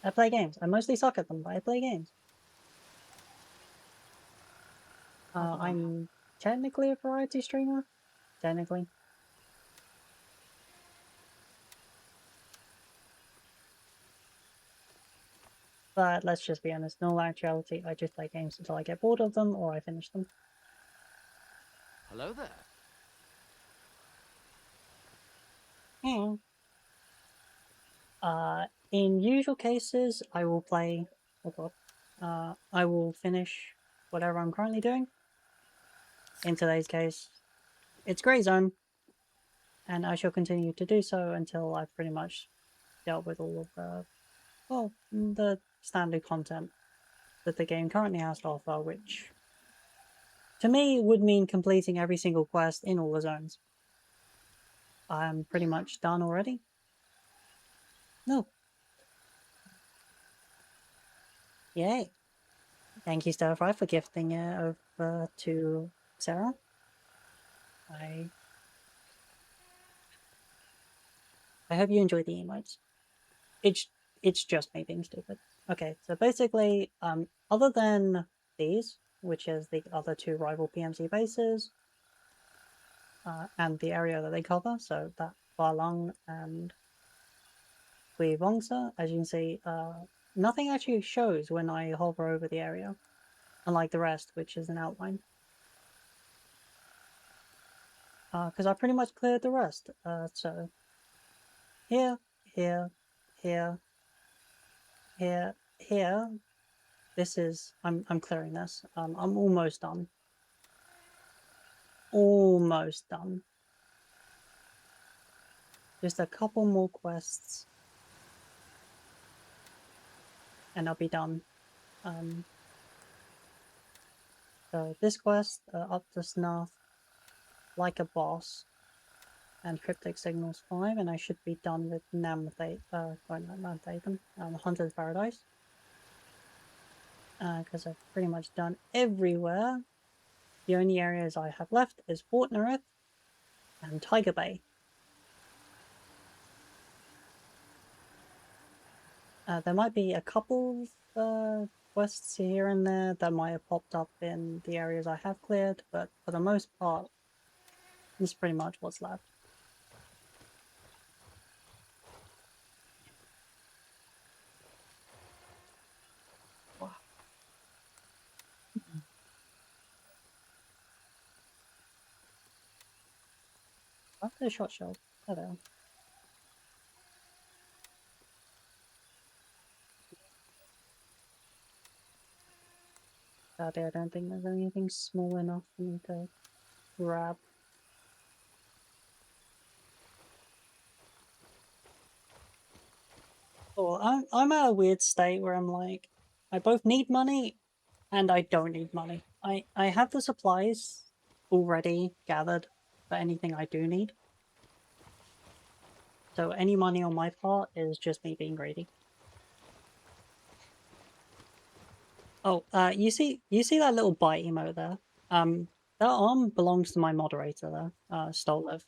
I play games. I mostly suck at them, but I play games. I'm technically a variety streamer. Technically. But let's just be honest, in all actuality, I just play games until I get bored of them or I finish them. Hello there. In usual cases, I will play. Oh god. I will finish whatever I'm currently doing. In today's case, it's Grey Zone, and I shall continue to do so until I've pretty much dealt with all of the, well, the standard content that the game currently has to offer, which to me would mean completing every single quest in all the zones. I'm pretty much done already. No. Yay. Thank you, Stir Fry, for gifting it over to Sarah. I hope you enjoy the emotes. It's just me being stupid. Okay, so basically, other than these, which is the other two rival PMC bases, and the area that they cover, so that Balong and Gui Vongsa, as you can see, nothing actually shows when I hover over the area, unlike the rest, which is an outline. Because I pretty much cleared the rest. So here, here, here, here, here. This is I'm clearing this. I'm almost done. Almost done. Just a couple more quests, and I'll be done. So this quest, up to snuff, like a boss, and Cryptic Signals 5, and I should be done with Hunter's Paradise. Because I've pretty much done everywhere. The only areas I have left is Fort Nerith and Tiger Bay. There might be a couple of quests here and there that might have popped up in the areas I have cleared, but for the most part, this is pretty much what's left. After the shot shell. Oh, there. Sadly, I don't think there's anything small enough for me to grab. Oh, I'm at a weird state where I'm like, I both need money and I don't need money. I have the supplies already gathered for anything I do need. So any money on my part is just me being greedy. Oh, you see that little bite emote there? That arm belongs to my moderator there, Stoliv.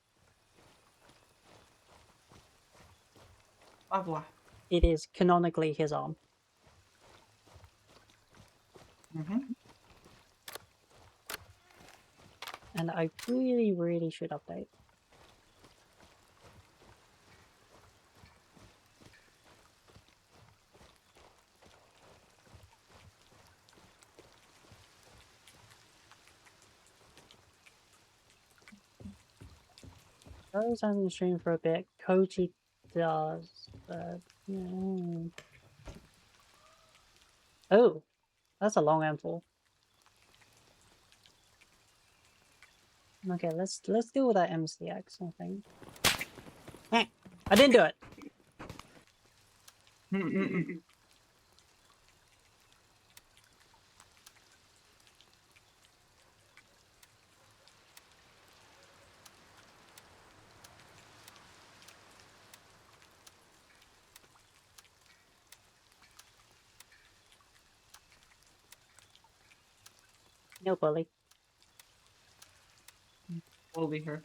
It is canonically his arm. And I really, really should update. Rose hasn't streamed for a bit. Koji does, but yeah. Oh, that's a long M4. Okay, let's deal with that MCX, I think. I didn't do it. No bully. We'll be here.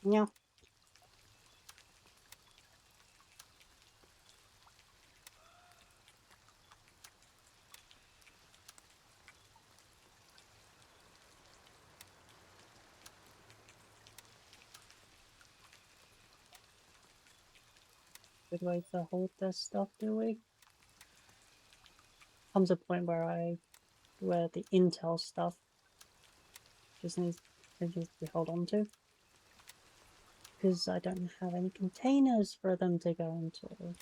Yeah. Good way to hold this stuff, do we? Comes a point where the intel stuff just needs to be held on to. Because I don't have any containers for them to go into.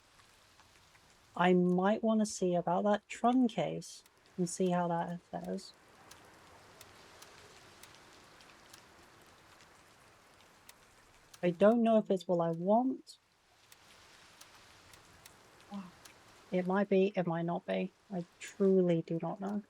I might want to see about that Tron case and see how that fares. I don't know if it's what I want. It might be, it might not be. I truly do not know.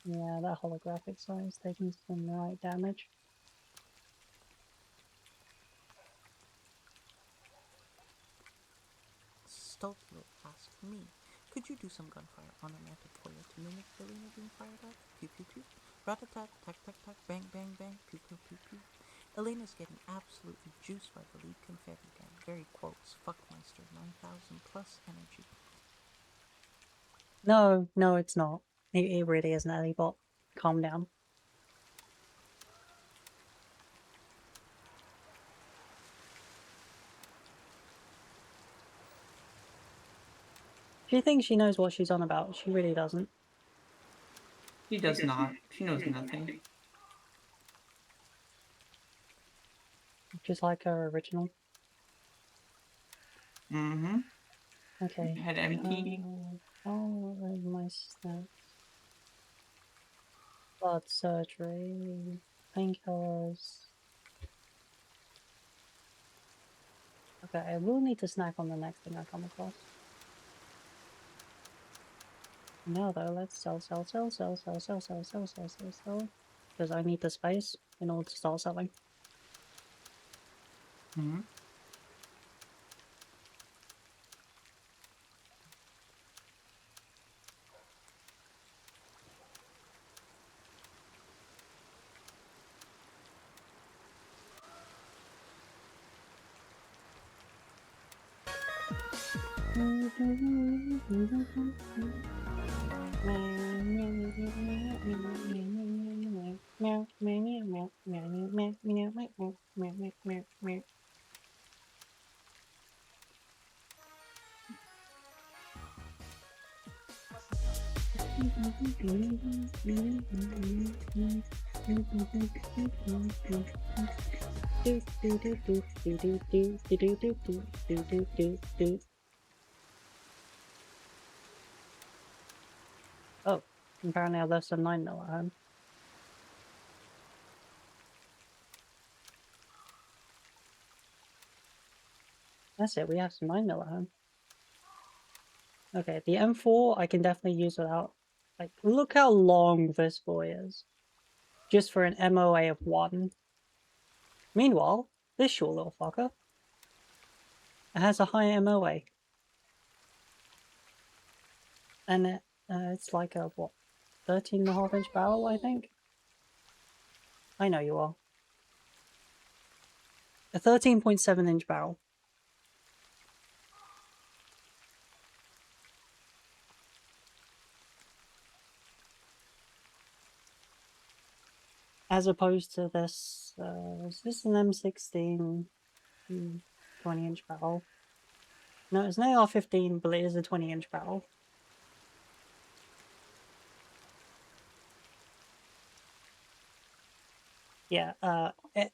Yeah, that holographic sign is taking some right damage. Stoltlo asked me, could you do some gunfire on a Mantipoya to mimic the arena being fired at? Pew pew pew. Rat-a-tat, tack-tack-tack, bang-bang-bang, pew-pew-pew-pew. Elena's getting absolutely juiced by the lead confetti gang. Very quotes, fuckmeister, 9,000 plus energy. No, it's not. It really isn't any bot. Calm down. She thinks she knows what she's on about. She really doesn't. She does not. She knows nothing. Just like her original. Mm-hmm. Okay. Head empty. Oh, my stats. Blood surgery. Painkillers. Okay, I will need to snack on the next thing I come across. Now though, let's sell. Because I need the space in order to start selling. Mm-hmm. Oh, apparently I left some 9mm at home. That's it, we have some 9mm at home. Okay, the M4 I can definitely use without... Like, look how long this boy is. Just for an MOA of 1. Meanwhile, this short little fucker, it has a high MOA. And it's like a, what, 13.5-inch barrel, I think? I know you are. A 13.7-inch barrel. As opposed to this, is this an M16 20-inch barrel? No, it's an AR-15, but it is a 20-inch barrel. Yeah,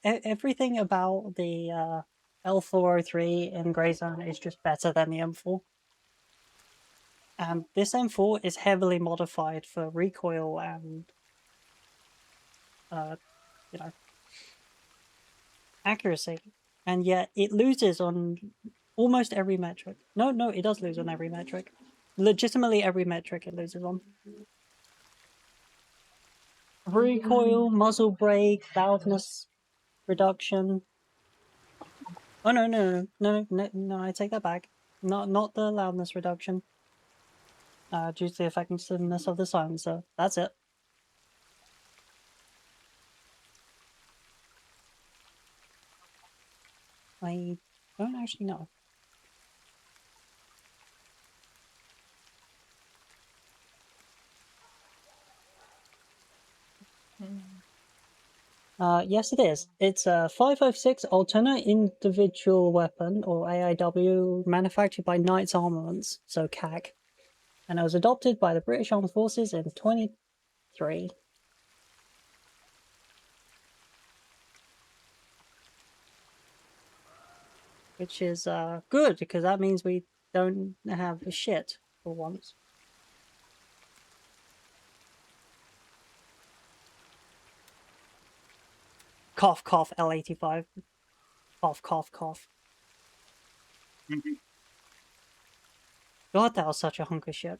everything about the L403 in Grey Zone is just better than the M4. This M4 is heavily modified for recoil and, you know, accuracy. And yet it loses on almost every metric. No, it does lose on every metric. Legitimately every metric it loses on. Recoil, muzzle brake, loudness. reduction. Oh no! I take that back. Not the loudness reduction. Due to the effectiveness of the silencer. That's it. I don't actually know. Yes, it is. It's a 556 alternate individual weapon, or AIW, manufactured by Knights Armaments, so CAG, and it was adopted by the British Armed Forces in 23. Which is good, because that means we don't have shit for once. Cough, cough, L85. Cough, cough, cough. God, that was such a hunk of shit.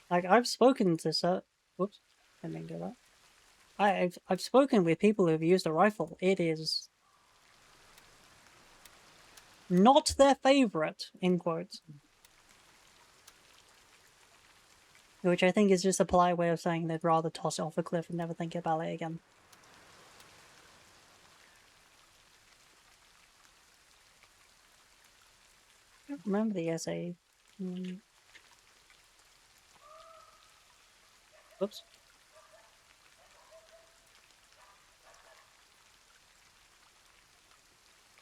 Like, I've spoken to whoops, didn't mean to do that. I've spoken with people who've used a rifle. It is not their favorite, in quotes. Which I think is just a polite way of saying they'd rather toss it off a cliff and never think about it again. Remember the essay? Whoops.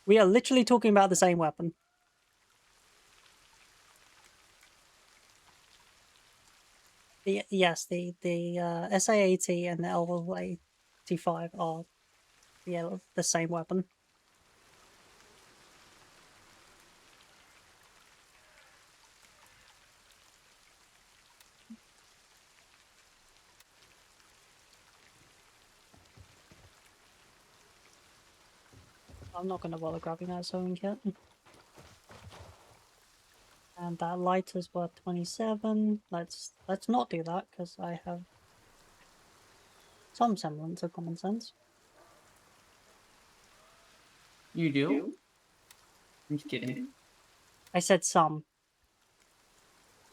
We are literally talking about the same weapon. Yes, the SA-80 and the L-85 are the same weapon. I'm not going to bother grabbing that sewing kit. And that light is worth 27. Let's not do that, because I have some semblance of common sense. You do? I'm just kidding. I said some.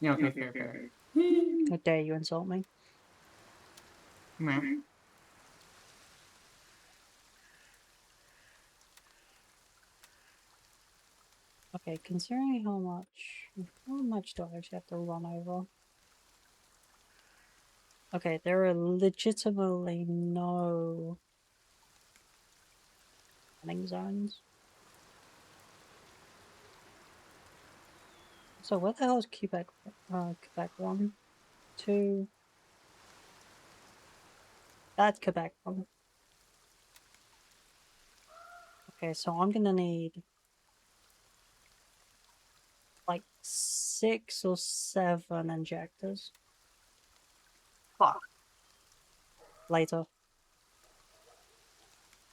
Yeah, okay, fair. How dare you insult me? Okay, considering how much do I actually have to run over? Okay, there are legitimately no running zones. So where the hell is Quebec 1? 2. That's Quebec 1. Okay, so I'm gonna need like 6 or 7 injectors. Fuck. Later.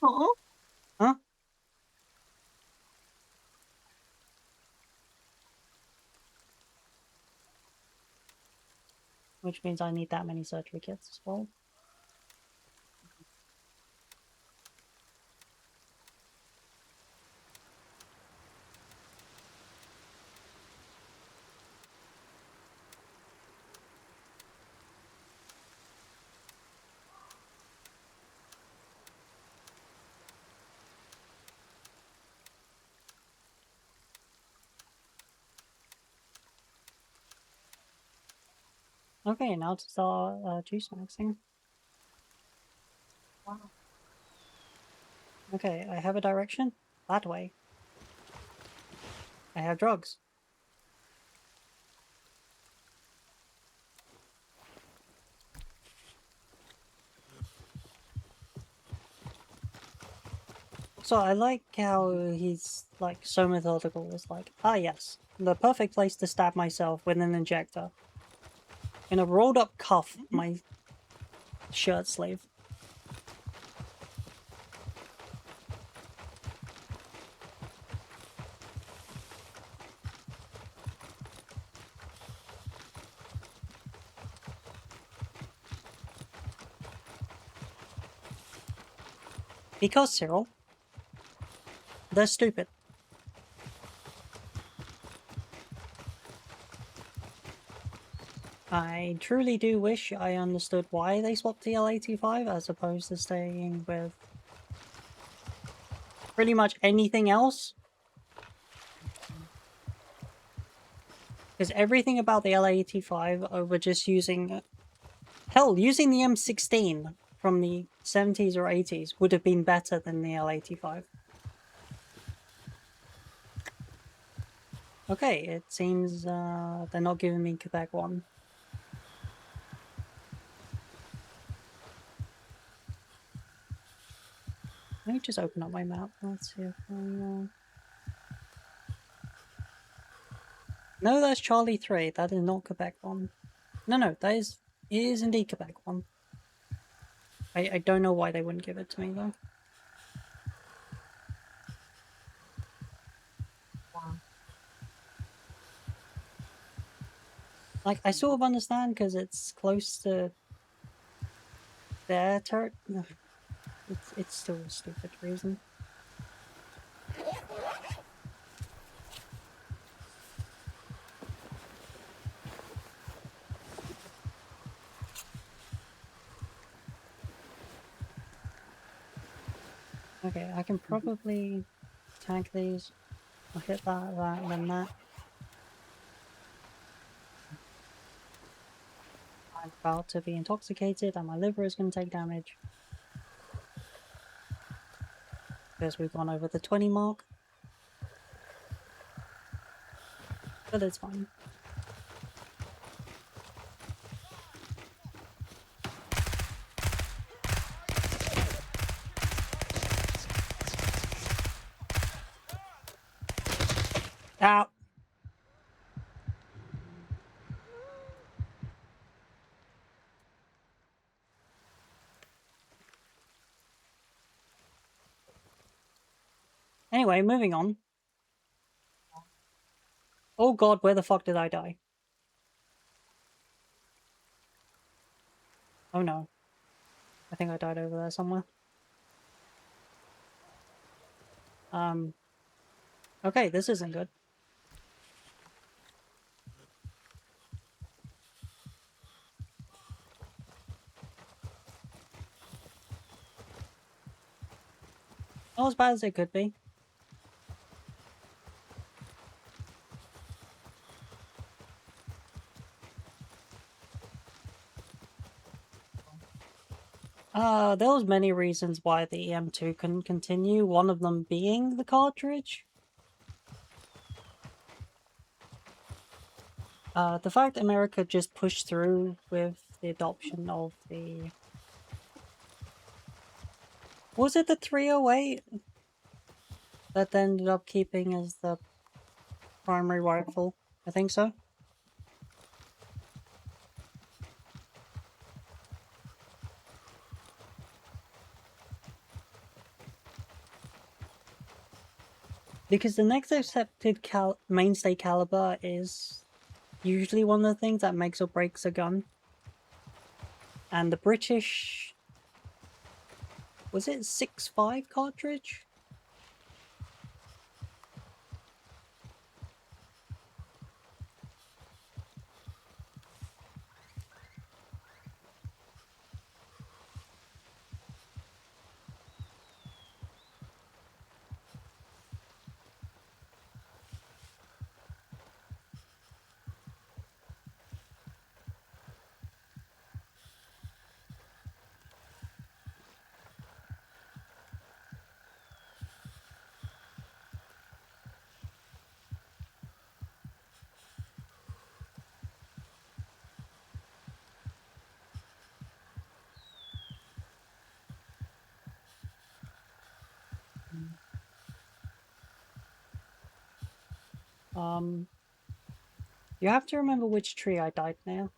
Huh? Which means I need that many surgery kits as well. Okay, now to start juice maxing. Wow. Okay, I have a direction. That way. I have drugs. So I like how he's like so methodical. It's like, ah yes, the perfect place to stab myself with an injector. In a rolled up cuff, my shirt sleeve. Because, Cyril, they're stupid. I truly do wish I understood why they swapped the L85 as opposed to staying with pretty much anything else. Because everything about the L85 over just using... Hell, using the M16 from the 70s or 80s would have been better than the L85. Okay, it seems they're not giving me Quebec 1. Let me just open up my map. Let's see if I... No, that's Charlie 3. That is not Quebec 1. No, that is... It is indeed Quebec 1. I don't know why they wouldn't give it to me, though. Like, I sort of understand because it's close to their turret. It's still a stupid reason. Okay, I can probably tank these. I'll hit that, and then that. I'm about to be intoxicated and my liver is going to take damage. Because we've gone over the 20 mark. But it's fine. Ow! Anyway, moving on. Oh god, where the fuck did I die? Oh no. I think I died over there somewhere. Okay, this isn't good. Not as bad as it could be. There was many reasons why the EM2 couldn't continue, one of them being the cartridge. The fact America just pushed through with the adoption of the... Was it the 308 that they ended up keeping as the primary rifle? I think so. Because the next accepted mainstay caliber is usually one of the things that makes or breaks a gun. And the British... Was it 6.5 cartridge? You have to remember which tree I died now.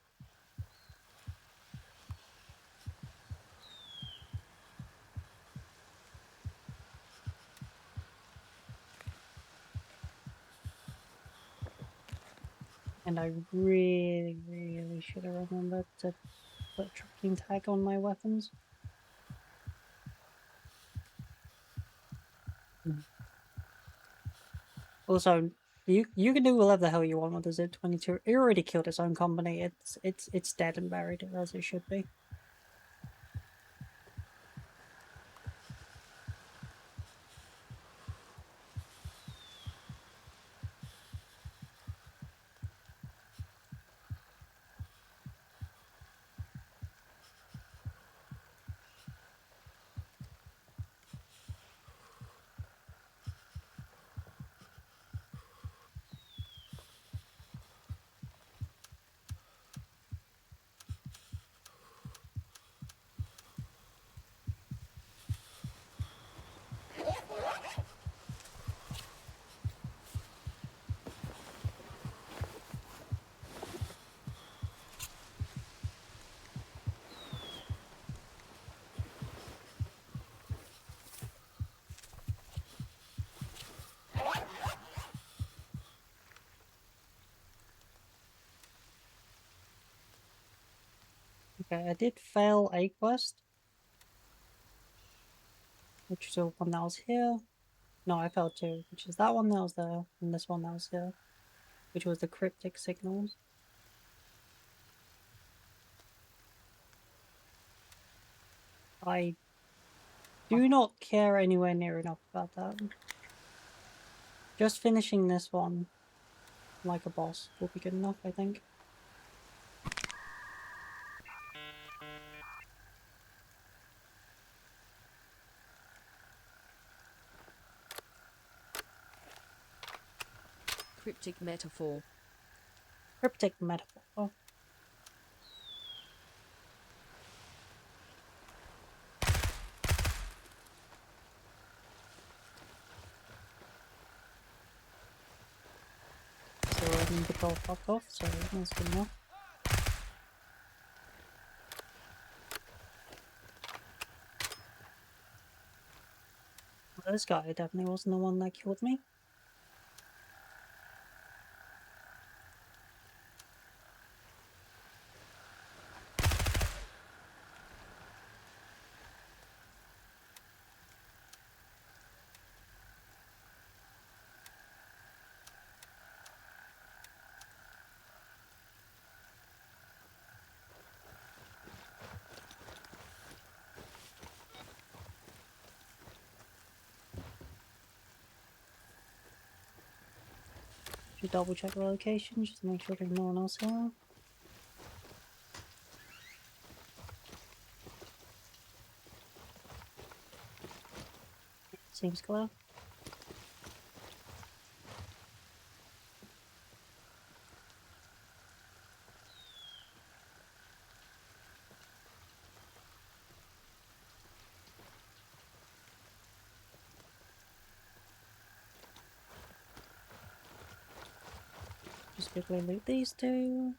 And I really should have remembered to put tracking tag on my weapons. Also, you can do whatever the hell you want with the Z-22. It already killed its own company. It's dead and buried as it should be. Okay, I did fail a quest, which is the one that was here. No, I failed two, which is that one that was there, and this one that was here, which was the cryptic signals. I do not care anywhere near enough about that. Just finishing this one like a boss will be good enough, I think. Cryptic metaphor. Cryptic metaphor. Oh. So I need to go fuck off, so that's good enough. Well, this guy definitely wasn't the one that killed me. Should double check the location just to make sure there's no one else here. Seems clear. Just quickly loot these two.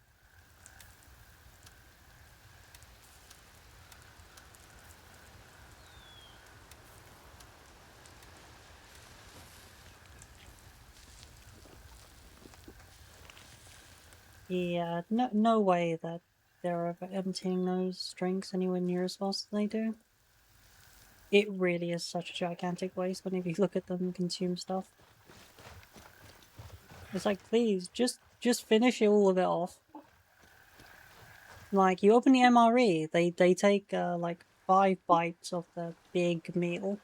Yeah, no way that they're ever emptying those drinks anywhere near as fast as they do. It really is such a gigantic waste whenever you look at them consume stuff. It's like, please, just finish all of it off. Like, you open the MRE, they take like 5 bites of the big meal,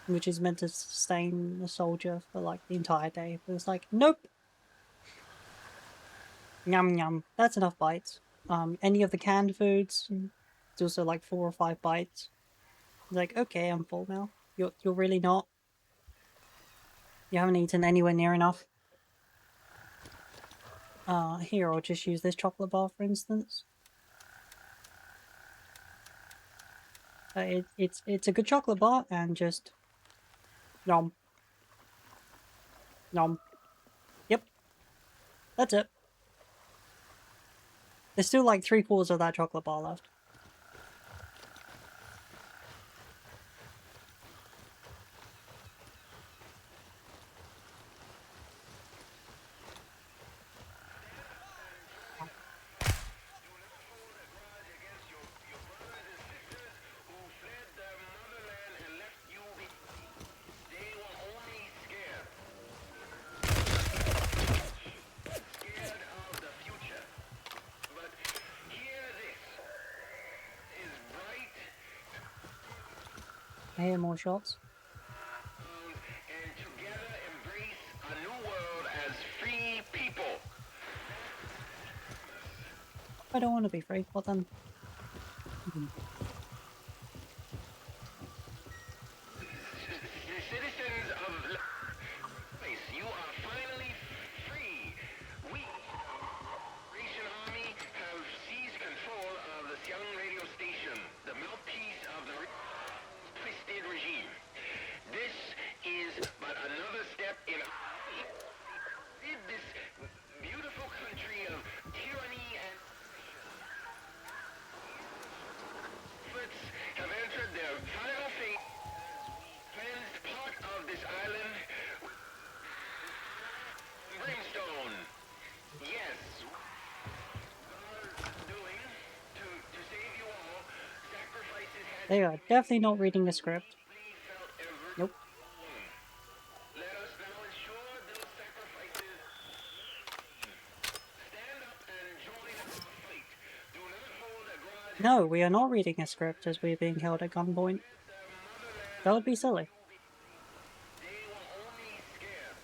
which is meant to sustain the soldier for like the entire day. But it's like, nope. Yum yum. That's enough bites. Any of the canned foods, it's also like 4 or 5 bites. Like, okay, I'm full now. You're really not. You haven't eaten anywhere near enough. Here, I'll just use this chocolate bar for instance. It's a good chocolate bar, and just nom nom. Yep, that's it. There's still like 3/4 of that chocolate bar left. I hear more shots. And together embrace a new world as free people. I don't want to be free. What then? Citizens of place, you are finally free. We, Operation Army, have seized control of the Xiang radio station, the mouthpiece of the twisted regime. This is but another step in rid this beautiful country of tyranny and efforts have entered their final phase. Cleansed part of this island brimstone. Yes. Doing to save you all, sacrifices had They are definitely not reading the script. felt ever. Nope. Let us now ensure those sacrifices. Stand up and join our fight. Do not hold a grudge. No, we are not reading a script as we're being held at gunpoint. That would be silly. They will only scare.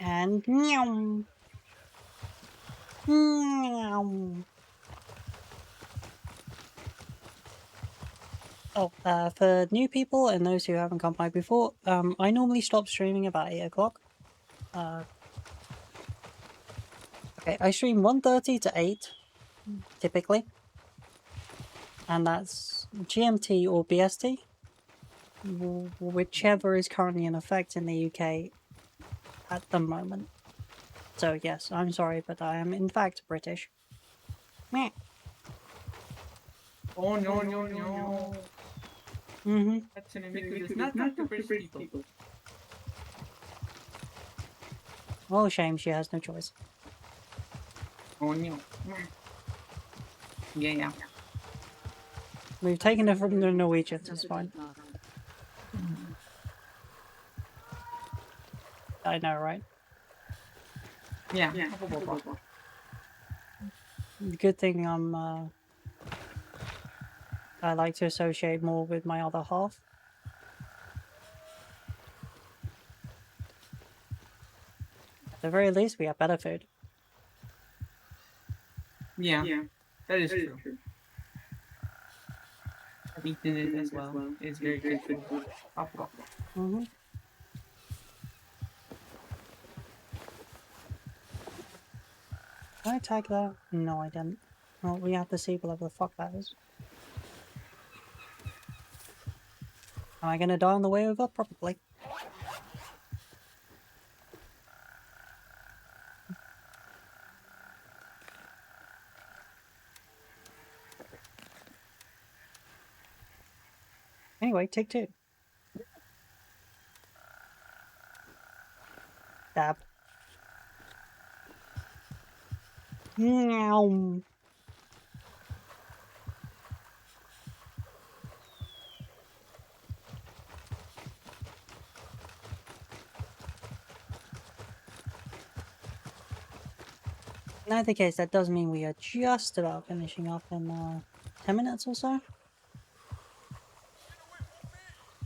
And meow. Meow. Oh, for new people and those who haven't come by before, I normally stop streaming about 8 o'clock. Okay, I stream 1:30 to 8, typically. And that's GMT or BST, whichever is currently in effect in the UK at the moment. So yes, I'm sorry, but I am in fact British. Meh. Oh no no no! That's an ambiguous. Not the British people. Oh, shame she has no choice. Oh no. Yeah. We've taken it from the Norwegians, it's fine. I know, right? Yeah. Good thing I like to associate more with my other half. At the very least, we have better food. Yeah. That is true. I've eaten it as well. It's very good food. Mm-hmm. Did I tag that? No, I didn't. Well, we have to see whatever the fuck that is. Am I gonna die on the way over? Probably. Anyway, take 2. Dab. Meow. In either case, that does mean we are just about finishing up in 10 minutes or so.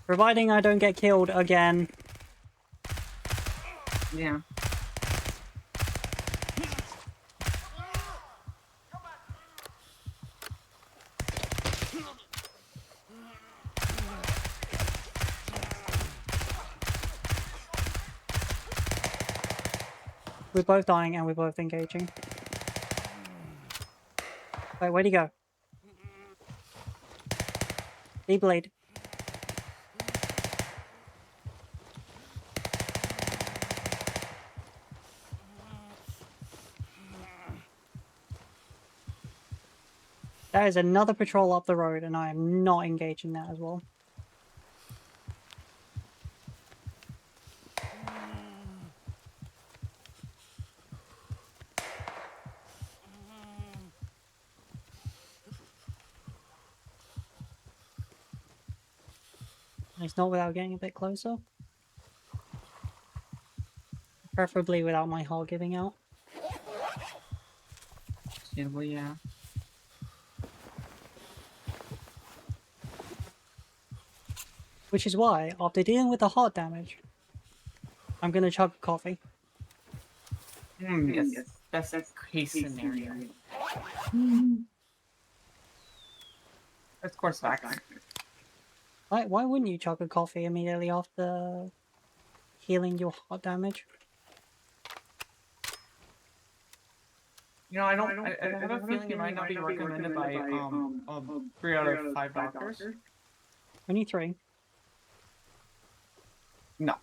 Providing I don't get killed again. Yeah. We're both dying and we're both engaging. Wait, where'd he go? D-blade. There is another patrol up the road and I am not engaging that as well. It's not without getting a bit closer. Preferably without my hull giving out. Yeah. Which is why, after dealing with the heart damage, I'm gonna chug coffee. Yes, best case scenario. Of course, facts. Why wouldn't you chug a coffee immediately after healing your heart damage? You know, I have a feeling it might not be recommended by 3 out of 5 doctors. Only 3. No.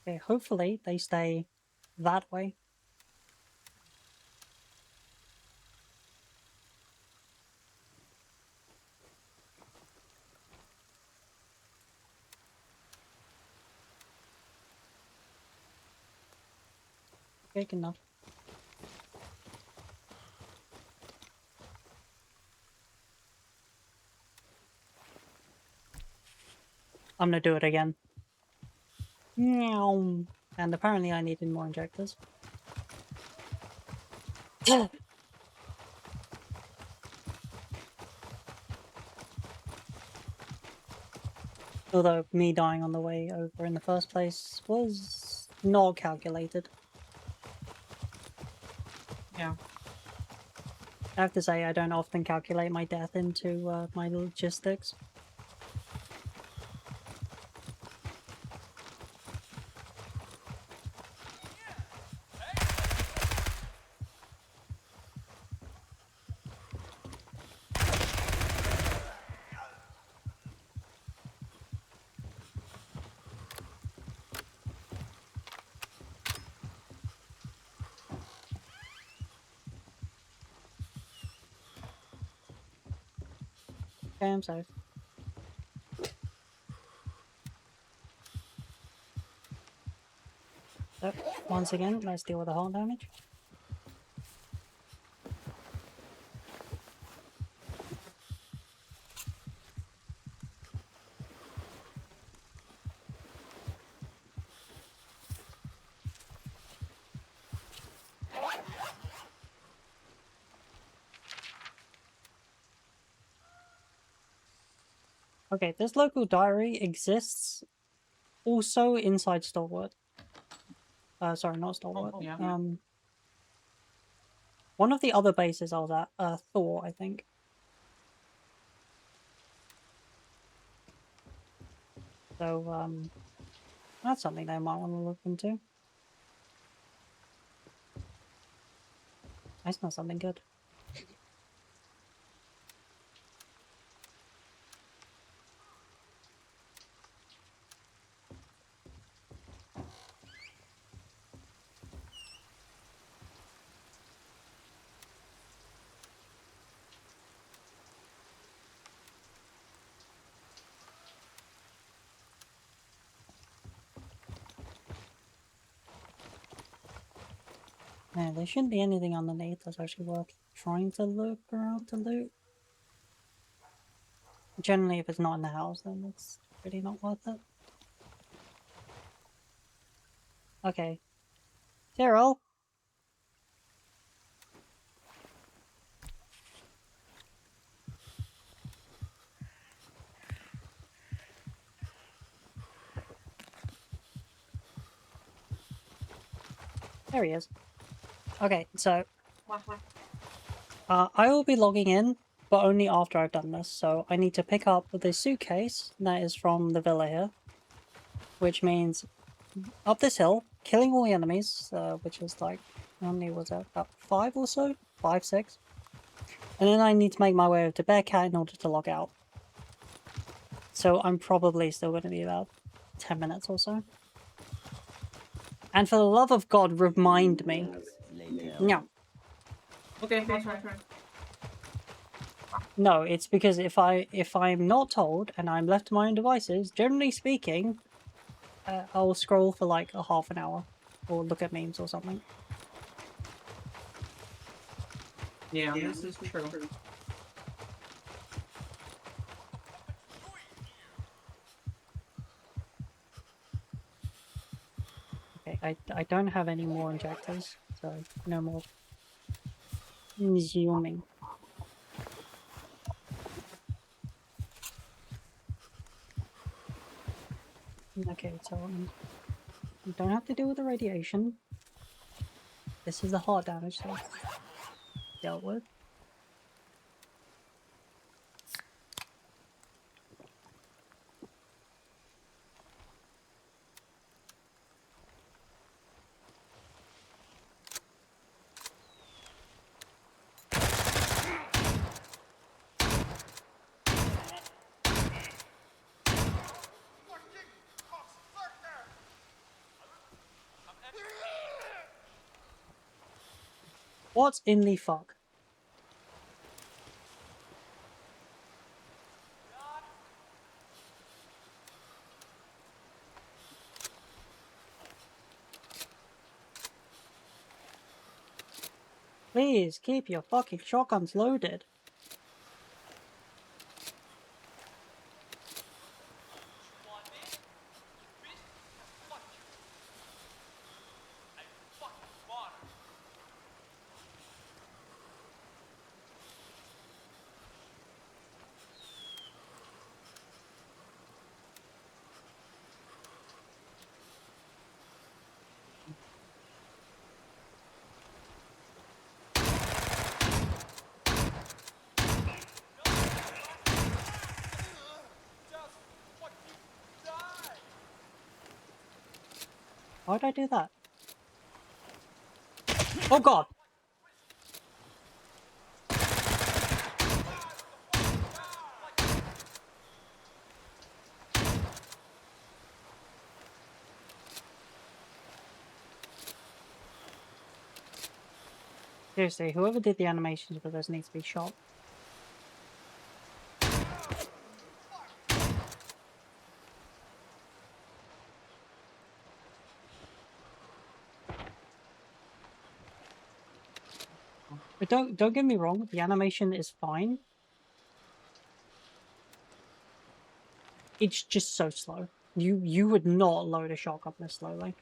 Okay, hopefully they stay that way. Big enough. I'm gonna do it again. Meow. And apparently I needed more injectors. Although me dying on the way over in the first place was not calculated. Yeah. I have to say, I don't often calculate my death into my logistics. Okay, I'm safe. So, once again, let's deal with the heart damage. Okay, this local diary exists also inside Stalwart. Sorry, not Stalwart. Oh, yeah. One of the other bases I was at, Thor, I think. So, that's something they might want to look into. I smell something good. Man, there shouldn't be anything underneath that's actually worth trying to look around to loot. Generally, if it's not in the house, then it's really not worth it. Okay. Cyril! There he is. Okay, so... I will be logging in, but only after I've done this. So I need to pick up the suitcase that is from the villa here. Which means up this hill, killing all the enemies, which is like, how many was that? About 5 or so? 5, 6. And then I need to make my way over to Bearcat in order to log out. So I'm probably still going to be about 10 minutes or so. And for the love of God, remind me. No. Okay, that's right. No, it's because if I'm not told and I'm left to my own devices, generally speaking, I'll scroll for like a half an hour or look at memes or something. Yeah, this is true. Okay, I don't have any more injectors, so no more zooming. Okay, so you don't have to deal with the radiation. This is the heart damage that dealt with. What in the fuck? Please keep your fucking shotguns loaded. Why'd I do that? Oh god! Seriously, whoever did the animations for this needs to be shot. But don't get me wrong, the animation is fine. It's just so slow. You would not load a shotgun this slowly.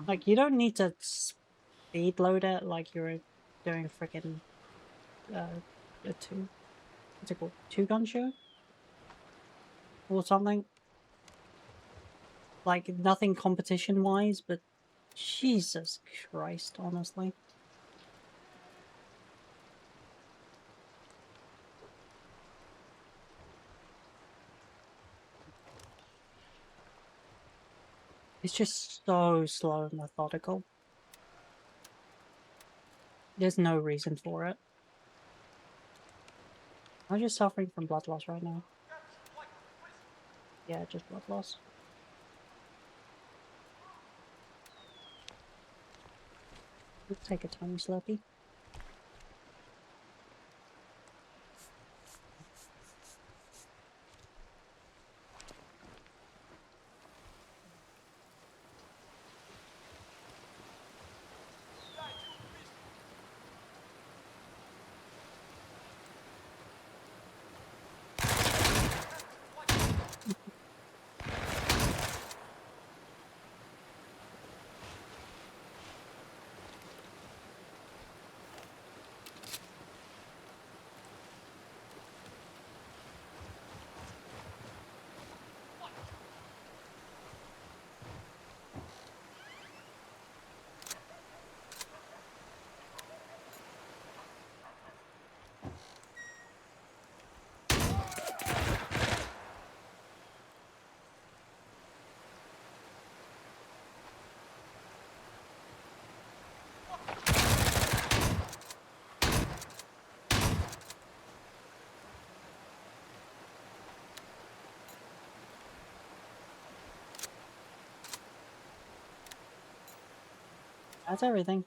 Like, you don't need to speed load it like you're doing a freaking a what's it called? 2-gun show? Or something? Like, nothing competition wise, but Jesus Christ, honestly. It's just so slow and methodical. There's no reason for it. I'm just suffering from blood loss right now. Yeah, just blood loss. Let's take a tiny slurpee. That's everything.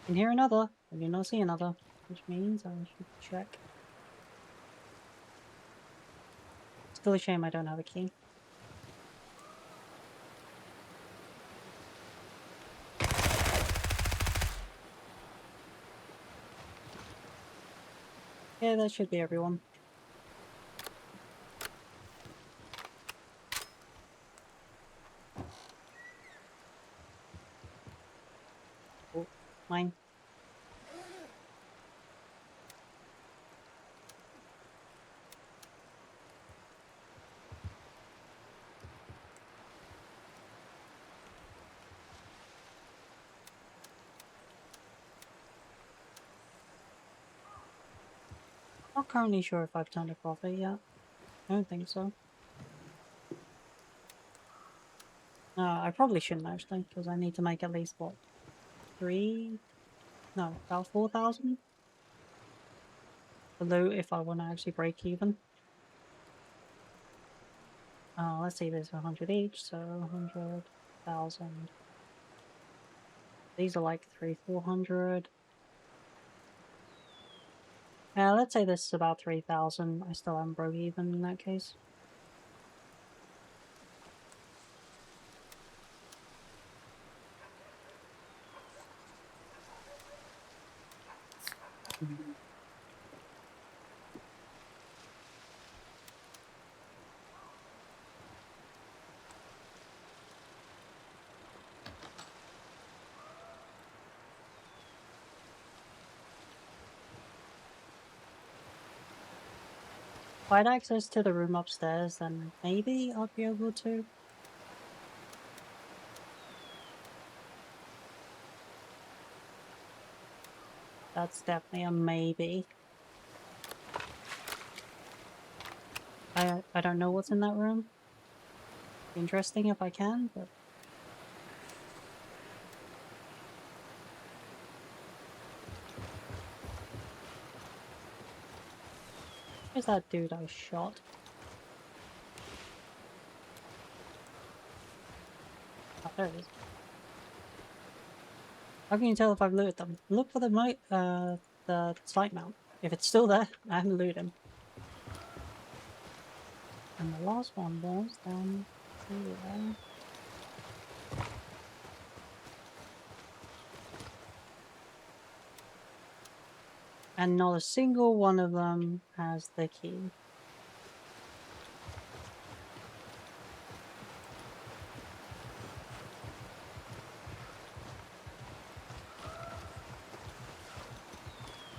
Can hear another. I do not see another, which means I should check. Still a shame I don't have a key. Yeah, that should be everyone. Oh, mine. Not currently sure if I've turned a profit yet. I don't think so. I probably shouldn't actually, because I need to make at least what, about 4,000 for loot if I want to actually break even. Let's see, there's 100 each, so 100,000. These are like 400. Let's say this is about 3,000. I still haven't broke even in that case. If I had access to the room upstairs, then maybe I'd be able to. That's definitely a maybe. I don't know what's in that room. Interesting if I can, but... Where's that dude I shot? Oh, there it is. How can you tell if I've looted them? Look for the sight mount. If it's still there, I haven't looted him. And the last one was down here. And not a single one of them has the key.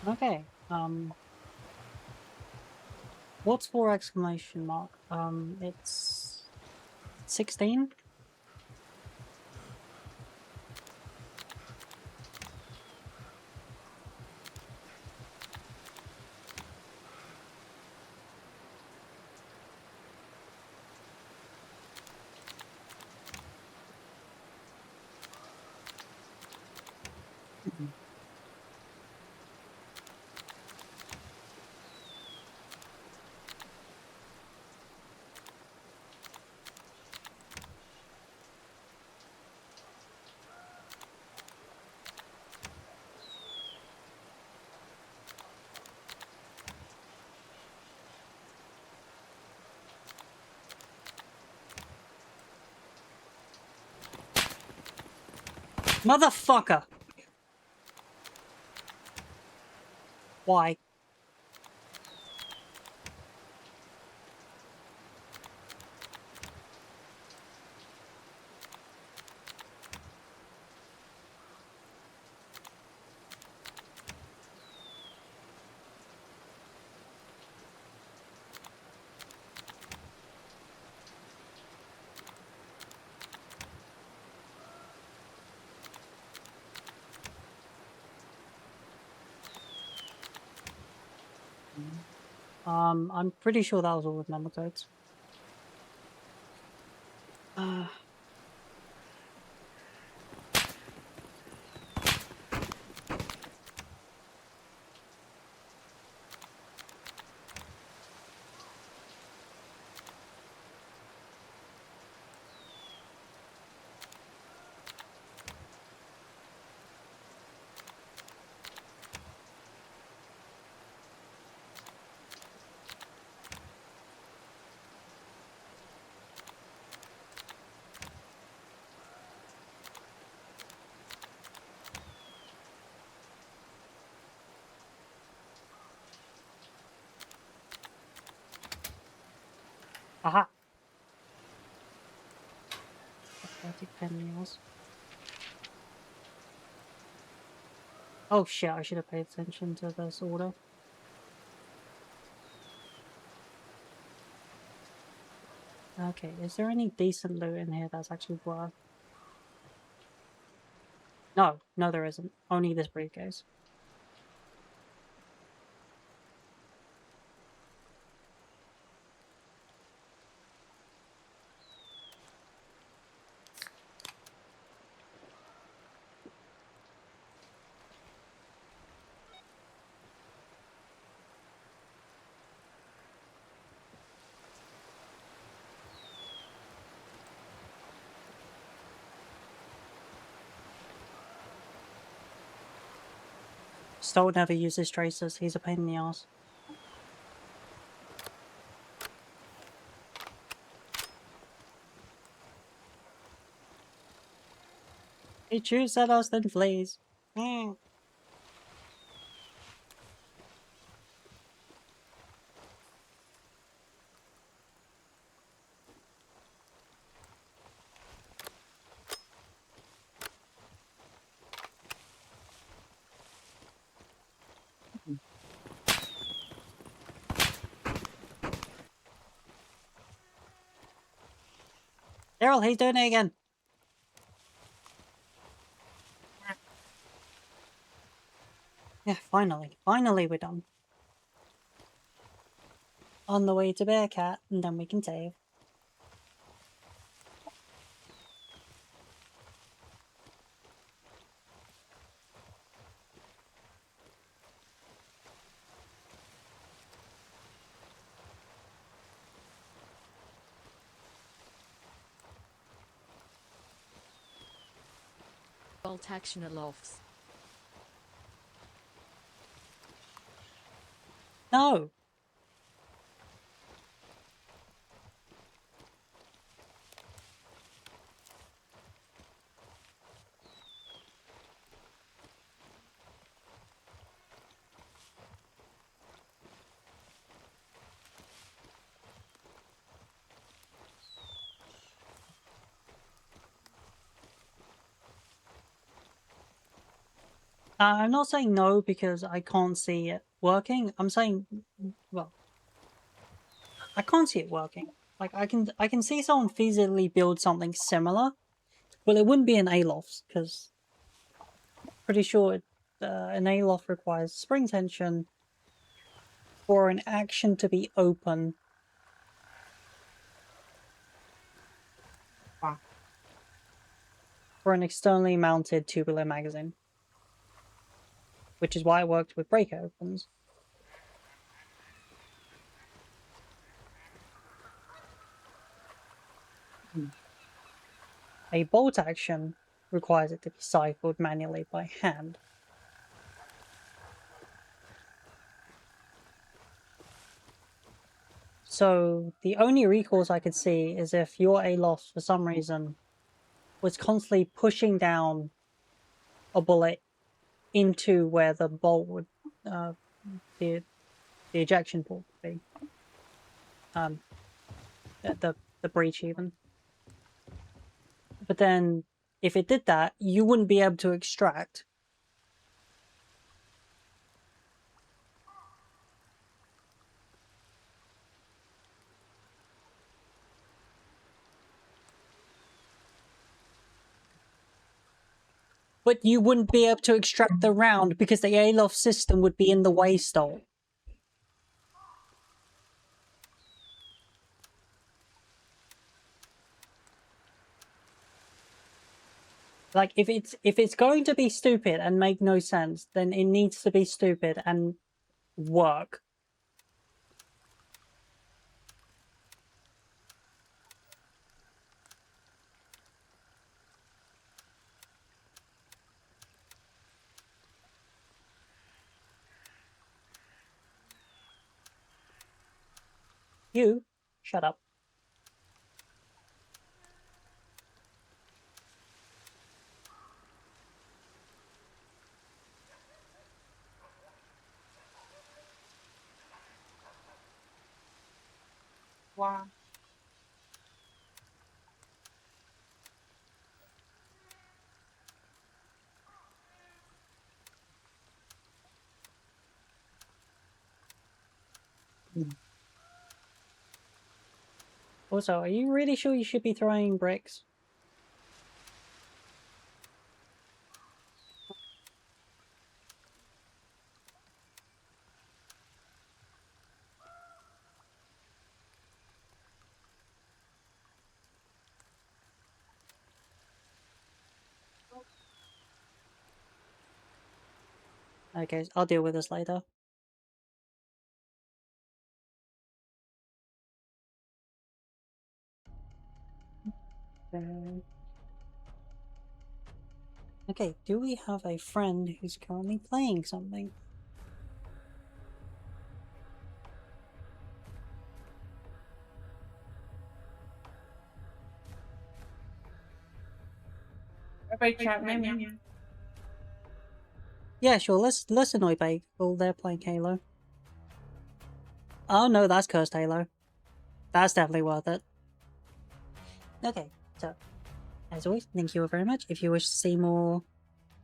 Okay, what's 4 exclamation mark? It's 16? Motherfucker! Why? I'm pretty sure that was all with number codes. Aha! Pathetic pennies. Oh shit, I should have paid attention to this order. Okay, is there any decent loot in here that's actually worth? No, no there isn't. Only this briefcase. Stolt never uses tracers, he's a pain in the ass. He shoots at us then flees. Daryl, he's doing it again. Yeah, finally. Finally we're done. On the way to Bearcat, and then we can save. Bolt action lofts. No! I'm not saying no because I can't see it working. I'm saying, well, I can't see it working. Like I can see someone feasibly build something similar. Well, it wouldn't be an aloft because pretty sure an aloft requires spring tension for an action to be open. For an externally mounted tubular magazine. Which is why it worked with break opens. A bolt action requires it to be cycled manually by hand. So the only recourse I could see is if your aloft for some reason was constantly pushing down a bullet into where the bolt would, the ejection port would be, the breach even. But then, if it did that, you wouldn't be able to extract. But you wouldn't be able to extract the round because the aloft system would be in the way stall. Like if it's going to be stupid and make no sense, then it needs to be stupid and work. You shut up. Wow. Also, are you really sure you should be throwing bricks? Okay, I'll deal with this later. Okay, do we have a friend who's currently playing something? Yeah, sure. Let's annoy Bake. Oh, they're playing Halo. Oh no, that's cursed Halo. That's definitely worth it. Okay, so as always, thank you all very much. If you wish to see more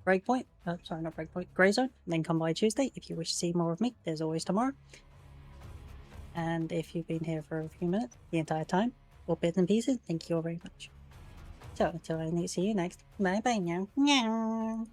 Breakpoint, sorry, not Breakpoint, Grey Zone, then come by Tuesday. If you wish to see more of me, there's always tomorrow. And if you've been here for a few minutes, the entire time, or bits and pieces, thank you all very much. So until I see you next, bye bye now. Meow.